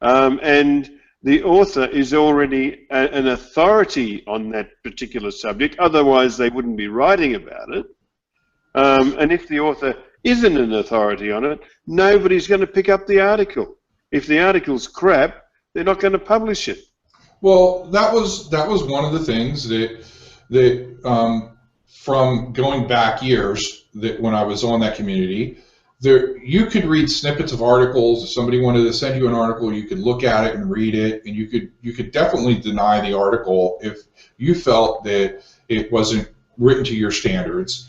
and the author is already an authority on that particular subject, otherwise they wouldn't be writing about it. And if the author isn't an authority on it, nobody's going to pick up the article. If the article's crap, they're not going to publish it. Well, that was one of the things that from going back years, that when I was on that community, you could read snippets of articles. If somebody wanted to send you an article, you could look at it and read it, and you could definitely deny the article if you felt that it wasn't written to your standards.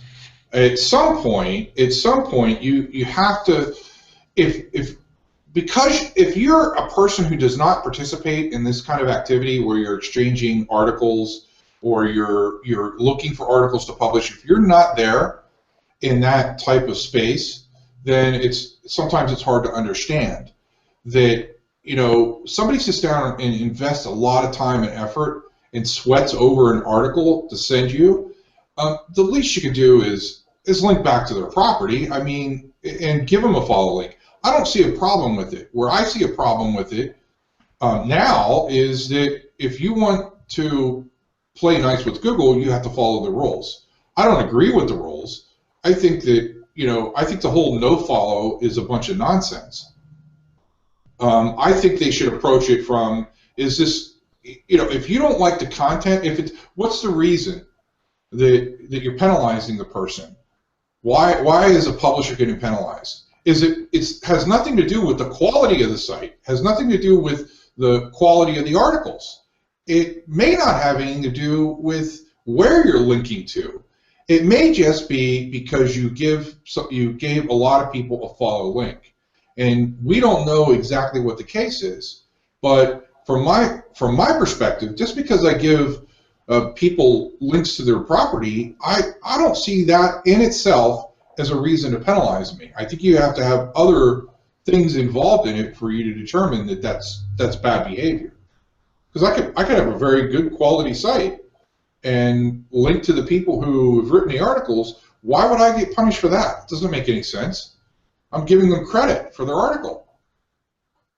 At some point, you have to, because if you're a person who does not participate in this kind of activity where you're exchanging articles or you're looking for articles to publish, if you're not there in that type of space, then sometimes it's hard to understand that somebody sits down and invests a lot of time and effort and sweats over an article to send you. The least you can do is link back to their property. I mean, and give them a follow link. I don't see a problem with it. Where I see a problem with it now is that if you want to play nice with Google, you have to follow the rules. I don't agree with the rules. I think that I think the whole no follow is a bunch of nonsense. I think they should approach it from, is this, if you don't like the content, what's the reason that you're penalizing the person? Why is a publisher getting penalized? It has nothing to do with the quality of the site, has nothing to do with the quality of the articles. It may not have anything to do with where you're linking to. It may just be because you gave a lot of people a follow link, and we don't know exactly what the case is. But from my perspective, just because I give people links to their property, I don't see that in itself as a reason to penalize me. I think you have to have other things involved in it for you to determine that that's bad behavior. Because I could have a very good quality site and link to the people who have written the articles. Why would I get punished for that? It doesn't make any sense. I'm giving them credit for their article.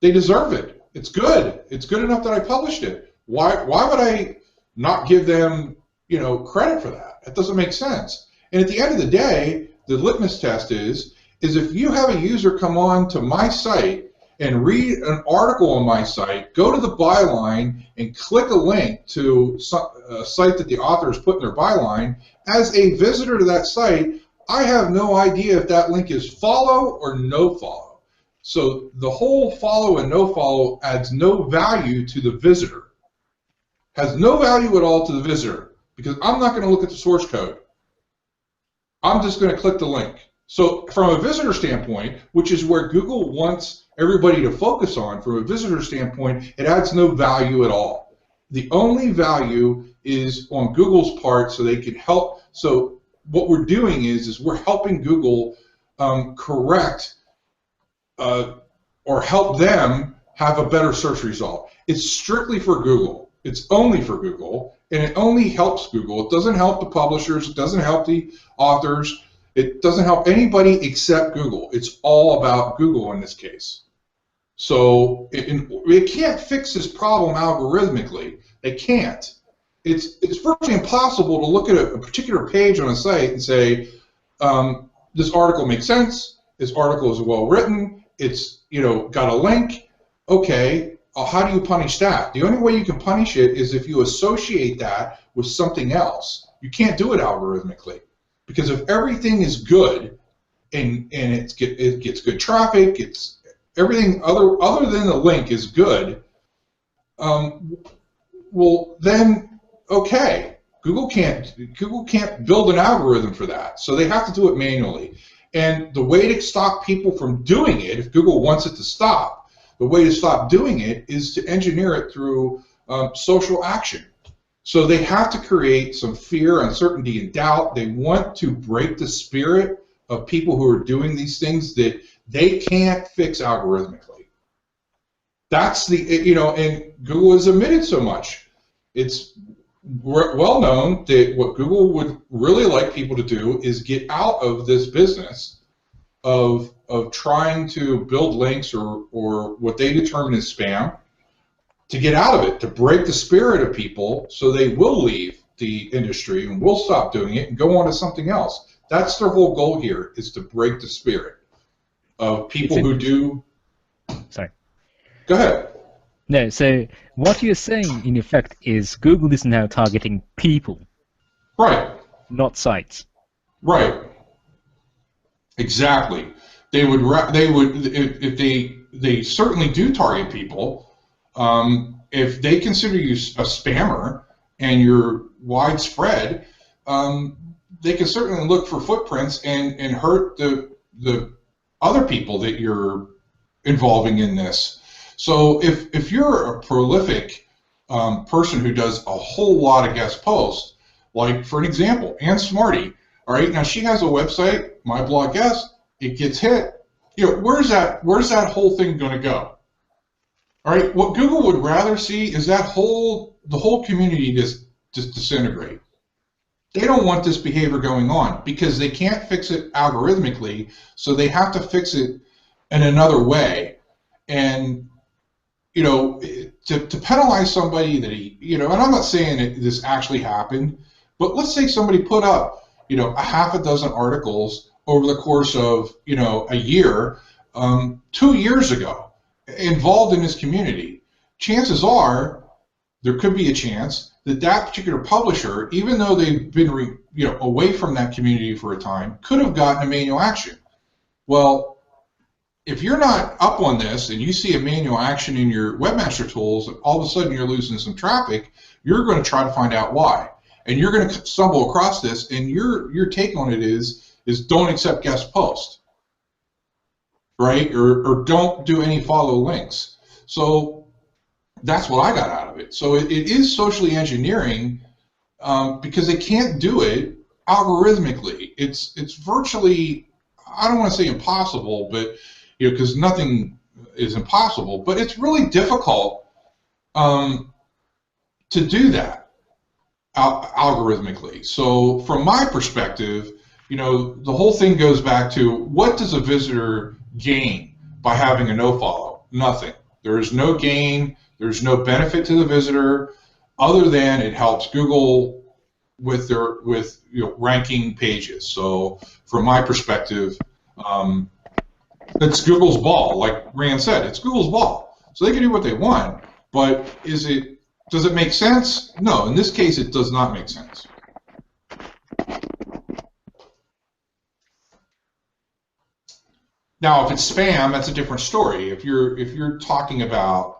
They deserve it. It's good. It's good enough that I published it. Why would I not give them credit for that? It doesn't make sense. And at the end of the day, the litmus test is if you have a user come on to my site and read an article on my site, go to the byline and click a link to a site that the author has put in their byline, as a visitor to that site, I have no idea if that link is follow or no follow. So the whole follow and no follow adds no value to the visitor. Has no value at all to the visitor, because I'm not going to look at the source code. I'm just going to click the link. So from a visitor standpoint, which is where Google wants everybody to focus on from a visitor standpoint, it adds no value at all. The only value is on Google's part, so they can help. So what we're doing is we're helping Google correct or help them have a better search result. It's strictly for Google. It's only for Google, and it only helps Google. It doesn't help the publishers. It doesn't help the authors. It doesn't help anybody except Google. It's all about Google in this case. So it can't fix this problem algorithmically. It can't. It's virtually impossible to look at a particular page on a site and say, this article makes sense. This article is well written. It's got a link. Okay, how do you punish that? The only way you can punish it is if you associate that with something else. You can't do it algorithmically, because if everything is good and it gets good traffic, it's everything other than the link is good. Well then, okay, Google can't build an algorithm for that, so they have to do it manually. And the way to stop people from doing it, if Google wants it to stop, the way to stop doing it is to engineer it through social action. So they have to create some fear, uncertainty, and doubt. They want to break the spirit of people who are doing these things that they can't fix algorithmically. That's and Google has admitted so much. It's well known that what Google would really like people to do is get out of this business of trying to build links or what they determine as spam, to get out of it, to break the spirit of people so they will leave the industry and will stop doing it and go on to something else. That's their whole goal here, is to break the spirit of people who do... Sorry. Go ahead. No, so what you're saying, in effect, is Google is now targeting people. Right. Not sites. Right. Exactly. They certainly do target people. If they consider you a spammer and you're widespread, they can certainly look for footprints and hurt the other people that you're involving in this. So if you're a prolific person who does a whole lot of guest posts, like for an example, Ann Smarty, all right, now she has a website, My Blog Guest, it gets hit. Where's that whole thing going to go? All right, what Google would rather see is the whole community just disintegrate. They don't want this behavior going on because they can't fix it algorithmically, so they have to fix it in another way. And to penalize somebody that and I'm not saying that this actually happened, but let's say somebody put up a half a dozen articles over the course of a year, 2 years ago, involved in this community. Chances are there could be a chance that that particular publisher, even though they've been away from that community for a time, could have gotten a manual action. Well, if you're not up on this and you see a manual action in your webmaster tools, and all of a sudden you're losing some traffic, you're going to try to find out why. And you're going to stumble across this, and your take on it is don't accept guest posts, right? Or don't do any follow links. So that's what I got out of it. So it is socially engineering because they can't do it algorithmically. It's virtually, I don't want to say impossible, but because nothing is impossible, but it's really difficult to do that algorithmically. So from my perspective, the whole thing goes back to, what does a visitor gain by having a no-follow? Nothing. There is no gain. There's no benefit to the visitor other than it helps Google with ranking pages. So from my perspective, it's Google's ball. Like Rand said, it's Google's ball. So they can do what they want, but does it make sense? No, in this case it does not make sense. Now, if it's spam, that's a different story. If you're talking about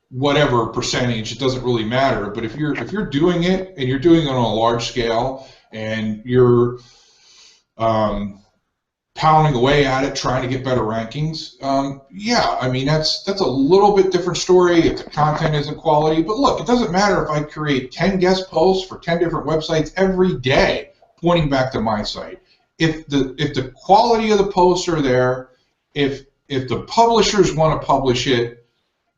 whatever percentage, it doesn't really matter. But if you're doing it and you're doing it on a large scale and you're pounding away at it, trying to get better rankings. Yeah, I mean, that's a little bit different story if the content isn't quality. But look, it doesn't matter if I create 10 guest posts for 10 different websites every day pointing back to my site. If the quality of the posts are there, if the publishers want to publish it,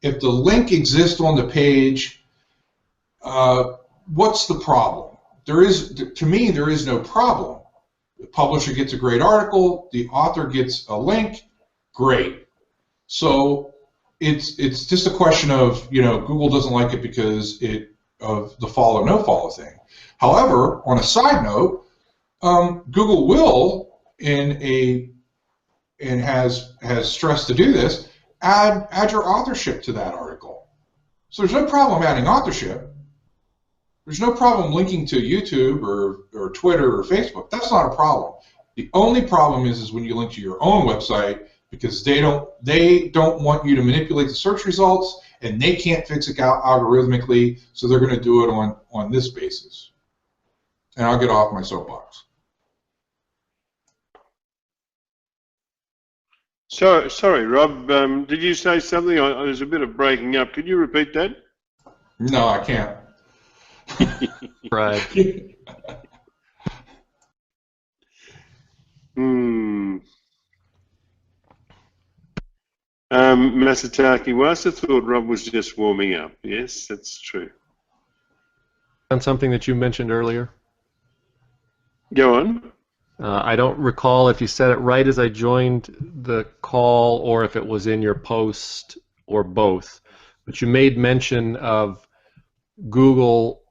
if the link exists on the page, what's the problem? To me, there is no problem. The publisher gets a great article, the author gets a link, great. So it's just a question of, Google doesn't like it because of the follow no follow thing. However, on a side note, Google will and has stressed to do this, add your authorship to that article. So there's no problem adding authorship. There's no problem linking to YouTube or Twitter or Facebook. That's not a problem. The only problem is when you link to your own website, because they don't want you to manipulate the search results, and they can't fix it out algorithmically, so they're going to do it on this basis. And I'll get off my soapbox. Sorry, Rob. Did you say something? There's a bit of breaking up. Could you repeat that? No, I can't. Right. Masataki was. I thought Rob was just warming up. Yes, that's true. On something that you mentioned earlier. Go on. I don't recall if you said it right as I joined the call or if it was in your post or both, but you made mention of Google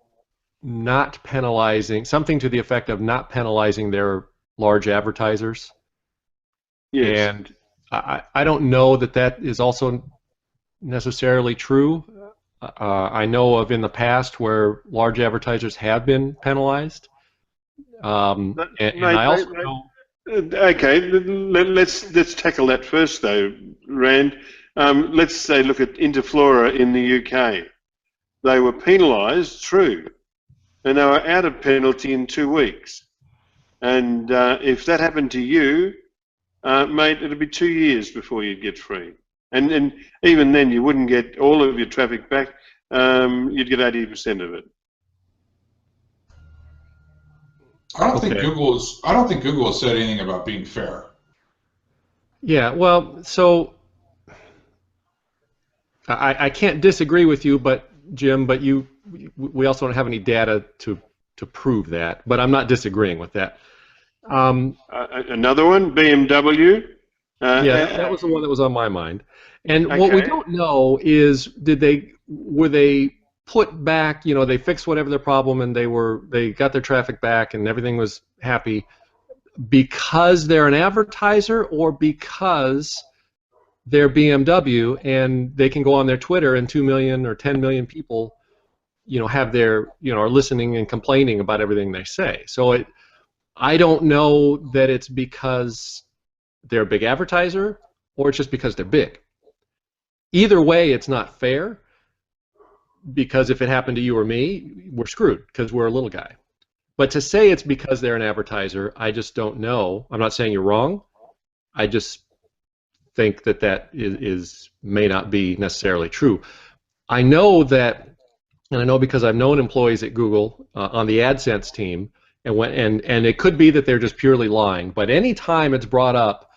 not penalizing, something to the effect of not penalizing their large advertisers. Yes. And I don't know that is also necessarily true. I know of in the past where large advertisers have been penalized. And I also know. Okay, let's tackle that first, though, Rand. Let's say look at Interflora in the UK. They were penalised, true, and they were out of penalty in 2 weeks. And if that happened to you, mate, it'd be 2 years before you'd get free. And even then, you wouldn't get all of your traffic back. You'd get 80% of it. I don't think Google has said anything about being fair. Yeah, well, so I can't disagree with you, Jim, but we also don't have any data to prove that. But I'm not disagreeing with that. Another one, BMW. Yeah, that was the one that was on my mind. And okay. What we don't know is were they put back, they fixed whatever their problem and they got their traffic back and everything was happy because they're an advertiser or because they're BMW and they can go on their Twitter and 2 million or 10 million people have their are listening and complaining about everything they say. So I don't know that it's because they're a big advertiser or it's just because they're big. Either way, it's not fair. Because if it happened to you or me, we're screwed because we're a little guy. But to say it's because they're an advertiser, I just don't know. I'm not saying you're wrong. I just think that may not be necessarily true. I know that, and I know because I've known employees at Google on the AdSense team, and it could be that they're just purely lying. But any time it's brought up,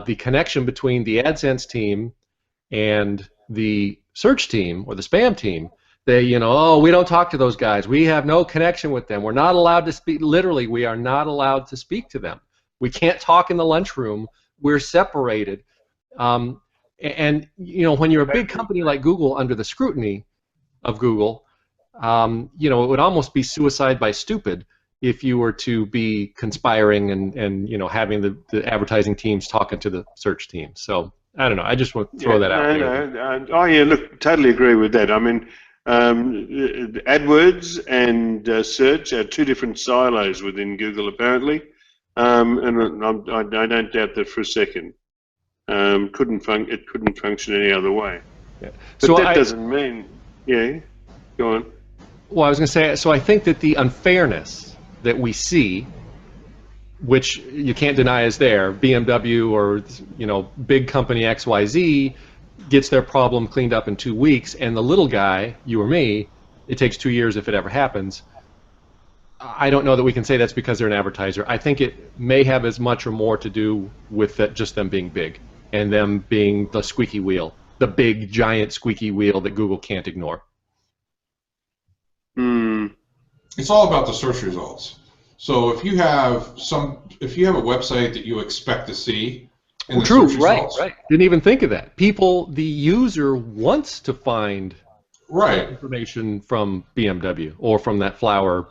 the connection between the AdSense team and the search team or the spam team, they, oh, we don't talk to those guys. We have no connection with them. We're not allowed to speak. Literally, we are not allowed to speak to them. We can't talk in the lunchroom. We're separated. And when you're a big company like Google, under the scrutiny of Google, it would almost be suicide by stupid if you were to be conspiring and having the advertising teams talking to the search team. So I don't know. I just want to throw that out there. Oh yeah, look, totally agree with that. I mean, AdWords and search are two different silos within Google, apparently, and I don't doubt that for a second. It couldn't function any other way. Yeah. But so that doesn't mean, yeah. Go on. Well, I was going to say, so I think that the unfairness that we see which you can't deny is there. BMW or big company XYZ gets their problem cleaned up in 2 weeks, and the little guy, you or me, it takes 2 years if it ever happens. I don't know that we can say that's because they're an advertiser. I think it may have as much or more to do with just them being big and them being the squeaky wheel, the big giant squeaky wheel that Google can't ignore. It's all about the search results. So if you have a website that you expect to see in the search results, right. Didn't even think of that. The user wants to find information from BMW or from that flower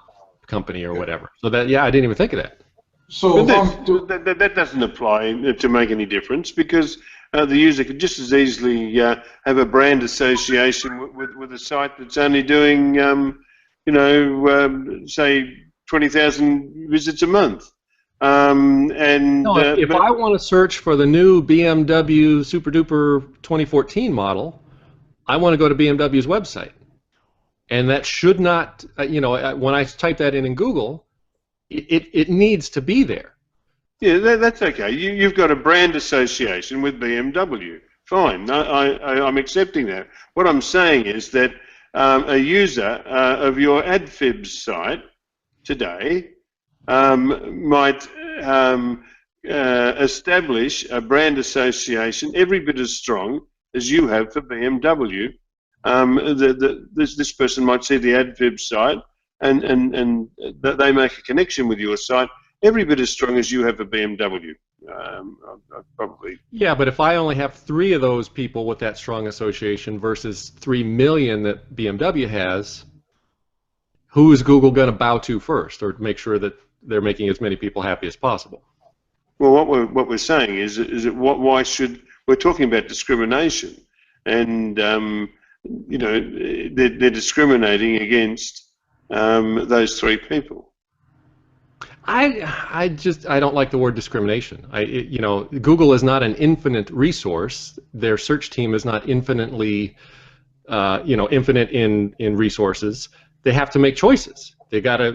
company or whatever. So that, I didn't even think of that. So that doesn't apply to make any difference, because the user could just as easily have a brand association with a site that's only doing, say 20,000 visits a month. If I want to search for the new BMW Super Duper 2014 model, I want to go to BMW's website. And that should not, when I type that in Google, it needs to be there. Yeah, that's okay. You've got a brand association with BMW. Fine, I'm accepting that. What I'm saying is that a user of your AdFibs site today might establish a brand association every bit as strong as you have for BMW. This person might see the AdFib site and they make a connection with your site every bit as strong as you have for BMW. Probably. Yeah, but if I only have 3 of those people with that strong association versus 3 million that BMW has, who is Google going to bow to first, or make sure that they're making as many people happy as possible? Well, what we're saying is that why should we're talking about discrimination, and they're discriminating against those 3 people. I don't like the word discrimination. Google is not an infinite resource. Their search team is not infinitely, infinite in resources. They have to make choices. They gotta,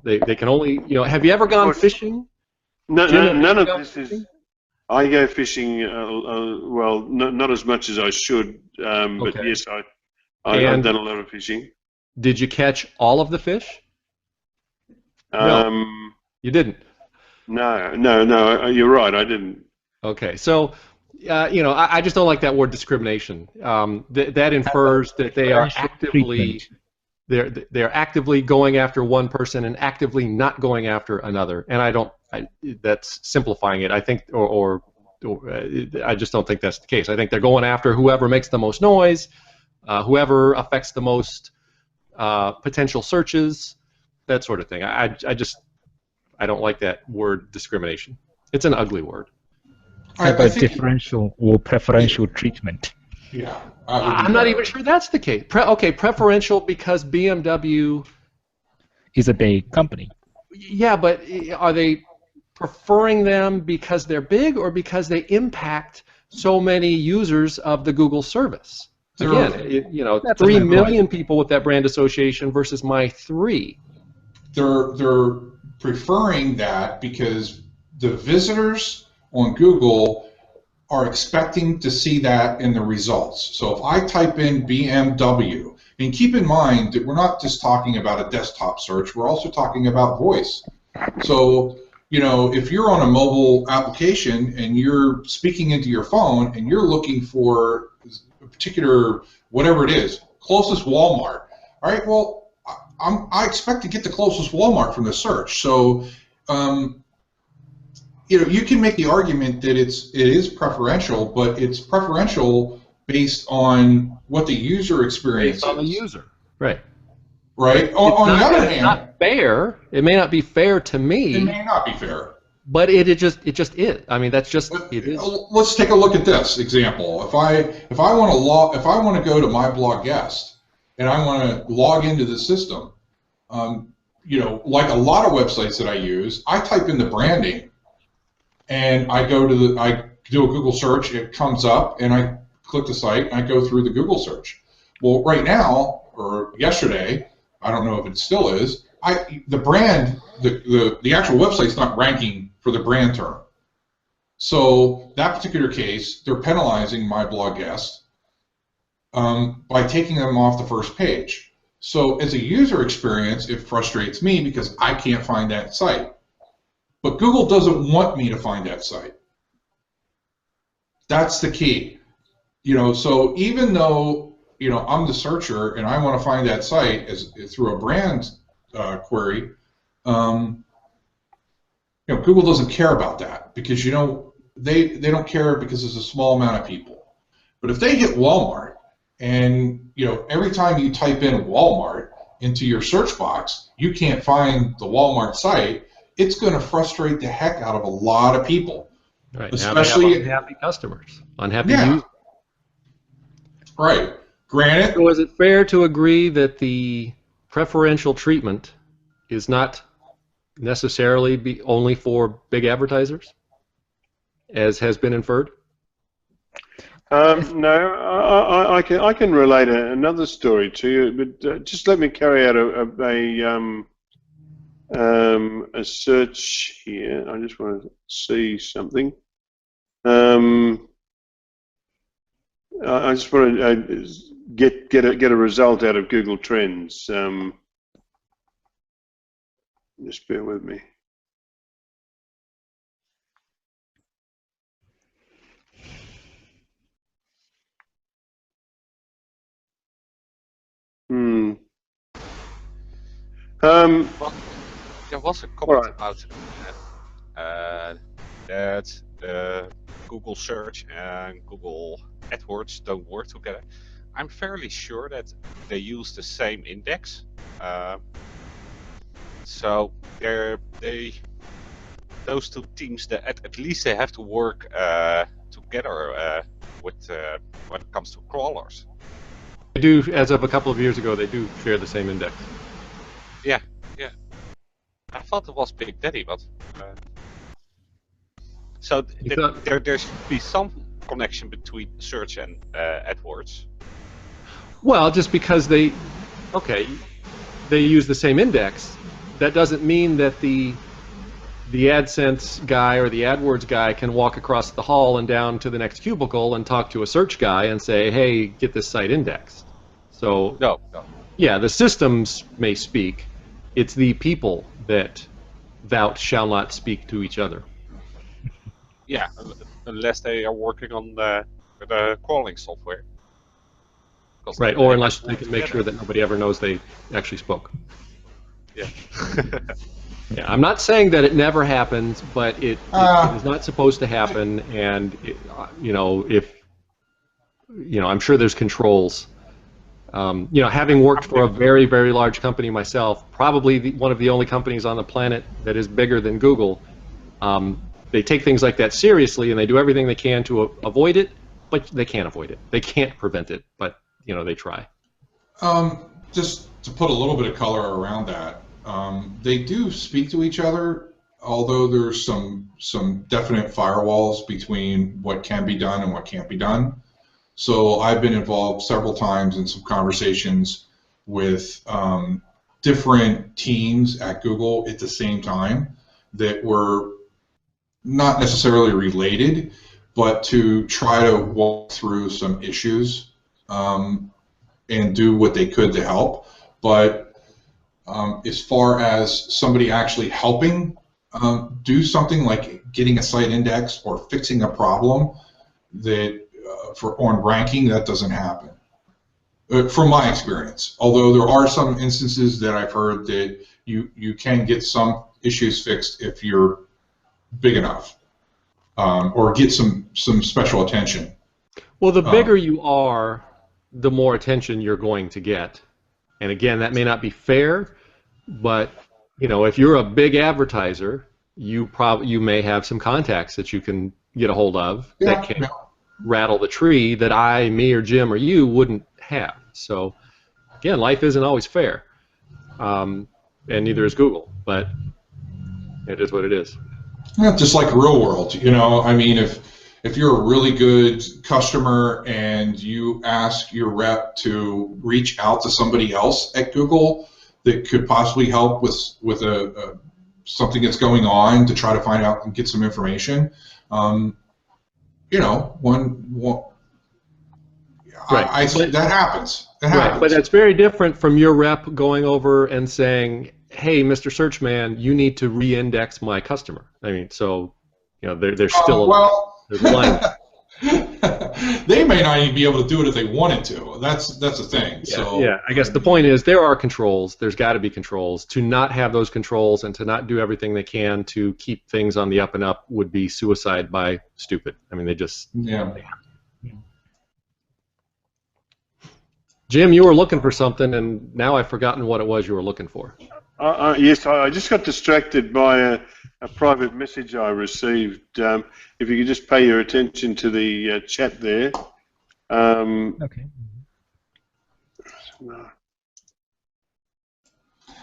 they can only, have you ever gone fishing? No, none of this is. I go fishing, well, not as much as I should, but yes, I've done a lot of fishing. Did you catch all of the fish? No, you didn't. No, you're right, I didn't. Okay, so, I just don't like that word discrimination. That infers that they are actively, they're actively going after one person and actively not going after another, and that's simplifying it. I think, or I just don't think that's the case. I think they're going after whoever makes the most noise, whoever affects the most potential searches, that sort of thing. I don't like that word discrimination. It's an ugly word. How about differential or preferential treatment? Yeah. I'm not even sure that's the case. Preferential because BMW is a big company. Yeah, but are they preferring them because they're big or because they impact so many users of the Google service? Again, 3 million people with that brand association versus my 3. They're preferring that because the visitors on Google are expecting to see that in the results. So if I type in BMW, and keep in mind that we're not just talking about a desktop search, we're also talking about voice. So, if you're on a mobile application and you're speaking into your phone and you're looking for a particular, whatever it is, closest Walmart, all right, well, I expect to get the closest Walmart from the search. So, you can make the argument that it is preferential, but it's preferential based on what the user experience based on the user, right? Right. On the other hand, it's not fair. It may not be fair to me. It may not be fair. But it just is. I mean, that's just it is. Let's take a look at this example. If I want to go to my blog guest and I want to log into the system, like a lot of websites that I use, I type in the branding. And I do a Google search, it comes up, and I click the site, and I go through the Google search. Well, right now, or yesterday, I don't know if it still is, the brand, the actual website's not ranking for the brand term. So that particular case, they're penalizing my blog guest by taking them off the first page. So as a user experience, it frustrates me because I can't find that site. But Google doesn't want me to find that site. That's the key. So even though, I'm the searcher and I want to find that site through a brand query, Google doesn't care about that because, they don't care because it's a small amount of people. But if they hit Walmart and, every time you type in Walmart into your search box, you can't find the Walmart site, it's going to frustrate the heck out of a lot of people. Right. Especially now they have unhappy customers, unhappy users. Right. Granted. So is it fair to agree that the preferential treatment is not necessarily only for big advertisers, as has been inferred? No, I can relate another story to you, but just let me carry out a search here. I just want to see something. I just want to get a result out of Google Trends. Just bear with me. Well, there was a comment about that Google Search and Google AdWords don't work together. I'm fairly sure that they use the same index. So those two teams, that at least they have to work together with when it comes to crawlers. They do, as of a couple of years ago, they do share the same index. Yeah. I thought it was Big Daddy, but so there should be some connection between search and AdWords. Well, just because they use the same index, that doesn't mean that the AdSense guy or the AdWords guy can walk across the hall and down to the next cubicle and talk to a search guy and say, hey, get this site indexed. So no. Yeah, the systems may speak. It's the people that thou shall not speak to each other. Yeah, unless they are working on the crawling software. Right, or unless they can make sure that nobody ever knows they actually spoke. Yeah. Yeah, I'm not saying that it never happens, but it is not supposed to happen, and I'm sure there's controls. Having worked for a very, very large company myself, probably one of the only companies on the planet that is bigger than Google, they take things like that seriously, and they do everything they can to avoid it, but they can't avoid it. They can't prevent it, but they try. Just to put a little bit of color around that, they do speak to each other, although there's some definite firewalls between what can be done and what can't be done. So I've been involved several times in some conversations with different teams at Google at the same time that were not necessarily related, but to try to walk through some issues and do what they could to help. But as far as somebody actually helping do something like getting a site index or fixing a problem that on ranking, that doesn't happen, from my experience. Although there are some instances that I've heard that you can get some issues fixed if you're big enough, or get some special attention. Well, the bigger you are, the more attention you're going to get. And again, that may not be fair, but if you're a big advertiser, you may have some contacts that you can get a hold of that can rattle the tree that me, or Jim, or you wouldn't have. So again, life isn't always fair, and neither is Google, but it is what it is. Yeah, just like real world, I mean, if you're a really good customer and you ask your rep to reach out to somebody else at Google that could possibly help with something that's going on to try to find out and get some information. You know, Right. that happens. That Right, happens. but that's very different from your rep going over and saying, "Hey, Mr. Searchman, you need to re-index my customer." I mean, so you know, there's still there's a line. They may not even be able to do it if they wanted to. That's the thing. Yeah, So yeah. I guess the point is there are controls. There's got to be controls. To not have those controls and to not do everything they can to keep things on the up and up would be suicide by stupid. I mean, they just Jim, you were looking for something, and now I've forgotten what it was you were looking for. Yes, I just got distracted by a private message I received. If you could just pay your attention to the chat there. Okay.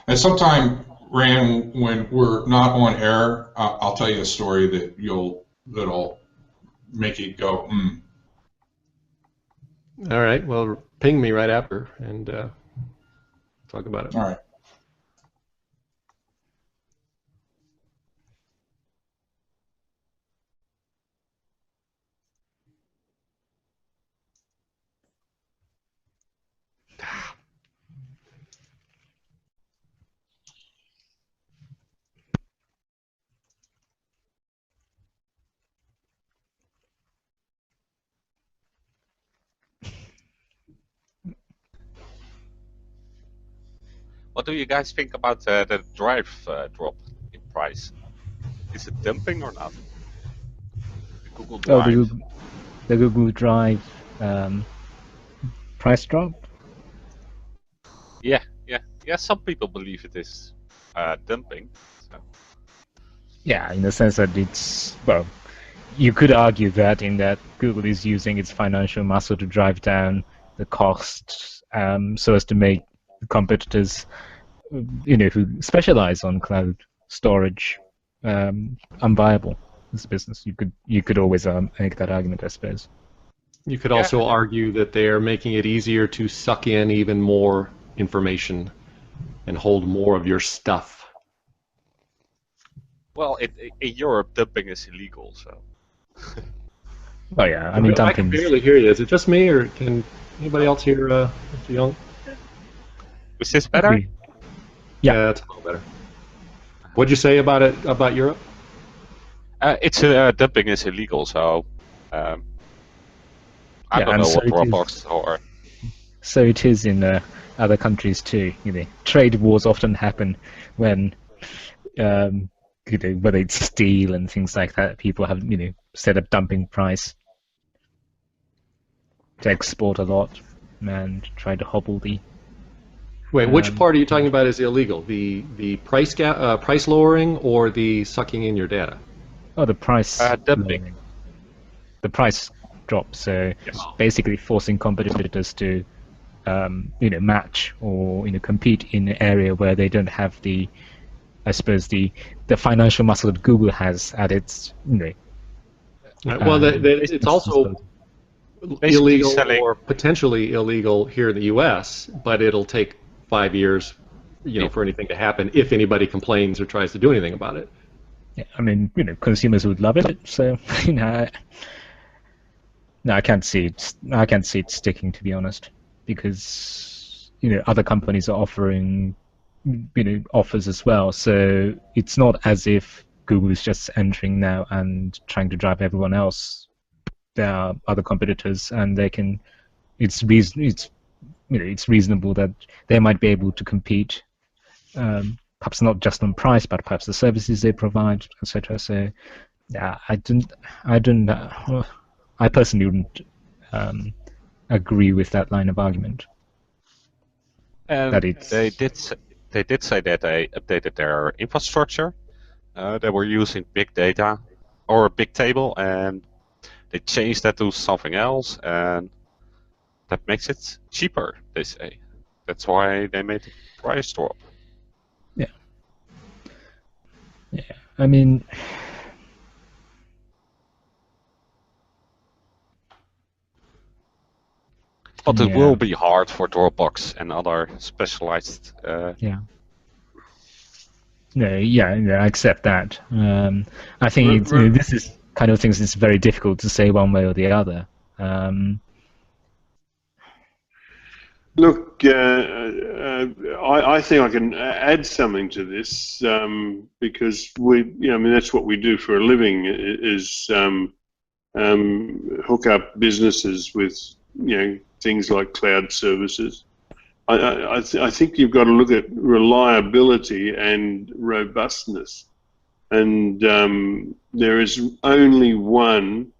And sometime, Rand, when we're not on air, I'll tell you a story that'll make it go. All right. Well, ping me right after and talk about it. All right. What do you guys think about the Drive drop in price? Is it dumping or not? The Google Drive. The Google Drive price drop? Yeah. Some people believe it is dumping. So. Yeah, in the sense that it's, well, you could argue that in that Google is using its financial muscle to drive down the costs so as to make competitors, who specialize on cloud storage, unviable as a business. You could always make that argument, I suppose. You could also argue that they are making it easier to suck in even more information and hold more of your stuff. Well, in Europe, dumping is illegal, so. Oh yeah, I mean, I can barely hear you. Is it just me, or can anybody else hear Mr. Young? Is this better? Yeah, that's a little better. What'd you say about it, about Europe? Dumping is illegal, so I don't know what Dropbox or. So it is in other countries too. Trade wars often happen when, whether it's steel and things like that, people have set a dumping price to export a lot and try to hobble the. Wait, which part are you talking about is illegal? The price price lowering or the sucking in your data? Oh, the price dumping. lowering. The price drop. So basically forcing competitors to match or compete in an area where they don't have the, I suppose, the financial muscle that Google has at its well, it's also illegal or potentially illegal here in the U.S., but it'll take 5 years, for anything to happen if anybody complains or tries to do anything about it. Yeah, I mean, consumers would love it. So, no, I can't see it. I can't see it sticking, to be honest, because other companies are offering offers as well. So it's not as if Google is just entering now and trying to drive everyone else. There are other competitors, and they can. It's reasonable that they might be able to compete. Perhaps not just on price, but perhaps the services they provide, etc. So, yeah, I personally wouldn't agree with that line of argument. They did say that they updated their infrastructure. They were using big data or big table, and they changed that to something else, and that makes it cheaper. They say that's why they made the price drop. Yeah. Yeah. I mean. But it will be hard for Dropbox and other specialized No, yeah, I accept that. I think this is kind of things it's very difficult to say one way or the other. Look, I think I can add something to this because I mean, that's what we do for a living is hook up businesses with things like cloud services. I think you've got to look at reliability and robustness, and there is only one.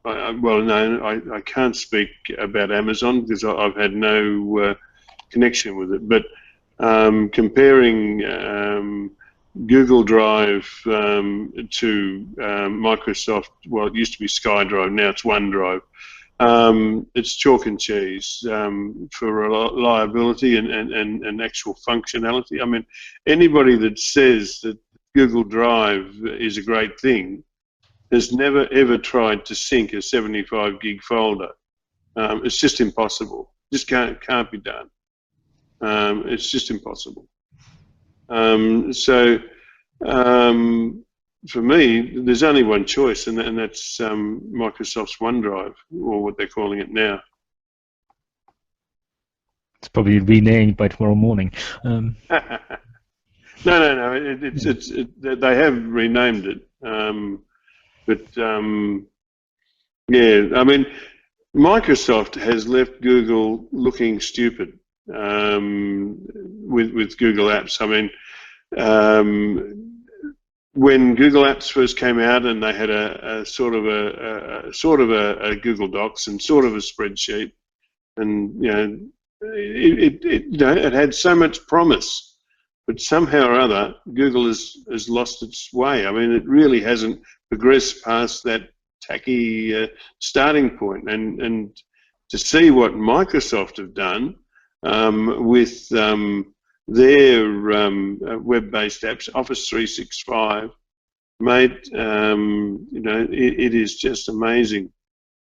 Well, no, I can't speak about Amazon because I've had no connection with it. But comparing Google Drive to Microsoft, well, it used to be SkyDrive, now it's OneDrive. It's chalk and cheese for reliability and actual functionality. I mean, anybody that says that Google Drive is a great thing has never ever tried to sync a 75 gig folder. It's just impossible. Just can't be done. It's just impossible. For me, there's only one choice, and that's Microsoft's OneDrive, or what they're calling it now. It's probably renamed by tomorrow morning. No. They have renamed it. But yeah, I mean, Microsoft has left Google looking stupid with Google Apps. I mean, when Google Apps first came out, and they had a sort of a Google Docs and sort of a spreadsheet, and it had so much promise, but somehow or other, Google has lost its way. I mean, it really hasn't progress past that tacky starting point, and to see what Microsoft have done with their web-based apps, Office 365, mate, it is just amazing,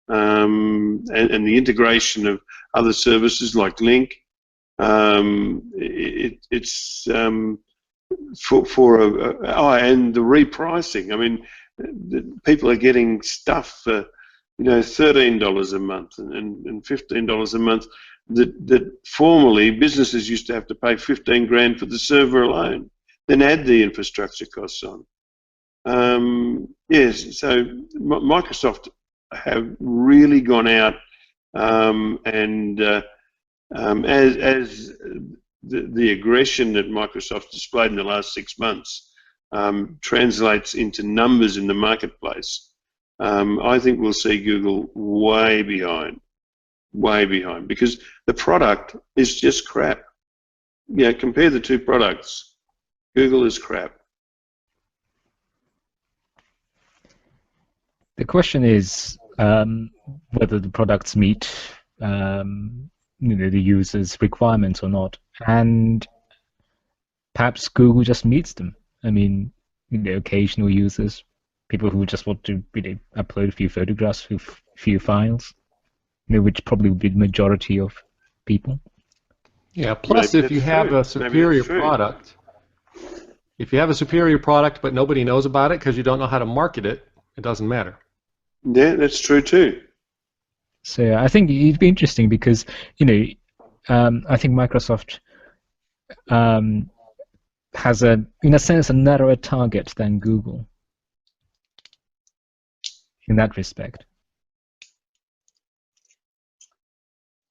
and the integration of other services like Link, it's and the repricing. I mean, people are getting stuff for $13 a month and $15 a month that formerly businesses used to have to pay 15 grand for the server alone, then add the infrastructure costs on. Yes, so Microsoft have really gone out and as the aggression that Microsoft displayed in the last 6 months translates into numbers in the marketplace, I think we'll see Google way behind, because the product is just crap. Compare the two products. Google is crap. The question is whether the products meet the user's requirements or not, and perhaps Google just meets them. I mean, occasional users, people who just want to upload a few photographs, a few files, which probably would be the majority of people. Yeah. Plus, if you have a superior product, but nobody knows about it because you don't know how to market it, it doesn't matter. Yeah, that's true too. So I think it'd be interesting because I think Microsoft has in a sense, a narrower target than Google in that respect.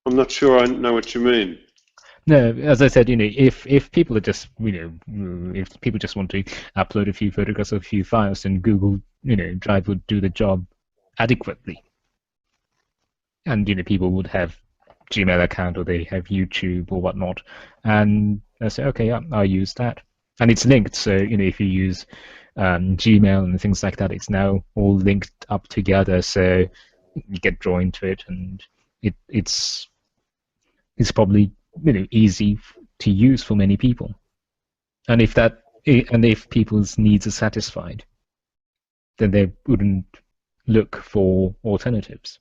I'm not sure I know what you mean. No, as I said, if people are just, if people just want to upload a few photographs or a few files, then Google, Drive would do the job adequately, and people would have Gmail account or they have YouTube or whatnot, and they say, okay, yeah, I'll use that, and it's linked. So if you use Gmail and things like that, it's now all linked up together, so you get drawn into it, and it's probably easy to use for many people, and if people's needs are satisfied, then they wouldn't look for alternatives,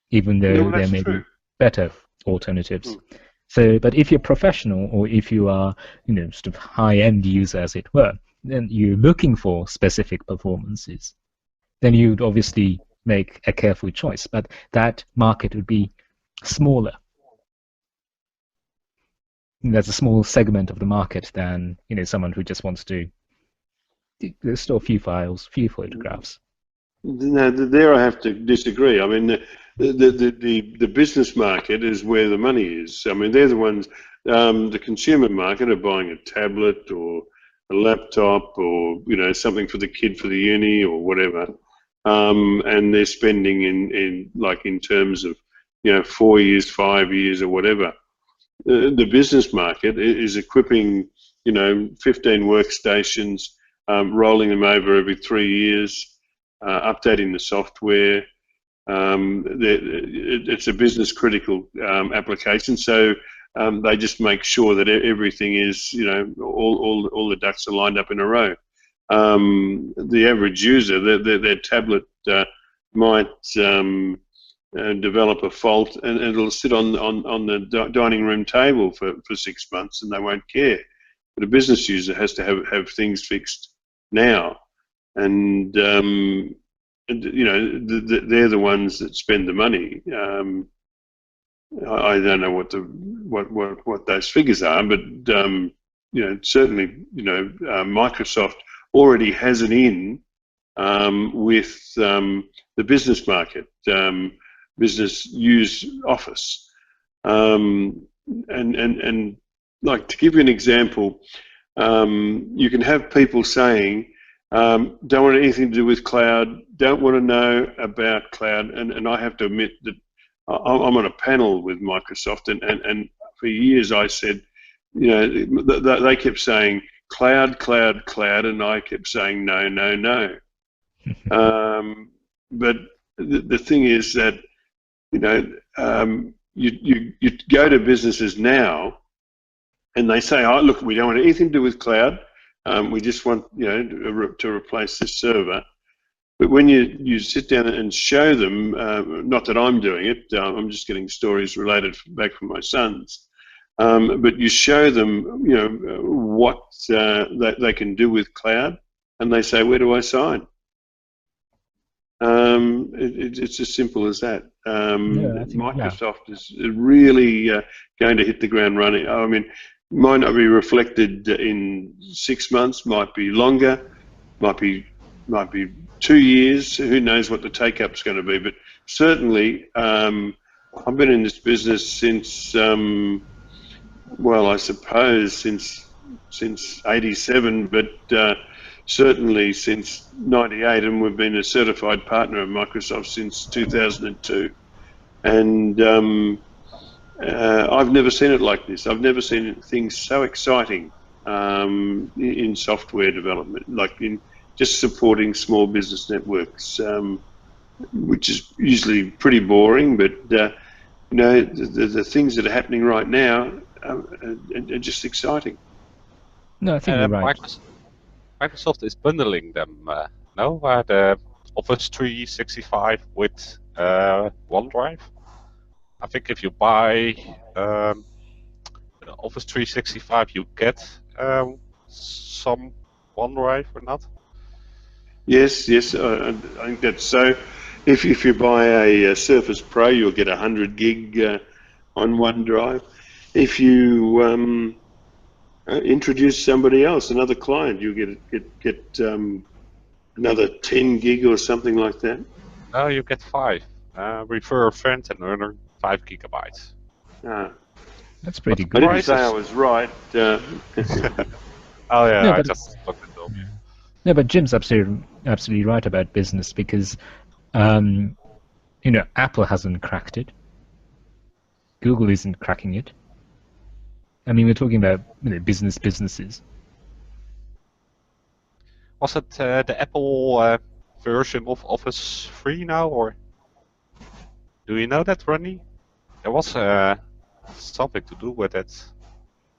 even though there may be better alternatives. So, but if you're professional or if you are, sort of high-end user, as it were, then you're looking for specific performances, then you'd obviously make a careful choice. But that market would be smaller. There's a small segment of the market than someone who just wants to store a few files, few photographs. No, there I have to disagree. I mean, the business market is where the money is. I mean, they're the ones. The consumer market are buying a tablet or a laptop or something for the kid for the uni or whatever, and they're spending in terms of 4 years, 5 years, or whatever. The business market is equipping 15 workstations, rolling them over every 3 years. Updating the software. It's a business critical application, so they just make sure that everything is, all the ducks are lined up in a row. The average user, their tablet might develop a fault, and it'll sit on the dining room table for 6 months, and they won't care. But a business user has to have things fixed now. And they're the ones that spend the money. I don't know what those figures are, but certainly Microsoft already has it in with the business market, business use Office, and like, to give you an example, you can have people saying, don't want anything to do with cloud, don't want to know about cloud, and I have to admit that I'm on a panel with Microsoft, and for years I said, they kept saying cloud, cloud, cloud, and I kept saying no, no, no. But the thing is that you go to businesses now, and they say, oh look, we don't want anything to do with cloud. We just want to replace this server. But when you sit down and show them, not that I'm doing it, I'm just getting stories related back from my sons. But you show them, what they can do with cloud, and they say, where do I sign? It's as simple as that. Microsoft is really going to hit the ground running. I mean, might not be reflected in 6 months, might be longer, might be 2 years. Who knows what the take-up's going to be? But certainly, I've been in this business since, well, I suppose since '87, but certainly since '98, and we've been a certified partner of Microsoft since 2002. And I've never seen it like this. I've never seen things so exciting in software development, like in just supporting small business networks, which is usually pretty boring, but the things that are happening right now are just exciting. No, I think you're right. Microsoft is bundling them, the Office 365 with OneDrive. I think if you buy Office 365, you get some OneDrive or not? Yes, I think that's so. If you buy a Surface Pro, you'll get 100 gig on OneDrive. If you introduce somebody else, another client, you'll get another 10 gig or something like that. No, you get 5. Refer a friend and earn 5 gigabytes. That's pretty good. I didn't say I was right. Oh yeah, No, I but just looked it up. Yeah. No, but Jim's absolutely right about business, because Apple hasn't cracked it. Google isn't cracking it. I mean, we're talking about businesses. Was it the Apple version of Office 3 now, or do you know that, Ronnie? There was something to do with it.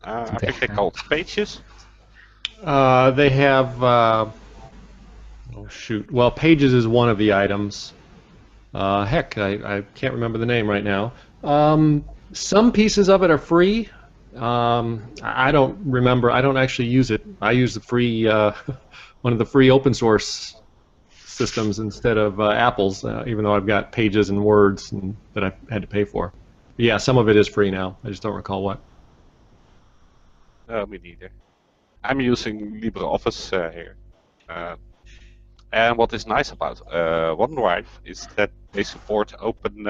I think they called Pages. They have. Oh shoot! Well, Pages is one of the items. Heck, I can't remember the name right now. Some pieces of it are free. I don't remember. I don't actually use it. I use the free, one of the free open source systems instead of Apple's, even though I've got Pages and Words that I've had to pay for. But yeah, some of it is free now. I just don't recall what. Me neither. I'm using LibreOffice here. And what is nice about OneDrive is that they support open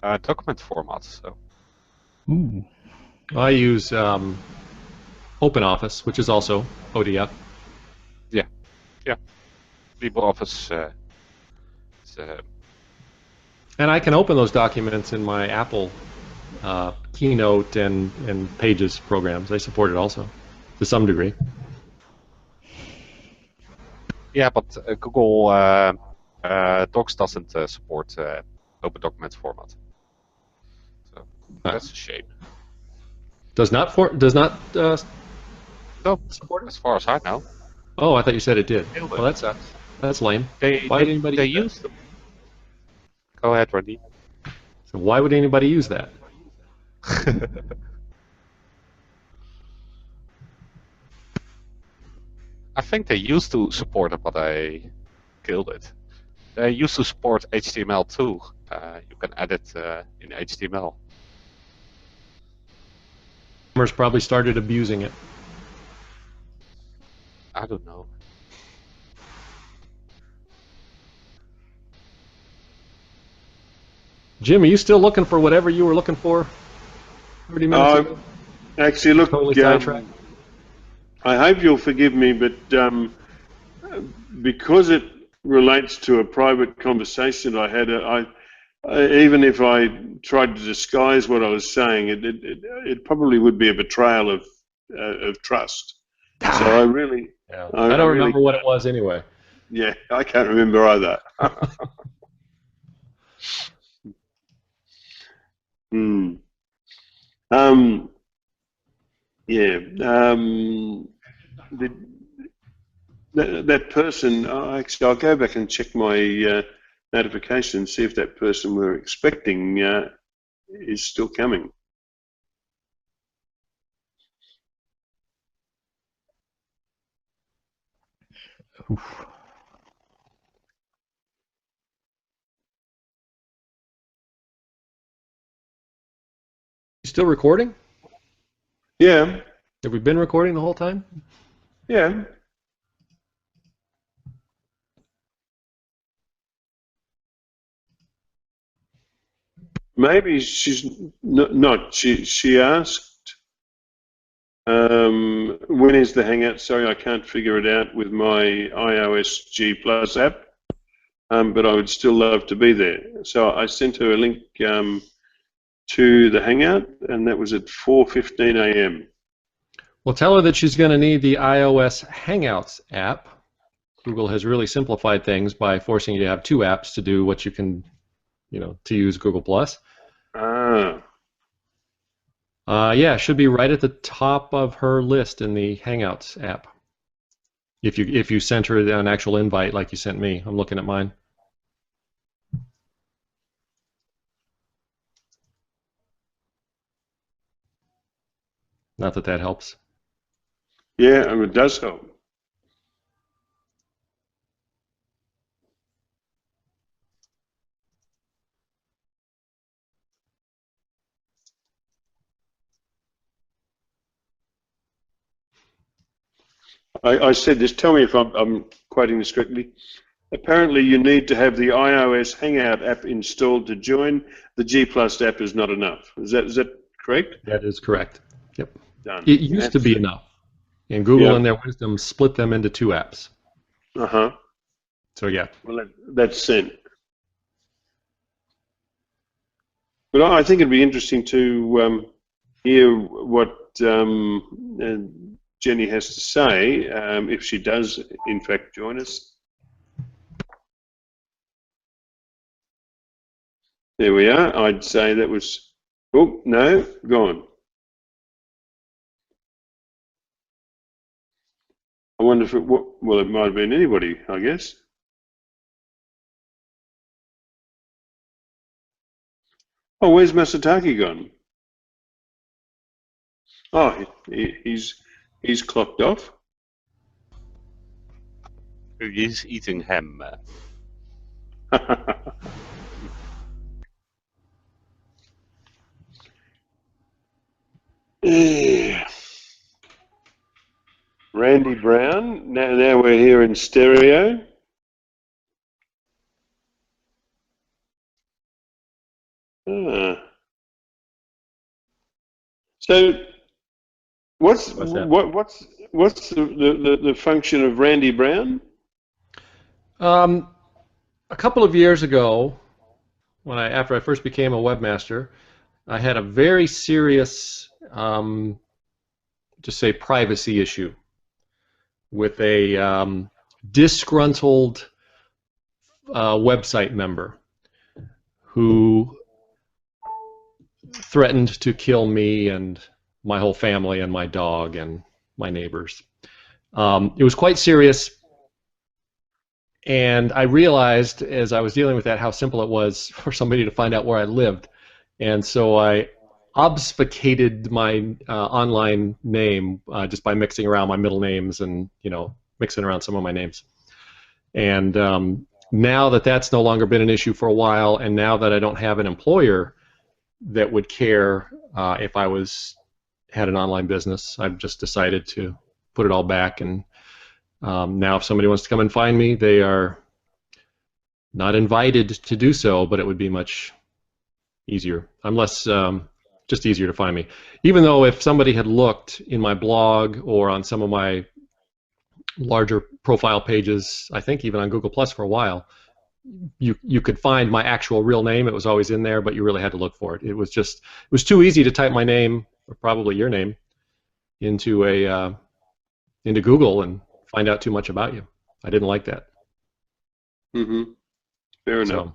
document formats. So. Ooh. I use OpenOffice, which is also ODF. Yeah. LibreOffice. And I can open those documents in my Apple Keynote and Pages programs. They support it also, to some degree. Yeah, but Google Docs doesn't support open documents format. So that's a shame. Does not No, support it? as far as I know. Oh, I thought you said it did. Well, that sucks. That's lame. Why would anybody use them? Go ahead, Randy. So why would anybody use that? I think they used to support it, but I killed it. They used to support HTML too. You can edit in HTML. Programmers probably started abusing it. I don't know. Jim, are you still looking for whatever you were looking for 30 minutes ago? Actually, look, Totally sidetracked. I hope you'll forgive me, but because it relates to a private conversation I had, even if I tried to disguise what I was saying, it probably would be a betrayal of trust. So I really... Yeah. I don't remember what it was anyway. Yeah, I can't remember either. Yeah. That person, actually, I'll go back and check my notifications, see if that person we're expecting is still coming. Oof. You still recording? Yeah. Have we been recording the whole time? Yeah. Maybe she's not. She asked, when is the Hangout? Sorry, I can't figure it out with my iOS G Plus app, but I would still love to be there. So I sent her a link to the Hangout, and that was at 4:15 a.m. Well, tell her that she's going to need the iOS Hangouts app. Google has really simplified things by forcing you to have two apps to do what you can, to use Google+. Yeah, it should be right at the top of her list in the Hangouts app. If you sent her an actual invite like you sent me. I'm looking at mine. Not that that helps. Yeah, it does help. I said this, tell me if I'm quoting this correctly. Apparently you need to have the iOS Hangout app installed to join. The G Plus app is not enough. Is that correct? That is correct. Yep. Done. It used to be enough. And Google, in their wisdom, split them into two apps. Uh-huh. So, yeah. Well, that's sent. But I think it'd be interesting to hear what Jenny has to say if she does, in fact, join us. There we are. I'd say that was... Oh, no, gone. I wonder if it... Well, it might have been anybody, I guess. Oh, where's Masataki gone? Oh, he's clocked off. He's eating ham. Yeah. Randy Brown. Now we're here in stereo. So, what's the function of Randy Brown? A couple of years ago, after I first became a webmaster, I had a very serious, just say, privacy issue with a disgruntled website member who threatened to kill me and my whole family and my dog and my neighbors. It was quite serious, and I realized as I was dealing with that how simple it was for somebody to find out where I lived, and so I obfuscated my online name just by mixing around my middle names and mixing around some of my names. And now that that's no longer been an issue for a while, and now that I don't have an employer that would care if I had an online business, I've just decided to put it all back. And now if somebody wants to come and find me, they are not invited to do so, but it would be much easier. Just easier to find me. Even though if somebody had looked in my blog or on some of my larger profile pages, I think even on Google Plus for a while, you could find my actual real name. It was always in there, but you really had to look for it. It was too easy to type my name, or probably your name, into Google and find out too much about you. I didn't like that. Mm-hmm. Fair enough.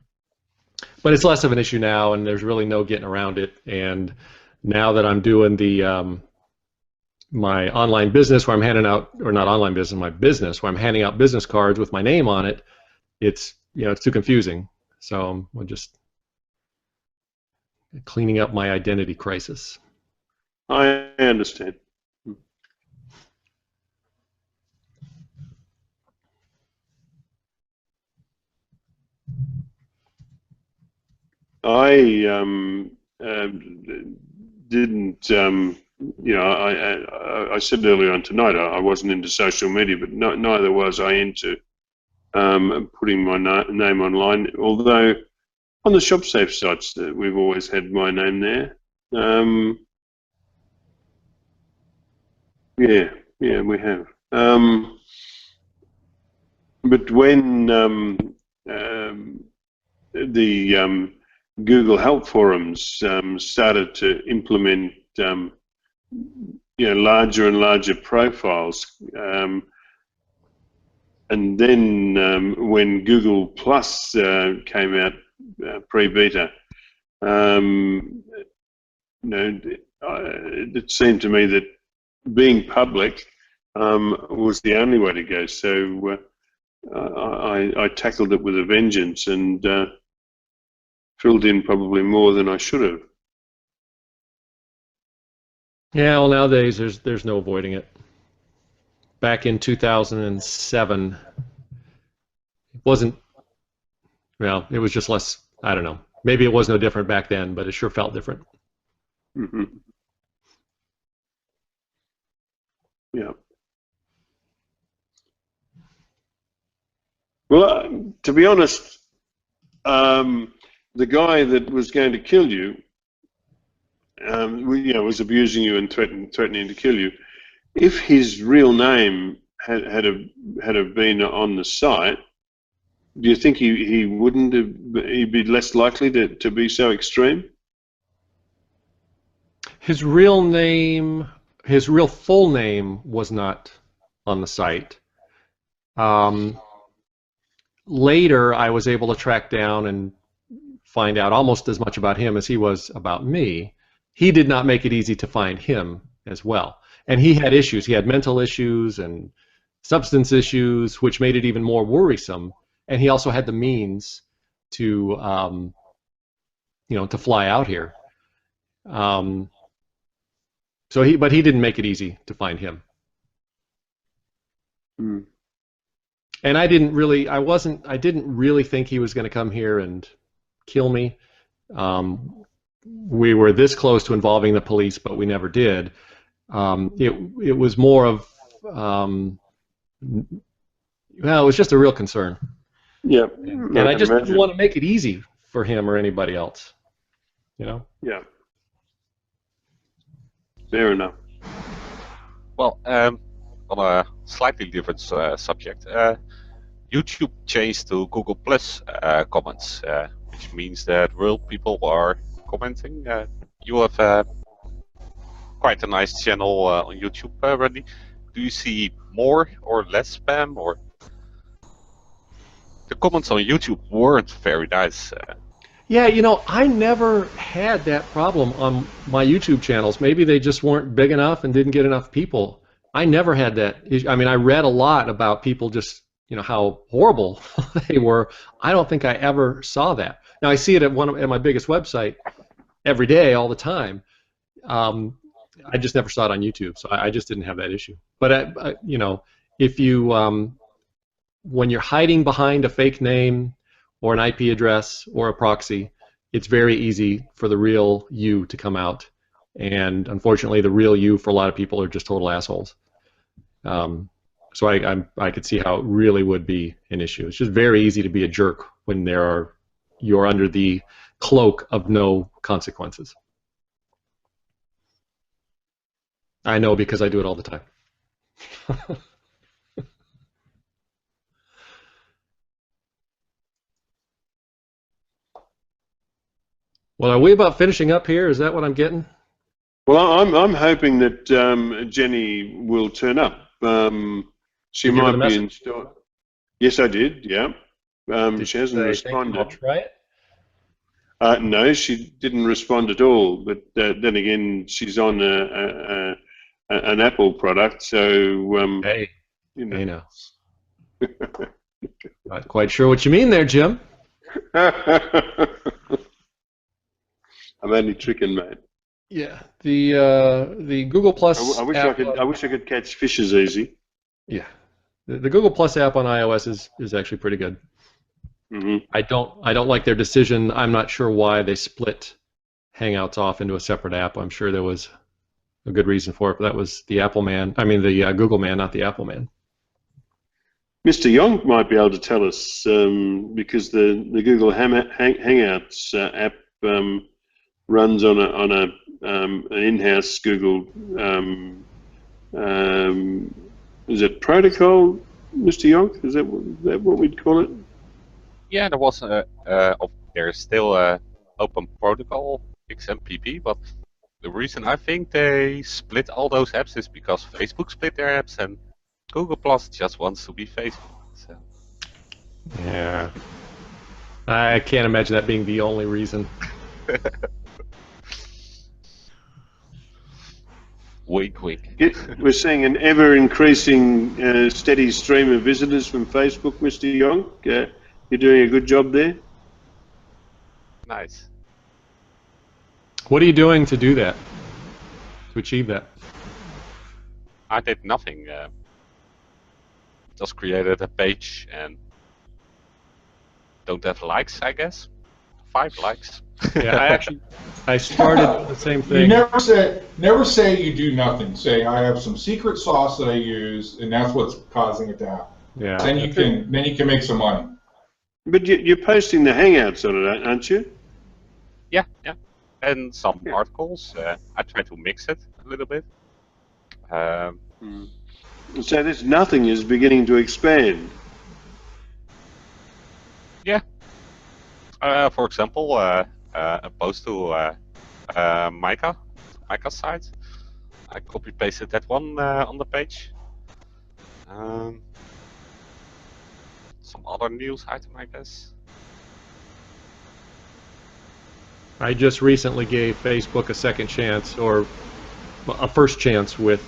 But it's less of an issue now, and there's really no getting around it. And now that I'm doing my online business where I'm handing out, or not online business, my business where I'm handing out business cards with my name on it, it's too confusing. So I'm just cleaning up my identity crisis. I understand. I didn't, I said earlier on tonight I wasn't into social media, but neither was I into putting my name online, although on the ShopSafe sites we've always had my name there. Yeah, we have. But when the Google Help Forums started to implement larger and larger profiles, and then when Google Plus came out pre-beta, it seemed to me that being public was the only way to go. So I tackled it with a vengeance and filled in probably more than I should have. Yeah, well, nowadays there's no avoiding it. Back in 2007, it wasn't. Well, it was just less. I don't know. Maybe it was no different back then, but it sure felt different. Mm-hmm. Yeah. Well, to be honest, the guy that was going to kill you, was abusing you and threatening to kill you. If his real name had have been on the site, do you think he wouldn't have? He'd be less likely to be so extreme? His real name, his real full name, was not on the site. Later, I was able to track down and find out almost as much about him as he was about me. He did not make it easy to find him as well. And he had issues. He had mental issues and substance issues, which made it even more worrisome. And he also had the means to, to fly out here. But he didn't make it easy to find him. Mm. And I didn't really think he was going to come here and kill me. We were this close to involving the police, but we never did. It was more of, well, it was just a real concern. Yeah. And I just didn't want to make it easy for him or anybody else. Yeah. Fair enough. Well, on a slightly different subject, YouTube changed to Google Plus comments, which means that real people are commenting. You have quite a nice channel on YouTube already. Do you see more or less spam? Or the comments on YouTube weren't very nice. Yeah, I never had that problem on my YouTube channels. Maybe they just weren't big enough and didn't get enough people. I never had that issue. I mean, I read a lot about people just, how horrible they were. I don't think I ever saw that. Now, I see it at my biggest website every day, all the time. I just never saw it on YouTube, so I just didn't have that issue. But, if you, when you're hiding behind a fake name or an IP address or a proxy, it's very easy for the real you to come out. And unfortunately, the real you for a lot of people are just total assholes. So I could see how it really would be an issue. It's just very easy to be a jerk when you're under the cloak of no consequences. I know because I do it all the time. Well, are we about finishing up here? Is that what I'm getting? Well, I'm hoping that Jenny will turn up. She might be in store. Yes, I did. Yeah. She hasn't responded. I'll try it. No, she didn't respond at all. But then again, she's on an Apple product, so hey, know. Not quite sure what you mean there, Jim. I'm only tricking, mate. Yeah, the Google Plus. I wish app, I wish I could catch fish as easy. Yeah, the Google Plus app on iOS is actually pretty good. Mm-hmm. I don't like their decision. I'm not sure why they split Hangouts off into a separate app. I'm sure there was a good reason for it, but that was the Apple man. I mean the Google man, not the Apple man. Mr. Young might be able to tell us because the Google Hangouts app runs on an in-house Google. Is it protocol, Mr. Young? Is that what we'd call it? Yeah, there's still a open protocol XMPP, but the reason I think they split all those apps is because Facebook split their apps and Google Plus just wants to be Facebook. So. Yeah, I can't imagine that being the only reason. Wink, wink. We're seeing an ever-increasing steady stream of visitors from Facebook, Mr. Young. You're doing a good job there. Nice. What are you doing to do that? To achieve that? I did nothing. Just created a page and don't have likes, I guess. 5 likes. Yeah, I started the same thing. You never say you do nothing. Say I have some secret sauce that I use, and that's what's causing it to happen. Yeah. Then you can make some money. But you're posting the Hangouts on it, aren't you? Yeah. And some articles. I try to mix it a little bit. So this nothing is beginning to expand. Yeah. For example, a post to Micah's site. I copy-pasted that one on the page. Some other news item, I guess. I just recently gave Facebook a second chance, or a first chance with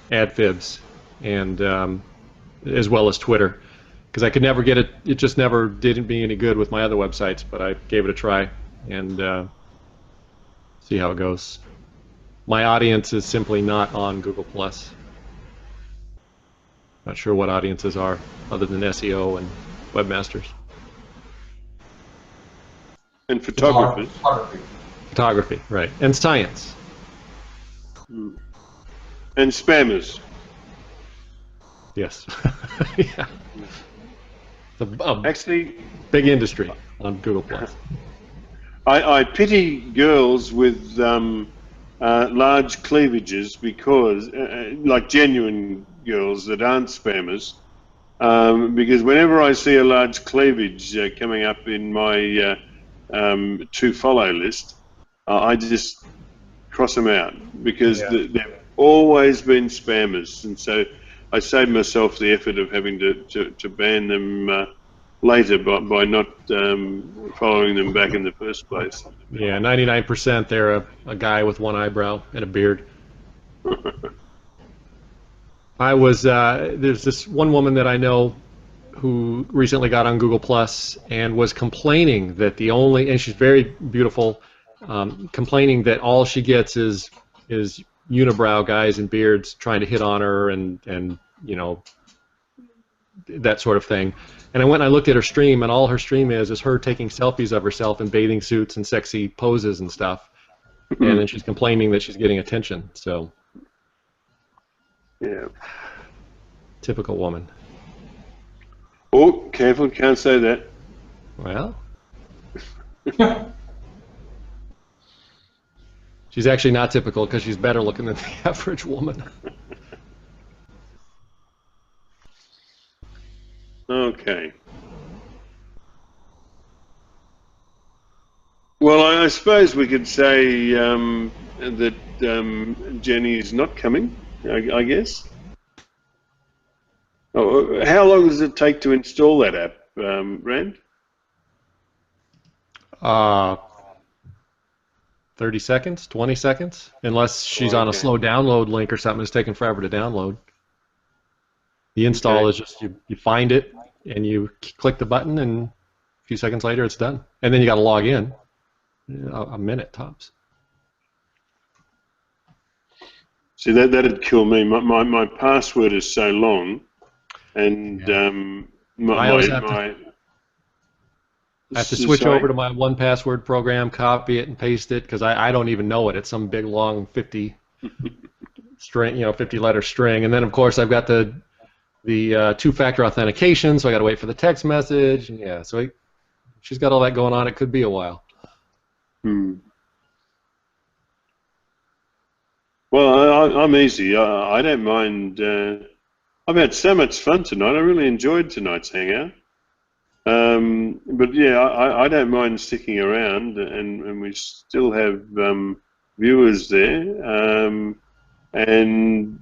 AdFibs, and as well as Twitter, because I could never get it. It just never didn't be any good with my other websites. But I gave it a try and see how it goes. My audience is simply not on Google+. Not sure what audiences are other than SEO and webmasters. And photographers. Photography, right. And science. And spammers. Yes. Yeah. Actually, big industry on Google+. I pity girls with large cleavages because, like genuine girls that aren't spammers, because whenever I see a large cleavage coming up in my to follow list, I just cross them out because they've always been spammers, and so I save myself the effort of having to ban them later by not following them back in the first place. Yeah, 99% they're a guy with one eyebrow and a beard. I was there's this one woman that I know who recently got on Google Plus and was complaining that and she's very beautiful, complaining that all she gets is unibrow guys and beards trying to hit on her and you know, that sort of thing. And I went and I looked at her stream, and all her stream is her taking selfies of herself in bathing suits and sexy poses and stuff. And then she's complaining that she's getting attention. So, yeah, typical woman. Oh, careful! Can't say that. Well, she's actually not typical because she's better looking than the average woman. Okay. Well, I suppose we could say that Jenny is not coming, I guess. Oh, how long does it take to install that app, Rand? 30 seconds, 20 seconds, unless she's on a slow download link or something. It's taking forever to download. The install is just you find it and you click the button, and a few seconds later it's done. And then you got to log in. A minute tops. See, that'd kill me. My password is so long, and I always have to switch over to my 1Password program, copy it and paste it, because I don't even know it. It's some big long 50 string, 50-letter string, and then of course I've got the two-factor authentication, so I got to wait for the text message. And yeah, so she's got all that going on. It could be a while. Well, I'm easy. I don't mind. I've had so much fun tonight. I really enjoyed tonight's hangout. But yeah, I don't mind sticking around, and we still have viewers there. And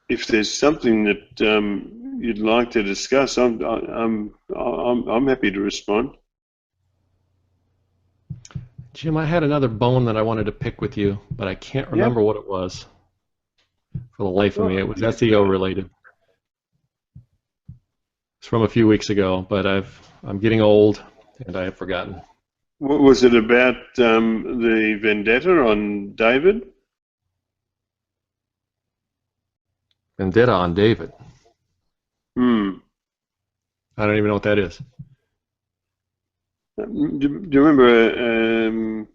if there's something that you'd like to discuss, I'm happy to respond. Jim, I had another bone that I wanted to pick with you, but I can't remember what it was. For the life of me, it was SEO related. It's from a few weeks ago, but I'm getting old and I have forgotten. Was it about the vendetta on David? Vendetta on David. I don't even know what that is. Do you remember?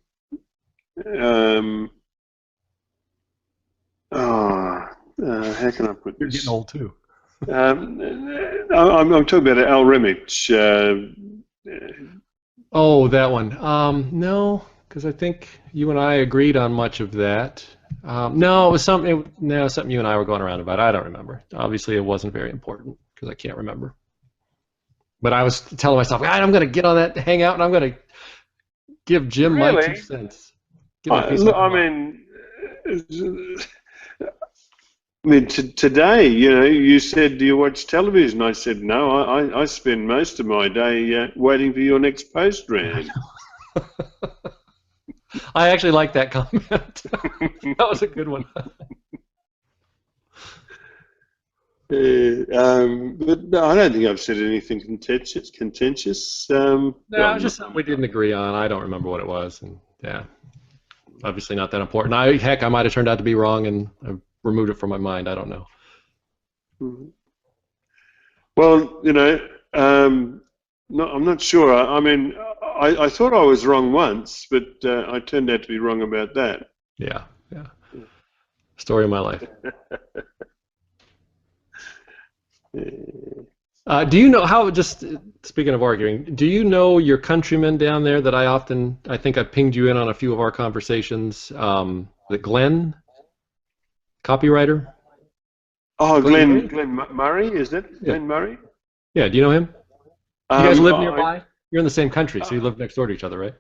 How can I put this? You're getting old too. I'm talking about Al Remich. Oh, that one. No, because I think you and I agreed on much of that. No, it was something. No, something you and I were going around about. I don't remember. Obviously, it wasn't very important because I can't remember. But I was telling myself, God, I'm going to get on that hangout and I'm going to give Jim my 2 cents. Today, you said, do you watch television? I said, no, I spend most of my day waiting for your next post, Rand. I actually like that comment. That was a good one. But no, I don't think I've said anything contentious. No, Well, just something we didn't agree on. I don't remember what it was, and yeah, obviously not that important. Heck, I might have turned out to be wrong, and I removed it from my mind. I don't know. well, I'm not sure. I mean, I thought I was wrong once, but I turned out to be wrong about that. Yeah. Story of my life. Do you know how? Just speaking of arguing, do you know your countrymen down there that I think I pinged you in on a few of our conversations? The Glenn, copywriter. Oh, Glenn Murray, is it? Yeah. Glenn Murray? Yeah. Do you know him? You guys live nearby? You're in the same country, so you live next door to each other, right?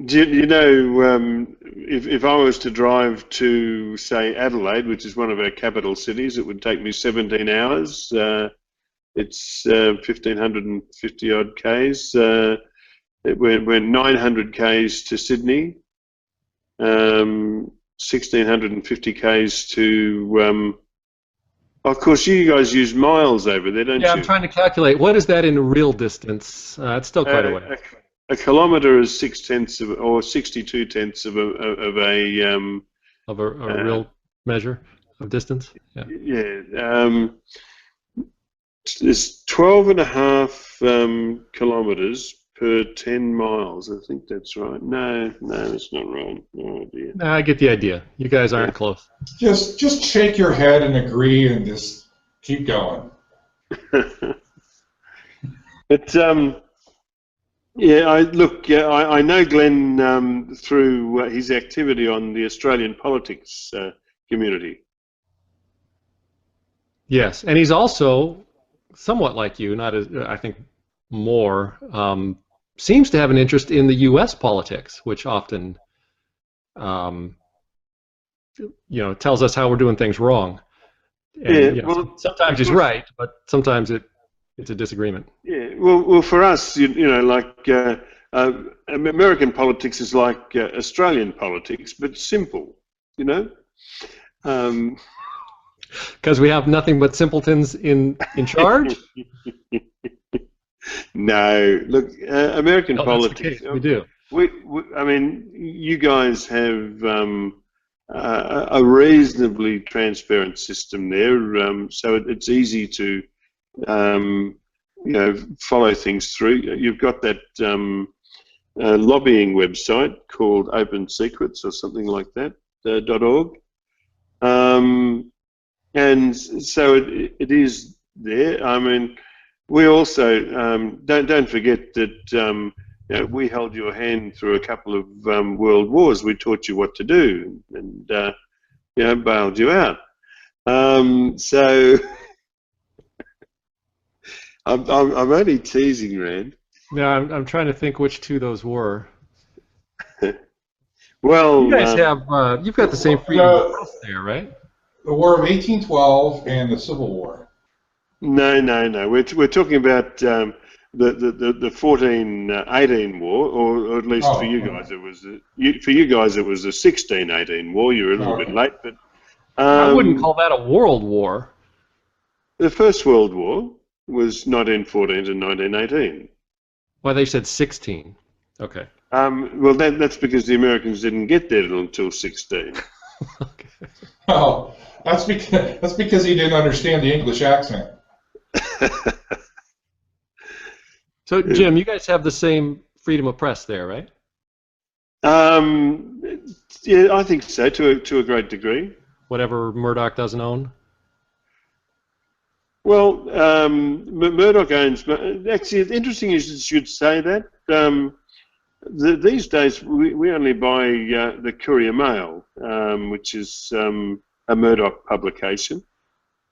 Do you know, if I was to drive to, say, Adelaide, which is one of our capital cities, it would take me 17 hours. It's 1,550 odd Ks. We're 900 Ks to Sydney, 1,650 Ks to... of course, you guys use miles over there, don't you? Yeah, I'm trying to calculate. What is that in real distance? It's still quite a way. A kilometre is 0.6 or 62 tenths of a real measure of distance. Yeah. There's 12.5 kilometres per 10 miles. I think that's right. No, that's not right. No idea. No, I get the idea. You guys aren't close. Just shake your head and agree, and just keep going. But I know Glenn through his activity on the Australian politics community. Yes, and he's also somewhat like you, not as I think more. Seems to have an interest in the U.S. politics, which often, tells us how we're doing things wrong. And, sometimes he's right, but sometimes it's a disagreement. Yeah, well, for us, American politics is like Australian politics, but simple, Because we have nothing but simpletons in charge? No, look, American politics. We do. I mean, you guys have a reasonably transparent system there, so it's easy to follow things through. You've got that lobbying website called Open Secrets or something like that, .org. And so it is there. I mean, we also don't forget that we held your hand through a couple of world wars. We taught you what to do and bailed you out. So I'm only teasing, Rand. Yeah, I'm trying to think which two those were. Well, you guys have you've got the same freedom of press there, right? The War of 1812 and the Civil War. No. We're talking about the 1418 war, or at least for you guys it was the 1618 war. You're a little bit late, but I wouldn't call that a world war. The First World War was 1914 to 1918. Well, they said 16. Okay. Well, that's because the Americans didn't get there until 16. Okay. Oh, that's because he didn't understand the English accent. So, Jim, you guys have the same freedom of press there, right? Yeah, I think so, to a great degree. Whatever Murdoch doesn't own? Well, Murdoch owns... Actually, it's interesting you should say that. These days, we only buy the Courier Mail, which is a Murdoch publication.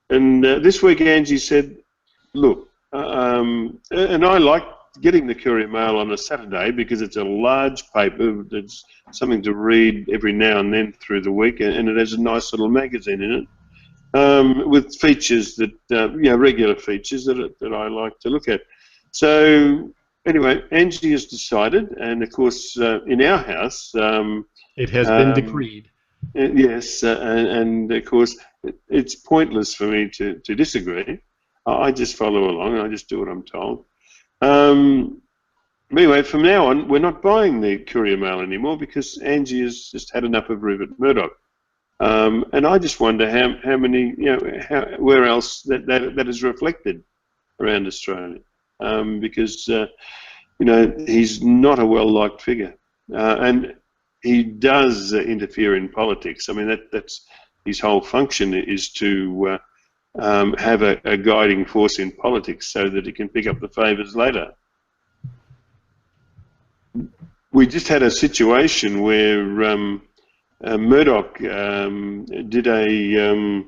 And this week, Angie said, look, and I like getting the Courier Mail on a Saturday because it's a large paper. There's something to read every now and then through the week, and it has a nice little magazine in it with features that, regular features that I like to look at. So anyway, Angie has decided, and of course in our house... it has been decreed. Yes, and of course, it's pointless for me to disagree. I just follow along. I just do what I'm told. Anyway, from now on, we're not buying the Courier Mail anymore because Angie has just had enough of Rupert Murdoch. And I just wonder how many, where else that is reflected around Australia, because he's not a well-liked figure, and he does interfere in politics. I mean, that's his whole function is to have a guiding force in politics so that he can pick up the favours later. We just had a situation where Murdoch did a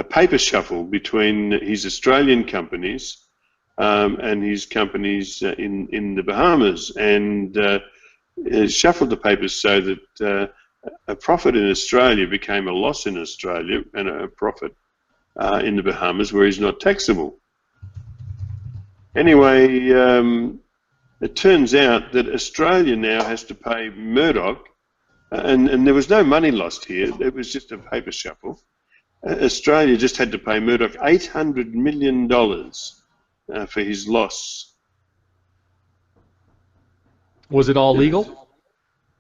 paper shuffle between his Australian companies and his companies in the Bahamas, and shuffled the papers so that a profit in Australia became a loss in Australia and a profit in the Bahamas where he's not taxable. Anyway, it turns out that Australia now has to pay Murdoch, and there was no money lost here, it was just a paper shuffle. Australia just had to pay Murdoch $800 million for his loss. Was it all legal?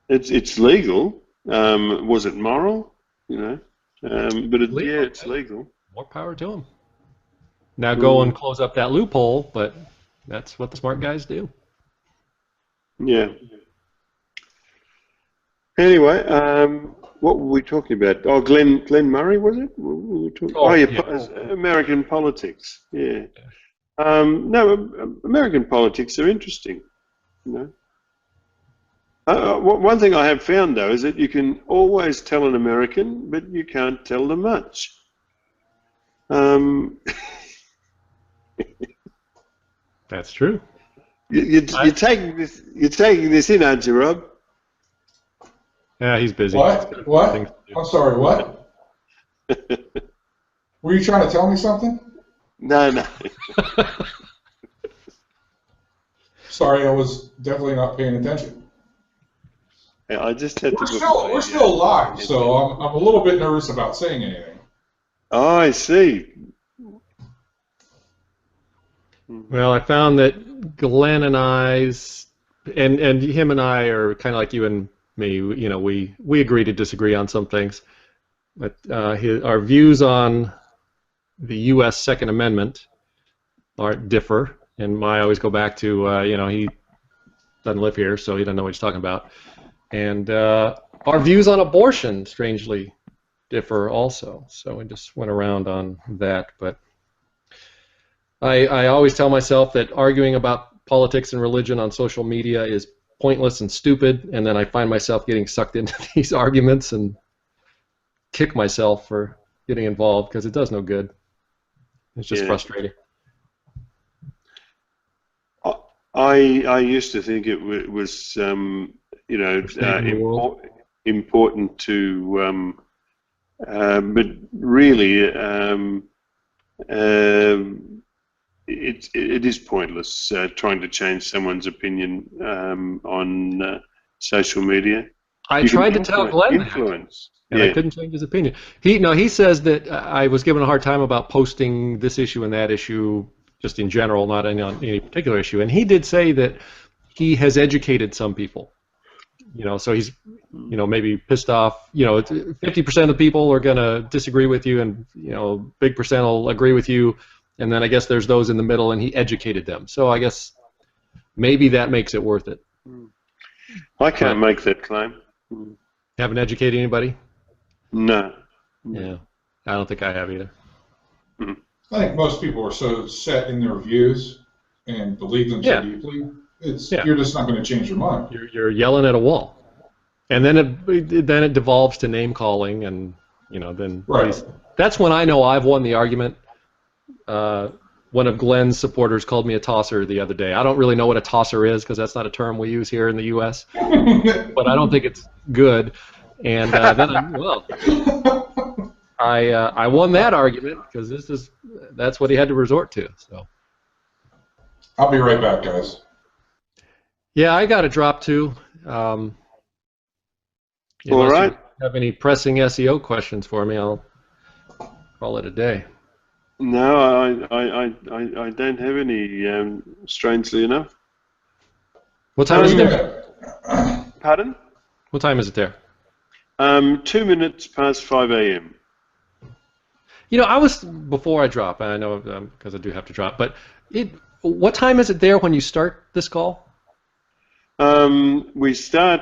It's legal. Was it moral? But it's legal. More power to him. Now go and close up that loophole, but that's what the smart guys do. Yeah. Anyway, what were we talking about? Oh, Glenn Murray, was it? We were American politics. Yeah. No, American politics are interesting. One thing I have found, though, is that you can always tell an American, but you can't tell them much. That's true. You're taking this in, aren't you, Rob? Yeah, he's busy. What? I'm sorry, what? Were you trying to tell me something? No. Sorry, I was definitely not paying attention. Yeah, I just had We're still live, so I'm a little bit nervous about saying anything. Oh, I see. Well, I found that Glenn and and him and I are kind of like you and me. We agree to disagree on some things, but our views on the U.S. Second Amendment differ. And I always go back to he doesn't live here, so he doesn't know what he's talking about. And our views on abortion, strangely, differ also. So we just went around on that, but. I always tell myself that arguing about politics and religion on social media is pointless and stupid, and then I find myself getting sucked into these arguments and kick myself for getting involved because it does no good. It's just frustrating. I used to think it was important to, but really. It is pointless trying to change someone's opinion on social media. I tried to tell Glenn influence, and I couldn't change his opinion. He says that I was given a hard time about posting this issue and that issue, just in general, not on any particular issue. And he did say that he has educated some people. So he's, maybe pissed off. 50% of people are going to disagree with you, and big percent will agree with you. And then I guess there's those in the middle, and he educated them. So I guess maybe that makes it worth it. I can't make that claim. Haven't educated anybody? No. Yeah, I don't think I have either. I think most people are so set in their views and believe them so deeply. You're just not going to change your mind. You're yelling at a wall, and then it devolves to name calling, and then that's when I know I've won the argument. One of Glenn's supporters called me a tosser the other day. I don't really know what a tosser is because that's not a term we use here in the U.S., but I don't think it's good. And then I won that argument because that's what he had to resort to. So I'll be right back, guys. Yeah, I got to drop too. All right. have any pressing SEO questions for me, I'll call it a day. No, I don't have any, strangely enough. What time is it there? Pardon? What time is it there? 2 minutes past 5 a.m. You know, I was, before I drop, and I know because I do have to drop, but what time is it there when you start this call? We start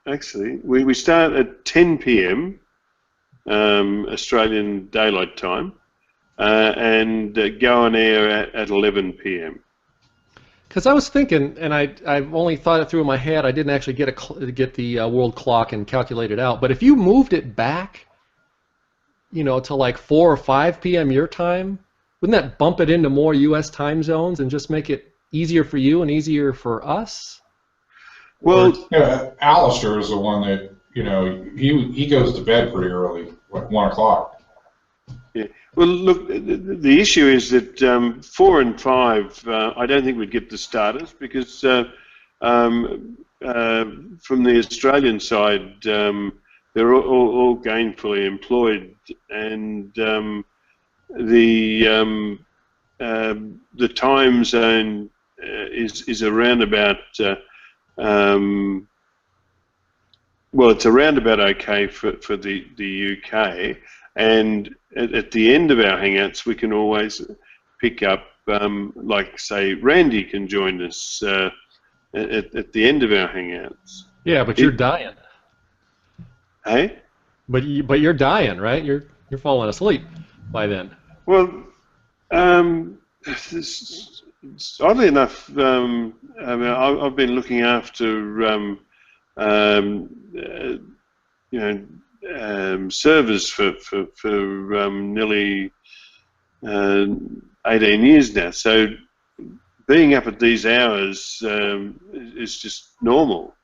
actually, we start at 10 p.m. Australian Daylight Time, and go on air at 11 p.m. Because I was thinking, and I've only thought it through in my head. I didn't actually get the world clock and calculate it out. But if you moved it back, you know, to like 4 or 5 p.m. your time, wouldn't that bump it into more U.S. time zones and just make it easier for you and easier for us? Well, yeah, Alistair is the one that, you know, he goes to bed pretty early, like 1 o'clock. Yeah. Well, look, the issue is that 4 and 5, I don't think we'd get the starters because from the Australian side, they're all gainfully employed, and the time zone is around about. Well, it's around about okay for the UK, and at the end of our Hangouts, we can always pick up, like say, Randy can join us at the end of our Hangouts. Yeah, but you're dying. Hey? But you're dying, right? You're falling asleep by then. Well, oddly enough, I mean, I've been looking after you know, servers for nearly 18 years now. So being up at these hours is just normal,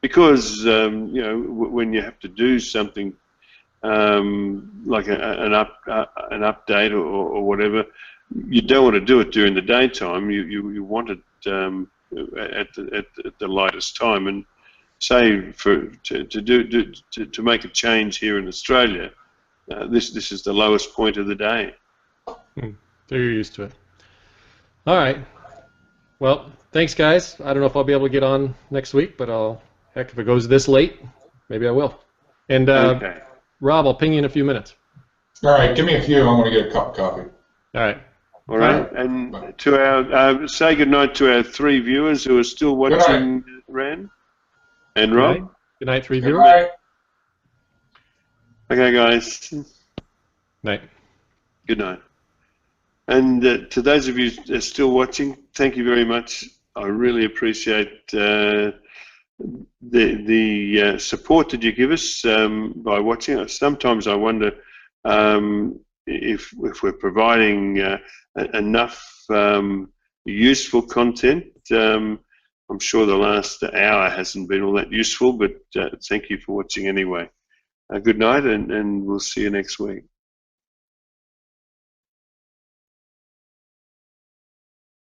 because you know, when you have to do something like an update or whatever, you don't want to do it during the daytime. You want it at the lightest time. And say to make a change here in Australia, this is the lowest point of the day. So you're used to it. All right. Well, thanks, guys. I don't know if I'll be able to get on next week, but heck, if it goes this late, maybe I will. And Okay. Rob, I'll ping you in a few minutes. All right, give me a few. I'm going to get a cup of coffee. All right. All right. And to our say goodnight to our 3 viewers who are still watching, Ran and Rob. Good night, 3 Good viewers. night. Okay, guys. Night. Good night. And to those of you that are still watching, thank you very much. I really appreciate the support that you give us by watching. Sometimes I wonder if we're providing enough useful content. I'm sure the last hour hasn't been all that useful, but thank you for watching anyway. Good night, and we'll see you next week.